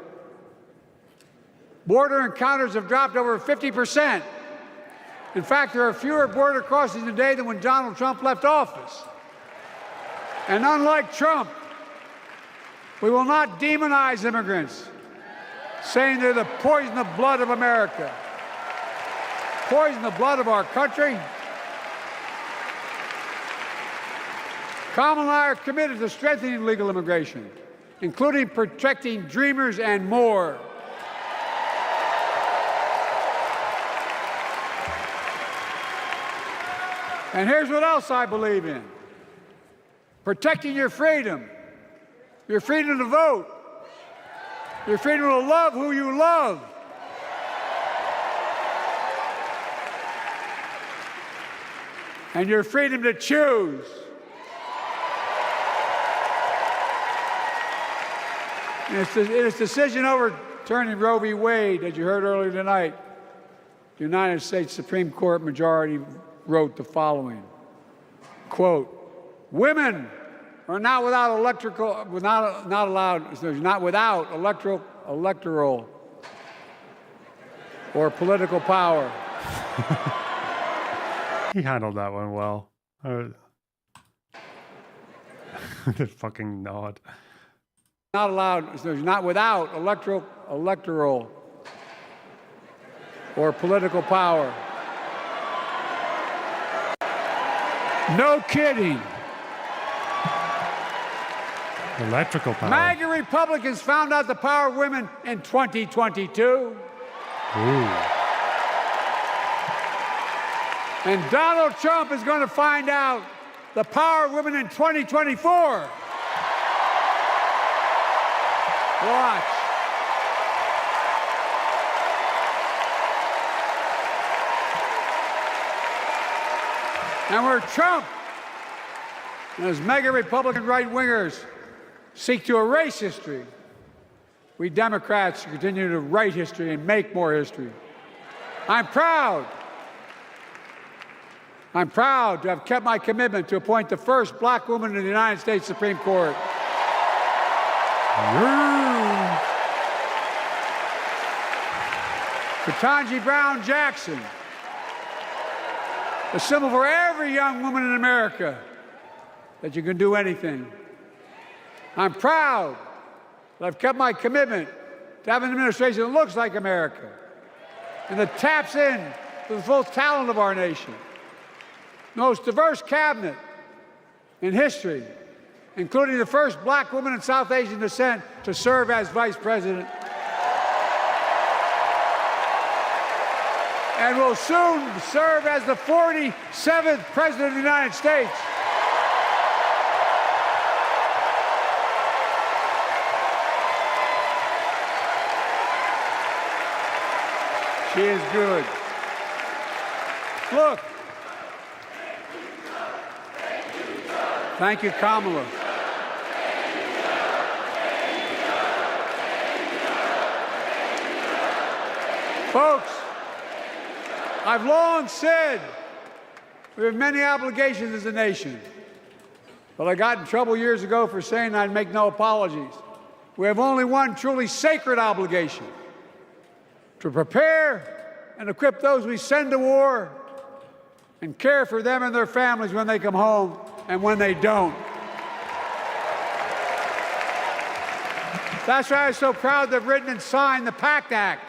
border encounters have dropped over 50%. In fact, there are fewer border crossings today than when Donald Trump left office. And unlike Trump, we will not demonize immigrants, saying they're the poison of blood of America, poison the blood of our country. Kamala and I are committed to strengthening legal immigration, including protecting dreamers and more. And here's what else I believe in. Protecting your freedom to vote, your freedom to love who you love. And your freedom to choose. In its decision overturning Roe v. Wade, as you heard earlier tonight, the United States Supreme Court majority wrote the following, quote, women are not without electoral or political power. He handled that one well. The fucking nod. Not without electoral or political power. No kidding. Electrical power. MAGA Republicans found out the power of women in 2022. Ooh. And Donald Trump is going to find out the power of women in 2024. Watch. And where Trump and his mega Republican right-wingers seek to erase history, we Democrats continue to write history and make more history. I'm proud to have kept my commitment to appoint the first black woman in the United States Supreme Court. Ketanji Brown Jackson, a symbol for every young woman in America that you can do anything. I'm proud that I've kept my commitment to have an administration that looks like America and that taps in to the full talent of our nation. The most diverse cabinet in history, including the first black woman of South Asian descent to serve as vice president. And will soon serve as the 47th president of the United States. She is good. Look. Thank you, Kamala. Folks, I've long said we have many obligations as a nation, but I got in trouble years ago for saying I'd make no apologies. We have only one truly sacred obligation: to prepare and equip those we send to war and care for them and their families when they come home and when they don't. That's why I'm so proud to have written and signed the PACT Act,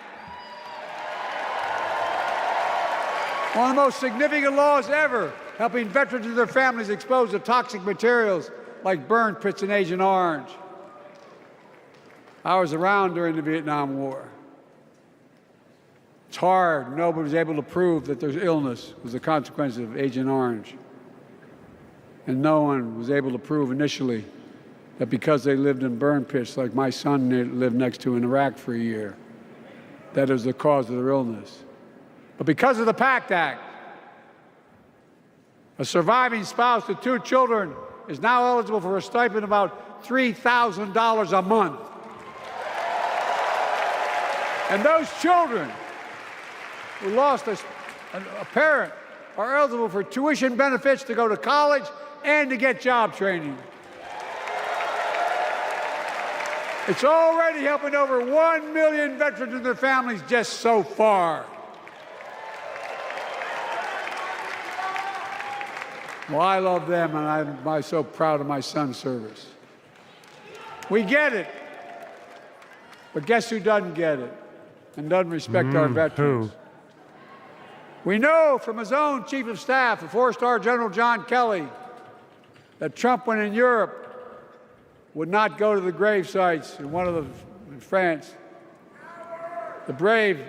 one of the most significant laws ever, helping veterans and their families exposed to toxic materials like burn pits in Agent Orange. I was around during the Vietnam War. It's hard. Nobody was able to prove that there's illness was the consequence of Agent Orange. And no one was able to prove initially that because they lived in burn pits like my son lived next to in Iraq for a year, that is the cause of their illness. But because of the PACT Act, A surviving spouse with 2 children is now eligible for a stipend of about $3,000 a month. And those children who lost a parent are eligible for tuition benefits to go to college and to get job training. It's already helping over 1 million veterans and their families just so far. Well, I love them, and I'm so proud of my son's service. We get it. But guess who doesn't get it and doesn't respect our veterans? Who? We know from his own chief of staff, the 4-star General John Kelly, that Trump, when in Europe, would not go to the grave sites in France. The brave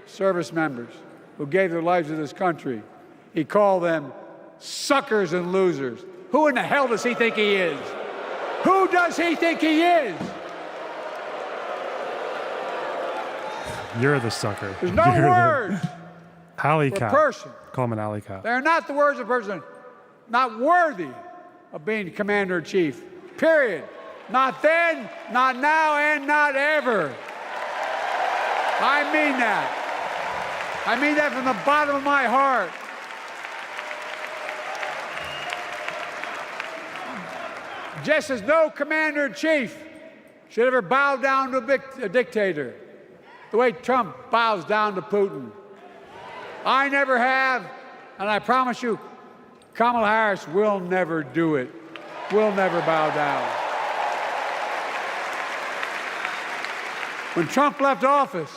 service members who gave their lives to this country, he called them suckers and losers. Who in the hell does he think he is? Who does he think he is? You're the sucker. There's no words alley for a cat. person. Call him an alley cat. They're not the words of a person not worthy of being commander-in-chief. Period. Not then, not now, and not ever. I mean that. I mean that from the bottom of my heart. Just as no commander-in-chief should ever bow down to a dictator, the way Trump bows down to Putin. I never have, and I promise you, Kamala Harris will never do it. Will never bow down. When Trump left office,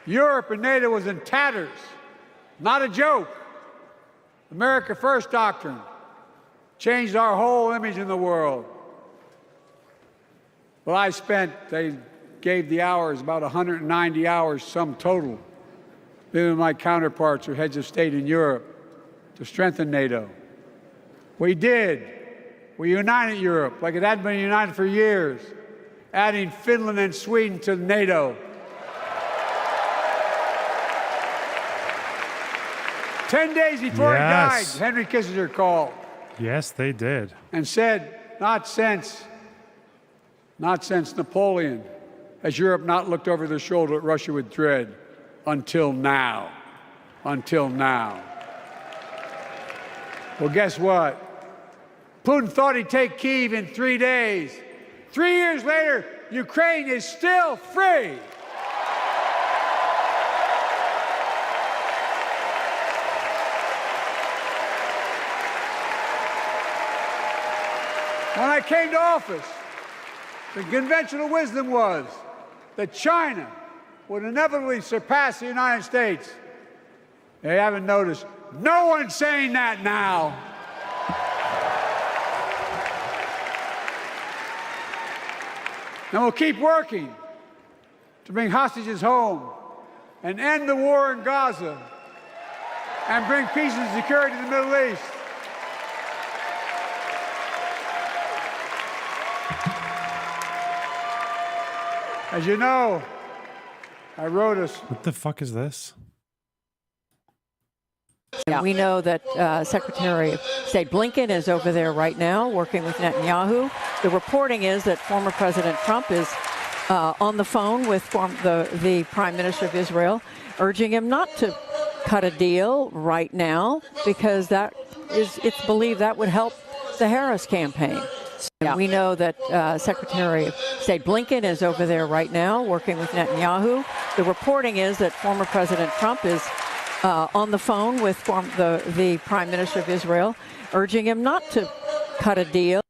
Europe and NATO was in tatters. Not a joke. America First doctrine changed our whole image in the world. Well, they gave the hours, about 190 hours, sum total, with my counterparts or heads of state in Europe to strengthen NATO. We did. We united Europe like it hadn't been united for years, adding Finland and Sweden to NATO. 10 days before he died, Henry Kissinger called. Yes, they did. And said, not since Napoleon has Europe not looked over their shoulder at Russia with dread. Until now. Until now. Well, guess what? Putin thought he'd take Kyiv in 3 days. 3 years later, Ukraine is still free. When I came to office, the conventional wisdom was that China would inevitably surpass the United States. They haven't noticed. No one's saying that now. And we'll keep working to bring hostages home and end the war in Gaza and bring peace and security to the Middle East. As you know, I wrote us. What the fuck is this? Yeah. We know that Secretary of State Blinken is over there right now working with Netanyahu. The reporting is that former President Trump is on the phone with the Prime Minister of Israel, urging him not to cut a deal right now because it's believed that would help the Harris campaign. Yeah. We know that Secretary of State Blinken is over there right now working with Netanyahu. The reporting is that former President Trump is on the phone with the Prime Minister of Israel, urging him not to cut a deal.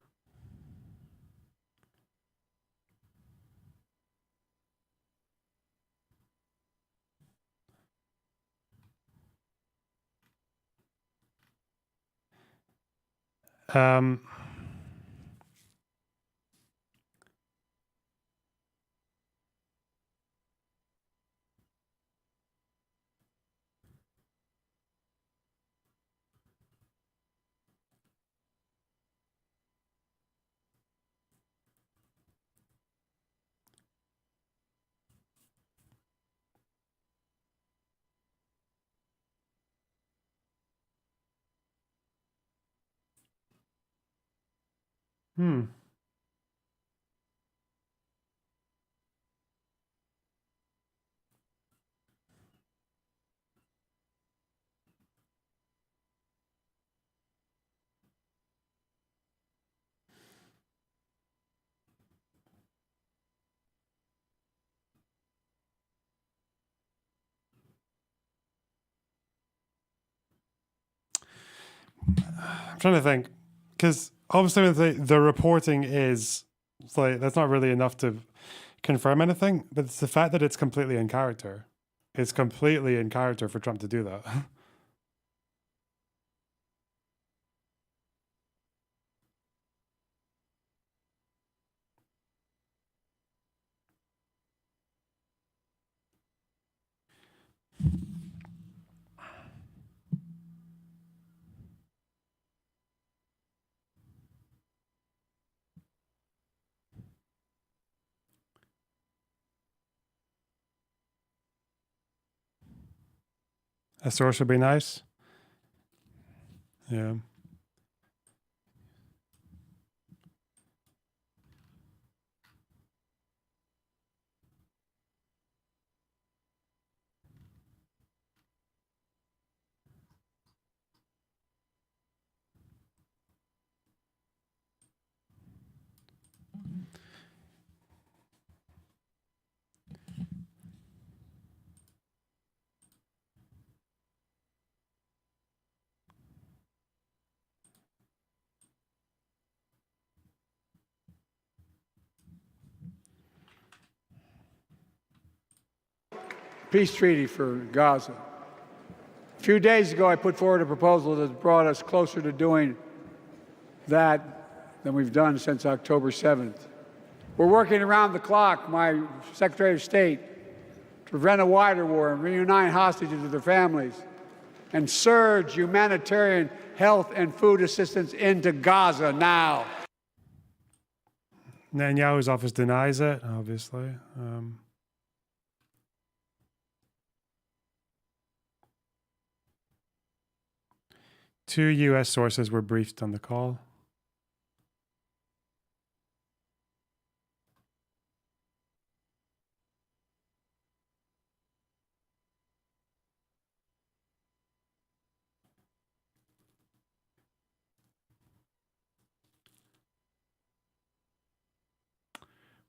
I'm trying to think, because obviously the reporting is, it's like, that's not really enough to confirm anything, but it's the fact that it's completely in character. It's completely in character for Trump to do that. A source would be nice. Yeah. Peace treaty for Gaza. A few days ago, I put forward a proposal that brought us closer to doing that than we've done since October 7th. We're working around the clock, my Secretary of State, to prevent a wider war and reunite hostages with their families and surge humanitarian health and food assistance into Gaza now. Netanyahu's office denies it, obviously. Two U.S. sources were briefed on the call.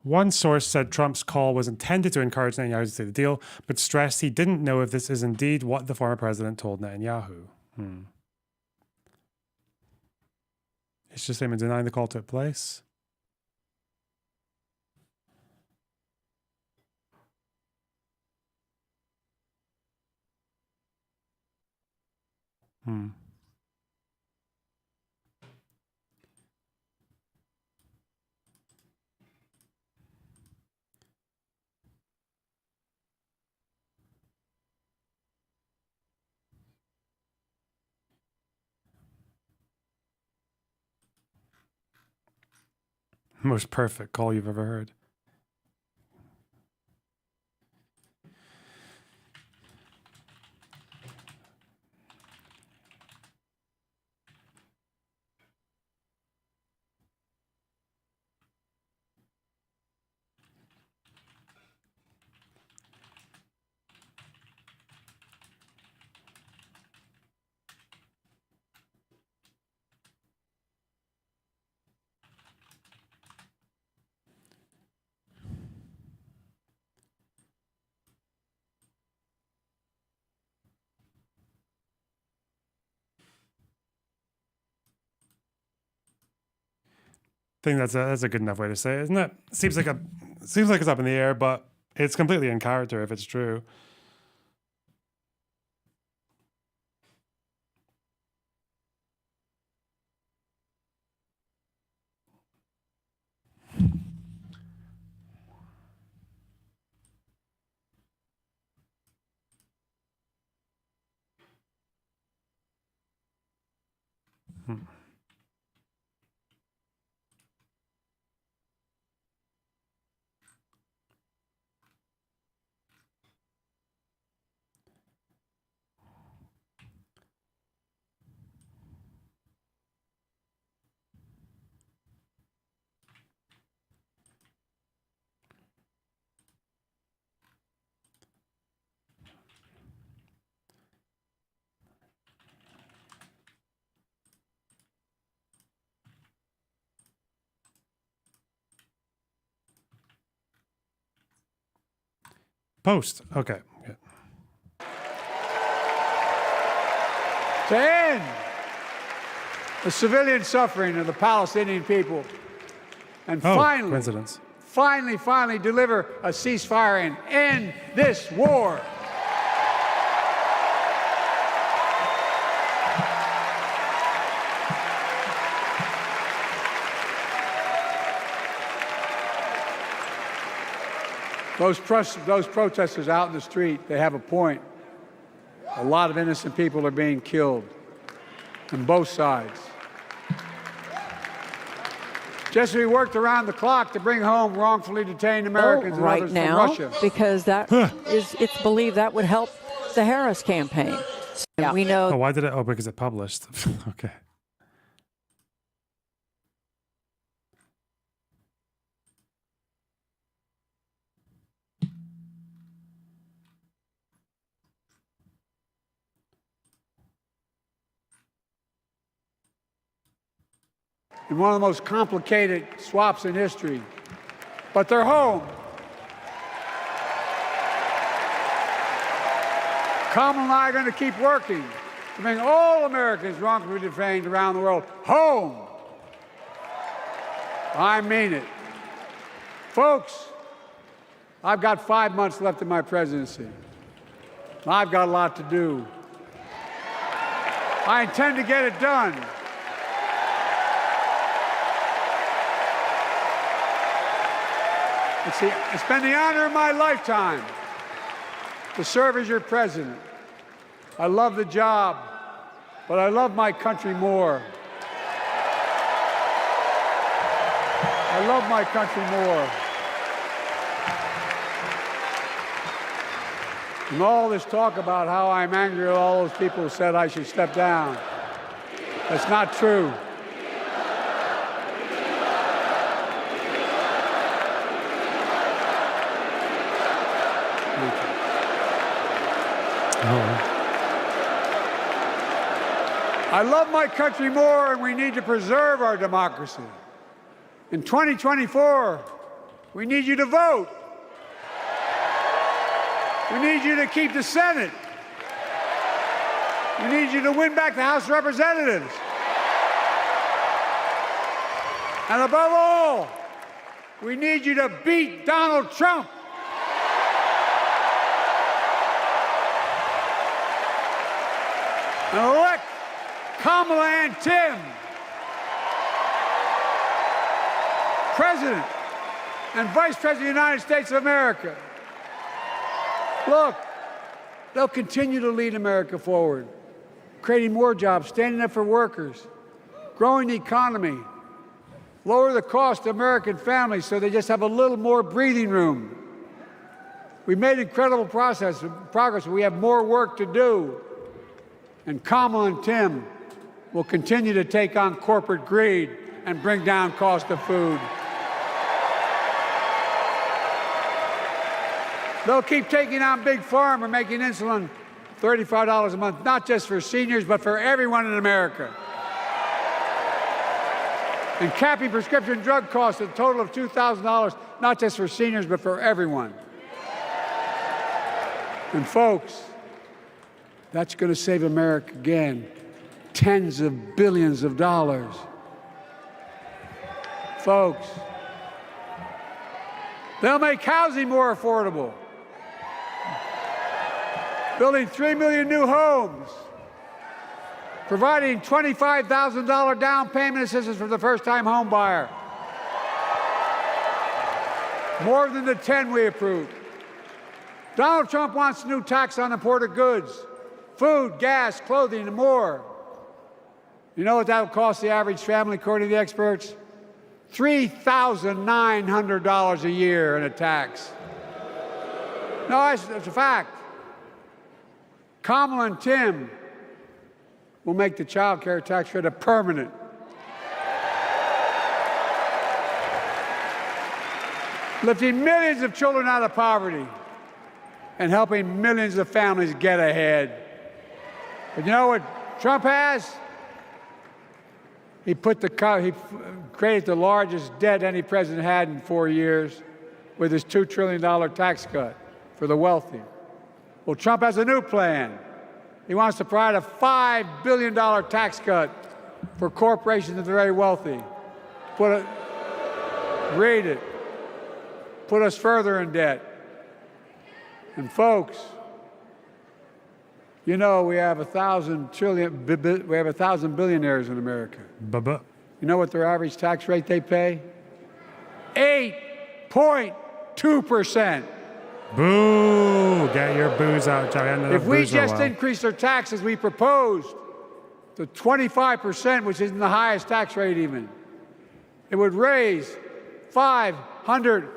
One source said Trump's call was intended to encourage Netanyahu to say the deal, but stressed he didn't know if this is indeed what the former president told Netanyahu. It's just him denying the call took place. Most perfect call you've ever heard. I think that's a good enough way to say it, isn't it? Seems like it's up in the air, but it's completely in character if it's true. Post. Okay. Yeah. To end the civilian suffering of the Palestinian people, and finally deliver a ceasefire and end this war. Those protesters out in the street, they have a point. A lot of innocent people are being killed on both sides. Just as we worked around the clock to bring home wrongfully detained Americans and others from Russia. Because it's believed that would help the Harris campaign. And we know. Oh, why did it? Oh, because it published. Okay. In one of the most complicated swaps in history, but they're home. Kamala and I are going to keep working to bring all Americans wrongfully detained around the world home. I mean it. Folks, I've got 5 months left in my presidency. I've got a lot to do. I intend to get it done. It's been the honor of my lifetime to serve as your president. I love the job, but I love my country more. I love my country more. And all this talk about how I'm angry at all those people who said I should step down, that's not true. I love my country more, and we need to preserve our democracy. In 2024, we need you to vote. We need you to keep the Senate. We need you to win back the House of Representatives. And above all, we need you to beat Donald Trump. And elect Kamala and Tim President and Vice President of the United States of America. Look, they'll continue to lead America forward, creating more jobs, standing up for workers, growing the economy, lower the cost to American families so they just have a little more breathing room. We've made incredible progress, but we have more work to do. And Kamala and Tim will continue to take on corporate greed and bring down cost of food. They'll keep taking on Big Pharma, making insulin $35 a month, not just for seniors, but for everyone in America. And capping prescription drug costs at a total of $2,000, not just for seniors, but for everyone. And folks, that's going to save America again tens of billions of dollars. Folks, they'll make housing more affordable, building 3 million new homes, providing $25,000 down payment assistance for the first-time home buyer, more than the 10 we approved. Donald Trump wants a new tax on imported goods, food, gas, clothing, and more. You know what that will cost the average family, according to the experts? $3,900 a year in a tax. No, it's a fact. Kamala and Tim will make the child care tax credit permanent. Lifting millions of children out of poverty and helping millions of families get ahead. But you know what Trump has? He created the largest debt any president had in 4 years with his $2 trillion tax cut. for the wealthy. Well, Trump has a new plan. He wants to provide a $5 billion tax cut for corporations and the very wealthy. Read it. Put us further in debt. And folks, you know we have 1,000 billionaires in America. You know what their average tax rate they pay? 8.2%. Boo! Get your booze out, Johnny. If we just increased our taxes, we proposed to 25%, which isn't the highest tax rate even, it would raise $500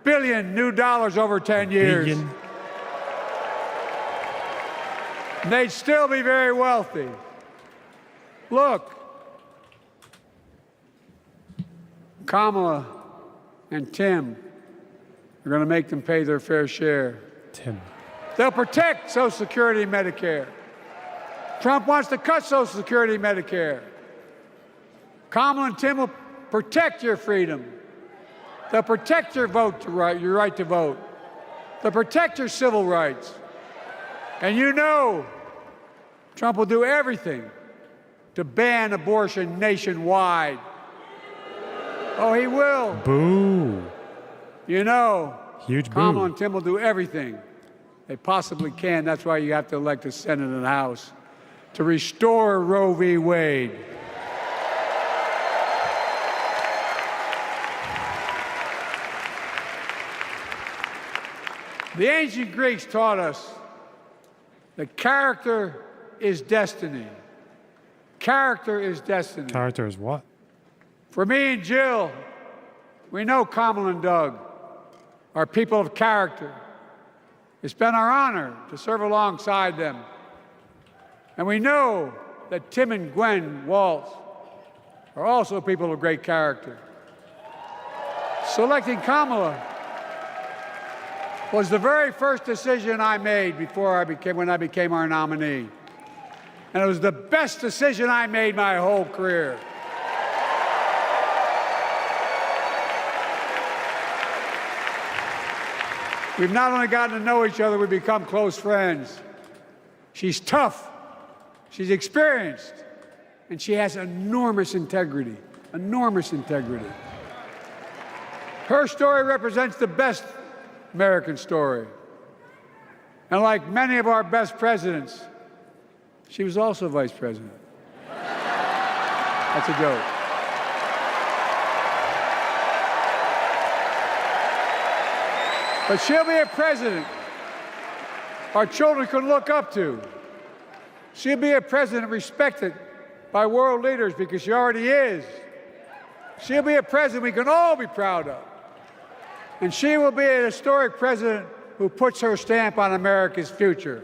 billion new dollars over 10 years. And they'd still be very wealthy. Look, Kamala and Tim are going to make them pay their fair share. Tim. They'll protect Social Security and Medicare. Trump wants to cut Social Security and Medicare. Kamala and Tim will protect your freedom. They'll protect your your right to vote. They'll protect your civil rights. And you know Trump will do everything to ban abortion nationwide. Oh, he will. Boo. You know, huge Kamala and Tim will do everything they possibly can. That's why you have to elect a Senate and a House to restore Roe v. Wade. The ancient Greeks taught us that character is destiny. Character is destiny. Character is what? For me and Jill, we know Kamala and Doug are people of character. It's been our honor to serve alongside them. And we know that Tim and Gwen Waltz are also people of great character. Selecting Kamala was the very first decision I made when I became our nominee. And it was the best decision I made my whole career. We've not only gotten to know each other, we've become close friends. She's tough, she's experienced, and she has enormous integrity, enormous integrity. Her story represents the best American story. And like many of our best presidents, she was also vice president. That's a joke. But she'll be a president our children can look up to. She'll be a president respected by world leaders because she already is. She'll be a president we can all be proud of. And she will be an historic president who puts her stamp on America's future.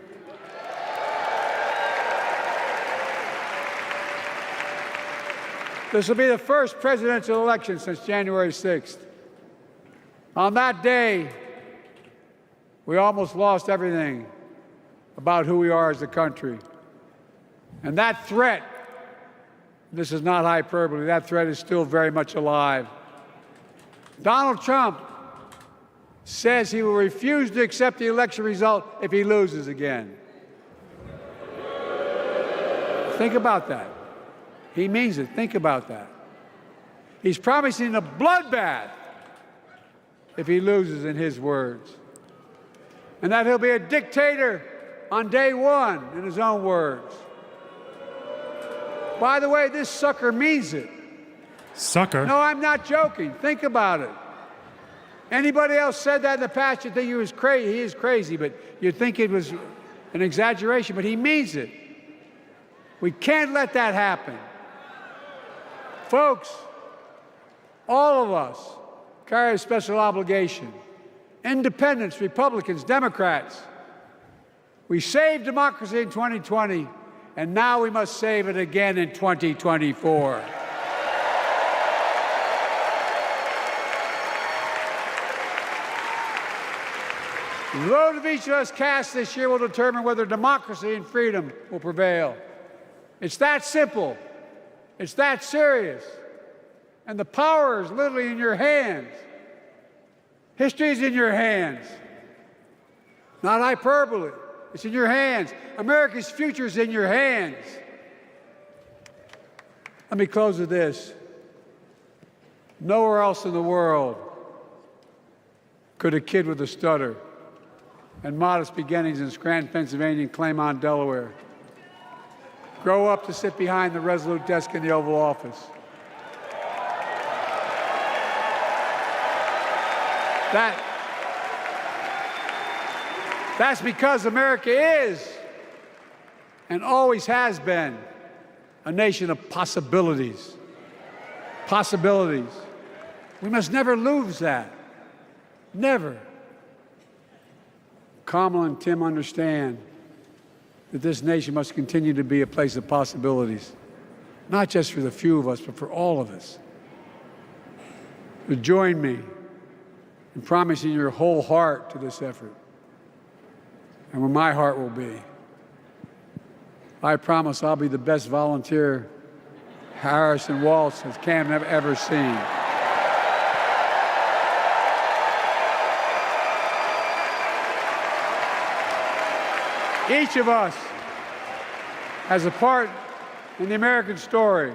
This will be the first presidential election since January 6th. On that day, we almost lost everything about who we are as a country. And that threat, this is not hyperbole, that threat is still very much alive. Donald Trump says he will refuse to accept the election result if he loses again. Think about that. He means it. Think about that. He's promising a bloodbath if he loses, in his words. And that he'll be a dictator on day one, in his own words. By the way, this sucker means it. Sucker? No, I'm not joking. Think about it. Anybody else said that in the past, you'd think he was crazy. He is crazy, but you'd think it was an exaggeration, but he means it. We can't let that happen. Folks, all of us carry a special obligation. Independents, Republicans, Democrats. We saved democracy in 2020, and now we must save it again in 2024. The vote of each of us cast this year will determine whether democracy and freedom will prevail. It's that simple. It's that serious. And the power is literally in your hands. History is in your hands. Not hyperbole. It's in your hands. America's future is in your hands. Let me close with this. Nowhere else in the world could a kid with a stutter and modest beginnings in Scranton, Pennsylvania, and Claymont, Delaware, grow up to sit behind the resolute desk in the Oval Office. That's because America is and always has been a nation of possibilities. Possibilities. We must never lose that. Never. Kamala and Tim understand that this nation must continue to be a place of possibilities, not just for the few of us, but for all of us. So join me in promising your whole heart to this effort, and where my heart will be. I promise I'll be the best volunteer Harrison Waltz has Cam ever seen. Each of us has a part in the American story.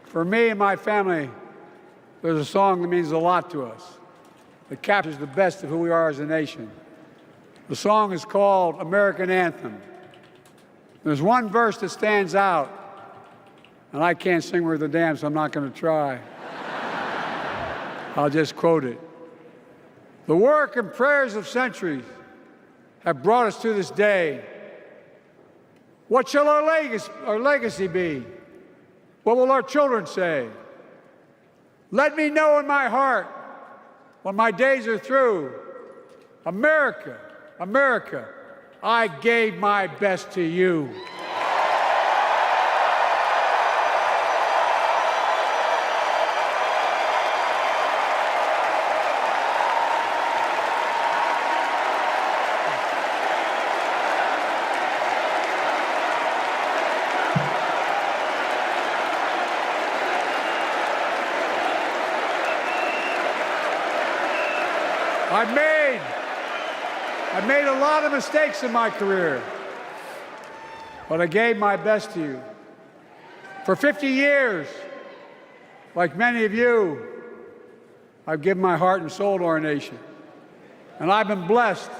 For me and my family, there's a song that means a lot to us, that captures the best of who we are as a nation. The song is called American Anthem. There's one verse that stands out, and I can't sing worth a damn, so I'm not going to try. I'll just quote it. The work and prayers of centuries have brought us to this day. What shall our legacy be? What will our children say? Let me know in my heart when my days are through. America, America, I gave my best to you. I've made a lot of mistakes in my career, but I gave my best to you. For 50 years, like many of you, I've given my heart and soul to our nation. And I've been blessed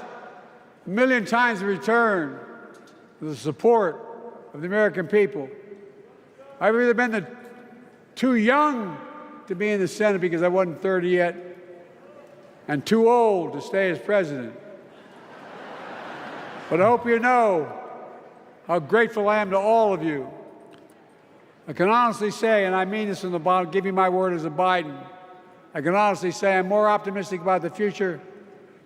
a million times in return with the support of the American people. I've either been too young to be in the Senate because I wasn't 30 yet, and too old to stay as president. But I hope you know how grateful I am to all of you. I can honestly say, and I mean this from the bottom, give you my word as a Biden, I can honestly say I'm more optimistic about the future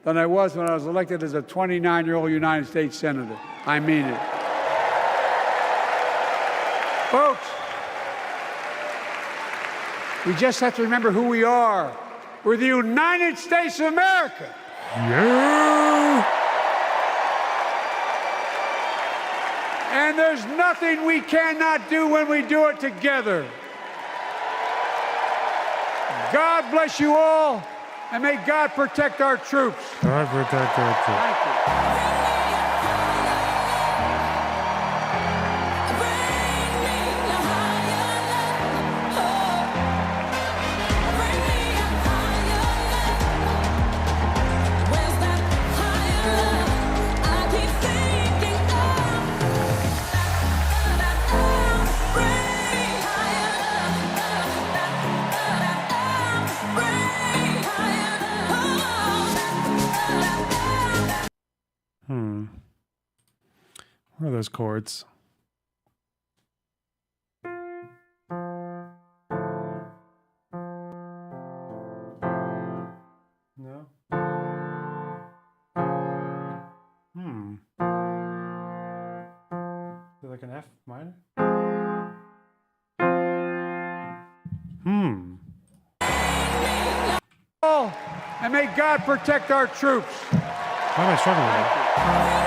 than I was when I was elected as a 29-year-old United States Senator. I mean it. Folks, we just have to remember who we are. We're the United States of America. Yeah. And there's nothing we cannot do when we do it together. God bless you all, and may God protect our troops. God protect our troops. Thank you. What are those chords? No. Is it like an F minor? Oh, and may God protect our troops. Why am I struggling with that?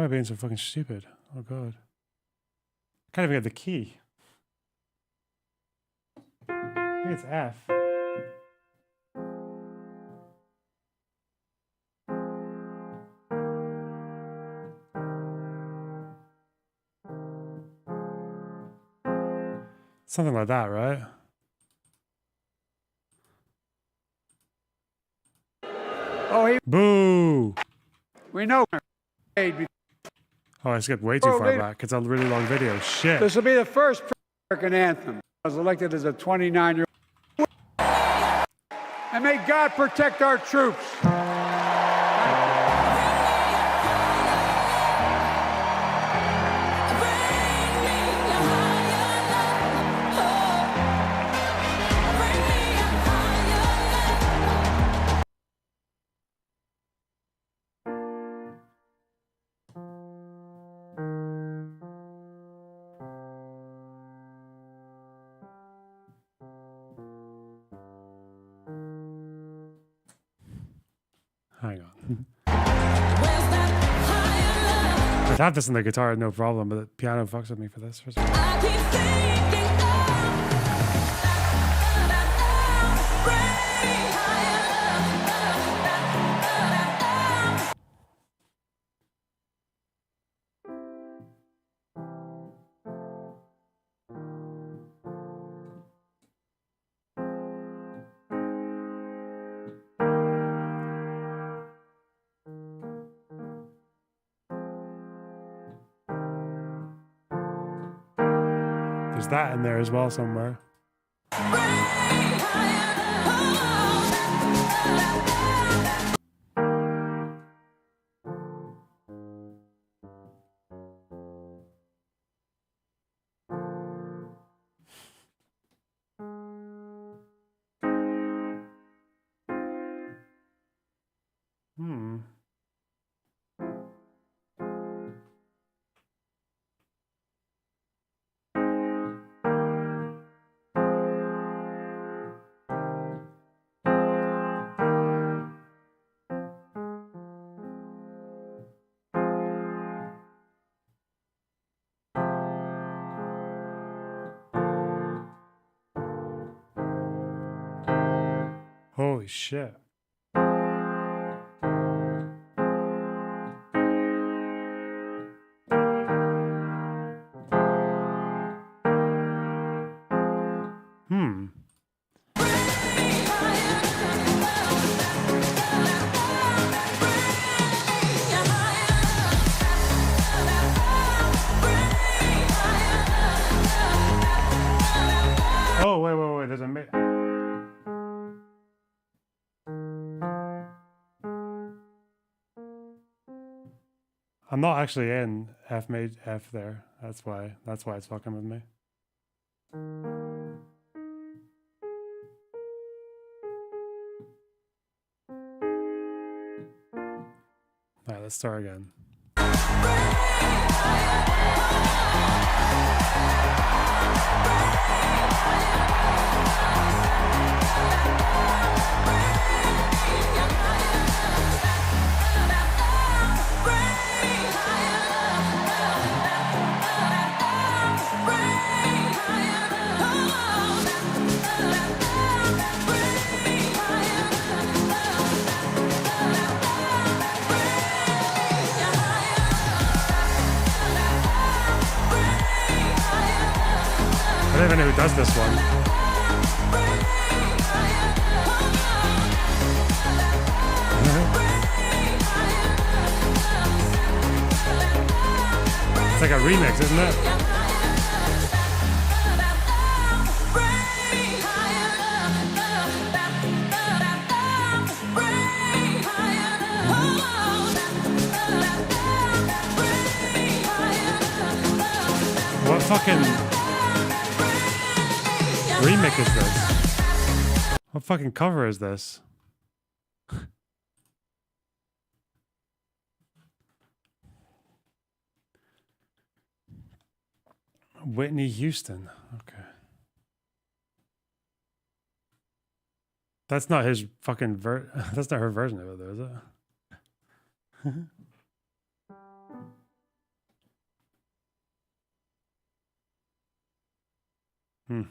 I being so fucking stupid? Oh god. I can't even get the key. I think it's F. Something like that, right? Oh, he. Boo! We know. Oh, I skipped way too far back. It's a really long video. Shit. This will be the first American anthem. I was elected as a 29-year-old. And may God protect our troops. Hang on. I'd have this in the guitar, no problem, but the piano fucks with me for this. There's that in there as well somewhere. Holy shit. Oh, wait, there's a I'm not actually in F there. That's why it's fucking with me. Alright, let's start again. I don't even know who does this one. It's like a remix, isn't it? What fucking remix is this? What fucking cover is this? Whitney Houston. Okay. That's not his fucking that's not her version of it though, is it? So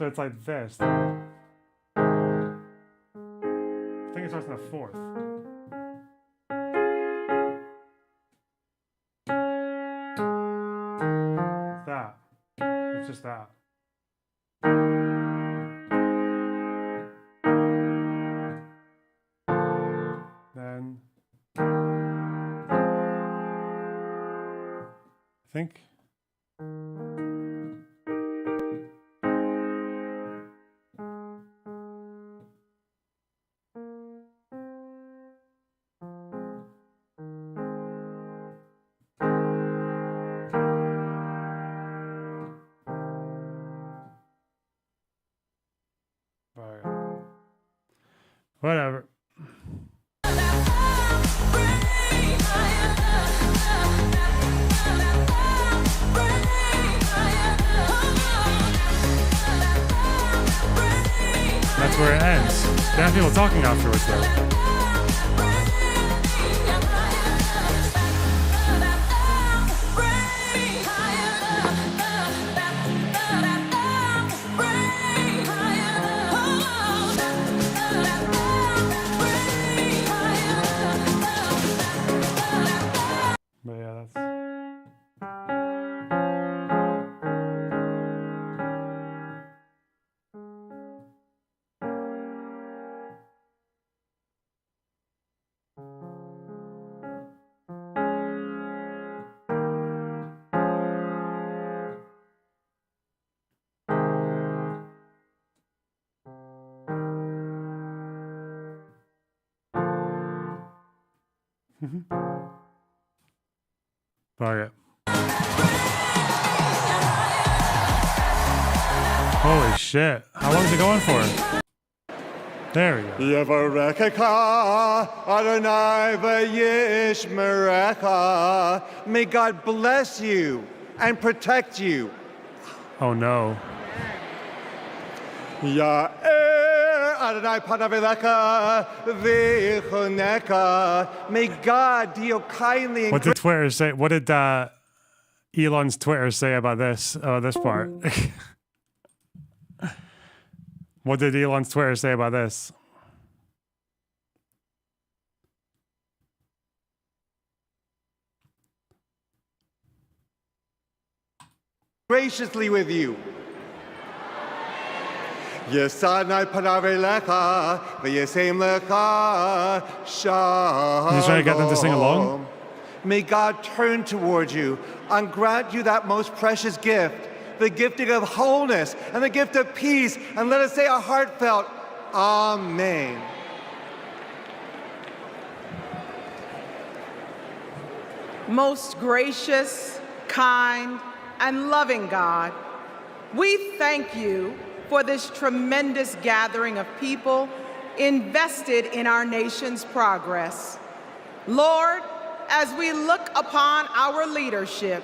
it's like this. I think it starts in the fourth. It's that. It's just that. Then I think. Whatever. That's where it ends. They have people talking afterwards, though. But yeah, that's. Fuck it. Holy shit. How long is it going for? There we go. May God bless you and protect you. Oh no. May God deal kindly and What did Twitter say? What did Elon's Twitter say about this part? What did Elon's Twitter say about this? graciously with you. He's trying to get them to sing along? May God turn towards you and grant you that most precious gift, the gifting of wholeness and the gift of peace. And let us say a heartfelt Amen. Most gracious, kind, and loving God, we thank you for this tremendous gathering of people invested in our nation's progress. Lord, as we look upon our leadership,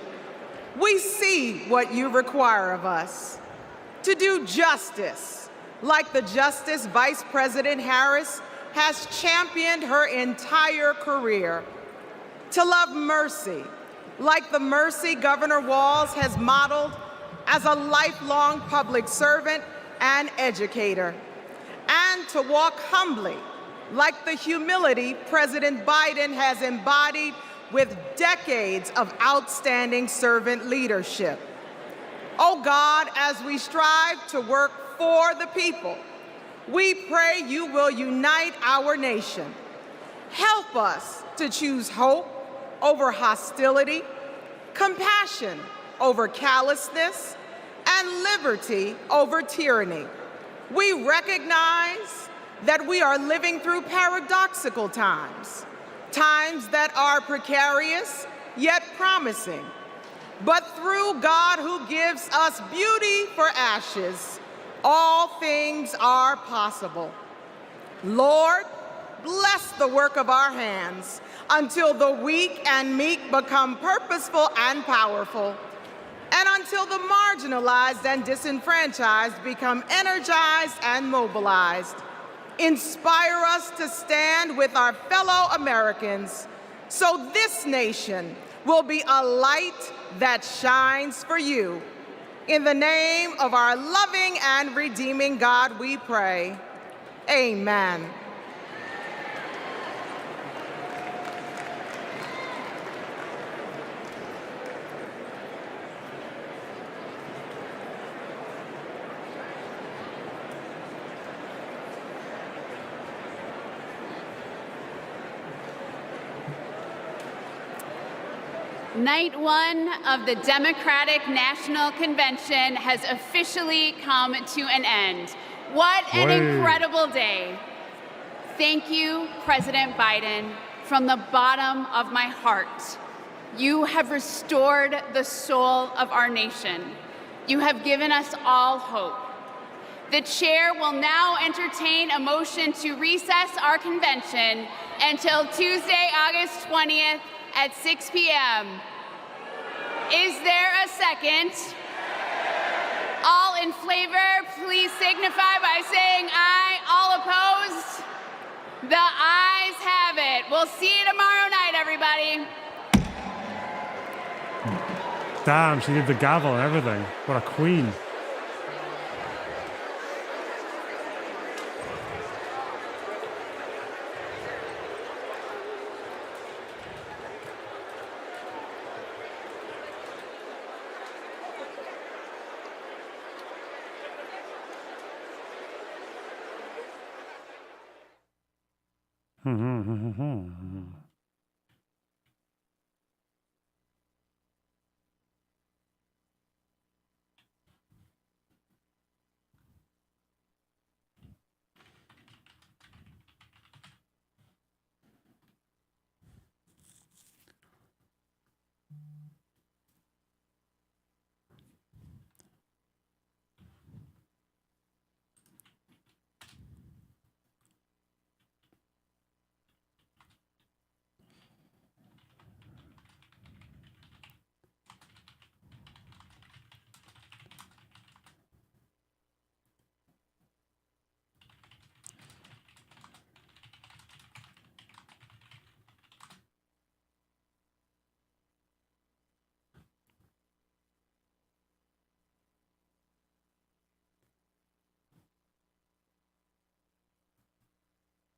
we see what you require of us. To do justice, like the Justice Vice President Harris has championed her entire career. To love mercy, like the mercy Governor Walz has modeled as a lifelong public servant and educator. And to walk humbly, like the humility President Biden has embodied with decades of outstanding servant leadership. Oh God, as we strive to work for the people, we pray you will unite our nation. Help us to choose hope over hostility, compassion over callousness, and liberty over tyranny. We recognize that we are living through paradoxical times, times that are precarious yet promising. But through God who gives us beauty for ashes, all things are possible. Lord, bless the work of our hands until the weak and meek become purposeful and powerful, and until the marginalized and disenfranchised become energized and mobilized. Inspire us to stand with our fellow Americans so this nation will be a light that shines for you. In the name of our loving and redeeming God, we pray. Amen. Night one of the Democratic National Convention has officially come to an end. What an incredible day. Thank you, President Biden, from the bottom of my heart. You have restored the soul of our nation. You have given us all hope. The chair will now entertain a motion to recess our convention until Tuesday, August 20th at 6 p.m. Is there a second? All in favor, please signify by saying aye. All opposed? The ayes have it. We'll see you tomorrow night, everybody. Damn, she did the gavel and everything. What a queen.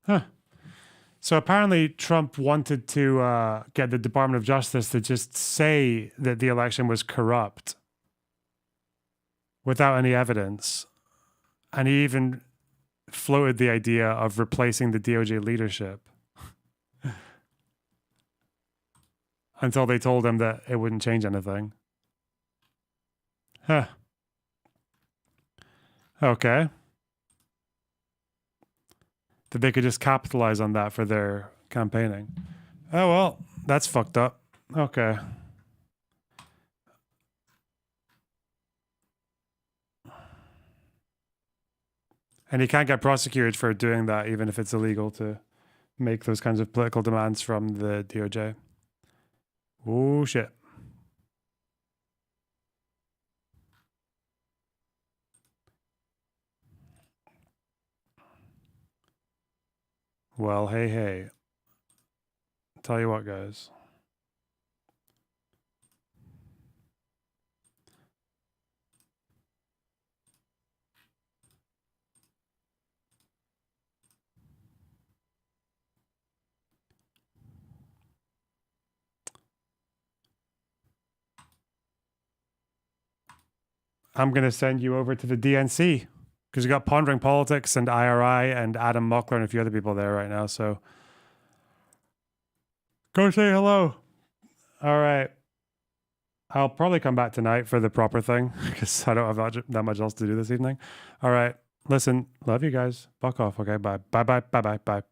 Huh. So apparently Trump wanted to get the Department of Justice to just say that the election was corrupt without any evidence. And he even floated the idea of replacing the DOJ leadership until they told him that it wouldn't change anything. Huh. Okay. That they could just capitalize on that for their campaigning. Oh, well, that's fucked up. Okay. And he can't get prosecuted for doing that, even if it's illegal to make those kinds of political demands from the DOJ. Oh, shit. Well, hey. Tell you what, guys. I'm going to send you over to the DNC. Because you got Pondering Politics and IRI and Adam Mockler and a few other people there right now. So go say hello. All right. I'll probably come back tonight for the proper thing because I don't have that much else to do this evening. All right. Listen, love you guys. Fuck off. Okay. Bye. Bye.